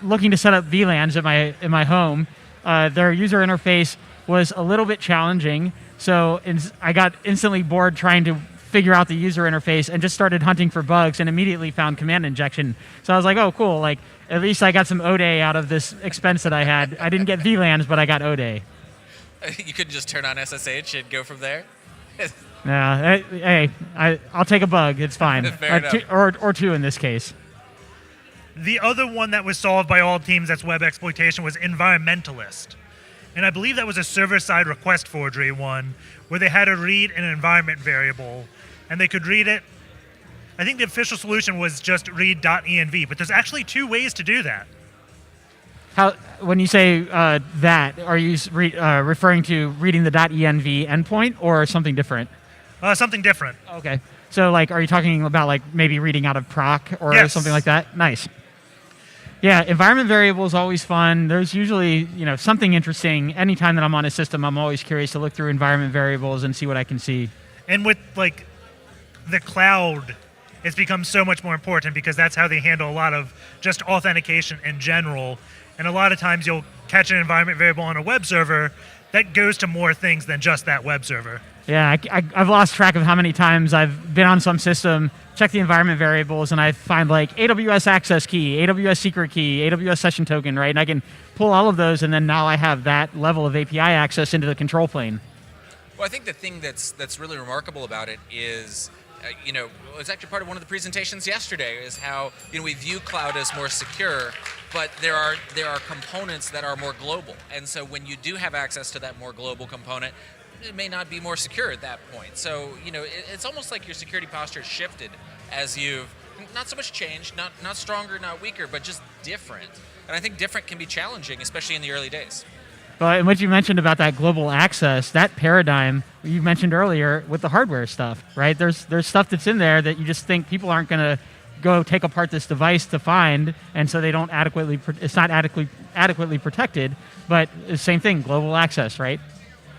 looking to set up VLANs in my home. Their user interface was a little bit challenging, so I got instantly bored trying to figure out the user interface and just started hunting for bugs and immediately found command injection. So I was like, oh, cool. Like, at least I got some ODay out of this expense that I had. I didn't get VLANs, but I got ODay. You couldn't just turn on SSH and go from there? Yeah, hey, I'll take a bug. It's fine. Fair enough. Or two in this case. The other one that was solved by all teams that's web exploitation was environmentalist. And I believe that was a server-side request forgery one where they had to read an environment variable and they could read it. I think the official solution was just read.env, but there's actually two ways to do that. When you say that, are you referring to reading the .env endpoint or something different? Something different. Okay. So, like, are you talking about, like, maybe reading out of proc or Yes. something like that? Nice. Yeah, environment variable is always fun. There's usually, something interesting. Anytime that I'm on a system, I'm always curious to look through environment variables and see what I can see. And with, like, the cloud, it's become so much more important because that's how they handle a lot of just authentication in general. And a lot of times you'll catch an environment variable on a web server that goes to more things than just that web server. Yeah, I've lost track of how many times I've been on some system, check the environment variables, and I find like AWS access key, AWS secret key, AWS session token, right? And I can pull all of those, and then now I have that level of API access into the control plane. Well, I think the thing that's really remarkable about it is, it's actually part of one of the presentations yesterday, is how we view cloud as more secure, but there are components that are more global, and so when you do have access to that more global component, it may not be more secure at that point. So it's almost like your security posture has shifted as you've not so much changed, not stronger, not weaker, but just different. And I think different can be challenging, especially in the early days. Well, and what you mentioned about that global access, that paradigm you mentioned earlier with the hardware stuff, right? There's stuff that's in there that you just think people aren't going to go take apart this device to find, and so they don't it's not adequately protected. But the same thing, global access, right?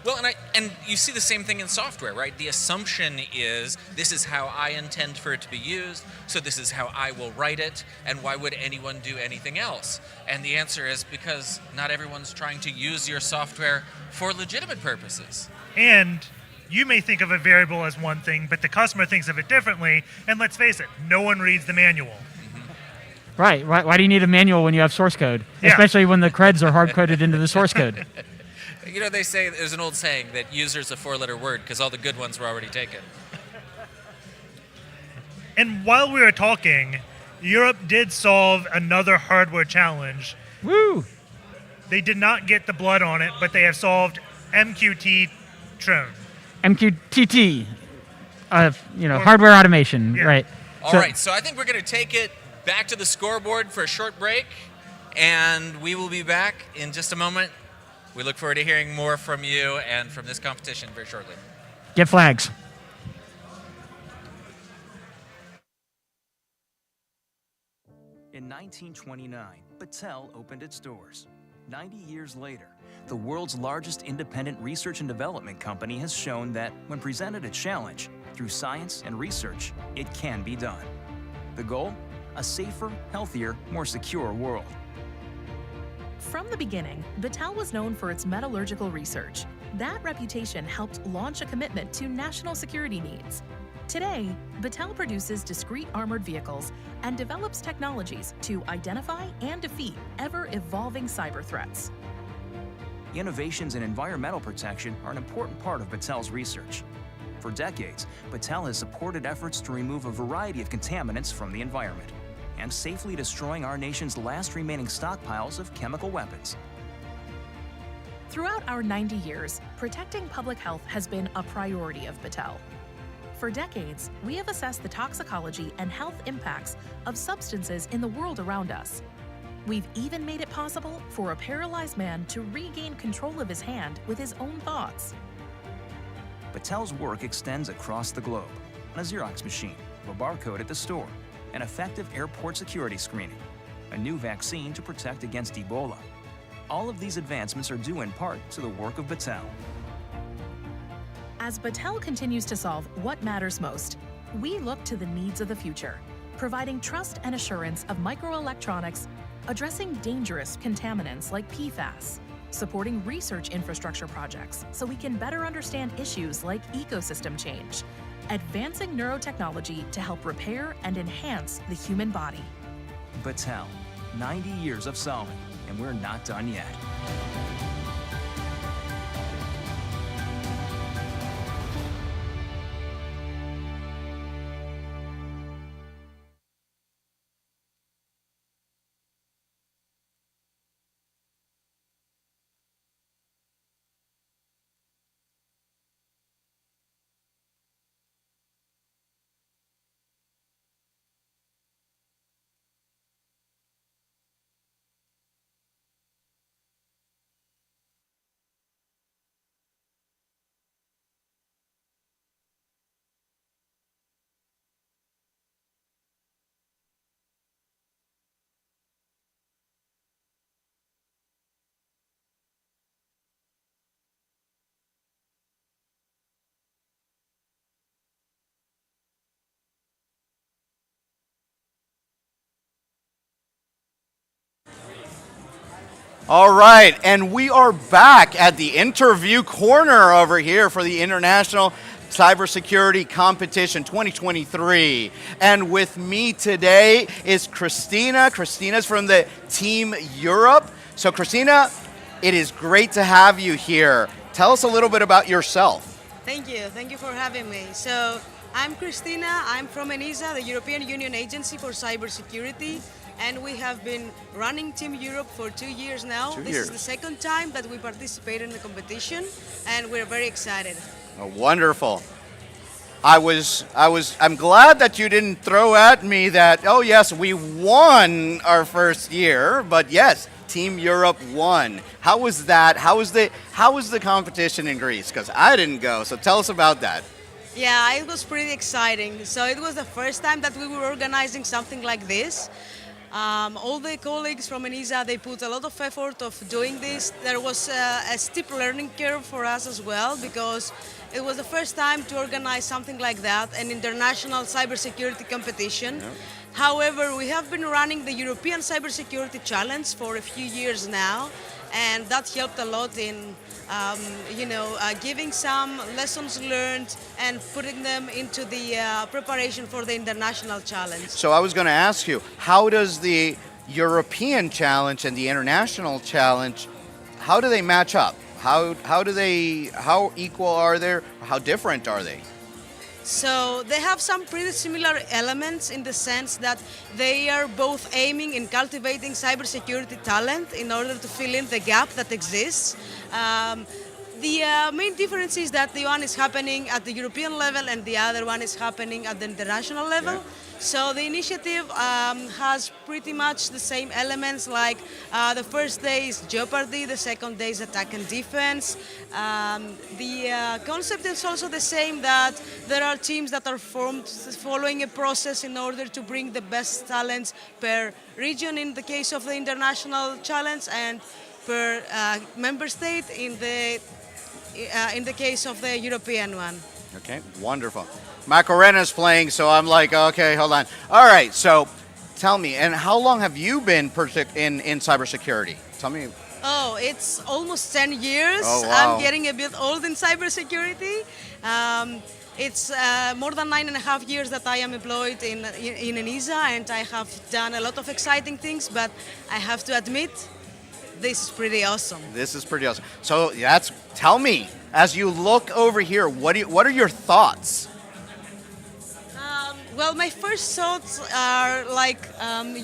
Well, and you see the same thing in software, right? The assumption is this is how I intend for it to be used, so this is how I will write it, and why would anyone do anything else? And the answer is because not everyone's trying to use your software for legitimate purposes. And you may think of a variable as one thing, but the customer thinks of it differently, and let's face it, no one reads the manual. Right. Why do you need a manual when you have source code? Yeah. Especially when the creds are hard-coded into the source code. They say, there's an old saying that user's a four-letter word because all the good ones were already taken. And while we were talking, Europe did solve another hardware challenge. Woo! They did not get the blood on it, but they have solved MQT Tron. MQTT, hardware automation, right? All right, so I think we're going to take it back to the scoreboard for a short break, and we will be back in just a moment. We look forward to hearing more from you and from this competition very shortly. Get flags. In 1929, Battelle opened its doors. 90 years later, the world's largest independent research and development company has shown that when presented a challenge through science and research, it can be done. The goal? A safer, healthier, more secure world. From the beginning, Battelle was known for its metallurgical research. That reputation helped launch a commitment to national security needs. Today, Battelle produces discrete armored vehicles and develops technologies to identify and defeat ever-evolving cyber threats. Innovations in environmental protection are an important part of Battel's research. For decades, Battel has supported efforts to remove a variety of contaminants from the environment and safely destroying our nation's last remaining stockpiles of chemical weapons. Throughout our 90 years, protecting public health has been a priority of Battel. For decades, we have assessed the toxicology and health impacts of substances in the world around us. We've even made it possible for a paralyzed man to regain control of his hand with his own thoughts. Battel's work extends across the globe. On a Xerox machine, a barcode at the store, an effective airport security screening, a new vaccine to protect against Ebola. All of these advancements are due in part to the work of Battel. As Battel continues to solve what matters most, we look to the needs of the future, providing trust and assurance of microelectronics, addressing dangerous contaminants like PFAS, supporting research infrastructure projects so we can better understand issues like ecosystem change, advancing neurotechnology to help repair and enhance the human body. Battel, 90 years of solving, and we're not done yet. All right, and we are back at the interview corner over here for the International Cybersecurity Competition 2023. And with me today is Christina. Christina's from the Team Europe. So Christina, it is great to have you here. Tell us a little bit about yourself. Thank you for having me. So I'm Christina, I'm from ENISA, the European Union Agency for Cybersecurity. And we have been running Team Europe for 2 years now. This is the second time that we participate in the competition, and we're very excited. Oh, wonderful. I'm glad that you didn't throw at me that, oh yes, we won our first year, but yes, Team Europe won. How was that? How was the competition in Greece? Because I didn't go, so tell us about that. Yeah, it was pretty exciting. So it was the first time that we were organizing something like this. All the colleagues from ENISA, they put a lot of effort of doing this. There was a steep learning curve for us as well, because it was the first time to organize something like that, an international cybersecurity competition. Yeah. However, we have been running the European Cybersecurity Challenge for a few years now, and that helped a lot in giving some lessons learned and putting them into the preparation for the international challenge. So I was going to ask you, how does the European challenge and the international challenge, how do they match up? How equal are they? How different are they? So they have some pretty similar elements in the sense that they are both aiming in cultivating cybersecurity talent in order to fill in the gap that exists. The main difference is that the one is happening at the European level and the other one is happening at the international level. Yeah. So the initiative has pretty much the same elements, like the first day is Jeopardy, the second day is Attack and Defense. The concept is also the same, that there are teams that are formed following a process in order to bring the best talents per region in the case of the international challenge, and per member state in the case of the European one. Okay, wonderful. Macarena's playing, so I'm like, okay, hold on. All right, so tell me, and how long have you been in cybersecurity? Tell me. Oh, it's almost 10 years. Oh, wow. I'm getting a bit old in cybersecurity. It's more than 9.5 years that I am employed in ENISA, and I have done a lot of exciting things, but I have to admit, this is pretty awesome. This is pretty awesome. So tell me, as you look over here, what are your thoughts? Well, my first thoughts are like, I'm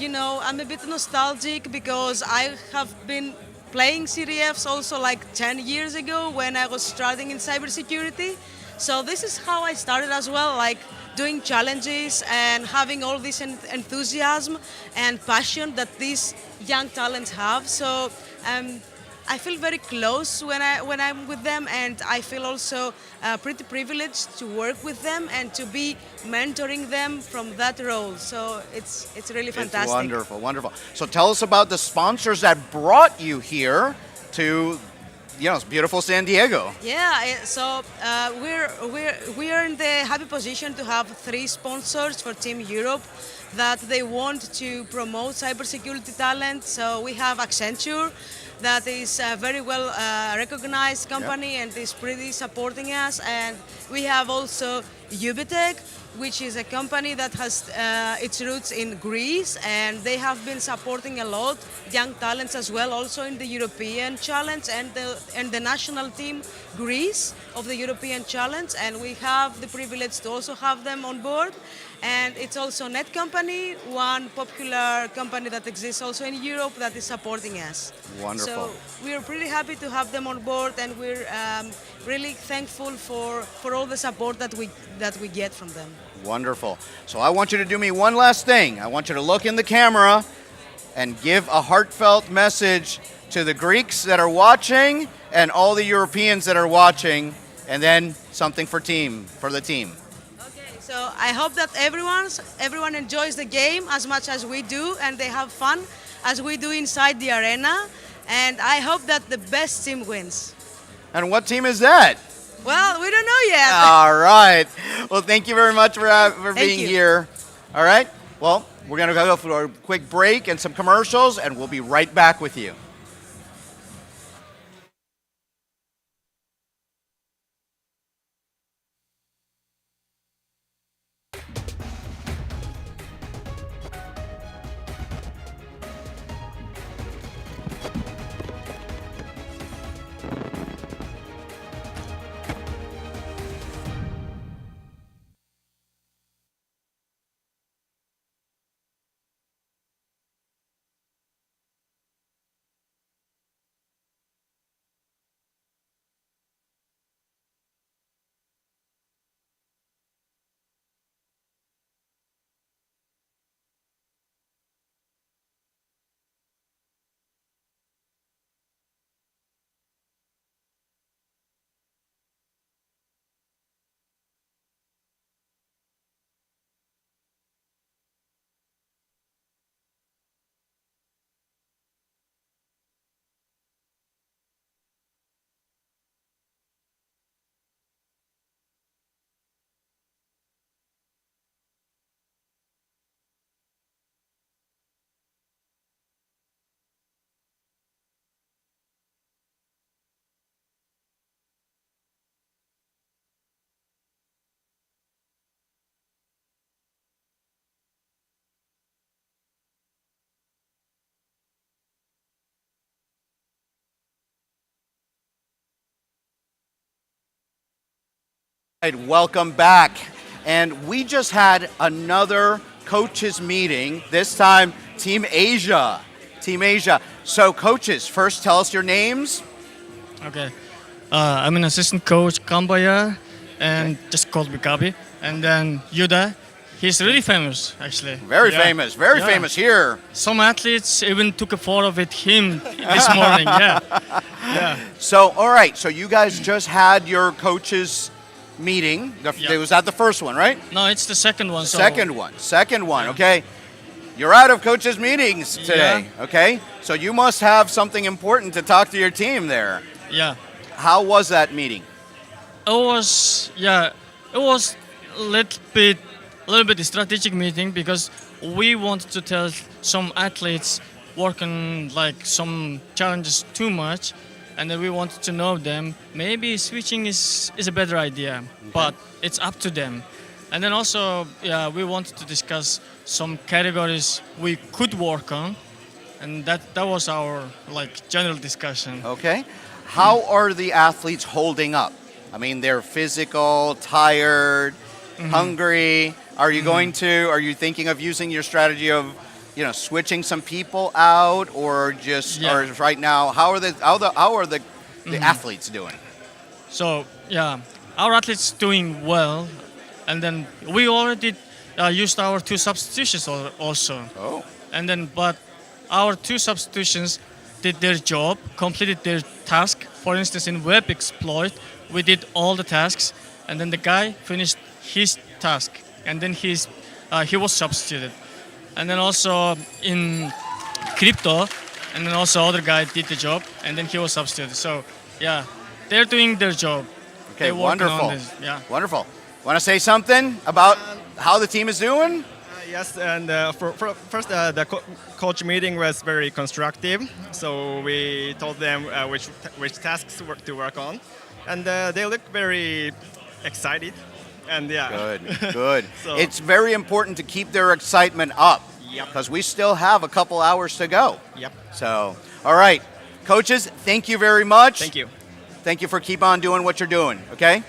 a bit nostalgic because I have been playing CDFs also like 10 years ago when I was starting in cybersecurity. So this is how I started as well, like doing challenges and having all this enthusiasm and passion that these young talents have. So I feel very close when I'm with them, and I feel also pretty privileged to work with them and to be mentoring them from that role. So it's really fantastic. It's wonderful, wonderful. So tell us about the sponsors that brought you here to, it's beautiful San Diego. Yeah, so we are in the happy position to have 3 sponsors for Team Europe that they want to promote cybersecurity talent. So we have Accenture, that is a very well recognized company and is pretty supporting us. And we have also Ubitech, which is a company that has its roots in Greece, and they have been supporting a lot young talents as well, also in the European Challenge and the national team Greece of the European Challenge. And we have the privilege to also have them on board. And it's also Netcompany, one popular company that exists also in Europe that is supporting us. Wonderful. So we're pretty happy to have them on board, and we're really thankful for all the support that we get from them. Wonderful. So I want you to do me one last thing. I want you to look in the camera and give a heartfelt message to the Greeks that are watching and all the Europeans that are watching, and then something for the team. So I hope that everyone enjoys the game as much as we do, and they have fun as we do inside the arena. And I hope that the best team wins. And what team is that? Well, we don't know yet. All right. Well, thank you very much for being here. All right. Well, we're going to go for a quick break and some commercials, and we'll be right back with you. Right, welcome back. And we just had another coaches meeting, this time Team Asia. Team Asia. So coaches, first tell us your names. Okay. I'm an assistant coach, Kambaya, and just called me Gabi. And then Yuda, he's really famous, actually. Very famous here. Some athletes even took a photo with him this morning, yeah. So, all right, so you guys just had your coaches meeting. It was at the first one, right? No, it's the second one. Second one, okay. You're out of coaches meetings today, okay? So you must have something important to talk to your team there. Yeah. How was that meeting? It was a little bit strategic meeting because we wanted to tell some athletes working like some challenges too much, and then we wanted to know them. Maybe switching is a better idea, but it's up to them. And then also, we wanted to discuss some categories we could work on, and that was our like general discussion. Okay. How are the athletes holding up? I mean, they're physical, tired, hungry. Are you are you thinking of using your strategy of, switching some people out, or just, or right now, how are the athletes doing? So yeah, our athletes doing well, and then we already used our 2 substitutions also. Oh. And then, but our 2 substitutions did their job, completed their task. For instance, in web exploit, we did all the tasks, and then the guy finished his task, and then he was substituted. And then also in crypto, and then also other guy did the job, and then he was substituted. So yeah, they're doing their job. Okay, wonderful. Yeah. Wonderful. Want to say something about how the team is doing? Yes, and first, the coach meeting was very constructive. So we told them which tasks to work on, and they look very excited. And yeah, good. So, it's very important to keep their excitement up. Yep. Because we still have a couple hours to go. Yep. So, all right, coaches, thank you very much. Thank you. Thank you for keep on doing what you're doing. Okay.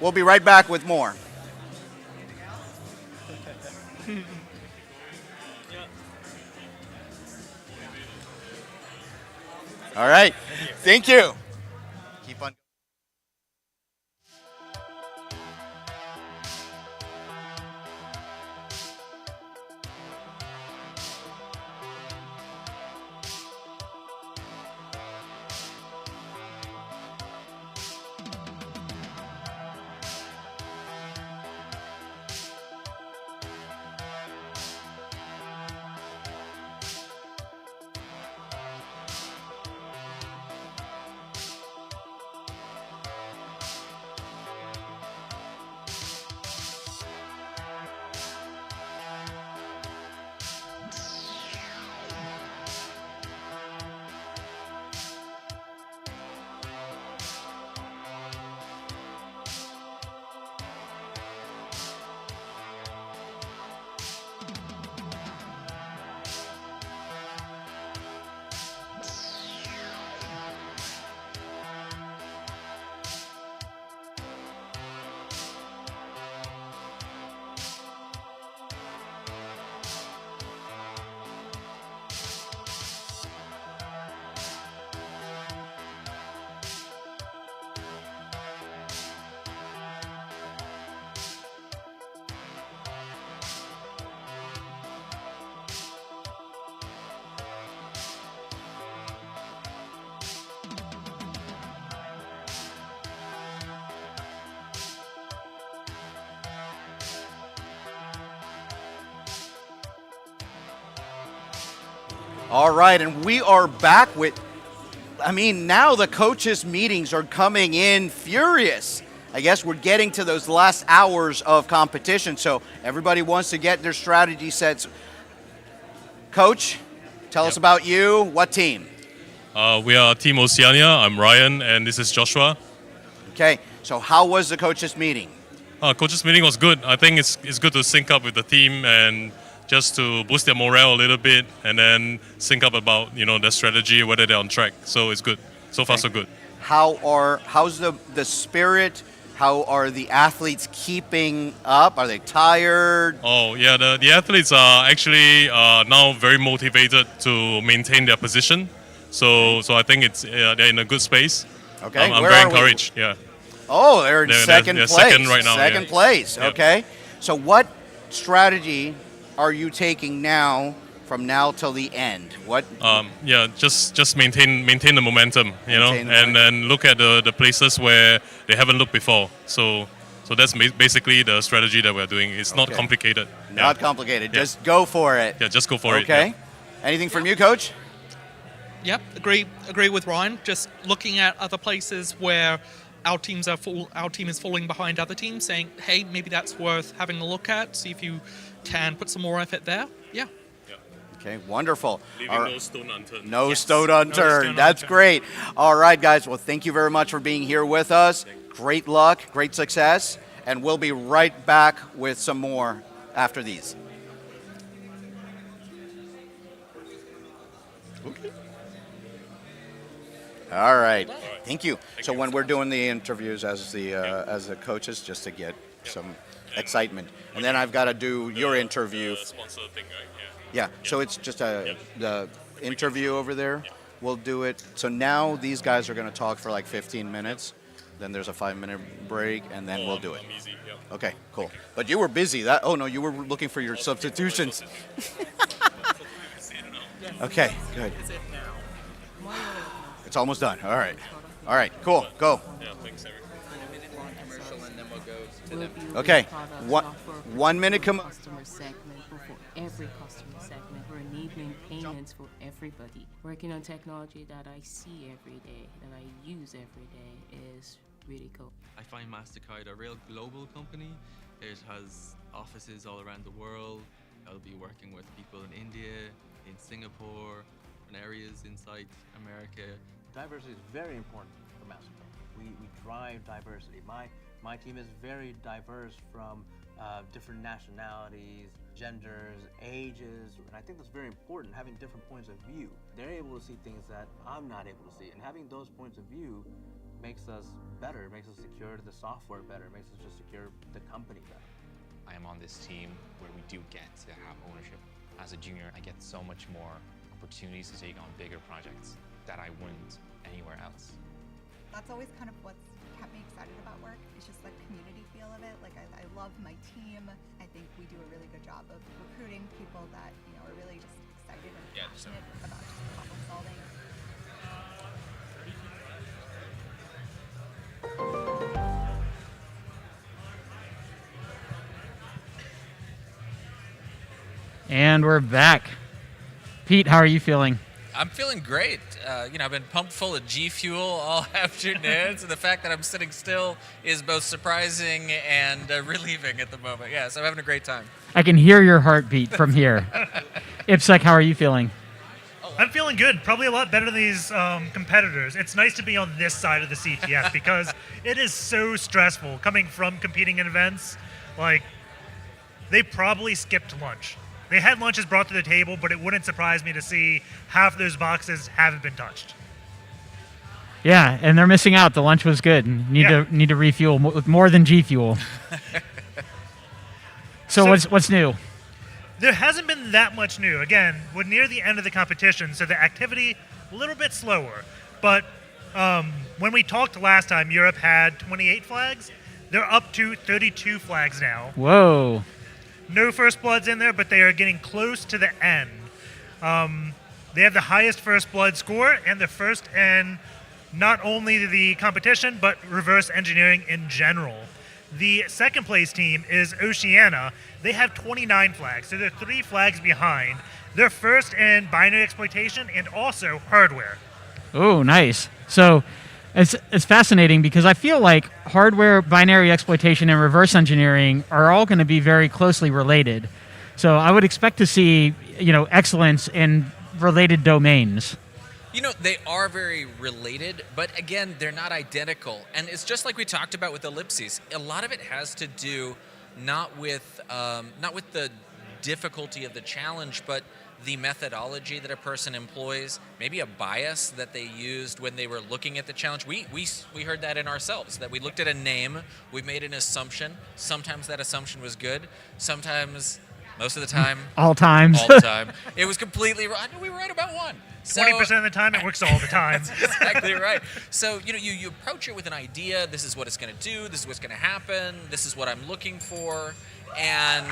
We'll be right back with more. All right. Thank you. Keep on. All right, and we are back with, now the coaches' meetings are coming in furious. I guess we're getting to those last hours of competition, so everybody wants to get their strategy sets. Coach, tell us about you. What team? We are Team Oceania. I'm Ryan, and this is Joshua. Okay, so how was the coaches' meeting? Coaches' meeting was good. I think it's good to sync up with the team and just to boost their morale a little bit, and then sync up about their strategy, whether they're on track. So it's good. So far, so good. How's the spirit? How are the athletes keeping up? Are they tired? Oh yeah, the athletes are actually now very motivated to maintain their position. So I think they're in a good space. Okay, I'm very encouraged. Yeah. Oh, they're in second place. Second right now. Second place. Okay. So what strategy are you taking now, from now till the end? What? Just maintain the momentum, and then look at the places where they haven't looked before. So that's basically the strategy that we're doing. It's not complicated. Not complicated. Just go for it. Yeah, just go for it. Okay. Yeah. Anything from you, Coach? Yep, agree with Ryan. Just looking at other places where our team is falling behind other teams, saying, hey, maybe that's worth having a look at. See if you can put some more effort there. Yeah. Okay, wonderful. Leaving no stone unturned. No stone unturned. That's great. All right, guys. Well, thank you very much for being here with us. Great luck, great success, and we'll be right back with some more after these. Okay. All right. Thank you. So when we're doing the interviews as the coaches, just to get some excitement, and then I've got to do your interview. Sponsor thing, right? Yeah. So it's just the interview over there. We'll do it. So now these guys are going to talk for like 15 minutes. Then there's a 5-minute break, and then we'll do it. I'm easy, yeah. Okay, cool. But you were busy. Oh no, you were looking for your substitutions. Okay, good. It's almost done. All right. All right, cool. Go. Yeah, thanks, Eric. Okay, 1 minute. Customer segment for every customer segment. We're enabling payments for everybody. Working on technology that I see every day, that I use every day is really cool. I find MasterCard a real global company. It has offices all around the world. I'll be working with people in India, in Singapore, and areas inside America. Diversity is very important for MasterCard. We drive diversity. My team is very diverse from different nationalities, genders, ages, and I think that's very important, having different points of view. They're able to see things that I'm not able to see, and having those points of view makes us better, makes us secure the software better, makes us just secure the company better. I am on this team where we do get to have ownership. As a junior, I get so much more opportunities to take on bigger projects that I wouldn't anywhere else. That's always kind of what's kept me excited about work. It's just the community feel of it. Like I love my team. I think we do a really good job of recruiting people that are really just excited and passionate about just problem solving. And we're back. Pete, how are you feeling? I'm feeling great. I've been pumped full of G Fuel all afternoon, so the fact that I'm sitting still is both surprising and relieving at the moment. Yeah, so I'm having a great time. I can hear your heartbeat from here. IPSEC, how are you feeling? I'm feeling good. Probably a lot better than these competitors. It's nice to be on this side of the CTF because it is so stressful coming from competing in events. Like, they probably skipped lunch. They had lunches brought to the table, but it wouldn't surprise me to see half those boxes haven't been touched. Yeah, and they're missing out. The lunch was good. Need to refuel with more than G Fuel. So what's new? There hasn't been that much new. Again, we're near the end of the competition, so the activity a little bit slower. But when we talked last time, Europe had 28 flags. They're up to 32 flags now. Whoa. No first bloods in there, but they are getting close to the end. They have the highest first blood score and the first in not only the competition, but reverse engineering in general. The second place team is Oceania. They have 29 flags, so they're 3 flags behind. They're first in binary exploitation and also hardware. Oh, nice. So it's fascinating because I feel like hardware, binary exploitation, and reverse engineering are all going to be very closely related. So I would expect to see, excellence in related domains. They are very related, but again, they're not identical. And it's just like we talked about with ellipses. A lot of it has to do not with the difficulty of the challenge, but the methodology that a person employs, maybe a bias that they used when they were looking at the challenge. We heard that in ourselves, that we looked at a name, we made an assumption. Sometimes that assumption was good. Sometimes, most of the time. All times. All the time. It was completely wrong. I know we were right about one. 20% of the time, it works all the time. That's exactly right. So, you approach it with an idea. This is what it's going to do. This is what's going to happen. This is what I'm looking for. And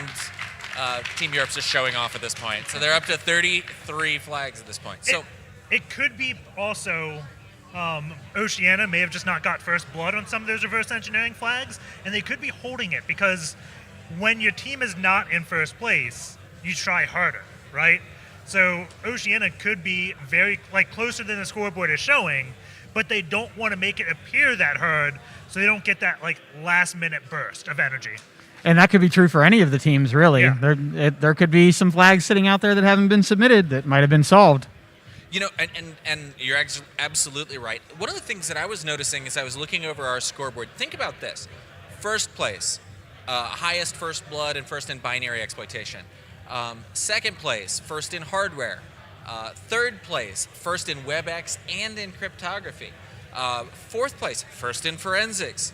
Team Europe's just showing off at this point. So they're up to 33 flags at this point. So it could be also Oceania may have just not got first blood on some of those reverse engineering flags, and they could be holding it because when your team is not in first place, you try harder, right? So Oceania could be very closer than the scoreboard is showing, but they don't want to make it appear that hard, so they don't get that last minute burst of energy. And that could be true for any of the teams, really. Yeah. There could be some flags sitting out there that haven't been submitted that might have been solved. And you're absolutely right. One of the things that I was noticing as I was looking over our scoreboard, think about this. First place, highest first blood and first in binary exploitation. Second place, first in hardware. Third place, first in WebEx and in cryptography. Fourth place, first in forensics.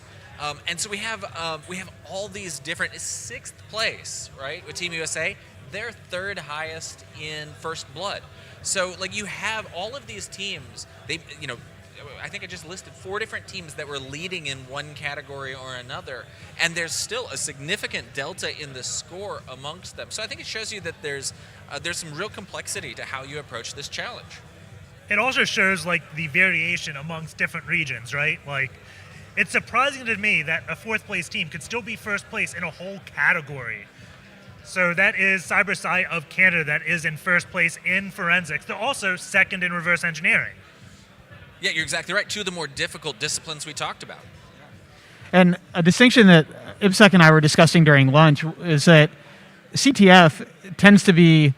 And so we have all these different. Sixth place, right, with Team USA. They're third highest in First Blood. So like you have all of these teams. I think I just listed 4 different teams that were leading in one category or another, and there's still a significant delta in the score amongst them. So I think it shows you that there's some real complexity to how you approach this challenge. It also shows like the variation amongst different regions, right? Like, it's surprising to me that a 4th place team could still be 1st place in a whole category. So that is CyberSci of Canada that is in 1st place in forensics. They're also 2nd in reverse engineering. Yeah, you're exactly right. 2 of the more difficult disciplines we talked about. And a distinction that IPSEC and I were discussing during lunch is that CTF tends to be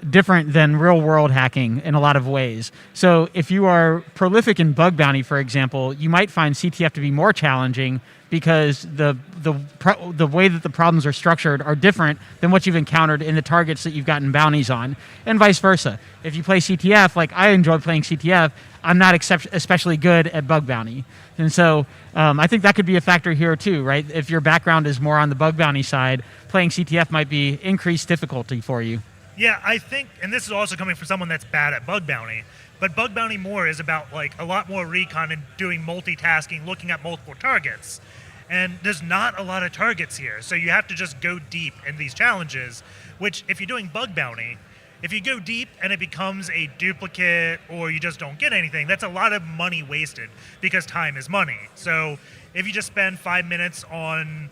different than real-world hacking in a lot of ways. So if you are prolific in bug bounty, for example, you might find CTF to be more challenging because the way that the problems are structured are different than what you've encountered in the targets that you've gotten bounties on, and vice versa. If you play CTF, like I enjoy playing CTF, I'm not especially good at bug bounty. And so I think that could be a factor here too, right? If your background is more on the bug bounty side, playing CTF might be increased difficulty for you. Yeah, I think, and this is also coming from someone that's bad at bug bounty, but bug bounty more is about like a lot more recon and doing multitasking, looking at multiple targets. And there's not a lot of targets here, so you have to just go deep in these challenges, which if you're doing bug bounty, if you go deep and it becomes a duplicate or you just don't get anything, that's a lot of money wasted because time is money. So if you just spend 5 minutes on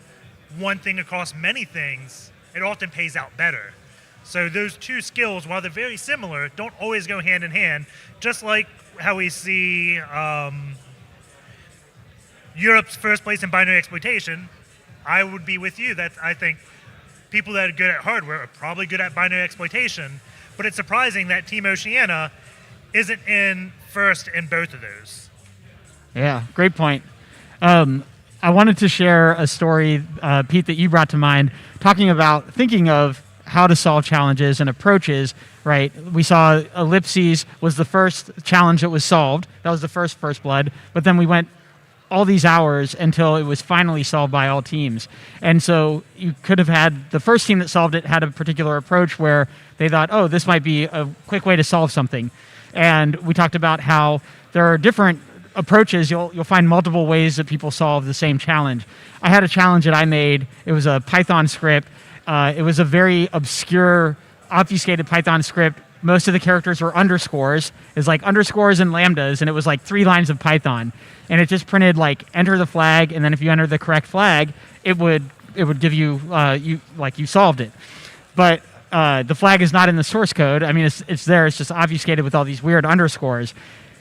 one thing across many things, it often pays out better. So those 2 skills, while they're very similar, don't always go hand in hand, just like how we see Europe's 1st place in binary exploitation. I would be with you that I think people that are good at hardware are probably good at binary exploitation, but it's surprising that Team Oceania isn't in 1st in both of those. Yeah, great point. I wanted to share a story, Pete, that you brought to mind, talking about thinking of how to solve challenges and approaches, right? We saw ellipses was the first challenge that was solved. That was the first blood, but then we went all these hours until it was finally solved by all teams. And so you could have had the first team that solved it had a particular approach where they thought, oh, this might be a quick way to solve something. And we talked about how there are different approaches. You'll find multiple ways that people solve the same challenge. I had a challenge that I made. It was a Python script. It was a very obscure, obfuscated Python script. Most of the characters were underscores. It was like underscores and lambdas, and it was like 3 lines of Python. And it just printed like enter the flag, and then if you enter the correct flag, it would give you you solved it. But the flag is not in the source code. I mean, it's there. It's just obfuscated with all these weird underscores.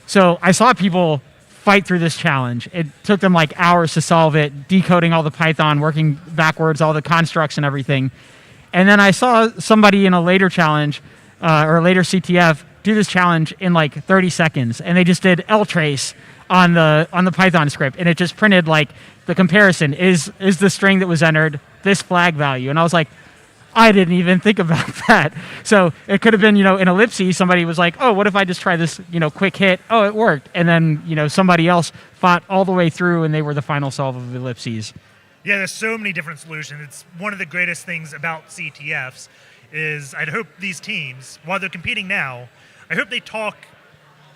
So I saw people fight through this challenge. It took them like hours to solve it, decoding all the Python, working backwards, all the constructs and everything. And then I saw somebody in a later challenge or a later CTF do this challenge in like 30 seconds, and they just did ltrace on the Python script, and it just printed like the comparison is the string that was entered this flag value. And I was like, I didn't even think about that. So it could have been, in ellipses, somebody was like, oh, what if I just try this, quick hit? Oh, it worked. And then, somebody else fought all the way through, and they were the final solve of ellipses. Yeah, there's so many different solutions. It's one of the greatest things about CTFs is I'd hope these teams, while they're competing now, I hope they talk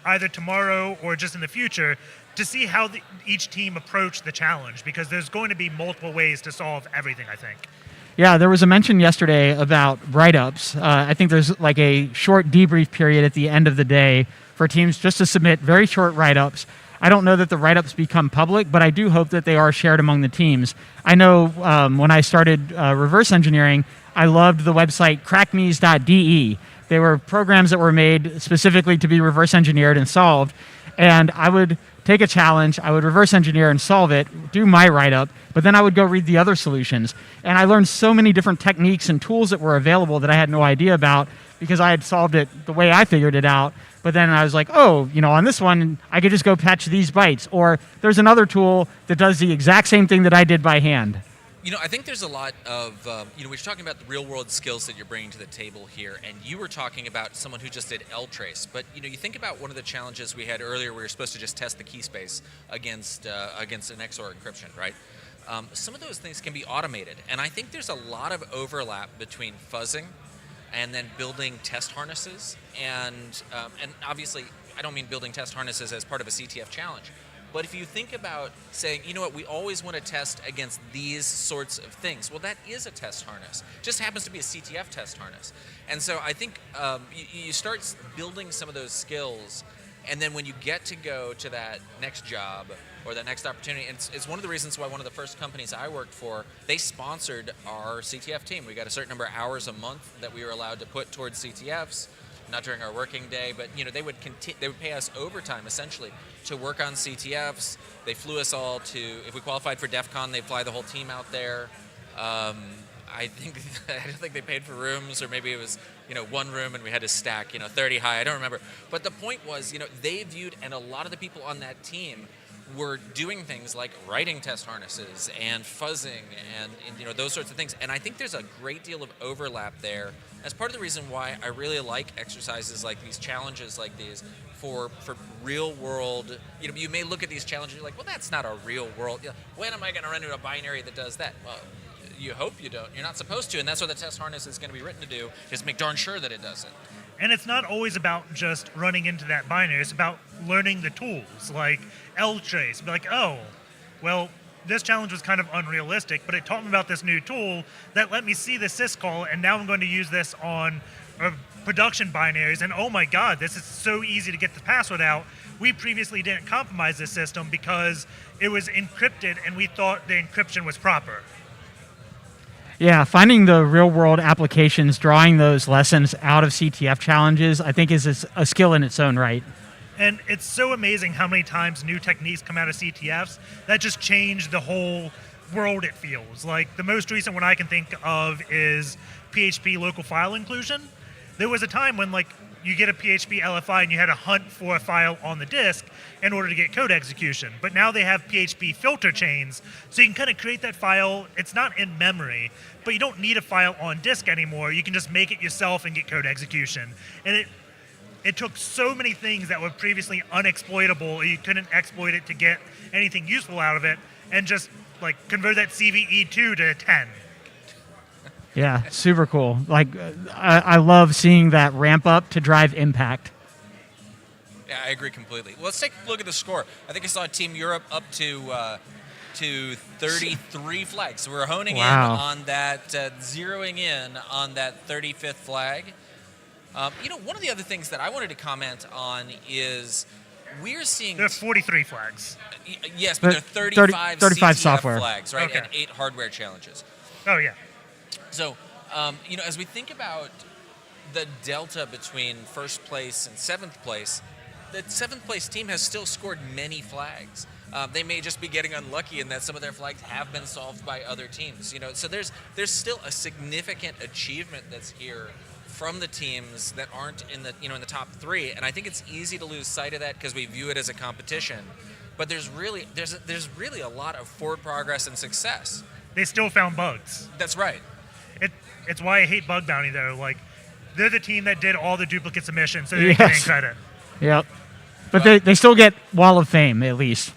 either tomorrow or just in the future to see how each team approached the challenge, because there's going to be multiple ways to solve everything, I think. Yeah, there was a mention yesterday about write-ups. I think there's like a short debrief period at the end of the day for teams just to submit very short write-ups. I don't know that the write-ups become public, but I do hope that they are shared among the teams. I know when I started reverse engineering, I loved the website crackmes.de. They were programs that were made specifically to be reverse engineered and solved. And I would take a challenge, I would reverse engineer and solve it, do my write-up, but then I would go read the other solutions. And I learned so many different techniques and tools that were available that I had no idea about because I had solved it the way I figured it out. But then I was like, oh, on this one, I could just go patch these bytes. Or there's another tool that does the exact same thing that I did by hand. I think there's a lot of, we're talking about the real-world skills that you're bringing to the table here, and you were talking about someone who just did L-Trace. But, you think about one of the challenges we had earlier, we were supposed to just test the key space against an XOR encryption, right? Some of those things can be automated, and I think there's a lot of overlap between fuzzing and then building test harnesses, and obviously, I don't mean building test harnesses as part of a CTF challenge. But if you think about saying, you know what, we always want to test against these sorts of things, well, that is a test harness. It just happens to be a CTF test harness. And so I think you start building some of those skills, and then when you get to go to that next job or that next opportunity, and it's one of the reasons why one of the first companies I worked for, they sponsored our CTF team. We got a certain number of hours a month that we were allowed to put towards CTFs. Not during our working day, but they would pay us overtime essentially to work on CTFs. They flew us all to, if we qualified for DEF CON, they'd fly the whole team out there. I don't think they paid for rooms, or maybe it was one room and we had to stack 30 high. I don't remember. But the point was, they viewed, and a lot of the people on that team were doing things like writing test harnesses and fuzzing and those sorts of things. And I think there's a great deal of overlap there. That's part of the reason why I really like exercises like these, challenges like these, for real world. You may look at these challenges, you're like, well, that's not a real world. When am I going to run into a binary that does that? Well, you hope you don't. You're not supposed to, and that's what the test harness is going to be written to do, is make darn sure that it does it. And it's not always about just running into that binary. It's about learning the tools, like L-Trace. Be like, oh, well, this challenge was kind of unrealistic, but it taught me about this new tool that let me see the syscall, and now I'm going to use this on production binaries, and oh my god, this is so easy to get the password out. We previously didn't compromise this system because it was encrypted, and we thought the encryption was proper. Yeah, finding the real-world applications, drawing those lessons out of CTF challenges, I think is a skill in its own right. And it's so amazing how many times new techniques come out of CTFs that just change the whole world, it feels. Like, the most recent one I can think of is PHP local file inclusion. There was a time when, you get a PHP LFI and you had to hunt for a file on the disk in order to get code execution. But now they have PHP filter chains, so you can kind of create that file. It's not in memory, but you don't need a file on disk anymore. You can just make it yourself and get code execution. And it took so many things that were previously unexploitable, you couldn't exploit it to get anything useful out of it, and just convert that CVE2 to 10. Yeah, super cool. I love seeing that ramp up to drive impact. Yeah, I agree completely. Well, let's take a look at the score. I think I saw Team Europe up to 33 flags. So we're honing in on that, zeroing in on that 35th flag. One of the other things that I wanted to comment on is we're seeing... There are 43 flags. Yes, but there are 35 CTF software flags, right? Okay. And 8 hardware challenges. Oh, yeah. So, as we think about the delta between first place and 7th place, the 7th place team has still scored many flags. They may just be getting unlucky in that some of their flags have been solved by other teams. So there's still a significant achievement that's here from the teams that aren't in the in the top 3, and I think it's easy to lose sight of that because we view it as a competition. But there's really a lot of forward progress and success. They still found bugs. That's right. It's why I hate Bug Bounty, though. They're the team that did all the duplicate submissions, so they didn't get any credit. Yep. But they still get Wall of Fame, at least.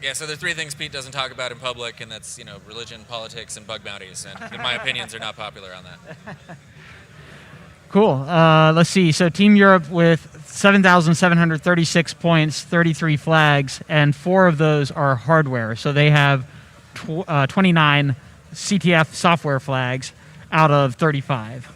Yeah, so there are 3 things Pete doesn't talk about in public, and that's, religion, politics, and bug bounties. And my opinions are not popular on that. Cool. Let's see. So Team Europe with 7,736 points, 33 flags, and 4 of those are hardware. So they have 29 CTF software flags out of 35.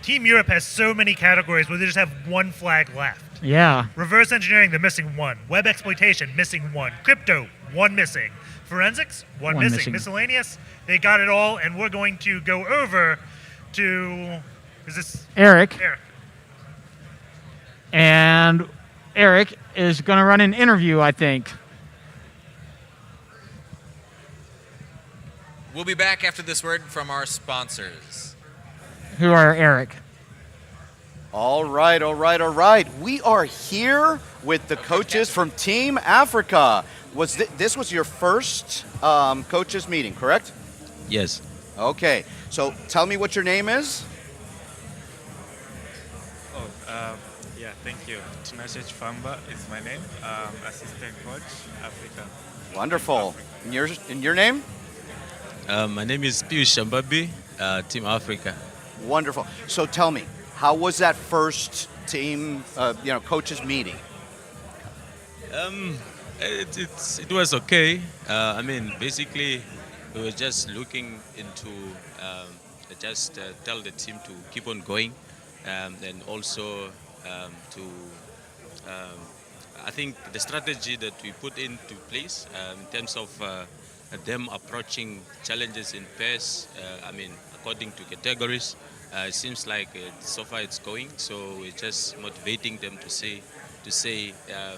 Team Europe has so many categories where they just have 1 flag left. Yeah. Reverse engineering, they're missing 1. Web exploitation, missing 1. Crypto, 1 missing. Forensics, 1 missing. Miscellaneous, they got it all, and we're going to go over to, is this? Eric. And Eric is going to run an interview, I think. We'll be back after this word from our sponsors. Who are Eric? All right. We are here with the coaches from Team Africa. This was your first coaches meeting, correct? Yes. Okay. So tell me what your name is. Yeah, thank you. Tinashe Chifamba is my name. Assistant coach, Africa. Wonderful. And your name? My name is Piyush Shambabi, Team Africa. Wonderful. So tell me, how was that first team, coaches meeting? It was okay. I mean, basically, we were just looking into just tell the team to keep on going, and also I think the strategy that we put into place in terms of them approaching challenges in pairs, I mean, according to categories, it seems like so far it's going. So we're just motivating them to say,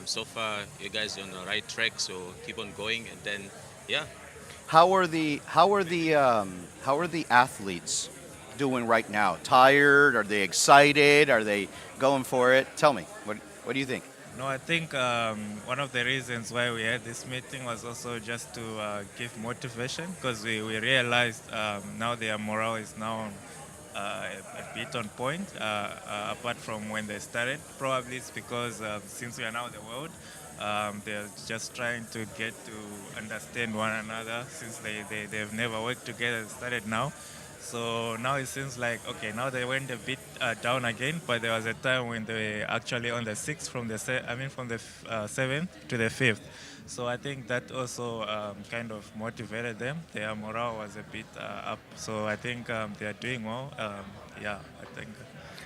so far you guys are on the right track. So keep on going, and then yeah. How are the athletes doing right now? Tired? Are they excited? Are they going for it? Tell me. What do you think? No, I think one of the reasons why we had this meeting was also just to give motivation, because we realized now their morale is now a bit on point, apart from when they started. Probably it's because since we are now the world, they're just trying to get to understand one another, since they've never worked together and started now. So now it seems like, okay, now they went a bit down again, but there was a time when they were actually on the 6th from the 7th to the 5th. So I think that also kind of motivated them. Their morale was a bit up. So I think they are doing well. Yeah, I think.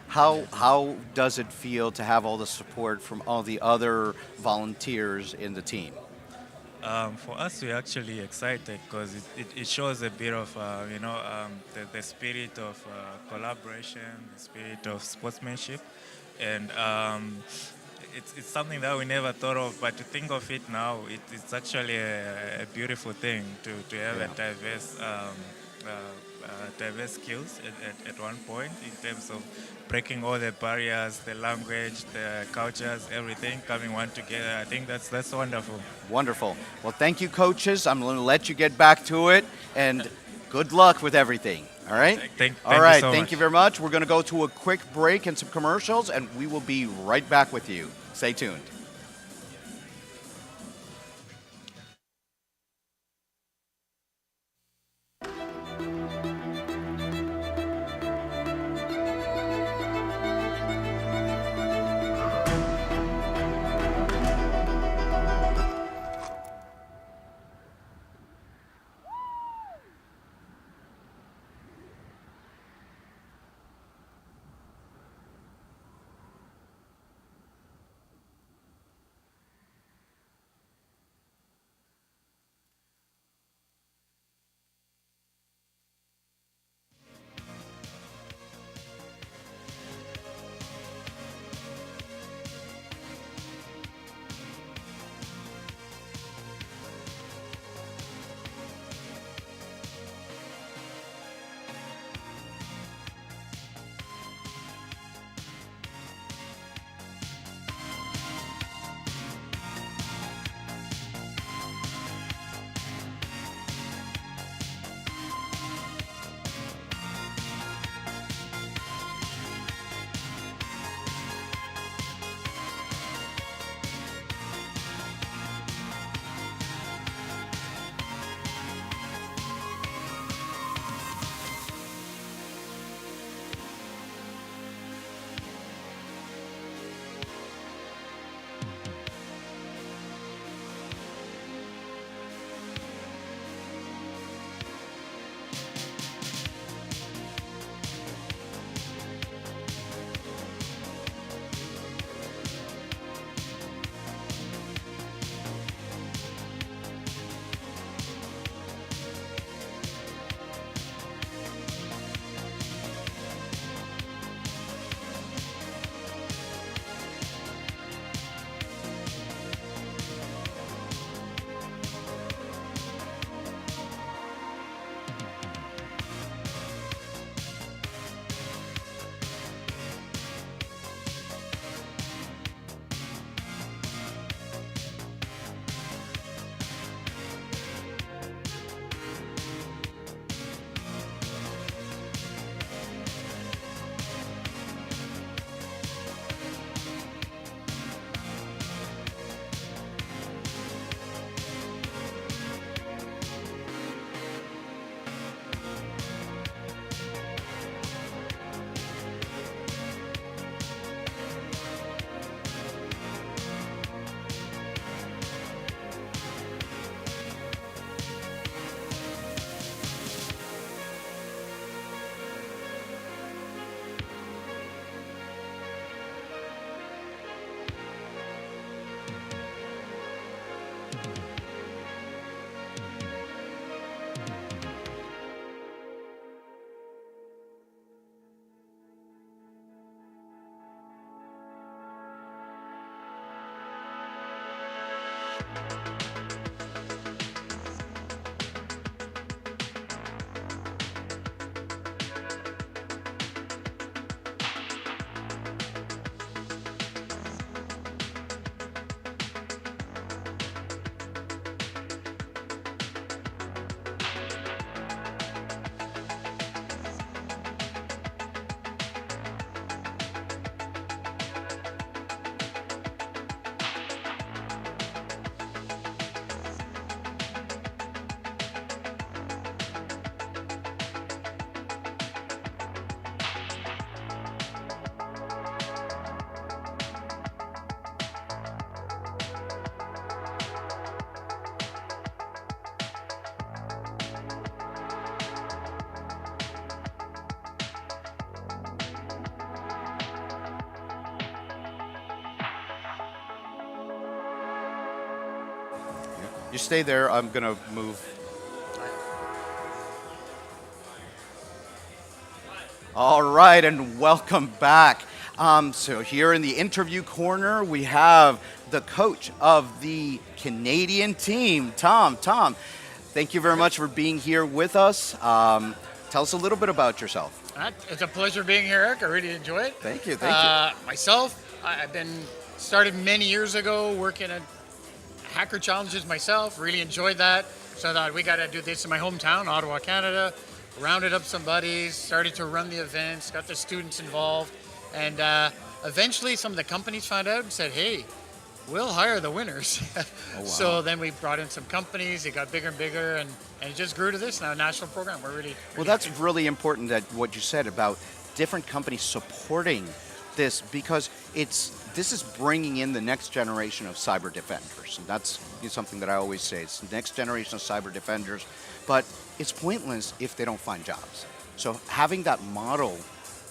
How does it feel to have all the support from all the other volunteers in the team? For us, we're actually excited because it shows a bit of, the spirit of collaboration, the spirit of sportsmanship. And it's something that we never thought of, but to think of it now, it's actually a beautiful thing to have a diverse skills at one point, in terms of breaking all the barriers, the language, the cultures, everything coming one together. I think that's wonderful. Wonderful. Well, thank you, coaches. I'm going to let you get back to it, and good luck with everything. All right? Thank you so thank much. you very much. We're going to go to a quick break and some commercials, and we will be right back with you. Stay tuned. You stay there. I'm going to move. All right, and welcome back. So here in the interview corner, we have the coach of the Canadian team, Tom. Tom, thank you very much for being here with us. Tell us a little bit about yourself. It's a pleasure being here, Eric. I really enjoy it. Thank you. Thank you. Myself, I've started many years ago working at hacker challenges myself. Really enjoyed that. So I thought we got to do this in my hometown, Ottawa, Canada. Rounded up some buddies, started to run the events, got the students involved, and eventually some of the companies found out and said, "Hey, we'll hire the winners." Oh, wow. So then we brought in some companies. It got bigger and bigger, and it just grew to this now, national program. We're really Well, that's really important that what you said about different companies supporting this, because this is bringing in the next generation of cyber defenders. And that's something that I always say. It's the next generation of cyber defenders, but it's pointless if they don't find jobs. So having that model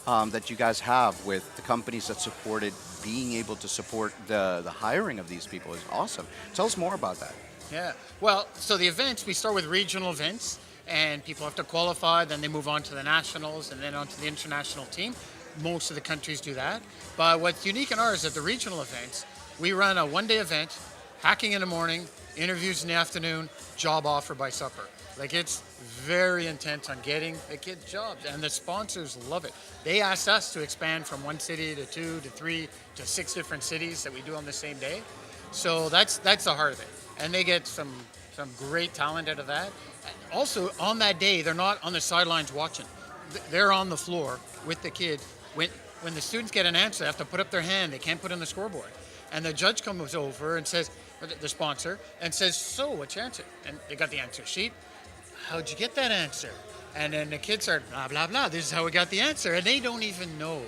that you guys have with the companies that supported being able to support the hiring of these people is awesome. Tell us more about that. Yeah. Well, so the events, we start with regional events, and people have to qualify, then they move on to the nationals, and then on to the international team. Most of the countries do that. But what's unique in ours at the regional events, we run a one-day event, hacking in the morning, interviews in the afternoon, job offer by supper. Like, it's very intense on getting the kids jobs, and the sponsors love it. They asked us to expand from 1 city to 2 to 3 to 6 different cities that we do on the same day. So that's the heart of it. And they get some great talent out of that. Also, on that day, they're not on the sidelines watching. They're on the floor with the kid. When the students get an answer, they have to put up their hand. They can't put it on the scoreboard. And the judge comes over and says, or the sponsor, and says, "So, what's your answer?" And they got the answer sheet. "How'd you get that answer?" And then the kids are, blah, blah, blah. This is how we got the answer. And they don't even know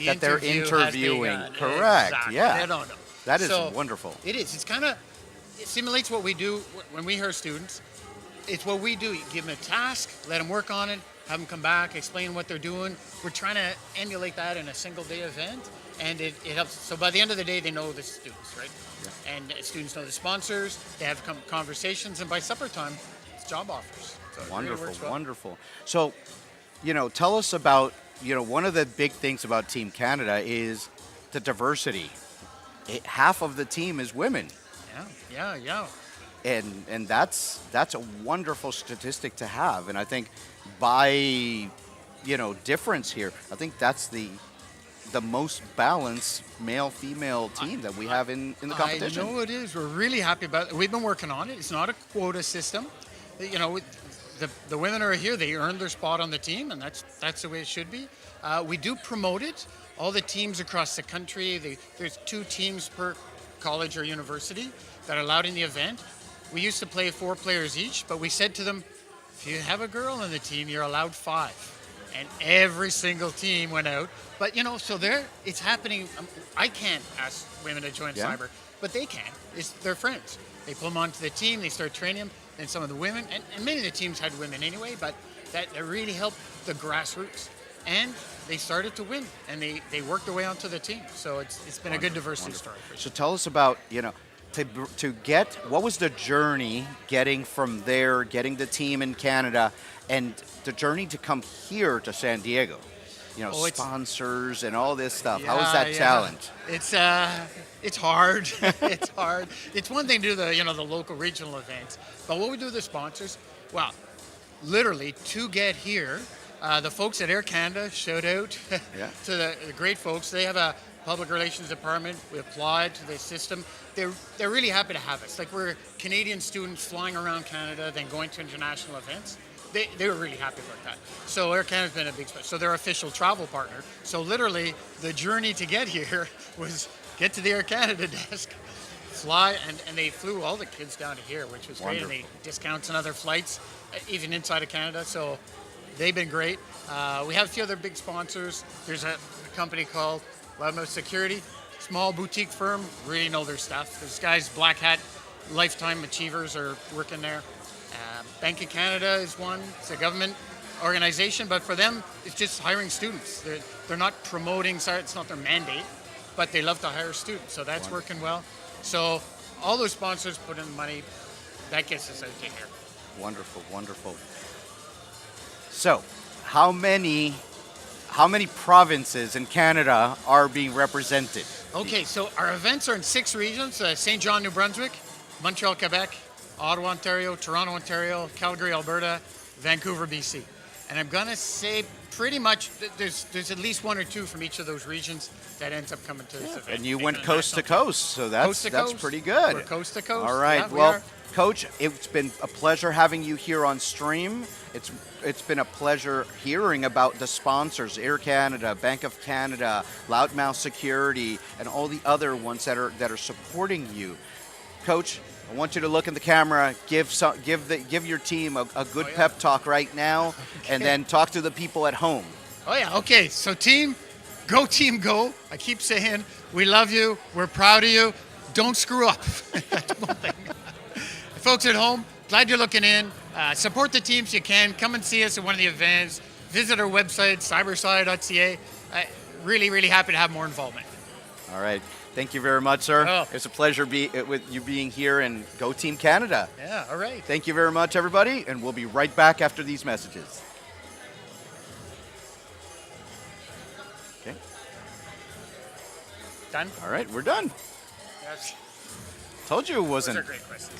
that they're interviewing. Correct. Exactly. Yeah. They don't know. That is So, wonderful. It is. It simulates what we do when we hire students. It's what we do. You give them a task, let them work on it, have them come back, explain what they're doing. We're trying to emulate that in a single day event, and it helps. So by the end of the day, they know the students, right? Yeah. And students know the sponsors. They have conversations, and by supper time, it's job offers. So it really Wonderful, works well. wonderful. So, tell us about, one of the big things about Team Canada is the diversity. Half of the team is women. Yeah. And that's a wonderful statistic to have. And I think by, difference here, I think that's the most balanced male-female team that we have in the competition. I know it is. We're really happy about it. We've been working on it. It's not a quota system. The women are here. They earned their spot on the team, and that's the way it should be. We do promote it. All the teams across the country, there's 2 teams per college or university that are allowed in the event. We used to play 4 players each, but we said to them, if you have a girl on the team, you're allowed 5. And every single team went out. But, so it's happening. I can't ask women to join cyber, but they can. It's their friends. They pull them onto the team, they start training them, and some of the women, and many of the teams had women anyway, but that really helped the grassroots. And they started to win, and they worked their way onto the team. So it's been a good diversity story. So tell us about, to get, what was the journey getting from there, getting the team in Canada, and the journey to come here to San Diego? sponsors and all this stuff. How is that challenge? It's hard. It's hard. It's one thing to do the local regional events, but what we do with the sponsors, well, literally to get here, the folks at Air Canada, shout out to the great folks. They have a public relations department. We applied to the system. They're really happy to have us. Like, we're Canadian students flying around Canada, then going to international events. They were really happy about that. So Air Canada's been a big sponsor. So they're official travel partner. So literally the journey to get here was get to the Air Canada desk, fly, and they flew all the kids down to here, which was great. And they discounts on other flights, even inside of Canada. So they've been great. We have a few other big sponsors. There's a company called Cybersecurity, small boutique firm, really know their stuff. These guys, black hat, lifetime achievers are working there. Bank of Canada is one. It's a government organization, but for them, it's just hiring students. They're not promoting, it's not their mandate, but they love to hire students, so that's working well. So all those sponsors put in the money. That gets us out to here. Wonderful, wonderful. So, how many provinces in Canada are being represented? Okay, so our events are in 6 regions: St. John, New Brunswick, Montreal, Quebec, Ottawa, Ontario, Toronto, Ontario, Calgary, Alberta, Vancouver, BC. And I'm gonna say pretty much there's at least 1 or 2 from each of those regions that ends up coming to this event. And you went coast to coast, so that's pretty good. We're coast to coast. All right, Yeah, well, Coach, it's been a pleasure having you here on stream. It's been a pleasure hearing about the sponsors, Air Canada, Bank of Canada, Loudmouth Security, and all the other ones that are supporting you. Coach, I want you to look in the camera, give your team a good pep talk right now, and then talk to the people at home. Oh yeah, okay. So team, go! I keep saying we love you, we're proud of you. Don't screw up. That's one thing. Folks at home, glad you're looking in. Support the teams you can. Come and see us at one of the events. Visit our website, cybersci.ca. Really, really happy to have more involvement. All right. Thank you very much, sir. It's a pleasure with you being here, and go Team Canada. Yeah, all right. Thank you very much, everybody, and we'll be right back after these messages. Okay. Done? All right, we're done. Yes. Told you it wasn't. Those are great questions.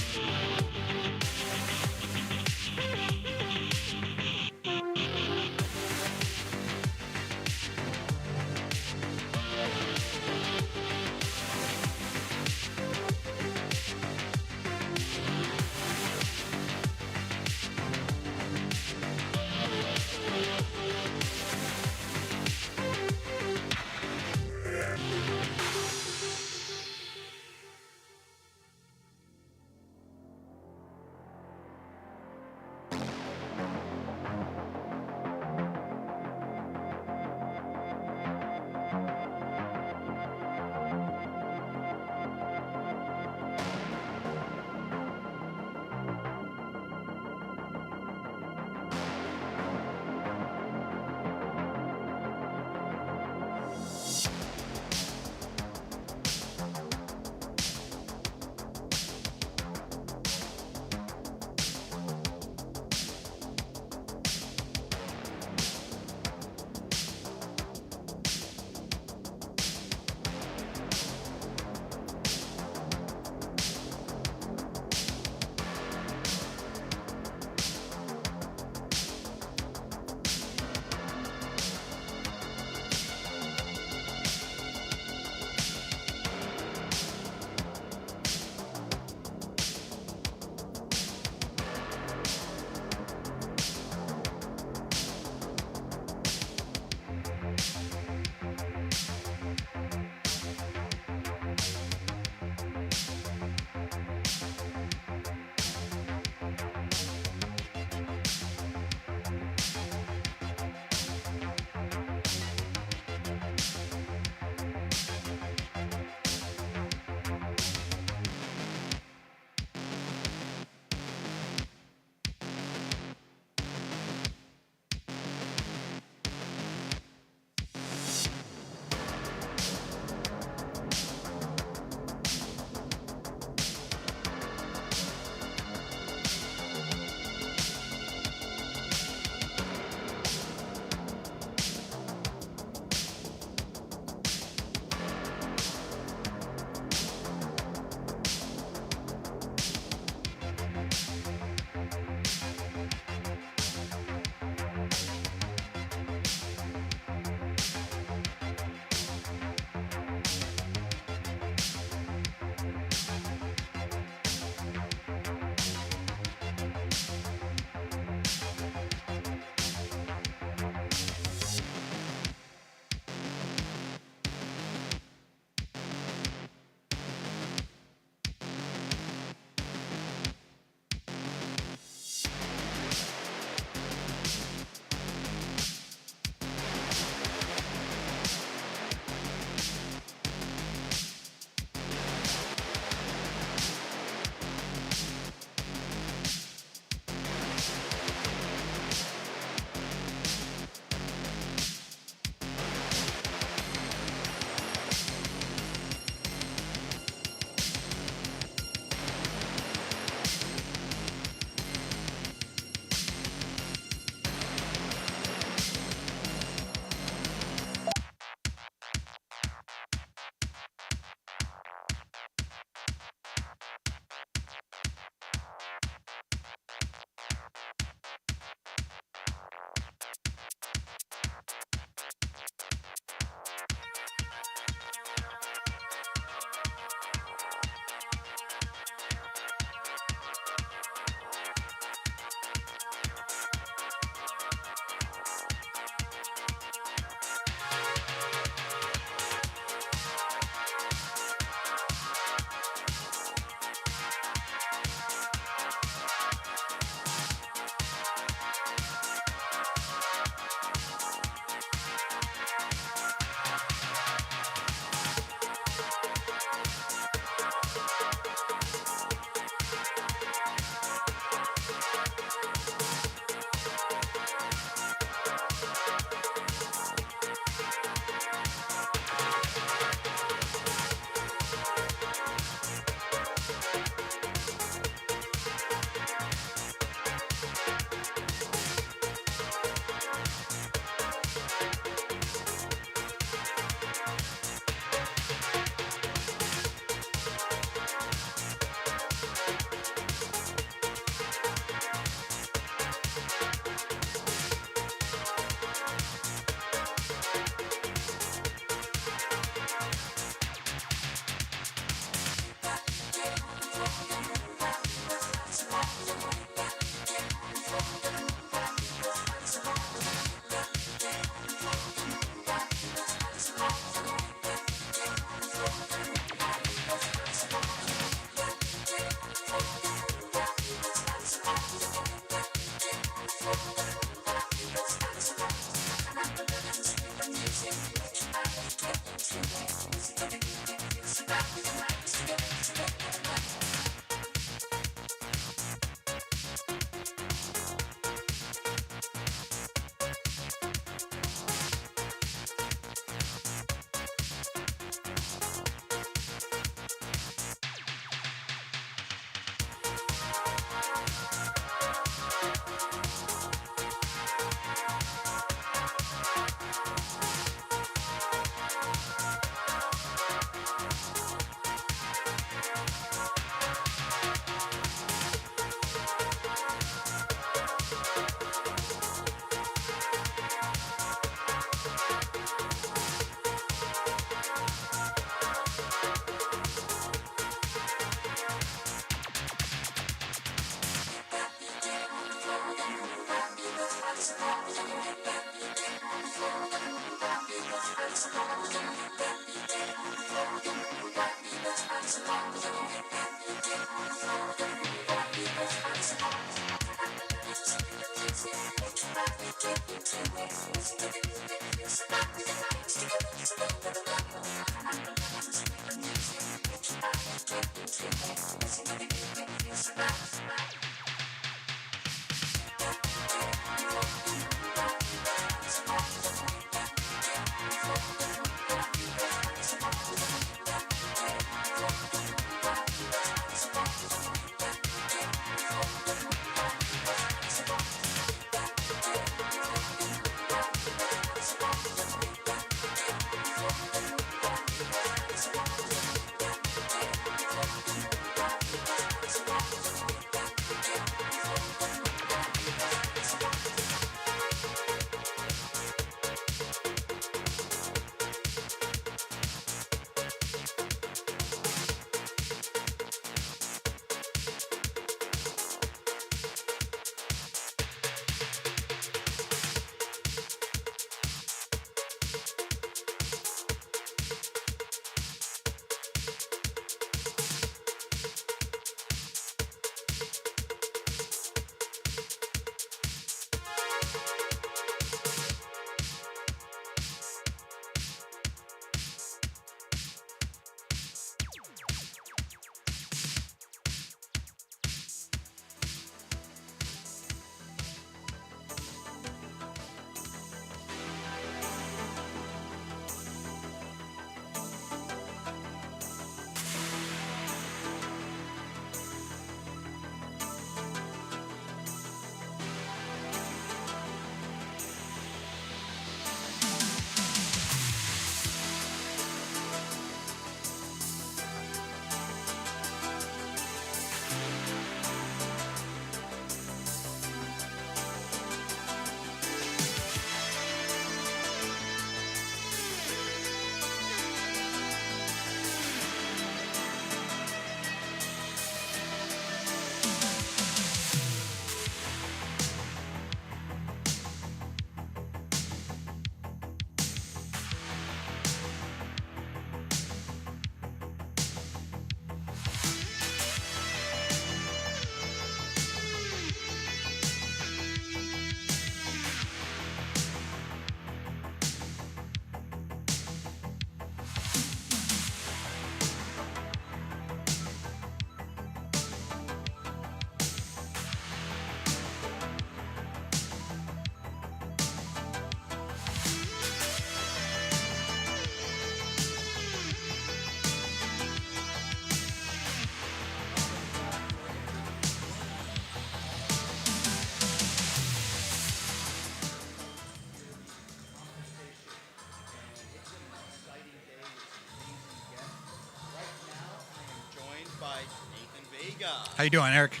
How you doing, Eric?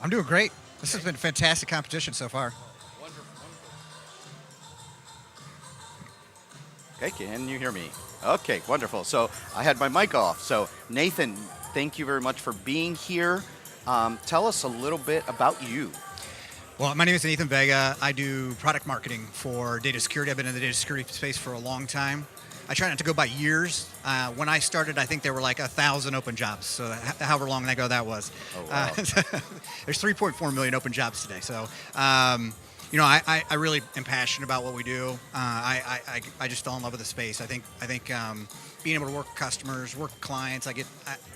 I'm doing great. This has been a fantastic competition so far. Okay, can you hear me? Okay, wonderful. So I had my mic off. So Nathan, thank you very much for being here. Tell us a little bit about you. Well, my name is Nathan Vega. I do product marketing for data security. I've been in the data security space for a long time. I try not to go by years. When I started, I think there were like 1,000 open jobs. So however long ago that was. Oh, wow. There's 3.4 million open jobs today. So, you know, I really am passionate about what we do. I just fell in love with the space. I think being able to work with customers, work with clients,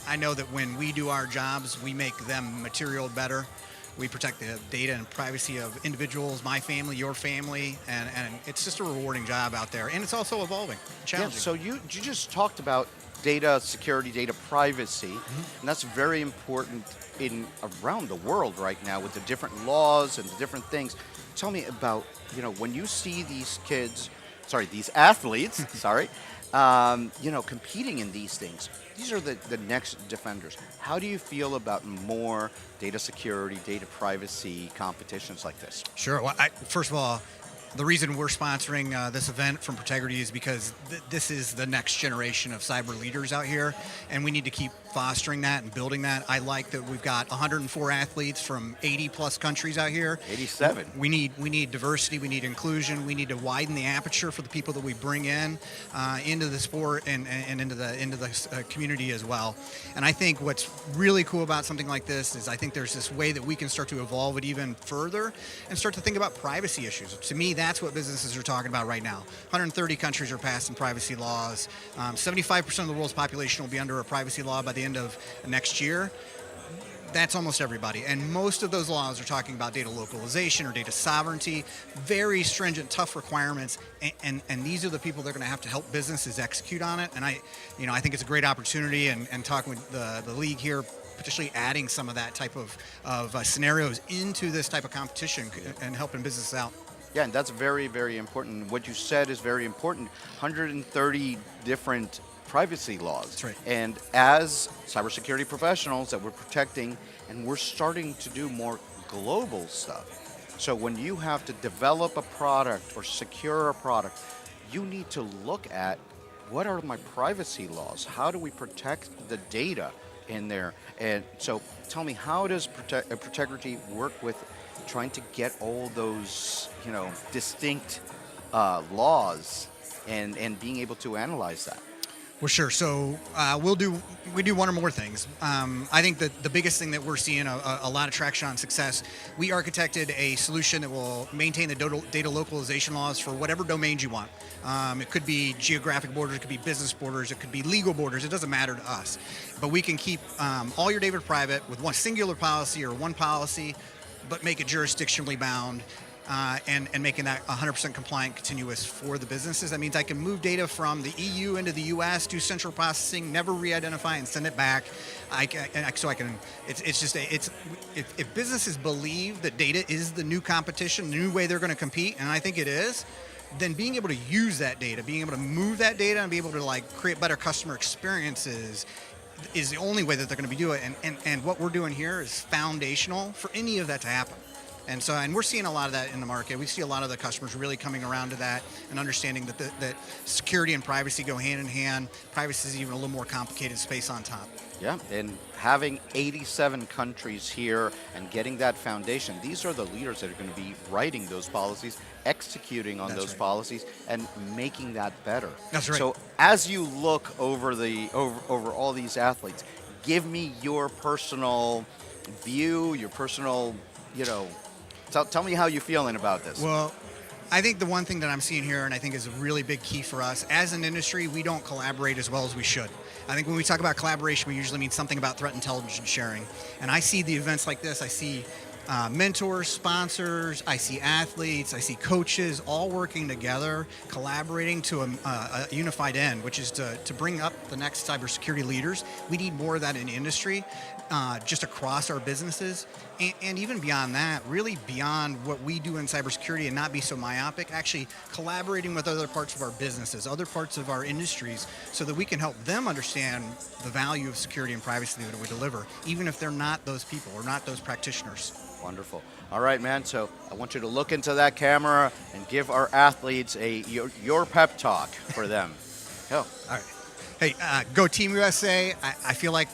I know that when we do our jobs, we make them material better. We protect the data and privacy of individuals, my family, your family, and it's just a rewarding job out there. And it's also evolving, challenging. Yeah, so you just talked about data security, data privacy, and that's very important around the world right now with the different laws and the different things. Tell me about, you know, when you see these these athletes, you know, competing in these things. These are the next defenders. How do you feel about more data security, data privacy competitions like this? Sure. Well, first of all, the reason we're sponsoring this event from Protegrity is because this is the next generation of cyber leaders out here, and we need to keep fostering that and building that. I like that we've got 104 athletes from 80 plus countries out here. 87. We need diversity. We need inclusion. We need to widen the aperture for the people that we bring in into the sport and into the community as well. And I think what's really cool about something like this is I think there's this way that we can start to evolve it even further and start to think about privacy issues. To me, that's what businesses are talking about right now. 130 countries are passing privacy laws. 75% of the world's population will be under a privacy law by the end of next year. that's almost everybody. And most of those laws are talking about data localization or data sovereignty, very stringent, tough requirements. And these are the people that are going to have to help businesses execute on it. And I think it's a great opportunity, and talking with the league here, potentially adding some of that type of scenarios into this type of competition and helping businesses out. Yeah, and that's very, very important. What you said is very important. 130 different privacy laws. That's right. And as cybersecurity professionals that we're protecting, and we're starting to do more global stuff. So when you have to develop a product or secure a product, you need to look at what are my privacy laws? How do we protect the data in there? And so tell me, how does Protegrity work with trying to get all those, distinct laws and being able to analyze that? Well, sure. So we do one or more things. I think that the biggest thing that we're seeing a lot of traction on success, we architected a solution that will maintain the data localization laws for whatever domains you want. It could be geographic borders, it could be business borders, it could be legal borders. It doesn't matter to us. But we can keep all your data private with one singular policy or one policy, but make it jurisdictionally bound. And making that 100% compliant, continuous for the businesses. That means I can move data from the EU into the US, do central processing, never re-identify and send it back. If businesses believe that data is the new competition, the new way they're going to compete, and I think it is, then being able to use that data, being able to move that data and be able to create better customer experiences is the only way that they're going to be doing it. And what we're doing here is foundational for any of that to happen. And we're seeing a lot of that in the market. We see a lot of the customers really coming around to that and understanding that security and privacy go hand in hand. Privacy is even a little more complicated space on top. Yeah, and having 87 countries here and getting that foundation, these are the leaders that are going to be writing those policies, executing on those policies, and making that better. That's right. So as you look over over all these athletes, give me your personal view, your personal, tell me how you're feeling about this. Well, I think the one thing that I'm seeing here, and I think is a really big key for us, as an industry, we don't collaborate as well as we should. I think when we talk about collaboration, we usually mean something about threat intelligence sharing. And I see the events like this, I see mentors, sponsors, I see athletes, I see coaches all working together, collaborating to a unified end, which is to bring up the next cybersecurity leaders. We need more of that in industry, just across our businesses. And even beyond that, really beyond what we do in cybersecurity and not be so myopic, actually collaborating with other parts of our businesses, other parts of our industries, so that we can help them understand the value of security and privacy that we deliver, even if they're not those people or not those practitioners. Wonderful. All right, man. So I want you to look into that camera and give our athletes your pep talk for them. Go. All right. Hey, go Team USA. I feel like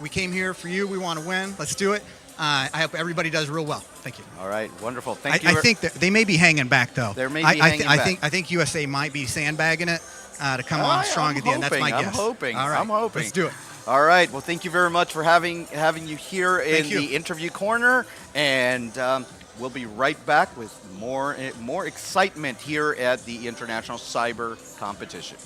we came here for you. We want to win. Let's do it. I hope everybody does real well. Thank you. All right. Wonderful. Thank you. I think that they may be hanging back, though. There may be hanging back. I think USA might be sandbagging it to come on strong at the end. That's my guess. I'm hoping. All right. I'm hoping. Let's do it. All right. Well, thank you very much for having you here in the interview corner, and we'll be right back with more excitement here at the International Cyber Competition.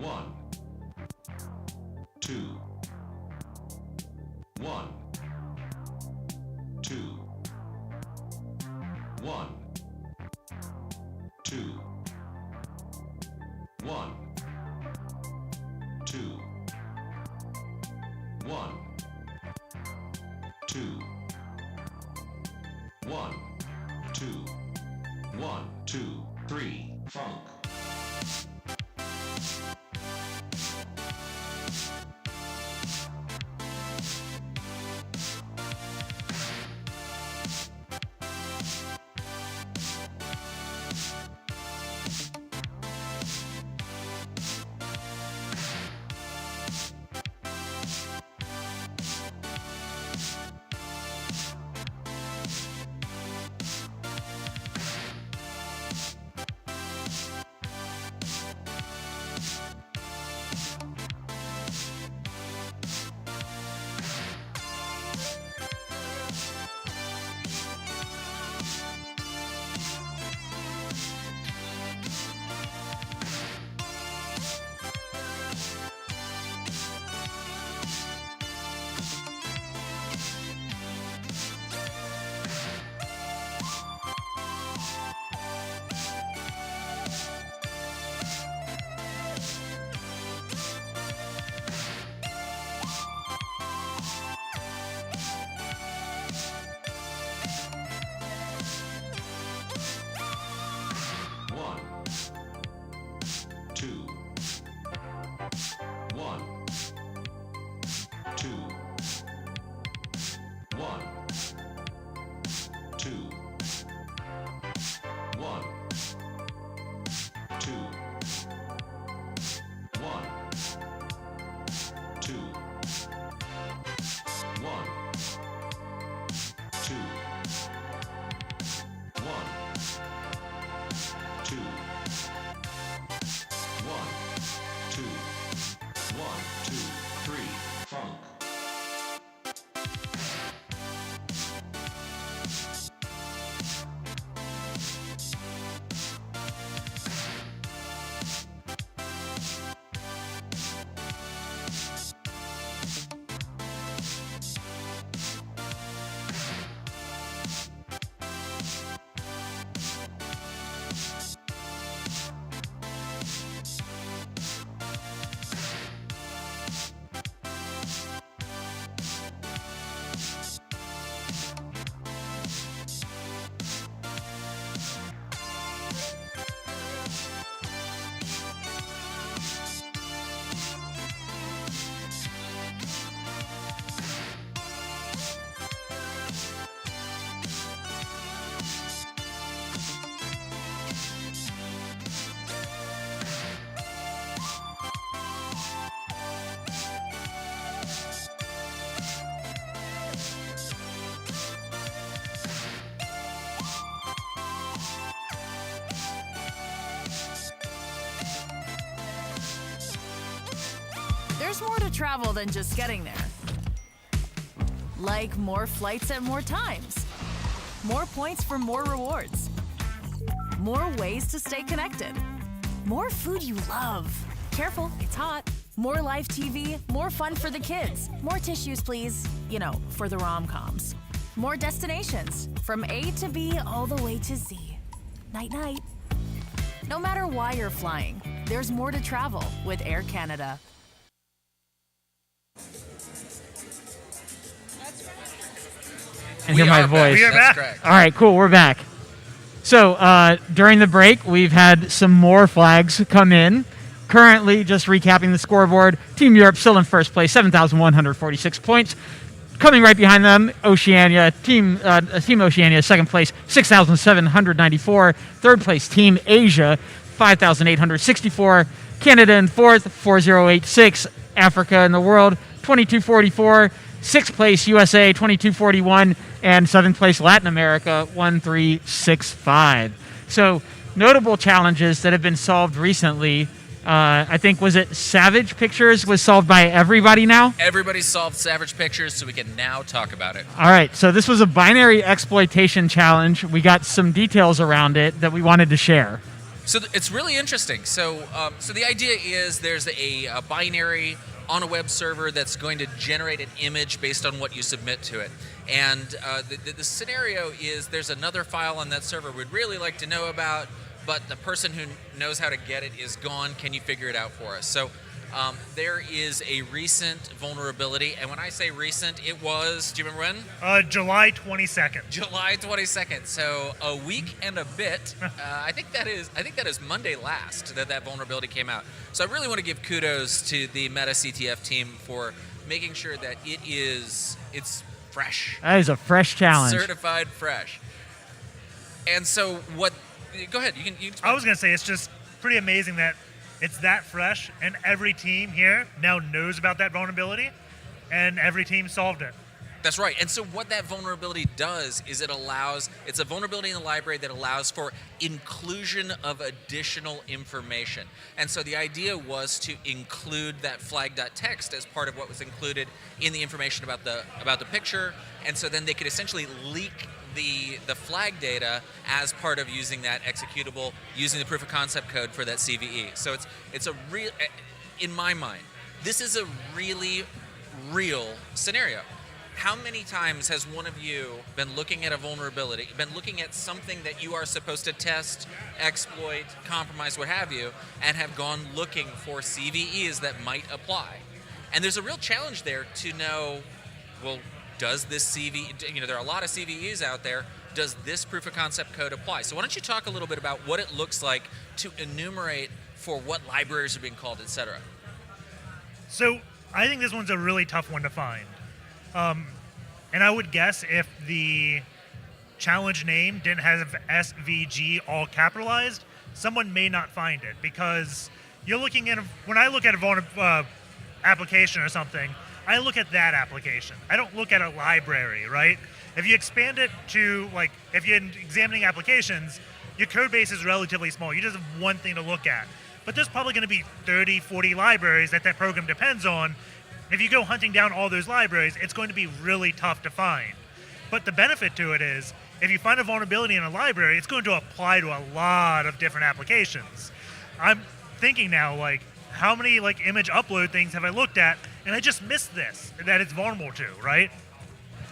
1, 2, 1, 2, 1, 2, 1, 2, 1, 2, 1, 2, 1, 2, 3, funk. There's more to travel than just getting there. Like more flights at more times, more points for more rewards, more ways to stay connected, more food you love. Careful, it's hot. More live TV, more fun for the kids. More tissues, please. You know, for the rom-coms. More destinations, from A to B all the way to Z. Night-night. No matter why you're flying, there's more to travel with Air Canada. And hear my voice. We are back. All right, cool. We're back. So during the break, we've had some more flags come in. Currently, just recapping the scoreboard, Team Europe still in first place, 7,146 points. Coming right behind them, Oceania, Team Oceania, second place, 6,794. Third place, Team Asia, 5,864. Canada in fourth, 4,086. Africa in the world, 2,244. Sixth place, USA, 2,241. And seventh place, Latin America, 1,365. So notable challenges that have been solved recently. I think, was it Savage Pictures was solved by everybody now? Everybody solved Savage Pictures, so we can now talk about it. All right, so this was a binary exploitation challenge. We got some details around it that we wanted to share. So it's really interesting. So the idea is there's a binary on a web server that's going to generate an image based on what you submit to it. And the scenario is there's another file on that server we'd really like to know about, but the person who knows how to get it is gone. Can you figure it out for us? So there is a recent vulnerability, and when I say recent, it was, do you remember when? July 22nd. July 22nd. So a week and a bit. I think that is Monday last that vulnerability came out. So I really want to give kudos to the Meta CTF team for making sure that it's fresh. That is a fresh challenge. Certified fresh. And so what? Go ahead. You can I was going to say it's just pretty amazing that it's that fresh, and every team here now knows about that vulnerability, and every team solved it. That's right. And so what that vulnerability does is it's a vulnerability in the library that allows for inclusion of additional information. And so the idea was to include that flag.txt as part of what was included in the information about the picture. And so then they could essentially leak the flag data as part of using that executable, using the proof of concept code for that CVE. So it's a real, in my mind, this is a really real scenario. How many times has one of you been looking at a vulnerability, been looking at something that you are supposed to test, exploit, compromise, what have you, and have gone looking for CVEs that might apply? And there's a real challenge there to know, well, does this CVE, there are a lot of CVEs out there, does this proof of concept code apply? So why don't you talk a little bit about what it looks like to enumerate for what libraries are being called, et cetera? So I think this one's a really tough one to find. And I would guess if the challenge name didn't have SVG all capitalized, someone may not find it, because you're looking at, when I look at a application or something, I look at that application. I don't look at a library, right? If you expand it to, like, if you're examining applications, your code base is relatively small. You just have one thing to look at. But there's probably going to be 30, 40 libraries that program depends on. If you go hunting down all those libraries, it's going to be really tough to find. But the benefit to it is, if you find a vulnerability in a library, it's going to apply to a lot of different applications. I'm thinking now, like, how many image upload things have I looked at, and I just missed this, that it's vulnerable to, right?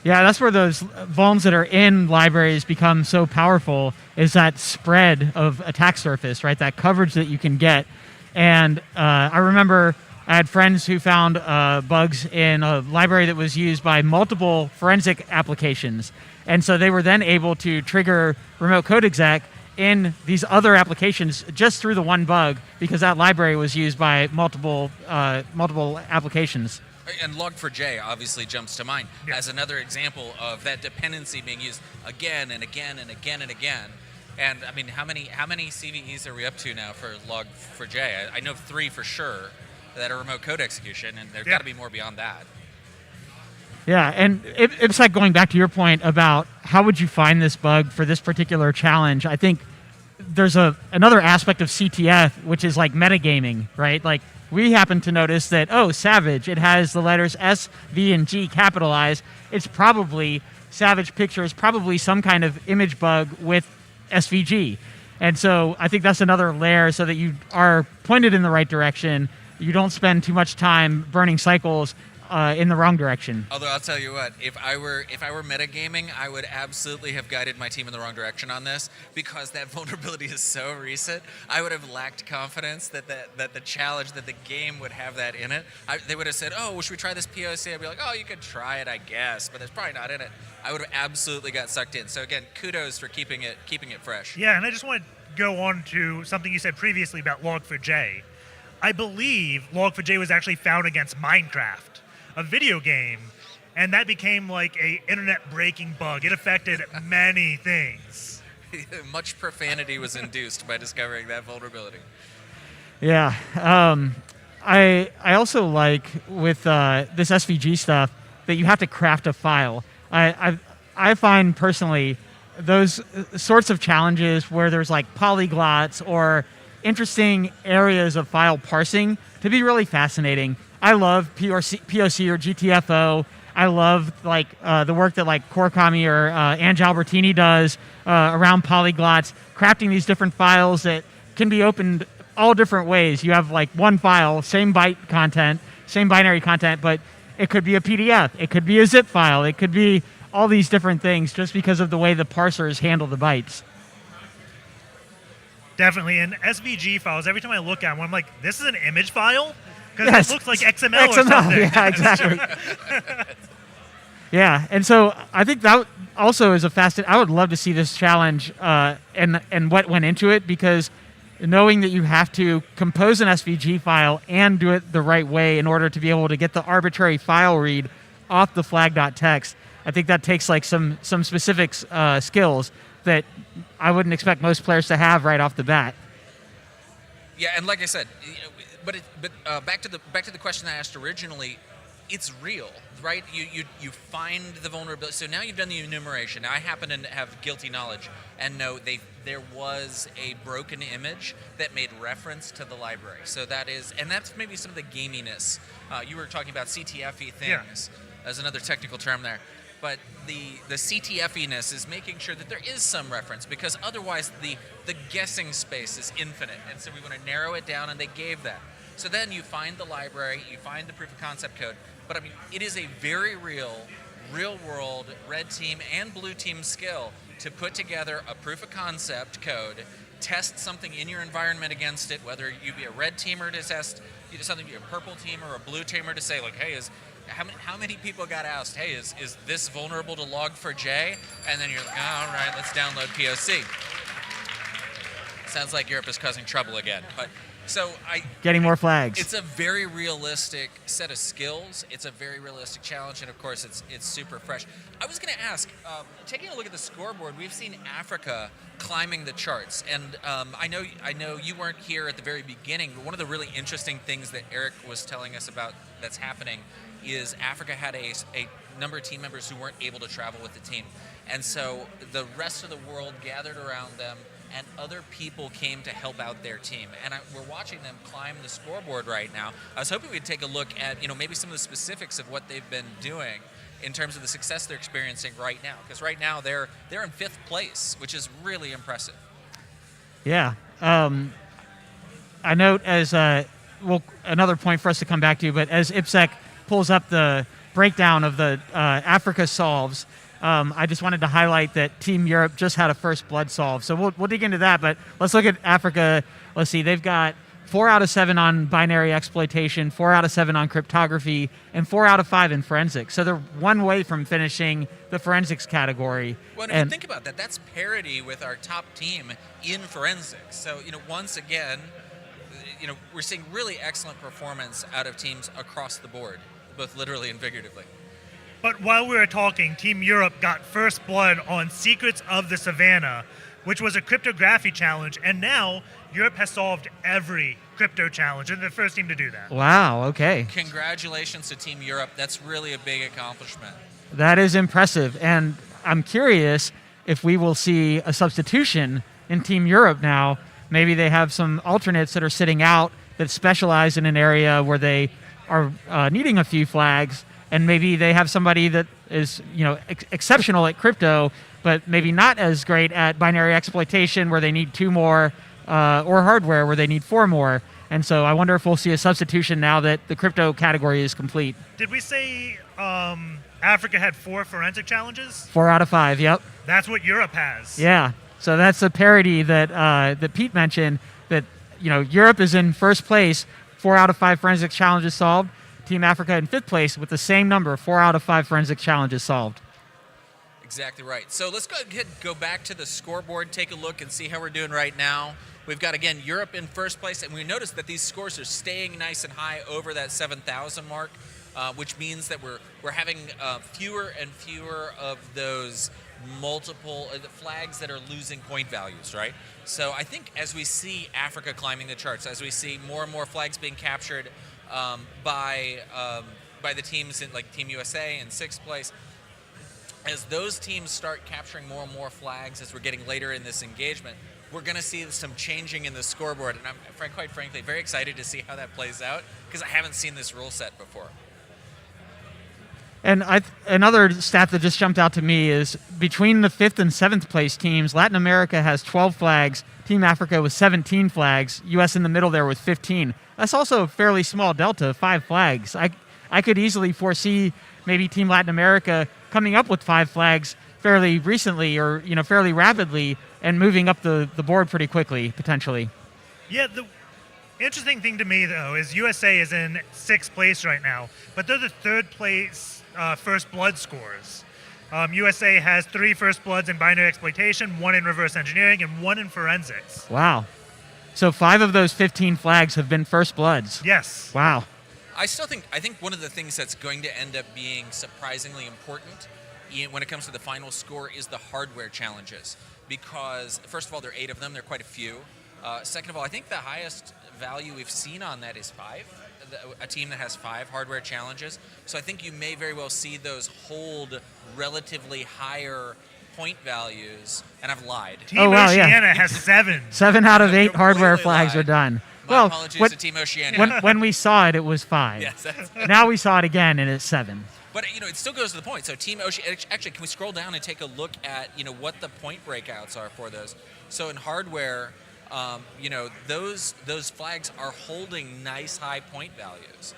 Yeah, that's where those vulns that are in libraries become so powerful, is that spread of attack surface, right? That coverage that you can get. And I remember I had friends who found bugs in a library that was used by multiple forensic applications. And so they were then able to trigger remote code exec in these other applications just through the one bug, because that library was used by multiple applications. And Log4j obviously jumps to mind as another example of that dependency being used again and again and again and again. And I mean, how many CVEs are we up to now for Log4j? I know 3 for sure that are remote code execution, and there's got to be more beyond that. Yeah, and it's like going back to your point about how would you find this bug for this particular challenge. I think there's another aspect of CTF, which is like metagaming, right? Like, we happen to notice that, Savage, it has the letters S, V, and G capitalized. It's probably, Savage Picture is probably some kind of image bug with SVG. And so I think that's another layer so that you are pointed in the right direction. You don't spend too much time burning cycles in the wrong direction. Although I'll tell you what, if I were metagaming, I would absolutely have guided my team in the wrong direction on this, because that vulnerability is so recent. I would have lacked confidence that the challenge, that the game would have that in it. They would have said, "Oh, well, should we try this POC?" I'd be like, "Oh, you could try it, I guess, but there's probably not in it." I would have absolutely got sucked in. So again, kudos for keeping it fresh. Yeah, and I just want to go on to something you said previously about Log4j. I believe Log4j was actually found against Minecraft, a video game, and that became like a internet-breaking bug. It affected many things. Much profanity was induced by discovering that vulnerability. Yeah, I also like with this SVG stuff that you have to craft a file. I find personally those sorts of challenges where there's like polyglots or interesting areas of file parsing to be really fascinating. I love POC or GTFO. I love the work that Korkami or Ange Albertini does around polyglots, crafting these different files that can be opened all different ways. You have like one file, same byte content, same binary content, but it could be a PDF, it could be a zip file, it could be all these different things just because of the way the parsers handle the bytes. Definitely. And SVG files, every time I look at one, I'm like, this is an image file? Because it looks like XML or something. Yeah, exactly. Yeah, and so I think that also is a I would love to see this challenge and what went into it, because knowing that you have to compose an SVG file and do it the right way in order to be able to get the arbitrary file read off the flag.txt, I think that takes like some specific skills that I wouldn't expect most players to have right off the bat. Yeah, and like I said, but back to the question I asked originally, it's real, right? You find the vulnerability. So now you've done the enumeration. Now I happen to have guilty knowledge and know there was a broken image that made reference to the library. So that's maybe some of the gaminess. You were talking about CTFE things. As another technical term there. But the CTFE-ness is making sure that there is some reference, because otherwise the guessing space is infinite. And so we want to narrow it down, and they gave that. So then you find the library, you find the proof of concept code. But I mean, it is a very real-world red team and blue team skill to put together a proof of concept code, test something in your environment against it, whether you be a red teamer to test something, be a purple teamer or a blue teamer to say, like, hey, how many people got asked, hey, is this vulnerable to log4j? And then you're like, all right, let's download POC. Sounds like Europe is causing trouble again. But Getting more flags. It's a very realistic set of skills. It's a very realistic challenge, and of course, it's super fresh. I was going to ask, taking a look at the scoreboard, we've seen Africa climbing the charts, and I know you weren't here at the very beginning, but one of the really interesting things that Eric was telling us about that's happening is Africa had a number of team members who weren't able to travel with the team, and so the rest of the world gathered around them, and other people came to help out their team. And we're watching them climb the scoreboard right now. I was hoping we'd take a look at, maybe some of the specifics of what they've been doing in terms of the success they're experiencing right now. Because right now they're in 5th place, which is really impressive. Yeah. I note another point for us to come back to, but as IPSEC pulls up the breakdown of the Africa solves, I just wanted to highlight that Team Europe just had a first blood solve. So we'll dig into that, but let's look at Africa. Let's see, they've got 4 out of 7 on binary exploitation, 4 out of 7 on cryptography, and 4 out of 5 in forensics. So they're one way from finishing the forensics category. Well, and if you think about that, that's parity with our top team in forensics. So, once again, we're seeing really excellent performance out of teams across the board, both literally and figuratively. But while we were talking, Team Europe got first blood on Secrets of the Savannah, which was a cryptography challenge, and now Europe has solved every crypto challenge, and they're the first team to do that. Wow, okay. Congratulations to Team Europe. That's really a big accomplishment. That is impressive, and I'm curious if we will see a substitution in Team Europe now. Maybe they have some alternates that are sitting out that specialize in an area where they are needing a few flags, and maybe they have somebody that is, exceptional at crypto, but maybe not as great at binary exploitation where they need 2 more, or hardware where they need 4 more. And so I wonder if we'll see a substitution now that the crypto category is complete. Did we say Africa had 4 forensic challenges? 4 out of 5, yep. That's what Europe has. Yeah, so that's a parity that Pete mentioned, that Europe is in first place, 4 out of 5 forensic challenges solved. Team Africa in 5th place with the same number, 4 out of 5 forensic challenges solved. Exactly right. So let's go back to the scoreboard, take a look and see how we're doing right now. We've got, again, Europe in first place, and we noticed that these scores are staying nice and high over that 7,000 mark, which means that we're having fewer and fewer of those multiple flags that are losing point values, right? So I think as we see Africa climbing the charts, as we see more and more flags being captured by the teams in like Team USA in 6th place, as those teams start capturing more and more flags as we're getting later in this engagement, we're going to see some changing in the scoreboard, and I'm quite frankly very excited to see how that plays out because I haven't seen this rule set before. And another stat that just jumped out to me is between the 5th and 7th place teams, Latin America has 12 flags, Team Africa with 17 flags, U.S. in the middle there with 15. That's also a fairly small delta, 5 flags. I could easily foresee maybe Team Latin America coming up with 5 flags fairly recently or fairly rapidly and moving up the board pretty quickly, potentially. Yeah, the interesting thing to me, though, is USA is in 6th place right now, but they're the 3rd place first blood scores. USA has 3 first bloods in binary exploitation, 1 in reverse engineering, and 1 in forensics. Wow. So 5 of those 15 flags have been first bloods. Yes. Wow. I think one of the things that's going to end up being surprisingly important when it comes to the final score is the hardware challenges. Because, first of all, there are 8 of them. There are quite a few. Second of all, I think the highest value we've seen on that is 5. A team that has 5 hardware challenges. So I think you may very well see those hold relatively higher point values. And I've lied. Team Oceania has 7. 7 out of 8 hardware flags are done. My apologies to Team Oceania. When we saw it, it was 5. Yes, now we saw it again, and it's 7. But it still goes to the point. So Team Oceania, actually, can we scroll down and take a look at what the point breakouts are for those? So in hardware, those flags are holding nice high point values.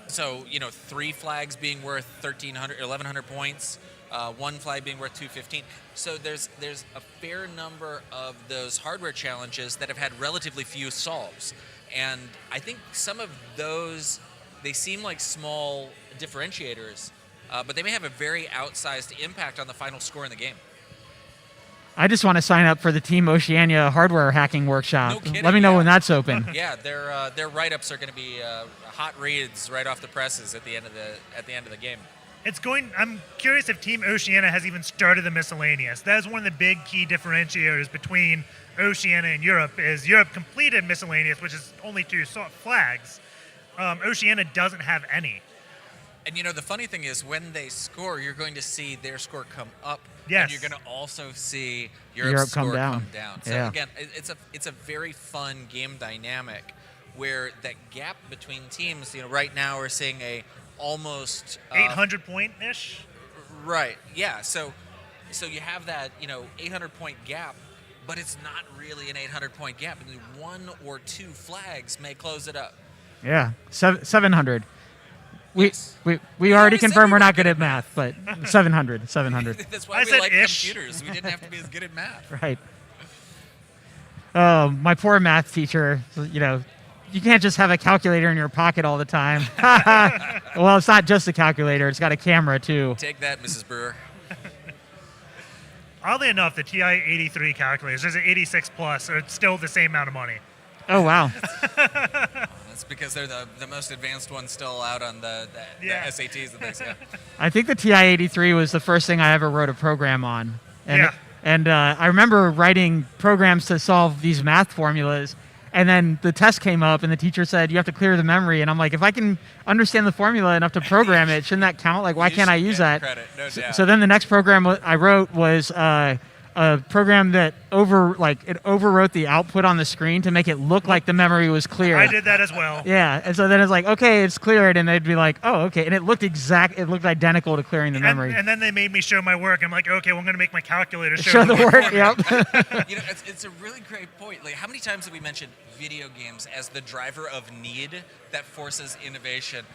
So 3 flags being worth 1,100 points, 1 flag being worth 215. So there's a fair number of those hardware challenges that have had relatively few solves, and I think some of those, they seem like small differentiators, but they may have a very outsized impact on the final score in the game. I just want to sign up for the Team Oceania hardware hacking workshop. No kidding, Let me know when that's open. Yeah, their write-ups are going to be hot reads right off the presses at the end of the game. I'm curious if Team Oceania has even started the miscellaneous. That is one of the big key differentiators between Oceania and Europe. Is Europe completed miscellaneous, which is only 2 flags. Oceania doesn't have any. And the funny thing is, when they score, you're going to see their score come up. Yes. And you're going to also see Europe's score come down. So yeah. again, it's a very fun game dynamic where that gap between teams, right now we're seeing a almost 800 point-ish. Right. Yeah. So you have that 800 point gap, but it's not really an 800 point gap. And 1 or 2 flags may close it up. Yeah, 700. We already confirmed we're not good at math, but 700. That's why we like computers. We didn't have to be as good at math. Right. My poor math teacher, you can't just have a calculator in your pocket all the time. Well, it's not just a calculator. It's got a camera, too. Take that, Mrs. Brewer. Oddly enough, the TI-83 calculators, there's an 86 plus, so it's still the same amount of money. Oh, wow. That's because they're the most advanced ones still out on the SATs and things, yeah. I think the TI-83 was the first thing I ever wrote a program on. And I remember writing programs to solve these math formulas, and then the test came up, and the teacher said, you have to clear the memory. And I'm like, if I can understand the formula enough to program it, shouldn't that count? Like, why can't I use that? Credit, no doubt. So then the next program I wrote was a program that overwrote the output on the screen to make it look like the memory was clear. I did that as well. Yeah, and so then it's like, okay, it's cleared, and they'd be like, oh, okay, and it looked identical to clearing the memory. And then they made me show my work. I'm like, okay, well, I'm going to make my calculator show the work. Yep. It's a really great point. Like, how many times have we mentioned video games as the driver of need that forces innovation?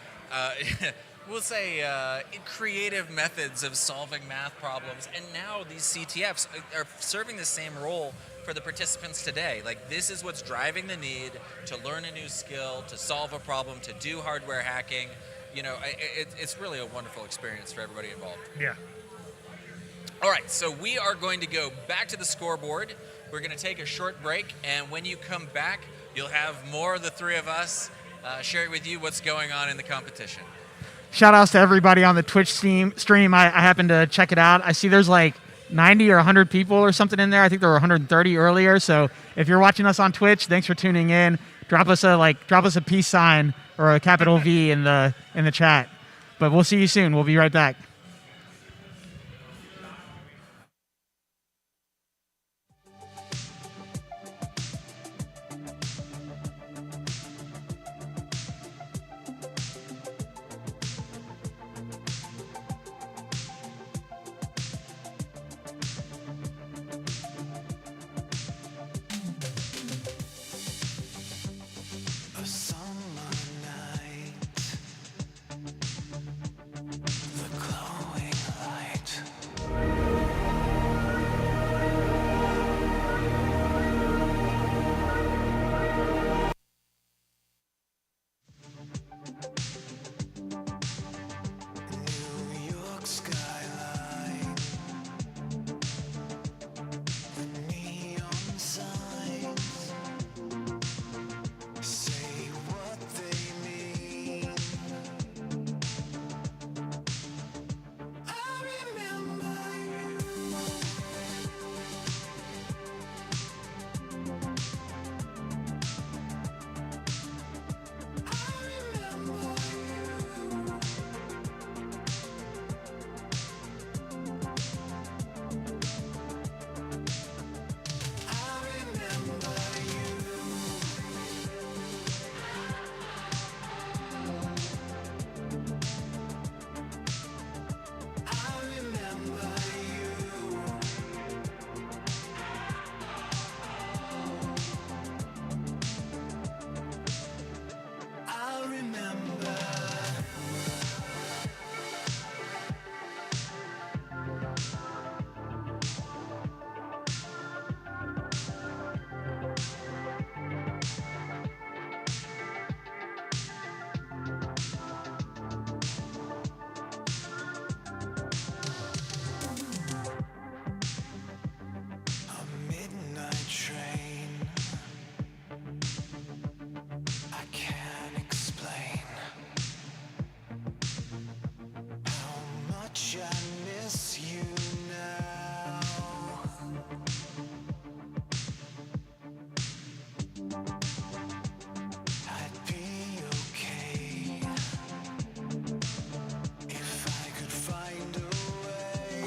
We'll say creative methods of solving math problems, and now these CTFs are serving the same role for the participants today. Like, this is what's driving the need to learn a new skill, to solve a problem, to do hardware hacking. It's really a wonderful experience for everybody involved. Yeah. All right, so we are going to go back to the scoreboard. We're going to take a short break, and when you come back, you'll have more of the 3 of us sharing with you what's going on in the competition. Shout outs to everybody on the Twitch stream. I happened to check it out. I see there's like 90 or 100 people or something in there. I think there were 130 earlier. So if you're watching us on Twitch, thanks for tuning in. Drop us a peace sign or a capital V in the chat. But we'll see you soon. We'll be right back.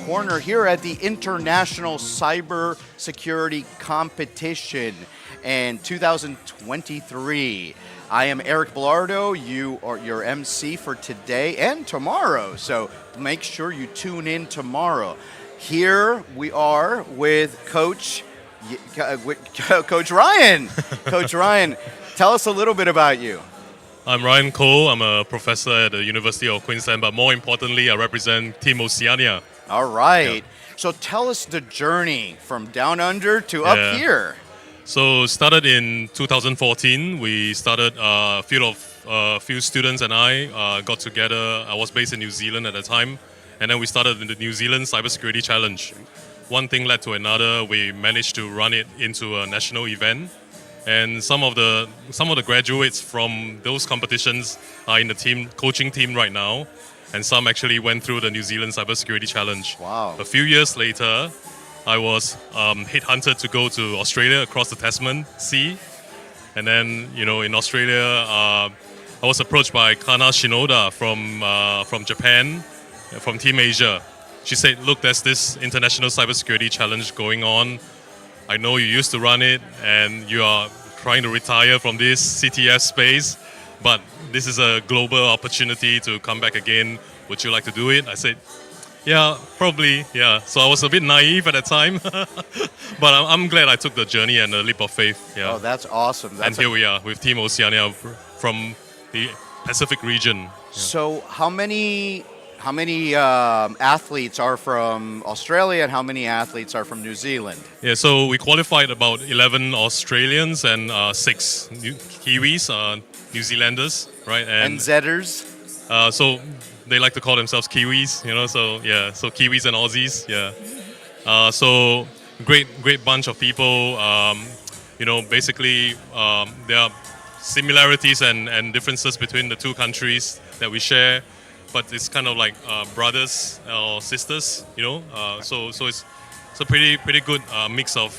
corner here at the International Cybersecurity Competition in 2023. I am Eric Bilardo. You are your MC for today and tomorrow, so make sure you tune in tomorrow. Here we are with Coach Ryan. Coach Ryan, tell us a little bit about you. I'm Ryan Cole. I'm a professor at the University of Queensland, but more importantly, I represent Team Oceania. All right. Yeah. So tell us the journey from down under to up here. So started in 2014. We started a few students and I got together. I was based in New Zealand at the time, and then we started the New Zealand Cybersecurity Challenge. One thing led to another. We managed to run it into a national event. And some of the graduates from those competitions are in the coaching team right now, and some actually went through the New Zealand Cybersecurity Challenge. Wow! A few years later, I was headhunted to go to Australia across the Tasman Sea, and then in Australia, I was approached by Kana Shinoda from Japan, from Team Asia. She said, "Look, there's this international cybersecurity challenge going on. I know you used to run it and you are trying to retire from this CTF space, but this is a global opportunity to come back again. Would you like to do it?" I said, "Yeah, probably, yeah." So I was a bit naive at the time, but I'm glad I took the journey and the leap of faith. Yeah. Oh, that's awesome. And here we are with Team Oceania from the Pacific region. Yeah. So how many athletes are from Australia and how many athletes are from New Zealand? Yeah, so we qualified about 11 Australians and 6 Kiwis, New Zealanders, right? And Zetters? So they like to call themselves Kiwis, so yeah, so Kiwis and Aussies, yeah. So great bunch of people. Basically there are similarities and differences between the two countries that we share, but it's kind of like brothers or sisters, So it's a pretty good mix of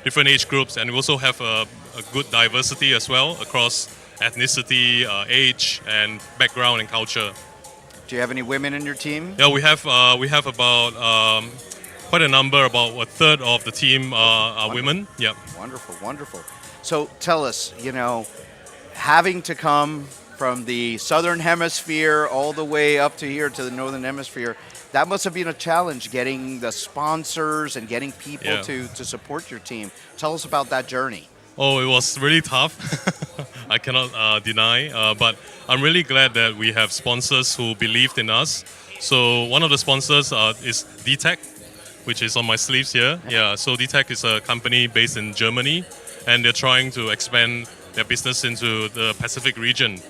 different age groups, and we also have a good diversity as well across ethnicity, age, and background and culture. Do you have any women in your team? Yeah, we have about quite a number. About a third of the team are women. Yeah. Wonderful. So tell us, having to come from the southern hemisphere all the way up to here to the northern hemisphere, that must have been a challenge, getting the sponsors and getting people to support your team. Tell us about that journey. Oh, it was really tough. I cannot deny, but I'm really glad that we have sponsors who believed in us. So one of the sponsors is DTEC, which is on my sleeves here. Yeah, so DTEC is a company based in Germany, and they're trying to expand their business into the Pacific region.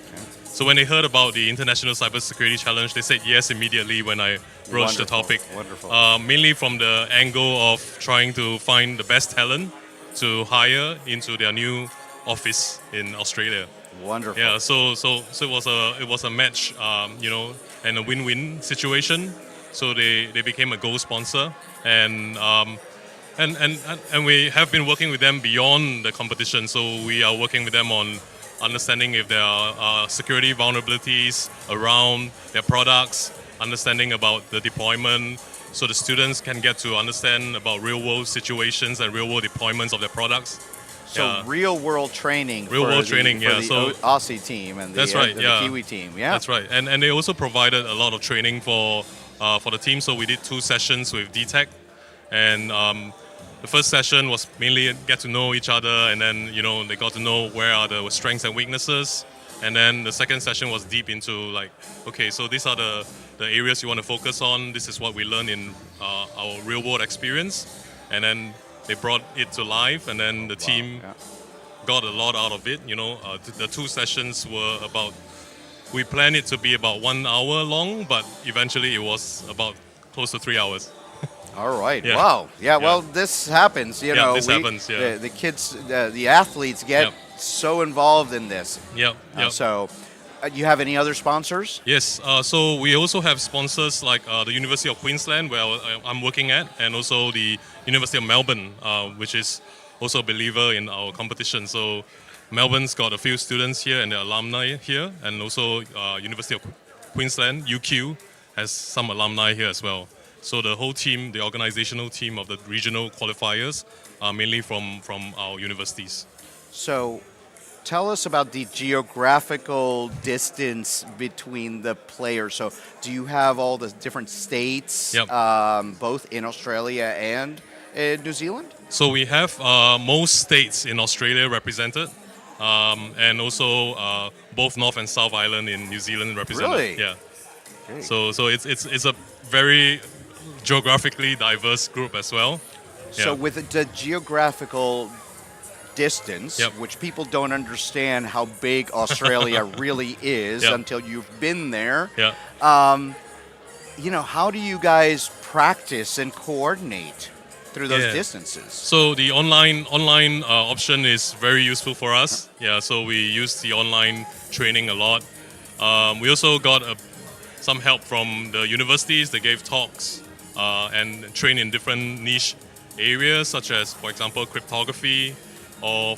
So when they heard about the International Cybersecurity Challenge, they said yes immediately when I broached the topic. Wonderful. Mainly from the angle of trying to find the best talent to hire into their new office in Australia. Wonderful. Yeah, so it was a match, and a win-win situation. So they became a gold sponsor, and we have been working with them beyond the competition. So we are working with them on understanding if there are security vulnerabilities around their products, understanding about the deployment, so the students can get to understand about real-world situations and real-world deployments of their products. So real-world training. Real-world training, for the Aussie team and the Kiwi team. Yeah, that's right. And they also provided a lot of training for the team. So we did 2 sessions with DTEC, and the first session was mainly get to know each other, and then they got to know where are the strengths and weaknesses. And then the second session was deep into okay, so these are the areas you want to focus on. This is what we learned in our real world experience. And then they brought it to life, and then the team got a lot out of it. The 2 sessions were we planned it to be about 1 hour long, but eventually it was about close to 3 hours. All right. Yeah. Wow. Yeah. Well, this happens. This happens. Yeah. The kids, the athletes get so involved in this. Yeah. So, you have any other sponsors? Yes. So we also have sponsors like the University of Queensland, where I'm working at, and also the University of Melbourne, which is also a believer in our competition. So Melbourne's got a few students here and the alumni here, and also University of Queensland, UQ, has some alumni here as well. So the whole team, the organizational team of the regional qualifiers, are mainly from our universities. So, tell us about the geographical distance between the players. So, do you have all the different states, both in Australia and in New Zealand? So we have most states in Australia represented, and also both North and South Island in New Zealand represented. Really? Yeah. Great. So it's a very geographically diverse group as well. So, Yeah. with the geographical distance, which people don't understand how big Australia really is until you've been there. Yeah. How do you guys practice and coordinate through those distances? So the online option is very useful for us. Yeah. So we use the online training a lot. We also got some help from the universities. They gave talks and train in different niche areas, such as, for example, cryptography. Or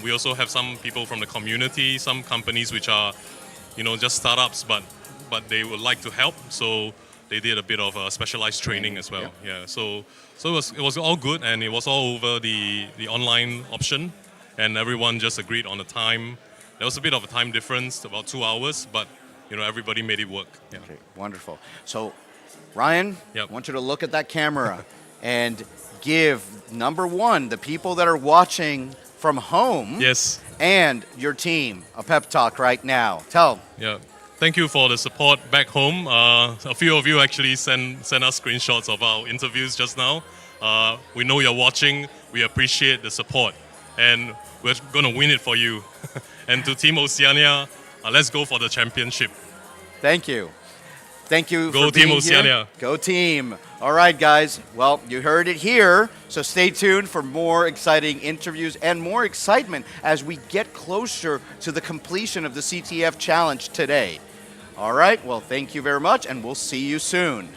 we also have some people from the community, some companies which are, just startups, but they would like to help. So they did a bit of specialized training as well. Yeah. So it was all good, and it was all over the online option, and everyone just agreed on the time. There was a bit of a time difference, about 2 hours, but everybody made it work. Yeah. Okay, wonderful. So, Ryan, I want you to look at that camera and give number one, the people that are watching from home, and your team a pep talk right now. Tell them. Yeah. Thank you for the support back home. A few of you actually sent us screenshots of our interviews just now. We know you're watching. We appreciate the support, and we're going to win it for you. And to Team Oceania, let's go for the championship. Thank you. Thank you Go for being Team Oceania. here. Go team. All right, guys. Well, you heard it here. So stay tuned for more exciting interviews and more excitement as we get closer to the completion of the CTF Challenge today. All right. Well, thank you very much, and we'll see you soon.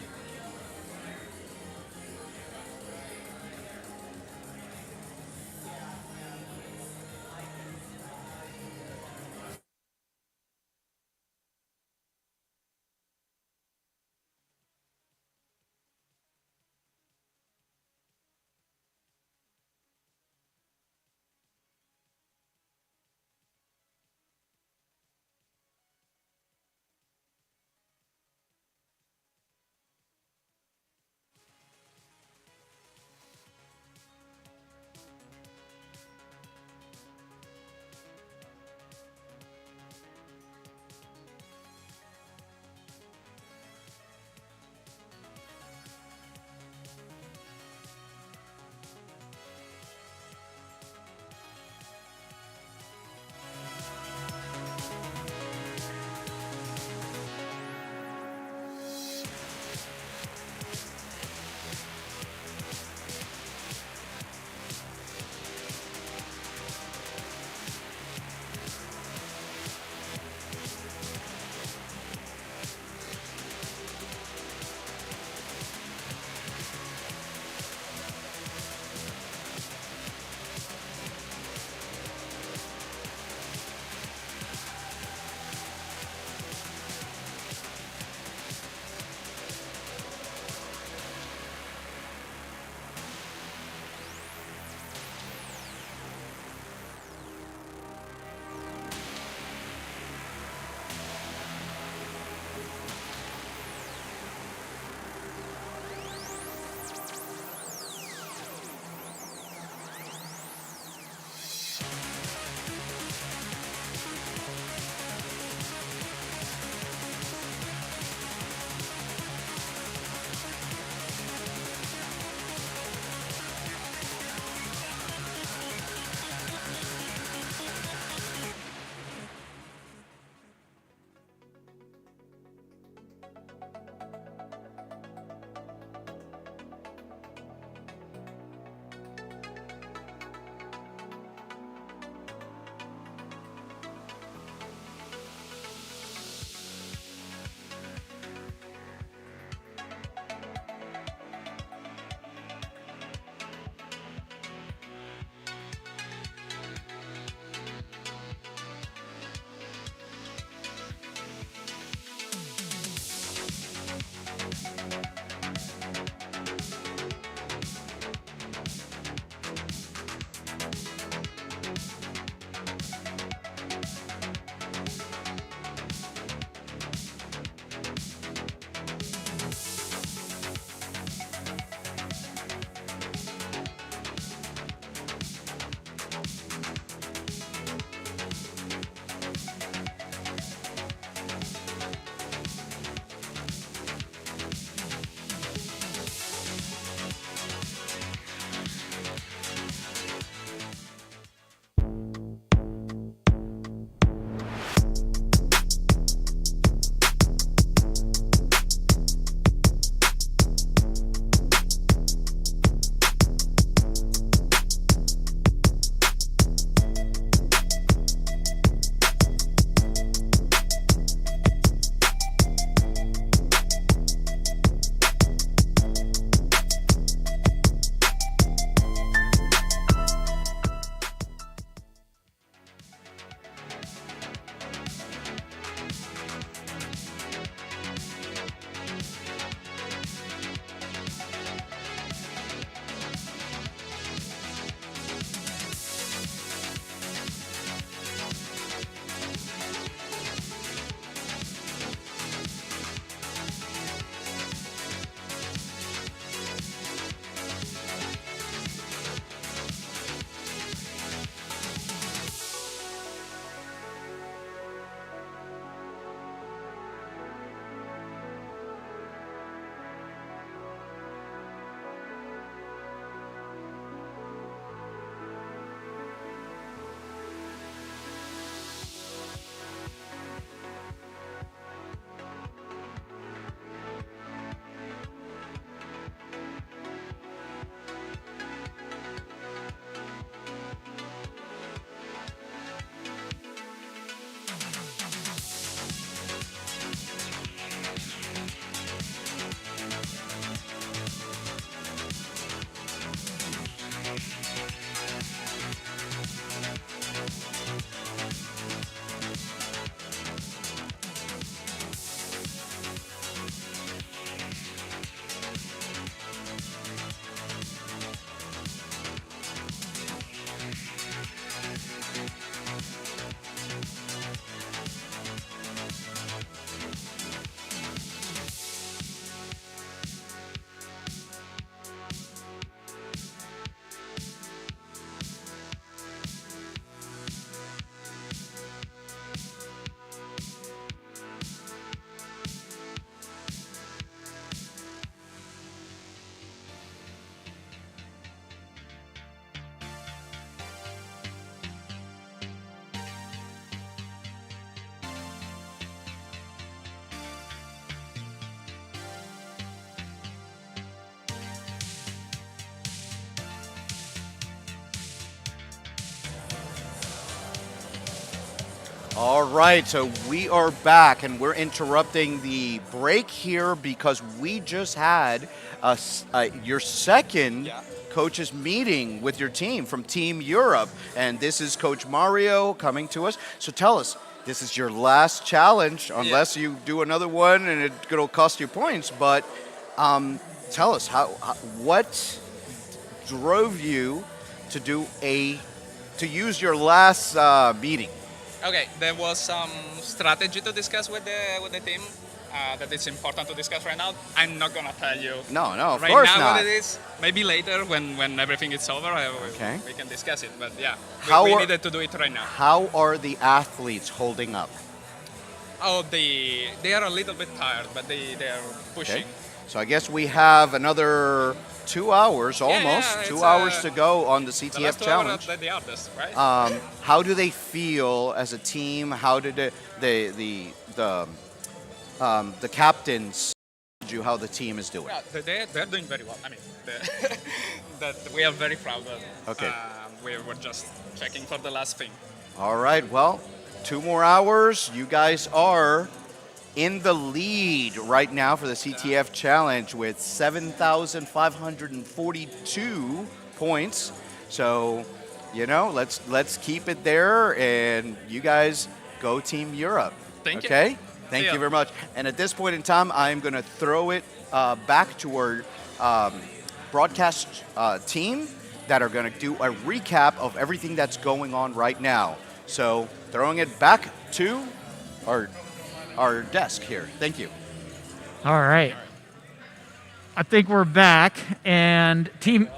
All right, so we are back, and we're interrupting the break here because we just had your second coaches meeting with your team from Team Europe, and this is Coach Mario coming to us. So tell us, this is your last challenge, unless you do another one and it'll cost you points. But tell us what drove you to use your last meeting. Okay, there was some strategy to discuss with the team that is important to discuss right now. I'm not gonna tell you. No, of right course now not. what it is. Maybe later when everything is over, we can discuss it. But yeah, we needed to do it right now. How are the athletes holding up? Oh, they are a little bit tired, but they are pushing. Okay. So I guess we have another 2 hours, almost 2 hours to go on the CTF the last 2 challenge. hours, the hardest, right? How do they feel as a team? How did the captains you how the team is doing? Yeah, they're doing very well. I mean, that we are very proud of. Okay. We were just checking for the last thing. All right. Well, 2 more hours. You guys are in the lead right now for the CTF challenge with 7,542 points. So, let's keep it there, and you guys go Team Europe. Thank you. Okay? Thank you very much. And at this point in time, I'm going to throw it back to our broadcast team that are going to do a recap of everything that's going on right now. So, throwing it back to our desk here. Thank you. All right. I think we're back, and Team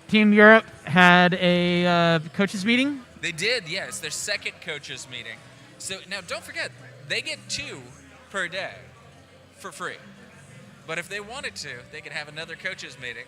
Europe had a coaches meeting. They did, yes. Their second coaches meeting. So now, don't forget, they get 2 per day for free. But if they wanted to, they could have another coaches meeting,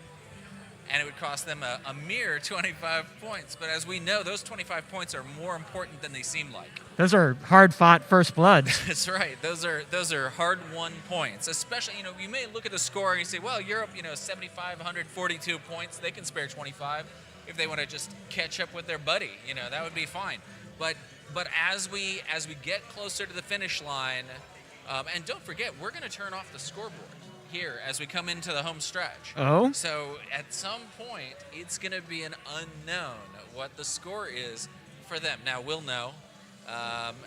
and it would cost them a mere 25 points. But as we know, those 25 points are more important than they seem like. Those are hard-fought first bloods. That's right. Those are hard-won points. Especially, you may look at the score and you say, well, Europe, 7,542 points. They can spare 25 if they want to just catch up with their buddy. That would be fine. But as we get closer to the finish line, and don't forget, we're going to turn off the scoreboard here as we come into the home stretch. Oh? So at some point, it's going to be an unknown what the score is for them. Now, we'll know. And,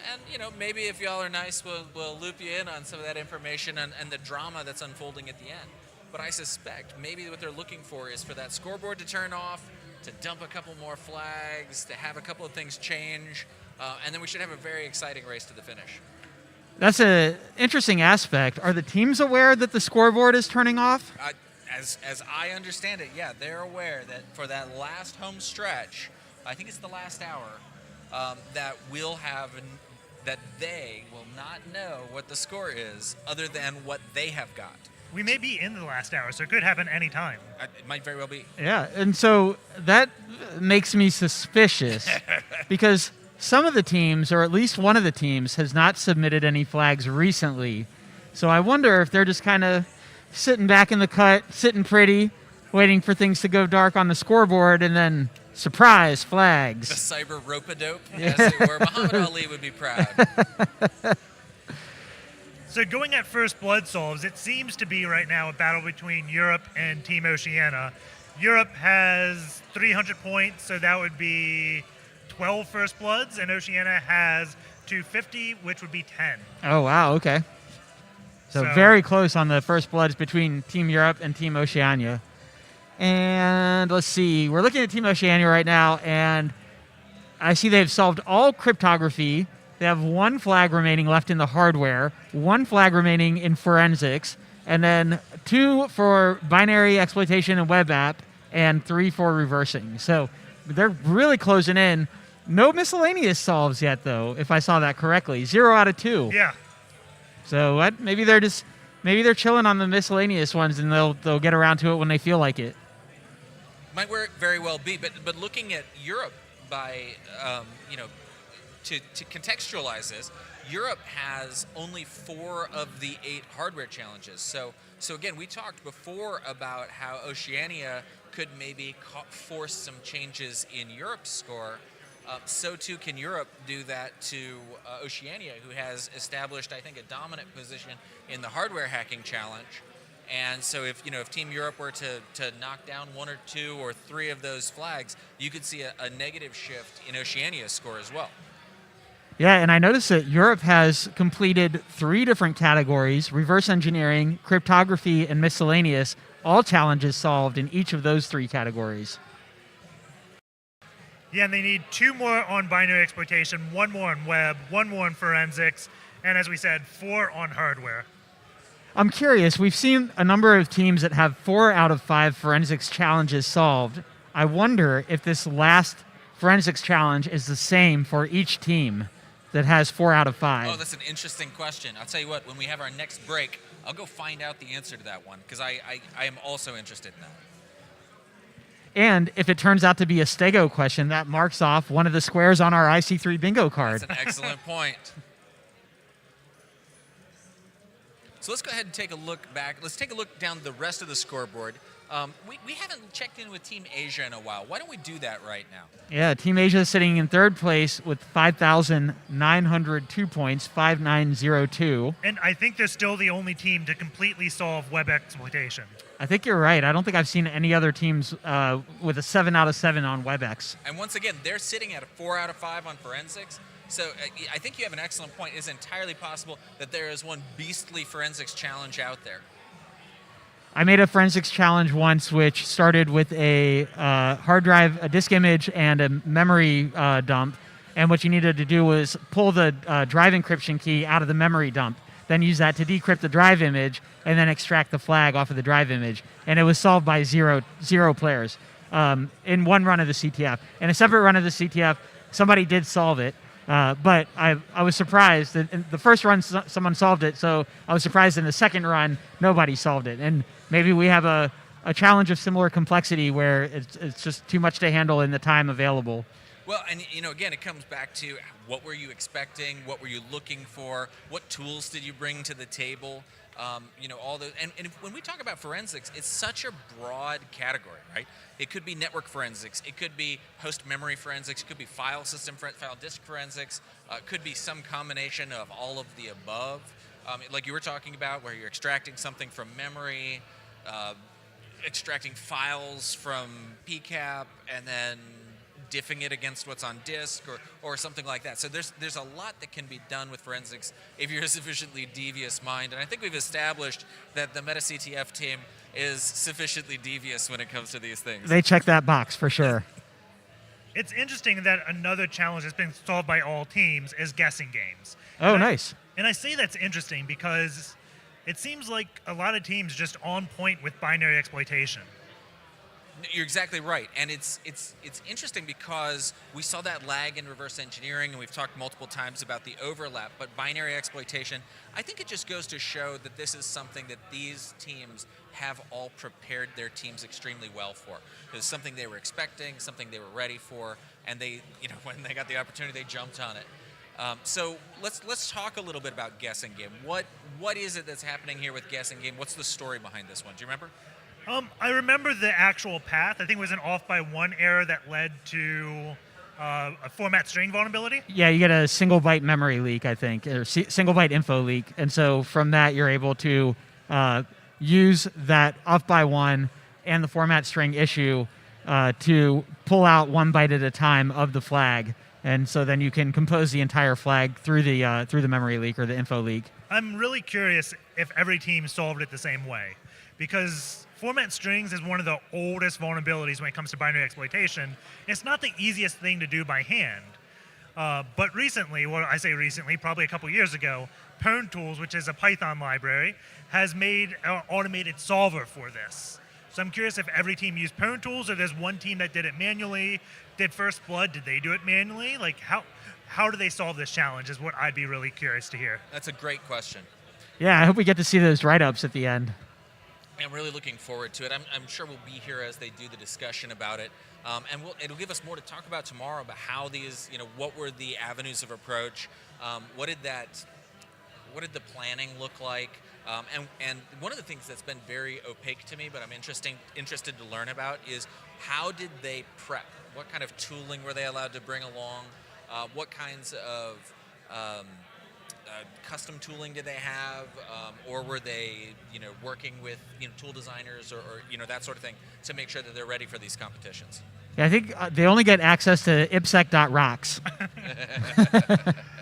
maybe if y'all are nice, we'll loop you in on some of that information and the drama that's unfolding at the end. But I suspect maybe what they're looking for is for that scoreboard to turn off, to dump a couple more flags, to have a couple of things change, and then we should have a very exciting race to the finish. That's an interesting aspect. Are the teams aware that the scoreboard is turning off? As I understand it, yeah, they're aware that for that last home stretch, I think it's the last hour, that they will not know what the score is other than what they have got. We may be in the last hour, so it could happen any time. It might very well be. Yeah, and so that makes me suspicious because some of the teams, or at least one of the teams, has not submitted any flags recently. So I wonder if they're just kind of sitting back in the cut, sitting pretty, waiting for things to go dark on the scoreboard, and then surprise, flags. The cyber rope-a-dope, as it were. Muhammad Ali would be proud. So going at first blood solves, it seems to be right now a battle between Europe and Team Oceania. Europe has 300 points, so that would be 12 first bloods, and Oceania has 250, which would be 10. Oh, wow, okay. So very close on the first bloods between Team Europe and Team Oceania. And let's see, we're looking at Team Oceania right now, and I see they've solved all cryptography. They have 1 flag remaining left in the hardware, 1 flag remaining in forensics, and then 2 for binary exploitation and web app, and 3 for reversing. So they're really closing in. No miscellaneous solves yet, though, if I saw that correctly. 0 out of 2. Yeah. So maybe they're chilling on the miscellaneous ones, and they'll get around to it when they feel like it. Might very well be, but looking at Europe by to contextualize this, Europe has only 4 of the 8 hardware challenges. So again, we talked before about how Oceania could maybe force some changes in Europe's score. So too can Europe do that to Oceania, who has established, I think, a dominant position in the hardware hacking challenge. And so if Team Europe were to knock down 1 or 2 or 3 of those flags, you could see a negative shift in Oceania's score as well. Yeah, and I noticed that Europe has completed 3 different categories: reverse engineering, cryptography, and miscellaneous, all challenges solved in each of those 3 categories. Yeah, and they need 2 more on binary exploitation, 1 more on web, 1 more on forensics, and as we said, 4 on hardware. I'm curious, we've seen a number of teams that have 4 out of 5 forensics challenges solved. I wonder if this last forensics challenge is the same for each team that has 4 out of 5. Oh, that's an interesting question. I'll tell you what, when we have our next break, I'll go find out the answer to that one, because I am also interested in that. And if it turns out to be a Stego question, that marks off one of the squares on our IC3 bingo card. That's an excellent point. So let's go ahead and take a look back. Let's take a look down the rest of the scoreboard. We haven't checked in with Team Asia in a while. Why don't we do that right now? Yeah, Team Asia is sitting in 3rd place with 5,902 points, 5,902. And I think they're still the only team to completely solve web exploitation. I think you're right. I don't think I've seen any other teams with a 7 out of 7 on WebEx. And once again, they're sitting at a 4 out of 5 on forensics. So I think you have an excellent point. It's entirely possible that there is one beastly forensics challenge out there. I made a forensics challenge once, which started with a hard drive, a disk image, and a memory dump. And what you needed to do was pull the drive encryption key out of the memory dump, then use that to decrypt the drive image, and then extract the flag off of the drive image. And it was solved by zero players in one run of the CTF. In a separate run of the CTF, somebody did solve it. But I was surprised that in the first run someone solved it, so I was surprised in the second run nobody solved it. And maybe we have a challenge of similar complexity where it's just too much to handle in the time available. Well, and again, it comes back to what were you expecting, what were you looking for, what tools did you bring to the table, all those. And when we talk about forensics, it's such a broad category, right? It could be network forensics, it could be host memory forensics, it could be file system, file disk forensics, it could be some combination of all of the above. Like you were talking about, where you're extracting something from memory, extracting files from PCAP, and then diffing it against what's on disk or something like that. So there's a lot that can be done with forensics if you're a sufficiently devious mind. And I think we've established that the MetaCTF team is sufficiently devious when it comes to these things. They check that box for sure. It's interesting that another challenge that's been solved by all teams is guessing games. Oh, nice. And I say that's interesting because it seems like a lot of teams just on point with binary exploitation. You're exactly right, and it's interesting because we saw that lag in reverse engineering, and we've talked multiple times about the overlap, but binary exploitation, I think it just goes to show that this is something that these teams have all prepared their teams extremely well for. It was something they were expecting, something they were ready for, and they, when they got the opportunity, they jumped on it. So let's talk a little bit about guessing game. What is it that's happening here with guessing game? What's the story behind this one? Do you remember? I remember the actual path. I think it was an off-by-1 error that led to a format string vulnerability. Yeah, you get a single byte memory leak, I think, or single byte info leak. And so from that, you're able to use that off-by-1 and the format string issue to pull out 1 byte at a time of the flag. And so then you can compose the entire flag through the memory leak or the info leak. I'm really curious if every team solved it the same way, because format strings is one of the oldest vulnerabilities when it comes to binary exploitation. It's not the easiest thing to do by hand. But recently, well, I say recently, probably a couple years ago, Pwn Tools, which is a Python library, has made an automated solver for this. So I'm curious if every team used Pwn Tools, or there's one team that did it manually. Did First Blood, did they do it manually? Like, how do they solve this challenge is what I'd be really curious to hear. That's a great question. Yeah, I hope we get to see those write-ups at the end. I'm really looking forward to it. I'm sure we'll be here as they do the discussion about it. And it'll give us more to talk about tomorrow about how these, what were the avenues of approach? What did the planning look like? And one of the things that's been very opaque to me, but I'm interested to learn about, is how did they prep? What kind of tooling were they allowed to bring along? What kinds of custom tooling did they have, or were they, working with tool designers or that sort of thing to make sure that they're ready for these competitions? Yeah, I think they only get access to ipsec.rocks.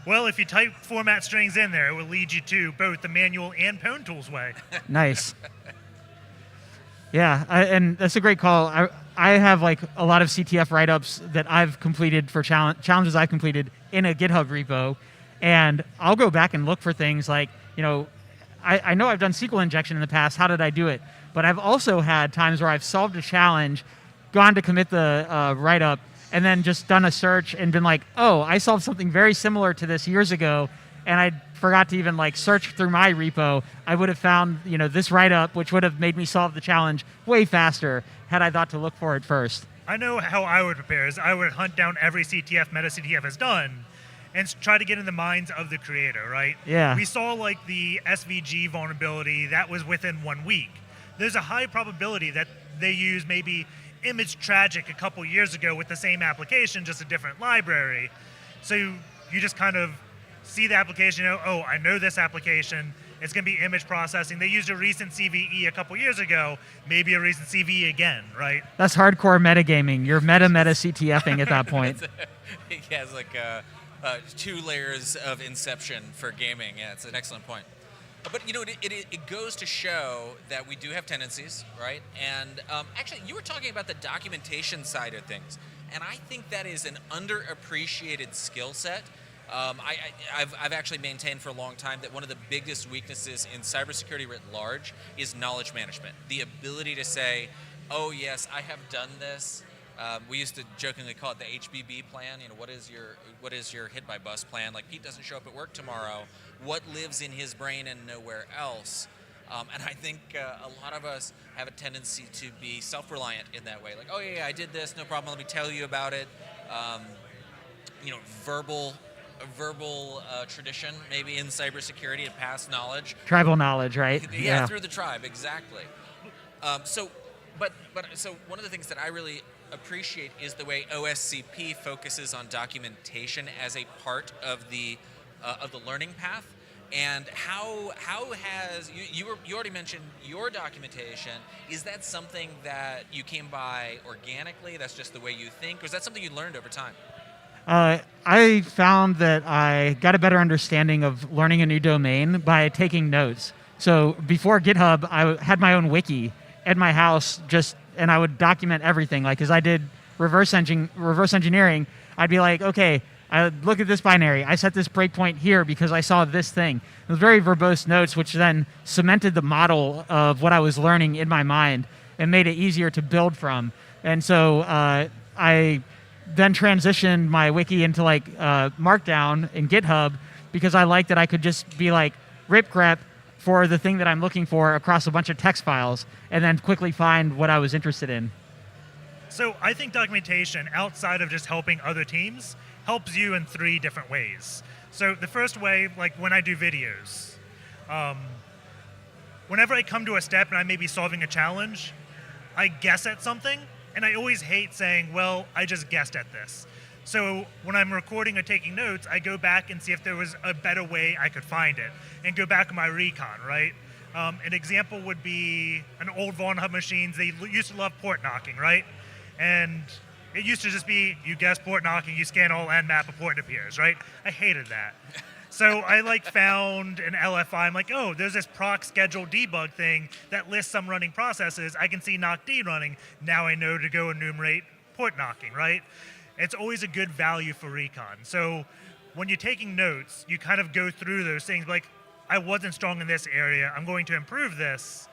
Well, if you type format strings in there, it will lead you to both the manual and Pwn Tools way. Nice. Yeah, and that's a great call. I have like a lot of CTF write-ups that I've completed for challenges I've completed in a GitHub repo, and I'll go back and look for things like, I know I've done SQL injection in the past. How did I do it? But I've also had times where I've solved a challenge, gone to commit the write-up, and then just done a search and been like, oh, I solved something very similar to this years ago, and I forgot to even search through my repo. I would have found this write-up, which would have made me solve the challenge way faster had I thought to look for it first. I know how I would prepare is I would hunt down every CTF Meta CTF has done and try to get in the minds of the creator, right? Yeah. We saw the SVG vulnerability that was within 1 week. There's a high probability that they use maybe Image Tragic a couple years ago with the same application, just a different library. So you just kind of see the application, oh, I know this application. It's going to be image processing. They used a recent CVE a couple years ago, maybe a recent CVE again, right? That's hardcore metagaming. You're meta CTFing at that point. It has 2 layers of inception for gaming. Yeah, it's an excellent point. But it goes to show that we do have tendencies, right? And actually, you were talking about the documentation side of things, and I think that is an underappreciated skill set. I've actually maintained for a long time that one of the biggest weaknesses in cybersecurity writ large is knowledge management. The ability to say, oh yes, I have done this. We used to jokingly call it the HBB plan. What is your hit by bus plan? Like, Pete doesn't show up at work tomorrow. What lives in his brain and nowhere else? And I think a lot of us have a tendency to be self-reliant in that way. Like, oh yeah, I did this, no problem. Let me tell you about it. Verbal tradition maybe in cybersecurity and past knowledge. Tribal knowledge, right? Yeah, through the tribe, exactly. So one of the things that I really appreciate is the way OSCP focuses on documentation as a part of the learning path. And how has you already mentioned your documentation? Is that something that you came by organically? That's just the way you think, or is that something you learned over time? I found that I got a better understanding of learning a new domain by taking notes. So before GitHub, I had my own wiki at my house, and I would document everything. Like, as I did reverse engineering, I'd be like, okay, I look at this binary. I set this breakpoint here because I saw this thing. It was very verbose notes, which then cemented the model of what I was learning in my mind and made it easier to build from. And so I then transitioned my wiki into Markdown in GitHub because I liked that I could just be rip grep for the thing that I'm looking for across a bunch of text files and then quickly find what I was interested in. So I think documentation, outside of just helping other teams, helps you in 3 different ways. So the first way, when I do videos, whenever I come to a step and I may be solving a challenge, I guess at something, and I always hate saying, well, I just guessed at this. So when I'm recording or taking notes, I go back and see if there was a better way I could find it and go back to my recon, right? An example would be an old Vaughan Hub machines. They used to love port knocking, right? And it used to just be, you guess port knocking, you scan all nmap, a port appears, right? I hated that. So I found an LFI. I'm like, oh, there's this proc schedule debug thing that lists some running processes. I can see knockd running. Now I know to go enumerate port knocking, right? It's always a good value for recon. So when you're taking notes, you kind of go through those things like, I wasn't strong in this area. I'm going to improve this.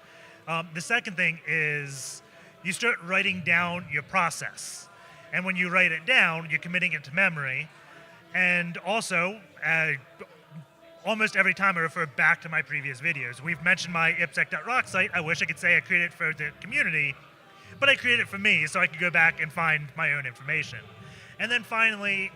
The second thing is you start writing down your process. And when you write it down, you're committing it to memory. And also, almost every time I refer back to my previous videos. We've mentioned my ipsec.rock site. I wish I could say I created it for the community, but I created it for me so I could go back and find my own information. And then finally,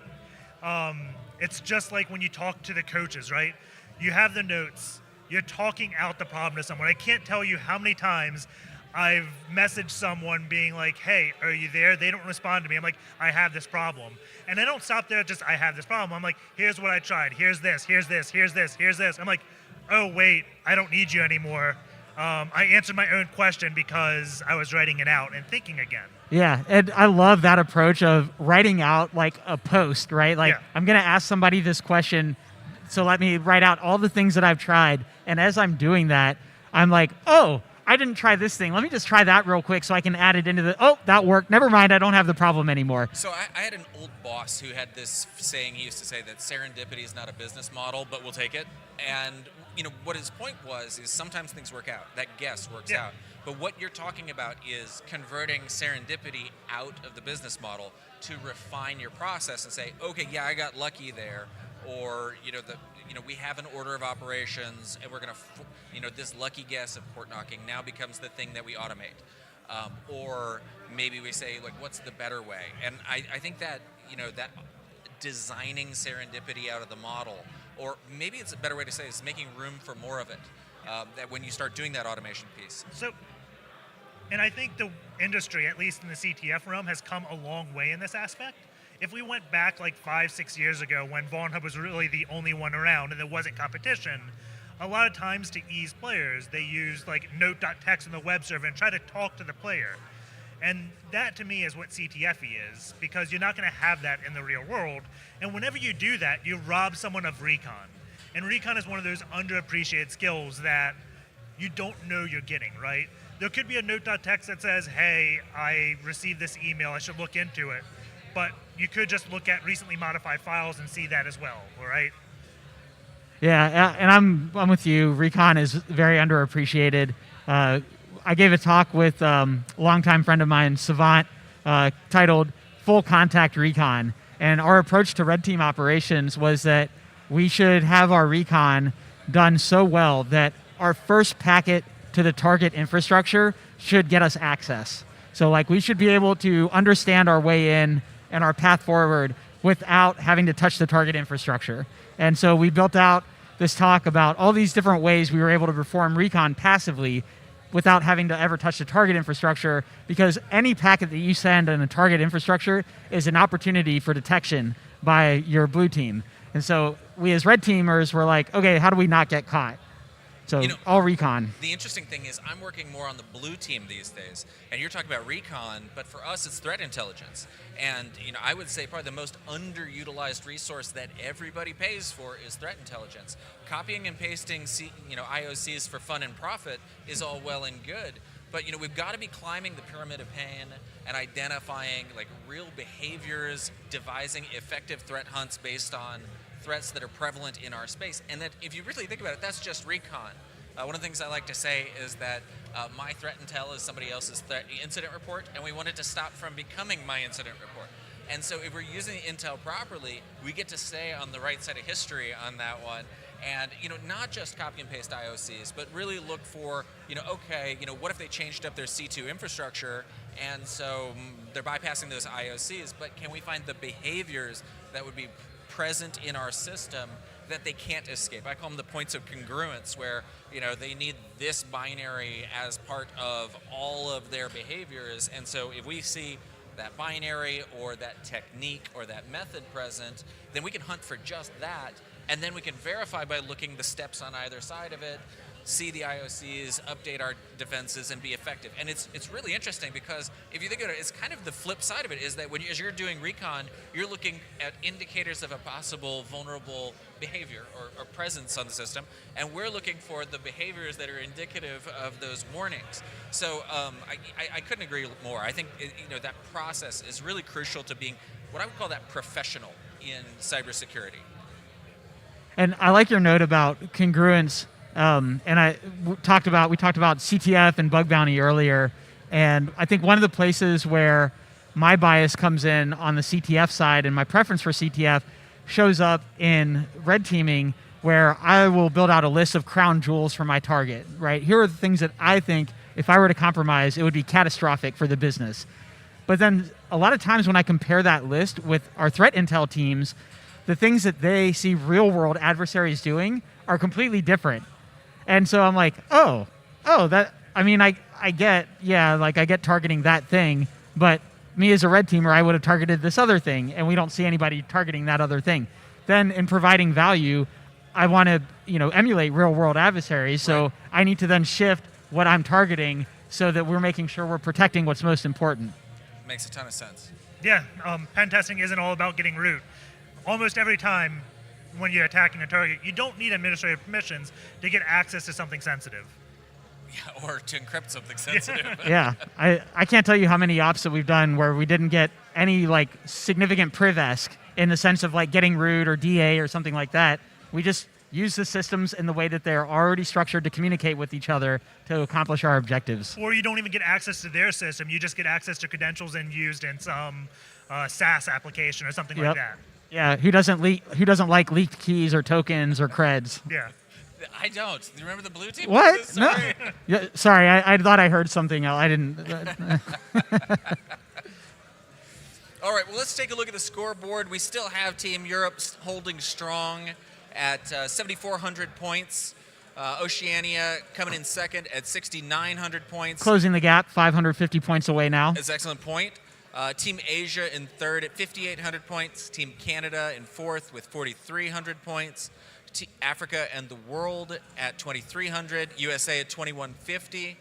it's just like when you talk to the coaches, right? You have the notes, you're talking out the problem to someone. I can't tell you how many times I've messaged someone being like, hey, are you there? They don't respond to me. I'm like, I have this problem. And I don't stop there at just, I have this problem. I'm like, here's what I tried. Here's this, here's this, here's this, here's this. I'm like, oh, wait, I don't need you anymore. I answered my own question because I was writing it out and thinking again. Yeah, and I love that approach of writing out like a post, right? Like, I'm going to ask somebody this question, so let me write out all the things that I've tried. And as I'm doing that, I'm like, oh, I didn't try this thing. Let me just try that real quick so I can add it into the, oh, that worked. Never mind, I don't have the problem anymore. So I had an old boss who had this saying. He used to say that serendipity is not a business model, but we'll take it. And, you know, what his point was is sometimes things work out. That guess works out. But what you're talking about is converting serendipity out of the business model to refine your process and say, okay, yeah, I got lucky there. Or, we have an order of operations, and we're going to, this lucky guess of port knocking now becomes the thing that we automate. Or maybe we say, like, what's the better way? And I think that, that designing serendipity out of the model, or maybe it's a better way to say is making room for more of it, that when you start doing that automation piece. So, and I think the industry, at least in the CTF realm, has come a long way in this aspect. If we went back like 5-6 years ago when VonHub was really the only one around and there wasn't competition, a lot of times to ease players, they used like note.txt on the web server and try to talk to the player. And that to me is what CTFE is, because you're not going to have that in the real world. And whenever you do that, you rob someone of recon. And recon is one of those underappreciated skills that you don't know you're getting, right? There could be a note.txt that says, hey, I received this email, I should look into it. But you could just look at recently modified files and see that as well, all right? Yeah, and I'm with you. Recon is very underappreciated. I gave a talk with a longtime friend of mine, Savant, titled Full Contact Recon. And our approach to red team operations was that we should have our recon done so well that our first packet to the target infrastructure should get us access. So like we should be able to understand our way in and our path forward without having to touch the target infrastructure. And so we built out this talk about all these different ways we were able to perform recon passively without having to ever touch the target infrastructure, because any packet that you send in a target infrastructure is an opportunity for detection by your blue team. And so we as red teamers were like, okay, how do we not get caught? So all recon. The interesting thing is I'm working more on the blue team these days, and you're talking about recon, but for us it's threat intelligence. And I would say probably the most underutilized resource that everybody pays for is threat intelligence. Copying and pasting IOCs for fun and profit is all well and good, but we've got to be climbing the pyramid of pain and identifying like real behaviors, devising effective threat hunts based on threats that are prevalent in our space. And that if you really think about it, that's just recon. One of the things I like to say is that my threat intel is somebody else's threat incident report, and we want it to stop from becoming my incident report. And so if we're using the intel properly, we get to stay on the right side of history on that one. And not just copy and paste IOCs, but really look for, okay, what if they changed up their C2 infrastructure, and so they're bypassing those IOCs, but can we find the behaviors that would be present in our system that they can't escape? I call them the points of congruence, where they need this binary as part of all of their behaviors. And so if we see that binary or that technique or that method present, then we can hunt for just that, and then we can verify by looking the steps on either side of it, see the IOCs, update our defenses, and be effective. And it's really interesting, because if you think about it, it's kind of the flip side of it, is that as you're doing recon, you're looking at indicators of a possible vulnerable behavior or presence on the system, and we're looking for the behaviors that are indicative of those warnings. So I couldn't agree more. I think that process is really crucial to being what I would call that professional in cybersecurity. And I like your note about congruence. And we talked about CTF and bug bounty earlier, and I think one of the places where my bias comes in on the CTF side and my preference for CTF shows up in red teaming, where I will build out a list of crown jewels for my target, right? Here are the things that I think if I were to compromise, it would be catastrophic for the business. But then a lot of times when I compare that list with our threat intel teams, the things that they see real world adversaries doing are completely different. And so I'm like, that, I mean, I get, I get targeting that thing, but me as a red teamer, I would have targeted this other thing, and we don't see anybody targeting that other thing. Then in providing value, I want to, emulate real world adversaries. So I need to then shift what I'm targeting so that we're making sure we're protecting what's most important. Makes a ton of sense. Yeah, pen testing isn't all about getting root. Almost every time when you're attacking a target, you don't need administrative permissions to get access to something sensitive. Yeah, or to encrypt something sensitive. Yeah, I can't tell you how many ops that we've done where we didn't get any significant priv-esque in the sense of getting root or DA or something like that. We just use the systems in the way that they're already structured to communicate with each other to accomplish our objectives. Or you don't even get access to their system. You just get access to credentials used in some SaaS application or something like that. Yeah, who doesn't like leaked keys or tokens or creds? Yeah. I don't. Do you remember the blue team? What? Sorry. No. Yeah, sorry, I thought I heard something else. I didn't. All right, well, let's take a look at the scoreboard. We still have Team Europe holding strong at 7,400 points. Oceania coming in second at 6,900 points. Closing the gap, 550 points away now. That's an excellent point. Team Asia in third at 5,800 points. Team Canada in fourth with 4,300 points. Africa and the world at 2,300. USA at 2,150.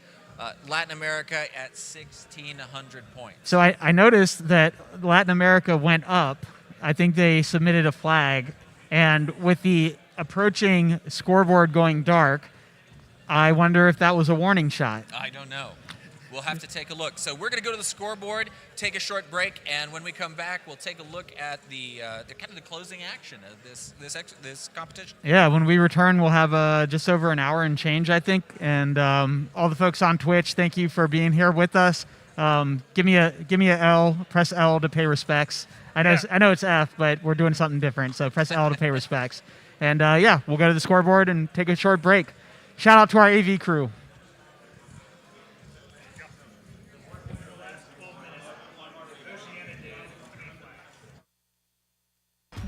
Latin America at 1,600 points. So I noticed that Latin America went up. I think they submitted a flag. And with the approaching scoreboard going dark, I wonder if that was a warning shot. I don't know. We'll have to take a look. So we're going to go to the scoreboard, take a short break, and when we come back, we'll take a look at the kind of the closing action of this competition. Yeah, when we return, we'll have just over an hour and change, I think. And all the folks on Twitch, thank you for being here with us. Give me a L. Press L to pay respects. I know it's F, but we're doing something different. So press L to pay respects. And we'll go to the scoreboard and take a short break. Shout out to our AV crew.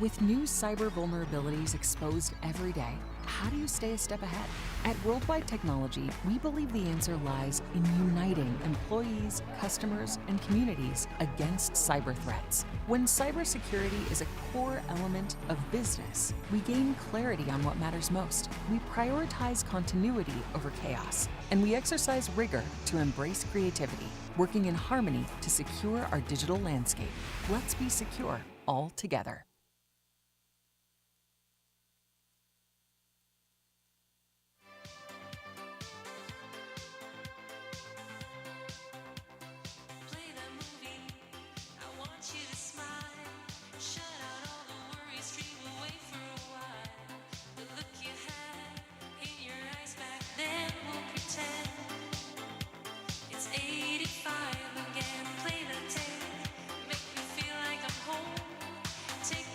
With new cyber vulnerabilities exposed every day, how do you stay a step ahead? At Worldwide Technology, we believe the answer lies in uniting employees, customers, and communities against cyber threats. When cybersecurity is a core element of business, we gain clarity on what matters most. We prioritize continuity over chaos, and we exercise rigor to embrace creativity, working in harmony to secure our digital landscape. Let's be secure all together. Take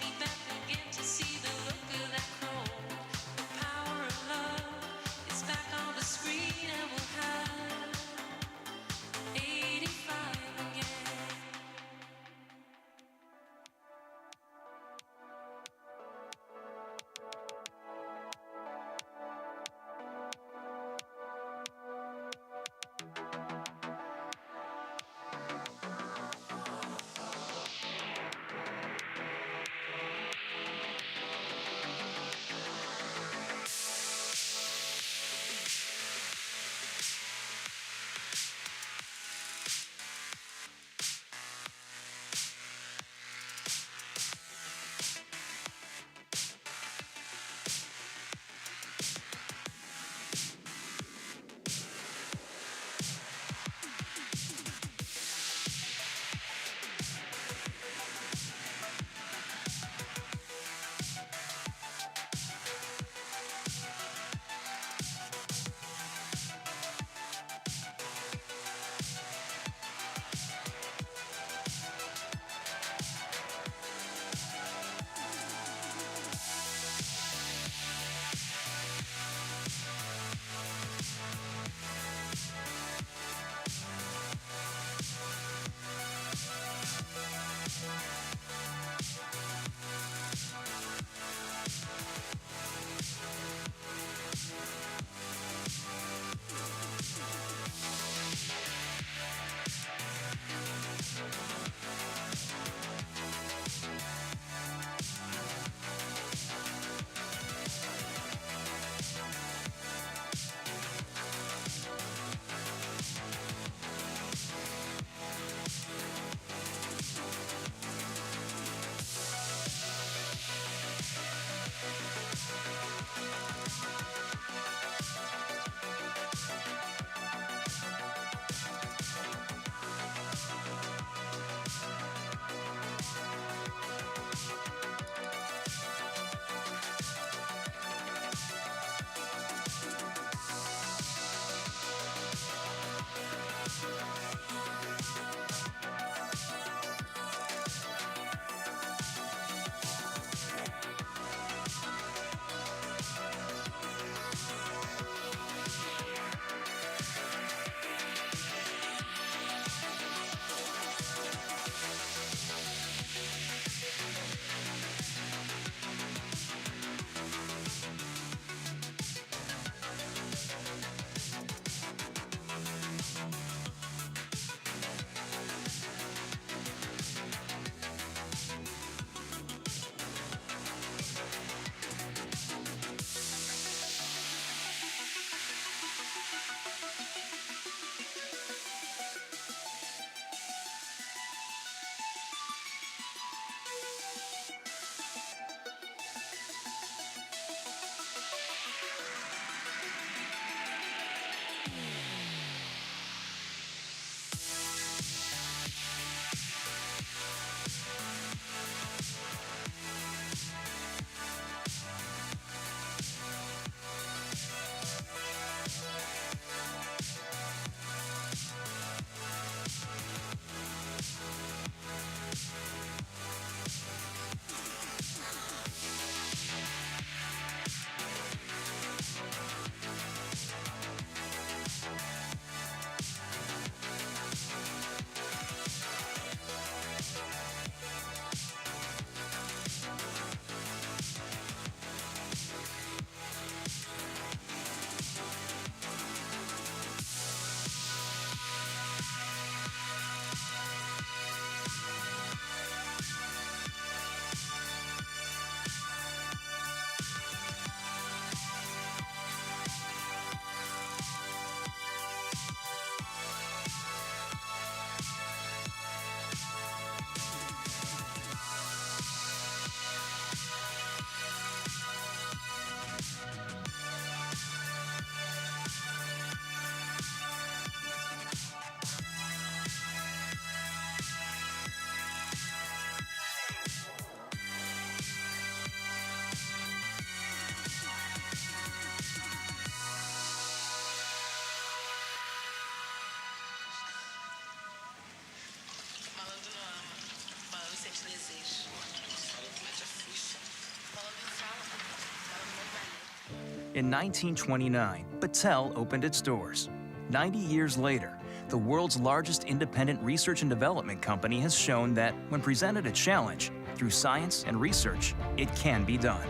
In 1929, Battelle opened its doors. 90 years later, the world's largest independent research and development company has shown that when presented a challenge, through science and research, it can be done.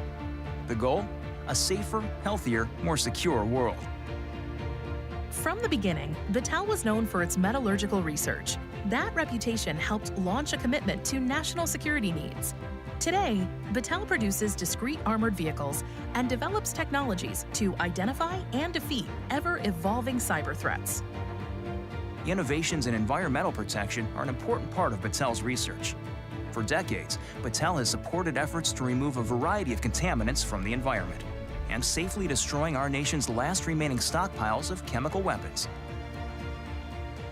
The goal? A safer, healthier, more secure world. From the beginning, Battelle was known for its metallurgical research. That reputation helped launch a commitment to national security needs. Today, Battelle produces discrete armored vehicles and develops technologies to identify and defeat ever-evolving cyber threats. Innovations in environmental protection are an important part of Battelle's research. For decades, Battelle has supported efforts to remove a variety of contaminants from the environment and safely destroying our nation's last remaining stockpiles of chemical weapons.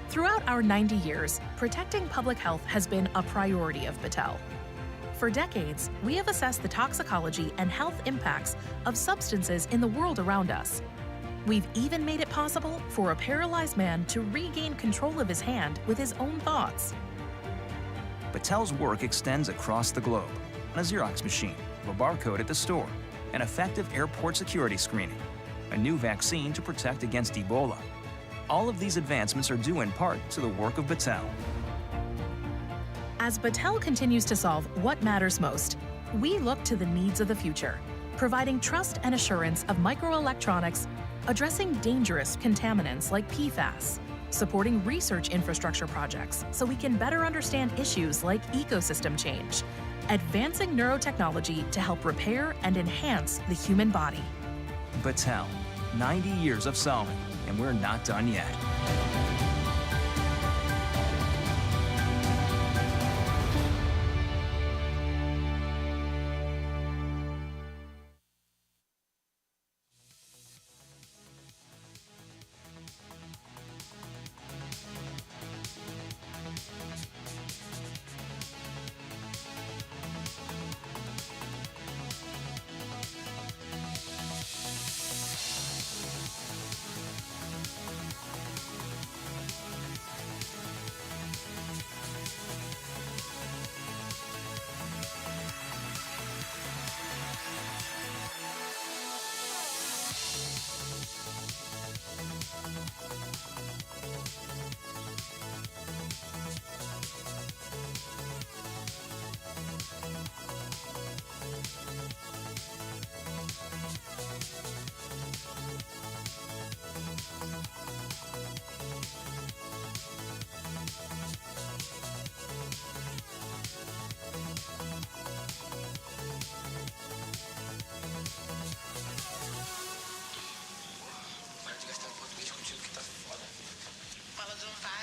Throughout our 90 years, protecting public health has been a priority of Battelle. For decades, we have assessed the toxicology and health impacts of substances in the world around us. We've even made it possible for a paralyzed man to regain control of his hand with his own thoughts. Battelle's work extends across the globe. On a Xerox machine, a barcode at the store, an effective airport security screening, a new vaccine to protect against Ebola. All of these advancements are due in part to the work of Battelle. As Battelle continues to solve what matters most, we look to the needs of the future, providing trust and assurance of microelectronics, addressing dangerous contaminants like PFAS, supporting research infrastructure projects so we can better understand issues like ecosystem change, advancing neurotechnology to help repair and enhance the human body. Battelle, 90 years of solving, and we're not done yet. Fala de um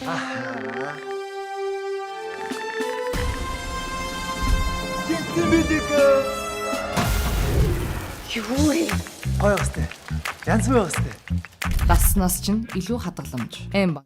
Юу вэ? Гоё өстэй. Янз бүр өстэй. Дасснаас чинь илүү хадгаламж. Эм ба.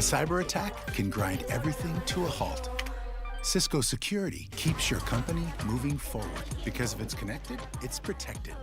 cyber attack can grind everything to a halt. Cisco Security keeps your company moving forward because if it's connected, it's protected.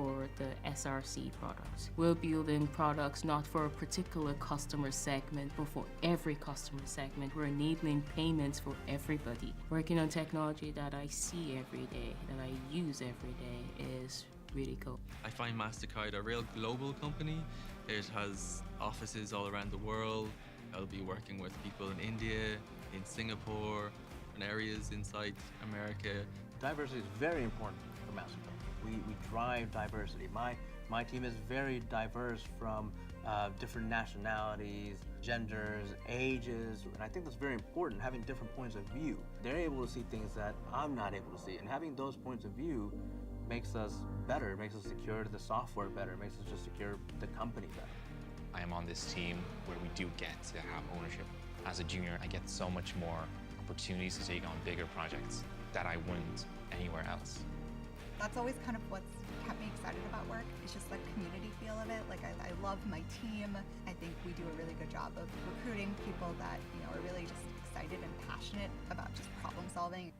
for the SRC products. We're building products not for a particular customer segment, but for every customer segment. We're enabling payments for everybody. Working on technology that I see every day, that I use every day is really cool. I find MasterCard a real global company. It has offices all around the world. I'll be working with people in India, in Singapore, and areas inside America. Diversity is very important for MasterCard. We drive diversity. My team is very diverse from different nationalities, genders, ages, and I think that's very important, having different points of view. They're able to see things that I'm not able to see, and having those points of view makes us better, makes us secure the software better, makes us just secure the company better. I am on this team where we do get to have ownership. As a junior, I get so much more opportunities to take on bigger projects that I wouldn't anywhere else. That's always kind of what's kept me excited about work. It's just the community feel of it. Like I love my team. I think we do a really good job of recruiting people that, you know, are really just excited and passionate about just problem solving.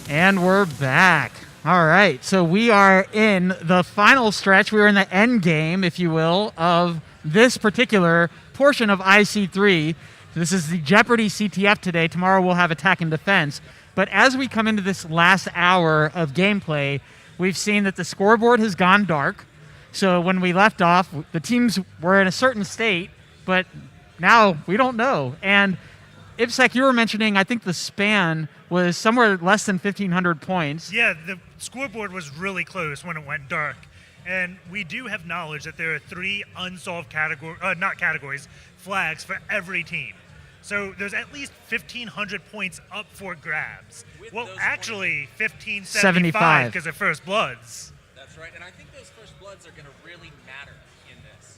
And we're back. All right, so we are in the final stretch. We're in the end game, if you will, of this particular portion of IC3. This is the Jeopardy CTF today. Tomorrow we'll have attack and defense. But as we come into this last hour of gameplay, we've seen that the scoreboard has gone dark. So when we left off, the teams were in a certain state, but now we don't know. And IPSEC, you were mentioning, I think the span was somewhere less than 1,500 points. Yeah, the scoreboard was really close when it went dark. And we do have knowledge that there are 3 unsolved flags for every team. So there's at least 1,500 points up for grabs. Well, actually, 1,575 because of First Bloods. That's right, and I think those First Bloods are going to really matter in this.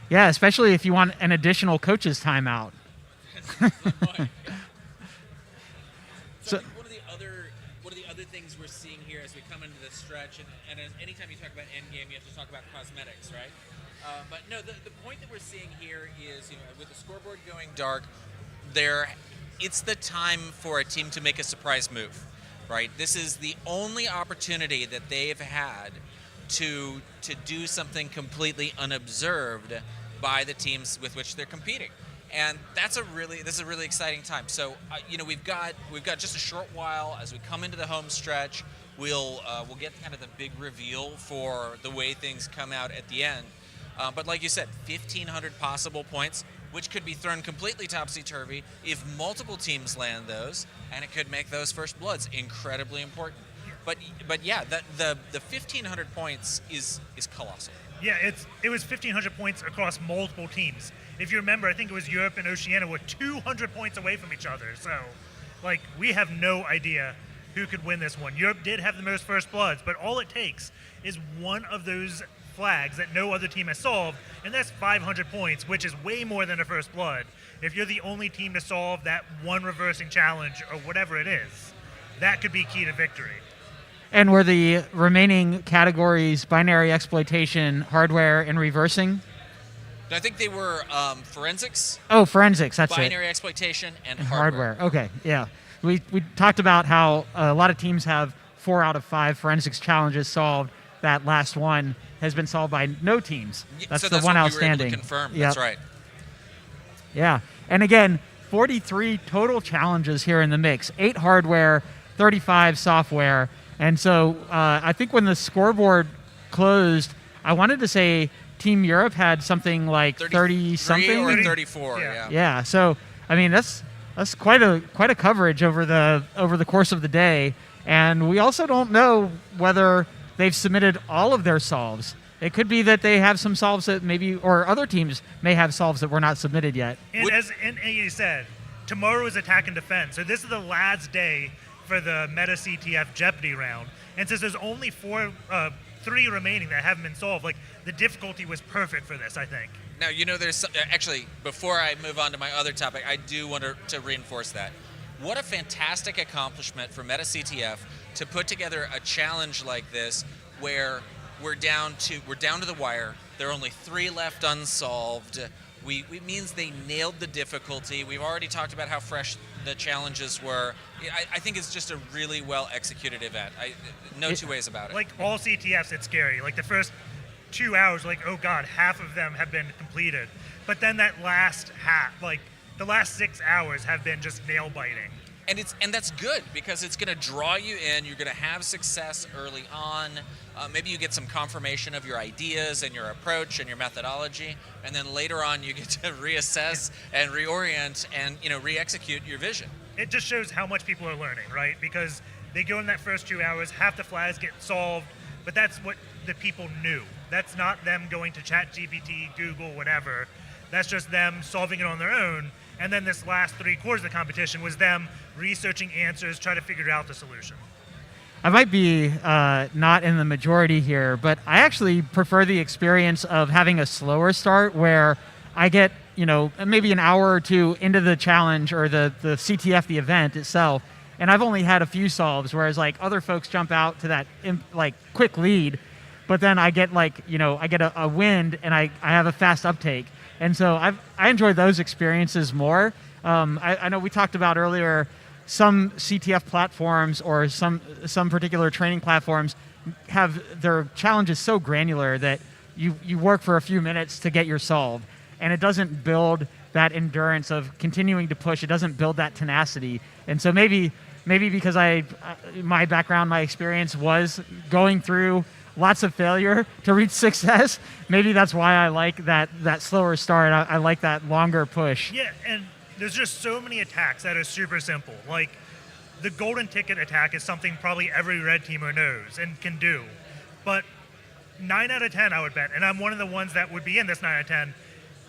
Yeah, especially if you want an additional coach's timeout. So one of the other things we're seeing here as we come into this stretch, and anytime you talk about endgame, you have to talk about cosmetics, right? But no, the point that we're seeing here is, with the scoreboard going dark, it's the time for a team to make a surprise move, right? This is the only opportunity that they've had to do something completely unobserved by the teams with which they're competing. And this is a really exciting time. So, we've got just a short while as we come into the home stretch. We'll get kind of the big reveal for the way things come out at the end. But like you said, 1,500 possible points, which could be thrown completely topsy-turvy if multiple teams land those, and it could make those First Bloods incredibly important. But yeah, the 1,500 points is colossal. Yeah, it was 1,500 points across multiple teams. If you remember, I think it was Europe and Oceania were 200 points away from each other. So, we have no idea who could win this one. Europe did have the most First Bloods, but all it takes is one of those flags that no other team has solved, and that's 500 points, which is way more than a First Blood. If you're the only team to solve that one reversing challenge or whatever it is, that could be key to victory. And were the remaining categories binary exploitation, hardware, and reversing? I think they were forensics. Oh, forensics, that's binary it. exploitation and hardware. Okay, yeah. We talked about how a lot of teams have 4 out of 5 forensics challenges solved. That last one has been solved by no teams. That's the one outstanding. We were able to confirm. Yep. That's right. Yeah, and again, 43 total challenges here in the mix. 8 hardware, 35 software. And so I think when the scoreboard closed, I wanted to say Team Europe had something like 30 something or 34. Yeah. Yeah. So I mean that's quite a coverage over the course of the day, and we also don't know whether they've submitted all of their solves. It could be that they have some solves that maybe, or other teams may have solves that were not submitted yet. And as NA said, tomorrow is attack and defense. So this is the last day for the Meta CTF Jeopardy round. And since there's only 3 remaining that haven't been solved, the difficulty was perfect for this, I think. Now, there's actually, before I move on to my other topic, I do want to reinforce that. What a fantastic accomplishment for Meta CTF to put together a challenge like this where we're down to the wire. There are only 3 left unsolved. It means they nailed the difficulty. We've already talked about how fresh the challenges were. I think it's just a really well executed event. No two ways about it. Like all CTFs, it's scary. The first 2 hours, oh God, half of them have been completed. But then that last half, the last 6 hours have been just nail biting. And that's good because it's going to draw you in. You're going to have success early on. Maybe you get some confirmation of your ideas and your approach and your methodology, and then later on you get to reassess and reorient and re-execute your vision. It just shows how much people are learning, right? Because they go in that first 2 hours, half the flags get solved, but that's what the people knew. That's not them going to ChatGPT, Google, whatever. That's just them solving it on their own. And then this last 3/4 of the competition was them researching answers, trying to figure out the solution. I might be not in the majority here, but I actually prefer the experience of having a slower start where I get, maybe an hour or 2 into the challenge or the CTF, the event itself, and I've only had a few solves, whereas other folks jump out to that quick lead, but then I get I get a wind and I have a fast uptake. And so I enjoy those experiences more. I know we talked about earlier some CTF platforms or some particular training platforms have their challenges so granular that you work for a few minutes to get your solve, and it doesn't build that endurance of continuing to push. It doesn't build that tenacity. And so maybe because my background, my experience was going through lots of failure to reach success, maybe that's why I like that slower start. I like that longer push. Yeah, and there's just so many attacks that are super simple. Like the golden ticket attack is something probably every red teamer knows and can do. But 9 out of 10, I would bet, and I'm one of the ones that would be in this 9 out of 10,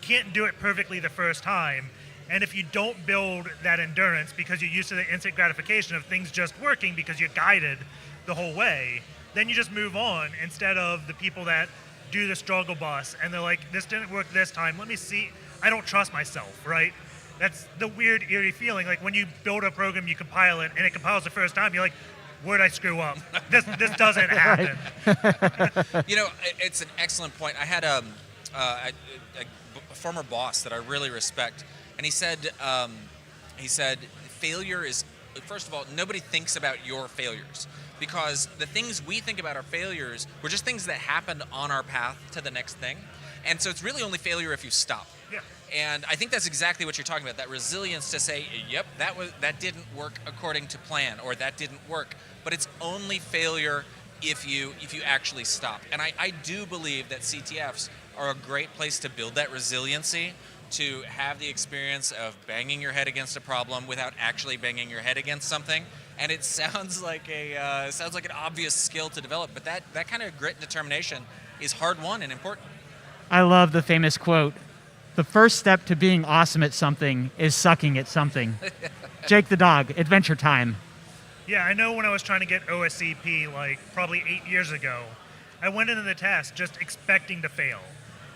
can't do it perfectly the first time. And if you don't build that endurance because you're used to the instant gratification of things just working because you're guided the whole way, then you just move on instead of the people that do the struggle bus and they're like, this didn't work this time, let me see. I don't trust myself, right? That's the weird, eerie feeling. Like when you build a program, you compile it, and it compiles the first time, you're like, where'd I screw up? This doesn't happen. You know, it's an excellent point. I had a former boss that I really respect, and he said failure is, first of all, nobody thinks about your failures, because the things we think about our failures were just things that happened on our path to the next thing. And so it's really only failure if you stop. Yeah. And I think that's exactly what you're talking about, that resilience to say, yep, that didn't work according to plan, or that didn't work. But it's only failure if you actually stop. And I do believe that CTFs are a great place to build that resiliency, to have the experience of banging your head against a problem without actually banging your head against something. And it sounds like an obvious skill to develop, but that kind of grit and determination is hard won and important. I love the famous quote, "The first step to being awesome at something is sucking at something." Jake the dog, Adventure Time. Yeah, I know when I was trying to get OSCP like probably 8 years ago, I went into the test just expecting to fail.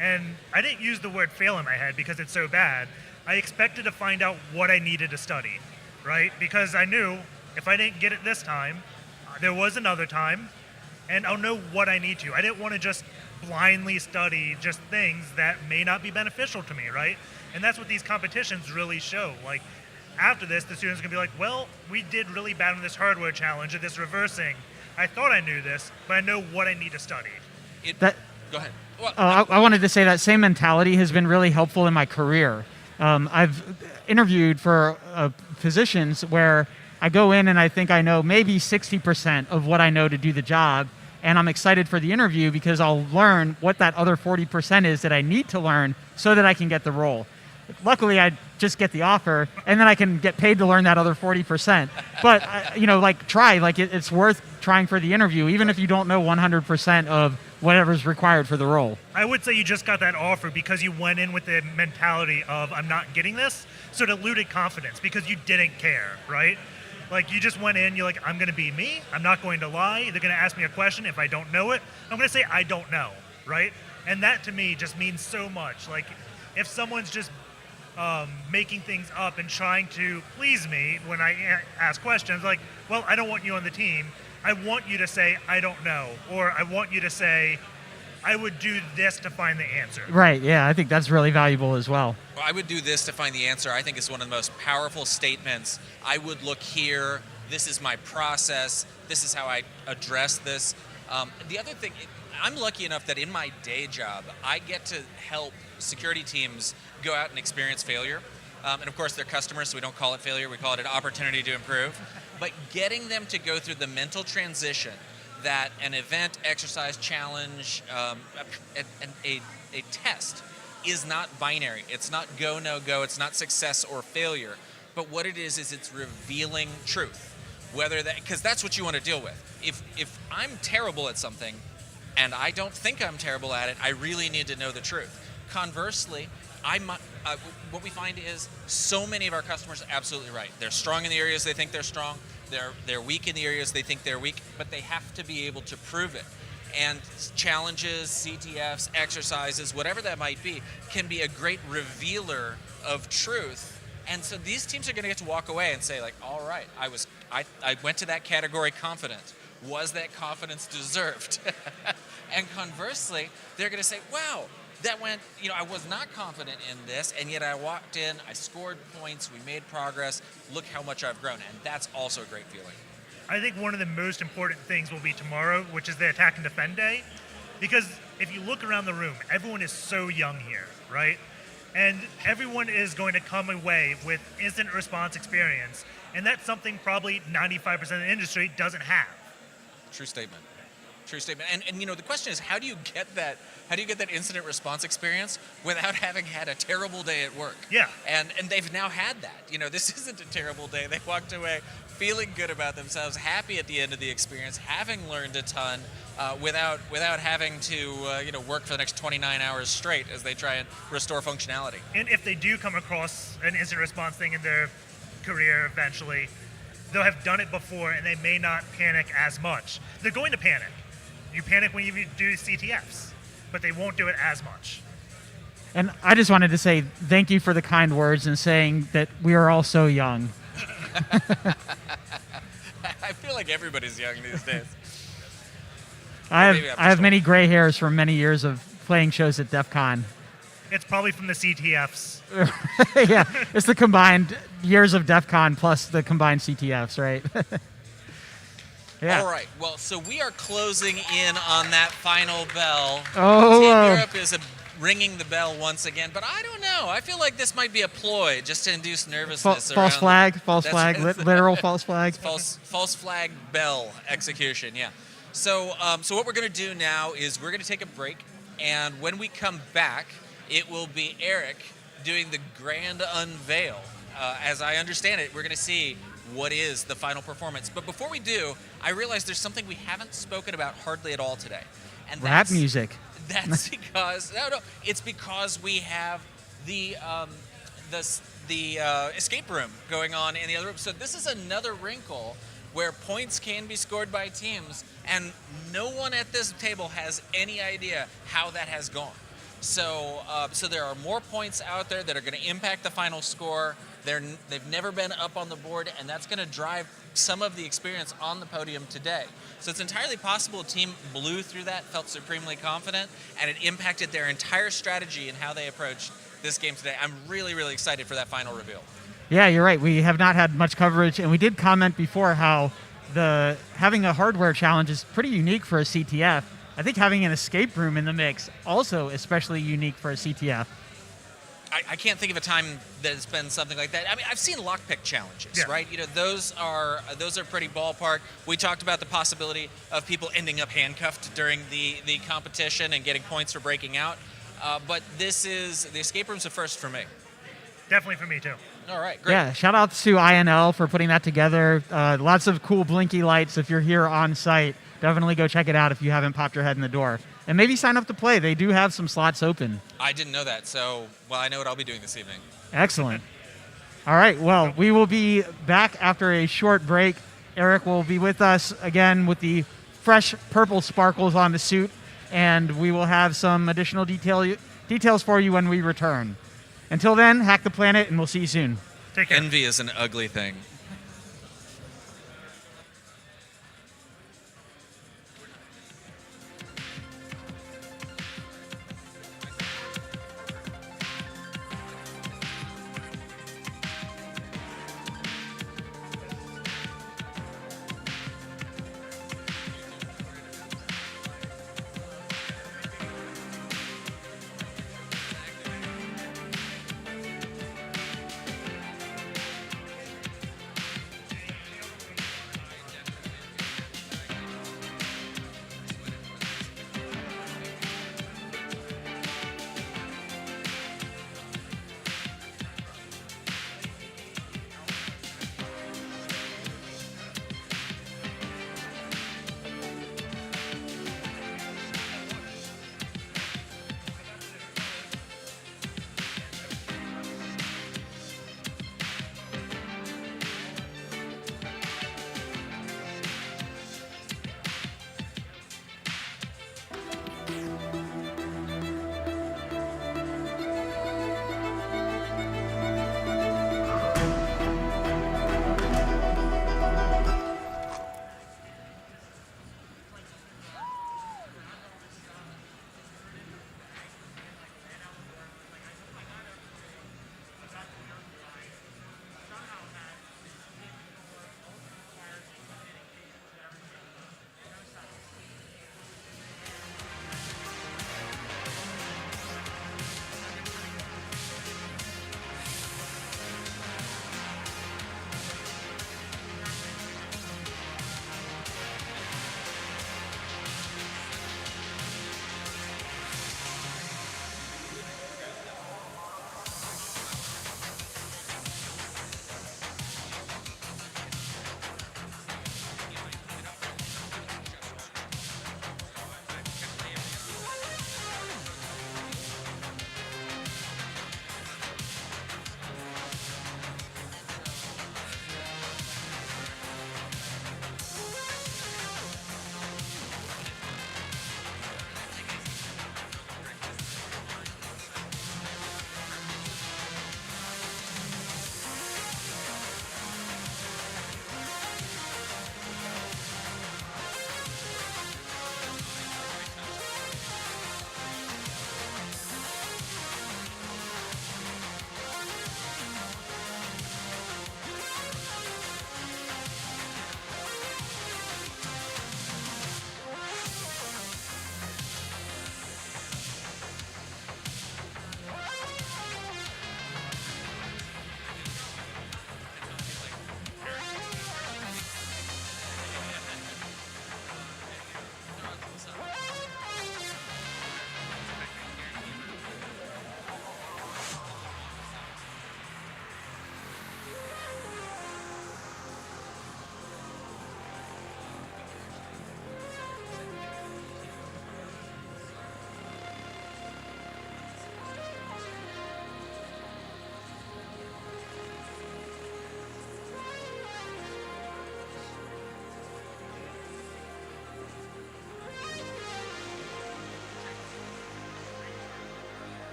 And I didn't use the word fail in my head because it's so bad. I expected to find out what I needed to study, right? Because I knew if I didn't get it this time, there was another time, and I'll know what I need to. I didn't want to just blindly study just things that may not be beneficial to me, right? And that's what these competitions really show. Like, after this, the students are going to be like, well, we did really bad on this hardware challenge or this reversing. I thought I knew this, but I know what I need to study. Go ahead. Well, I wanted to say that same mentality has been really helpful in my career. I've interviewed for positions where I go in and I think I know maybe 60% of what I know to do the job, and I'm excited for the interview because I'll learn what that other 40% is that I need to learn so that I can get the role. Luckily, I just get the offer, and then I can get paid to learn that other 40%. But, try. It's worth trying for the interview, even if you don't know 100% of whatever's required for the role. I would say you just got that offer because you went in with the mentality of, I'm not getting this, so it eluded confidence because you didn't care, right? Like, you just went in, you're like, I'm going to be me, I'm not going to lie, they're going to ask me a question, if I don't know it, I'm going to say I don't know, right? And that, to me, just means so much. Like, if someone's just making things up and trying to please me when I ask questions, like, well, I don't want you on the team. I want you to say, I don't know. Or I want you to say, I would do this to find the answer. Right, yeah, I think that's really valuable as well. Well, I would do this to find the answer. I think is one of the most powerful statements. I would look here. This is my process. This is how I address this. The other thing, I'm lucky enough that in my day job, I get to help security teams go out and experience failure. And of course, they're customers, so we don't call it failure. We call it an opportunity to improve. But getting them to go through the mental transition that an event, exercise, challenge, a test is not binary. It's not go, no go. It's not success or failure. But what it is it's revealing truth. Because that's what you want to deal with. If I'm terrible at something and I don't think I'm terrible at it, I really need to know the truth. Conversely, what we find is so many of our customers are absolutely right. They're strong in the areas they think they're strong. They're weak in the areas they think they're weak, but they have to be able to prove it. And challenges, CTFs, exercises, whatever that might be, can be a great revealer of truth. And so these teams are going to get to walk away and say, like, all right, I went to that category confident. Was that confidence deserved? And conversely, they're going to say, wow, that went, I was not confident in this, and yet I walked in, I scored points, we made progress, look how much I've grown, and that's also a great feeling. I think one of the most important things will be tomorrow, which is the Attack and Defend Day, because if you look around the room, everyone is so young here, right? And everyone is going to come away with instant response experience, and that's something probably 95% of the industry doesn't have. True statement. True statement. And the question is, how do you get that incident response experience without having had a terrible day at work? Yeah. And they've now had that. This isn't a terrible day. They walked away feeling good about themselves, happy at the end of the experience, having learned a ton, without having to work for the next 29 hours straight as they try and restore functionality. And if they do come across an incident response thing in their career eventually, they'll have done it before and they may not panic as much. They're going to panic. You panic when you do CTFs, but they won't do it as much. And I just wanted to say thank you for the kind words and saying that we are all so young. I feel like everybody's young these days. I have many gray hairs from many years of playing shows at DEF CON. It's probably from the CTFs. Yeah, it's the combined years of DEF CON plus the combined CTFs, right? Yeah. All right. Well, so we are closing in on that final bell. Oh, Team Europe is ringing the bell once again, but I don't know. I feel like this might be a ploy just to induce nervousness. False flag, literal false flag. False flag bell execution. Yeah. So what we're going to do now is we're going to take a break, and when we come back, it will be Eric doing the grand unveil. As I understand it, we're going to see what is the final performance. But before we do, I realize there's something we haven't spoken about hardly at all today. And Rap music. That's because it's because we have the escape room going on in the other room. So this is another wrinkle where points can be scored by teams, and no one at this table has any idea how that has gone. So there are more points out there that are going to impact the final score. They've never been up on the board, and that's going to drive some of the experience on the podium today. So it's entirely possible a team blew through that, felt supremely confident, and it impacted their entire strategy and how they approached this game today. I'm really, really excited for that final reveal. Yeah, you're right. We have not had much coverage, and we did comment before how having a hardware challenge is pretty unique for a CTF. I think having an escape room in the mix also especially unique for a CTF. I can't think of a time that it's been something like that. I mean, I've seen lockpick challenges, right? Those are pretty ballpark. We talked about the possibility of people ending up handcuffed during the competition and getting points for breaking out. But the escape room's a first for me. Definitely for me too. All right, great. Yeah, shout out to INL for putting that together. Lots of cool blinky lights. If you're here on site, definitely go check it out if you haven't popped your head in the door. And maybe sign up to play. They do have some slots open. I didn't know that, so, I know what I'll be doing this evening. Excellent. All right, well, we will be back after a short break. Eric will be with us again with the fresh purple sparkles on the suit, and we will have some additional details for you when we return. Until then, hack the planet, and we'll see you soon. Take care. Envy is an ugly thing.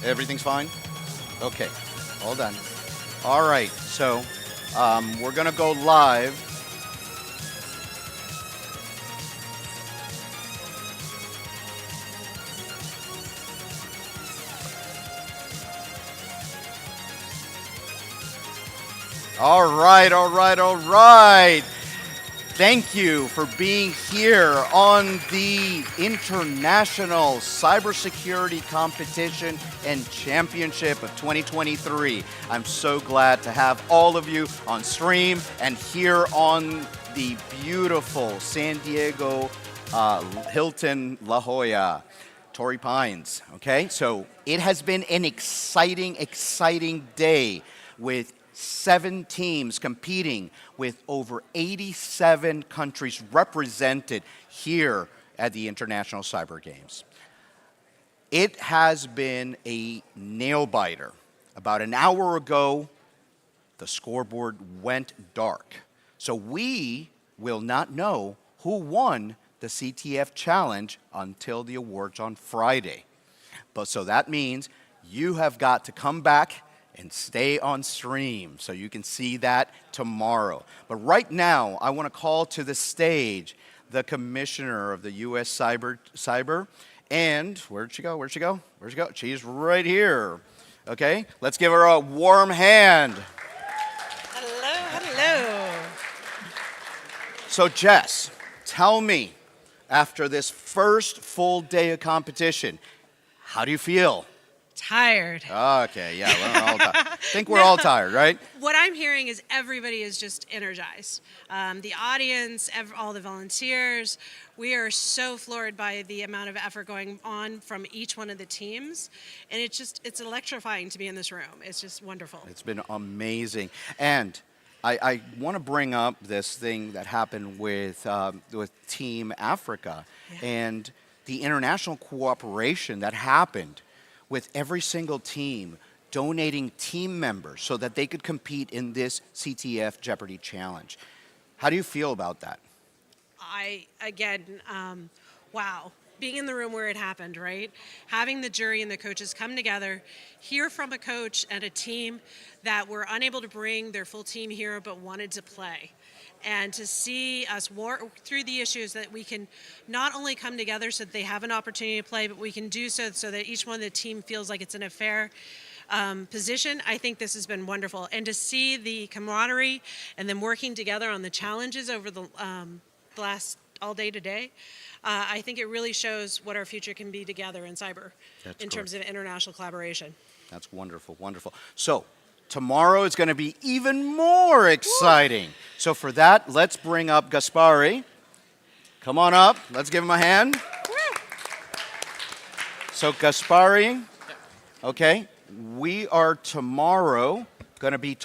Everything's fine? Okay, all done. All right, so we're going to go live. All right, all right, all right. Thank you for being here on the International Cybersecurity Competition and Championship of 2023. I'm so glad to have all of you on stream and here on the beautiful San Diego Hilton La Jolla, Torrey Pines. Okay, so it has been an exciting, exciting day with 7 teams competing with over 87 countries represented here at the International Cyber Games. It has been a nail-biter. About an hour ago, the scoreboard went dark. So we will not know who won the CTF Challenge until the awards on Friday. But so that means you have got to come back and stay on stream so you can see that tomorrow. But right now, I want to call to the stage the commissioner of the U.S. Cyber, and where'd she go? Where'd she go? Where'd she go? She's right here. Okay, let's give her a warm hand. Hello, hello. So Jess, tell me, after this first full day of competition, how do you feel? Tired. Okay, yeah, we're all tired. I think we're all tired, right? What I'm hearing is everybody is just energized. The audience, all the volunteers, we are so floored by the amount of effort going on from each one of the teams. And it's electrifying to be in this room. It's just wonderful. It's been amazing. And I want to bring up this thing that happened with Team Africa and the international cooperation that happened with every single team donating team members so that they could compete in this CTF Jeopardy Challenge. How do you feel about that? Wow. Being in the room where it happened, right? Having the jury and the coaches come together, hear from a coach and a team that were unable to bring their full team here but wanted to play. And to see us work through the issues that we can not only come together so that they have an opportunity to play, but we can do so that each one of the team feels like it's in a fair position. I think this has been wonderful. And to see the camaraderie and them working together on the challenges over the last all day today, I think it really shows what our future can be together in cyber in terms of international collaboration. That's wonderful, wonderful. So tomorrow is going to be even more exciting. Woo! So for that, let's bring up Gaspari. Come on up. Let's give him a hand. Woo! So Gaspari, okay, we are tomorrow going to be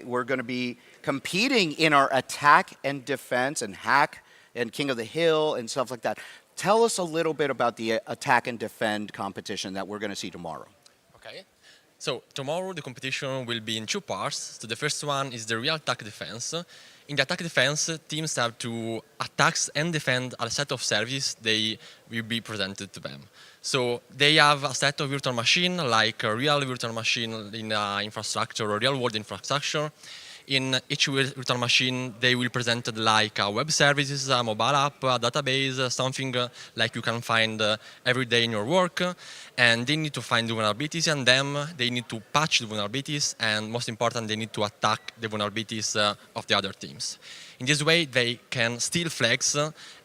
we're going to be competing in our attack and defense and hack and King of the Hill and stuff like that. Tell us a little bit about the attack and defend competition that we're going to see tomorrow. Okay. So tomorrow the competition will be in 2 parts. So the first one is the real attack defense. In the attack defense, teams have to attack and defend a set of services they will be presented to them. So they have a set of virtual machine, like a real virtual machine in infrastructure or real world infrastructure. In each virtual machine, they will present like web services, a mobile app, a database, something like you can find every day in your work. And they need to find the vulnerabilities in them, they need to patch the vulnerabilities, and most important, they need to attack the vulnerabilities of the other teams. In this way, they can steal flags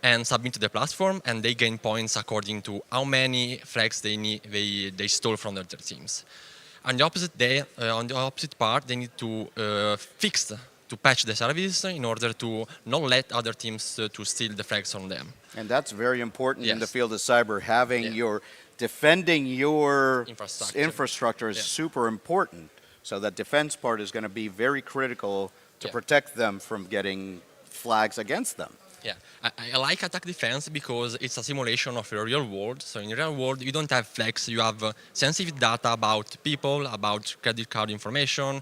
and submit to the platform, and they gain points according to how many flags they stole from their teams. On the opposite part, they need to patch the service in order to not let other teams to steal the flags from them. And that's very important in the field of cyber. Having defending your infrastructure is super important. So that defense part is going to be very critical to protect them from getting flags against them. Yeah, I like attack defense because it's a simulation of the real world. So in the real world, you don't have flags. You have sensitive data about people, about credit card information,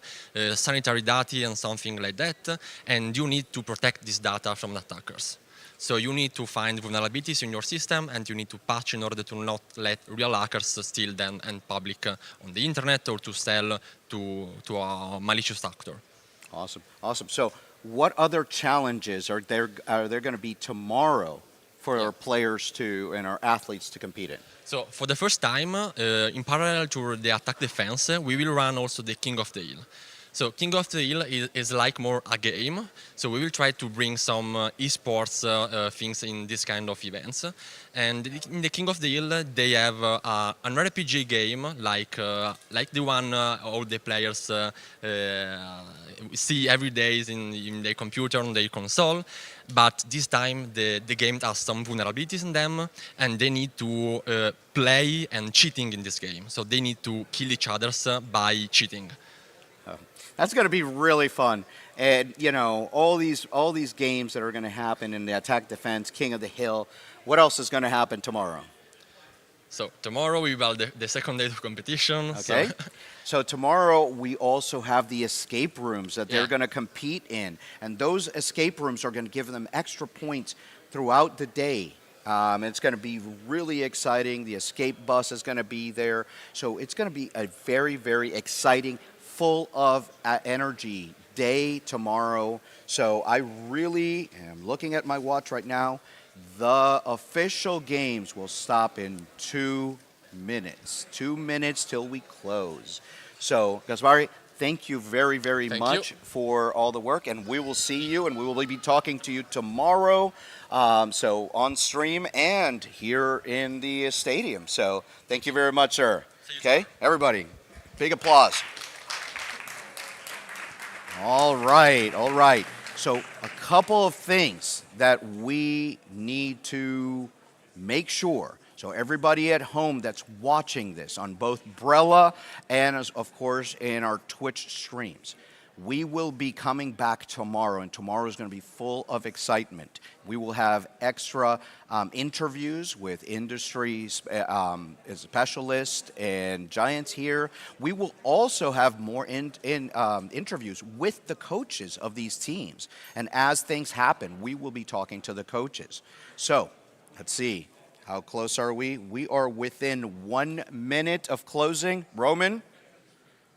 sanitary data, and something like that. And you need to protect this data from attackers. So you need to find vulnerabilities in your system, and you need to patch in order to not let real hackers steal them and public on the internet or to sell to a malicious actor. Awesome, awesome. So what other challenges are there going to be tomorrow for our players and our athletes to compete in? So for the first time, in parallel to the attack defense, we will run also the King of the Hill. So King of the Hill is like more a game. So we will try to bring some esports things in this kind of events. And in the King of the Hill, they have an RPG game like the one all the players see every day in their computer, on their console. But this time the game has some vulnerabilities in them, and they need to play and cheating in this game. So they need to kill each other by cheating. That's going to be really fun. And, you know, all these games that are going to happen in the attack defense, King of the Hill, what else is going to happen tomorrow? So tomorrow we will have the second day of competition. Okay. So tomorrow we also have the escape rooms that they're going to compete in. And those escape rooms are going to give them extra points throughout the day. It's going to be really exciting. The escape bus is going to be there. So it's going to be a very, very exciting, full of energy day tomorrow. So I really am looking at my watch right now. The official games will stop in 2 minutes. 2 minutes till we close. So, Gaspari, thank you very, very much for all the work, and we will see you, and we will be talking to you tomorrow, so on stream and here in the stadium. So thank you very much, sir. Okay, everybody, big applause. All right, all right. So a couple of things that we need to make sure. So everybody at home that's watching this on both Brella and, of course, in our Twitch streams, we will be coming back tomorrow, and tomorrow is going to be full of excitement. We will have extra interviews with industry specialists and giants here. We will also have more interviews with the coaches of these teams. And as things happen, we will be talking to the coaches. So let's see. How close are we? We are within 1 minute of closing. Roman,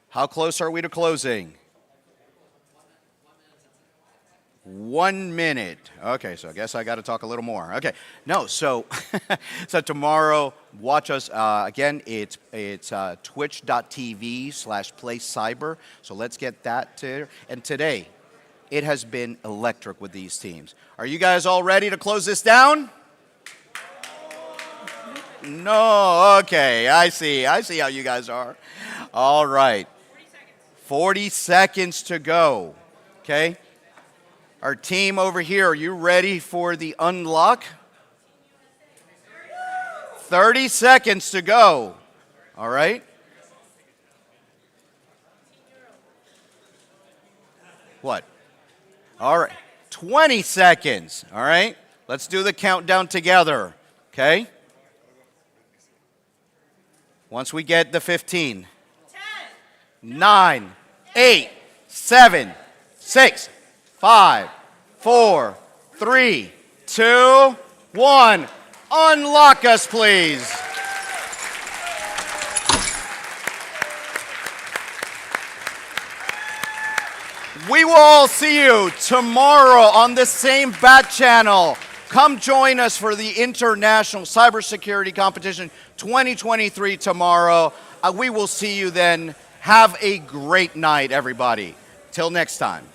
how close are we to closing? 1 minute. Okay, so I guess I got to talk a little more. Okay, no, so so tomorrow, watch us again. It's twitch.tv/PlayCyber. So let's get that to. And today, it has been electric with these teams. Are you guys all ready to close this down? No, okay, I see how you guys are. All right, 40 seconds to go. Okay. Our team over here, are you ready for the unlock? 30 seconds to go. All right. What? All right. 20 seconds. All right. Let's do the countdown together. Okay. Once we get the 15. 9, 8, 7, 6, 5, 4, 3, 2, 1. Unlock us, please. We will all see you tomorrow on the same Bat channel. Come join us for the International Cybersecurity Competition 2023 tomorrow. We will see you then. Have a great night, everybody. Till next time.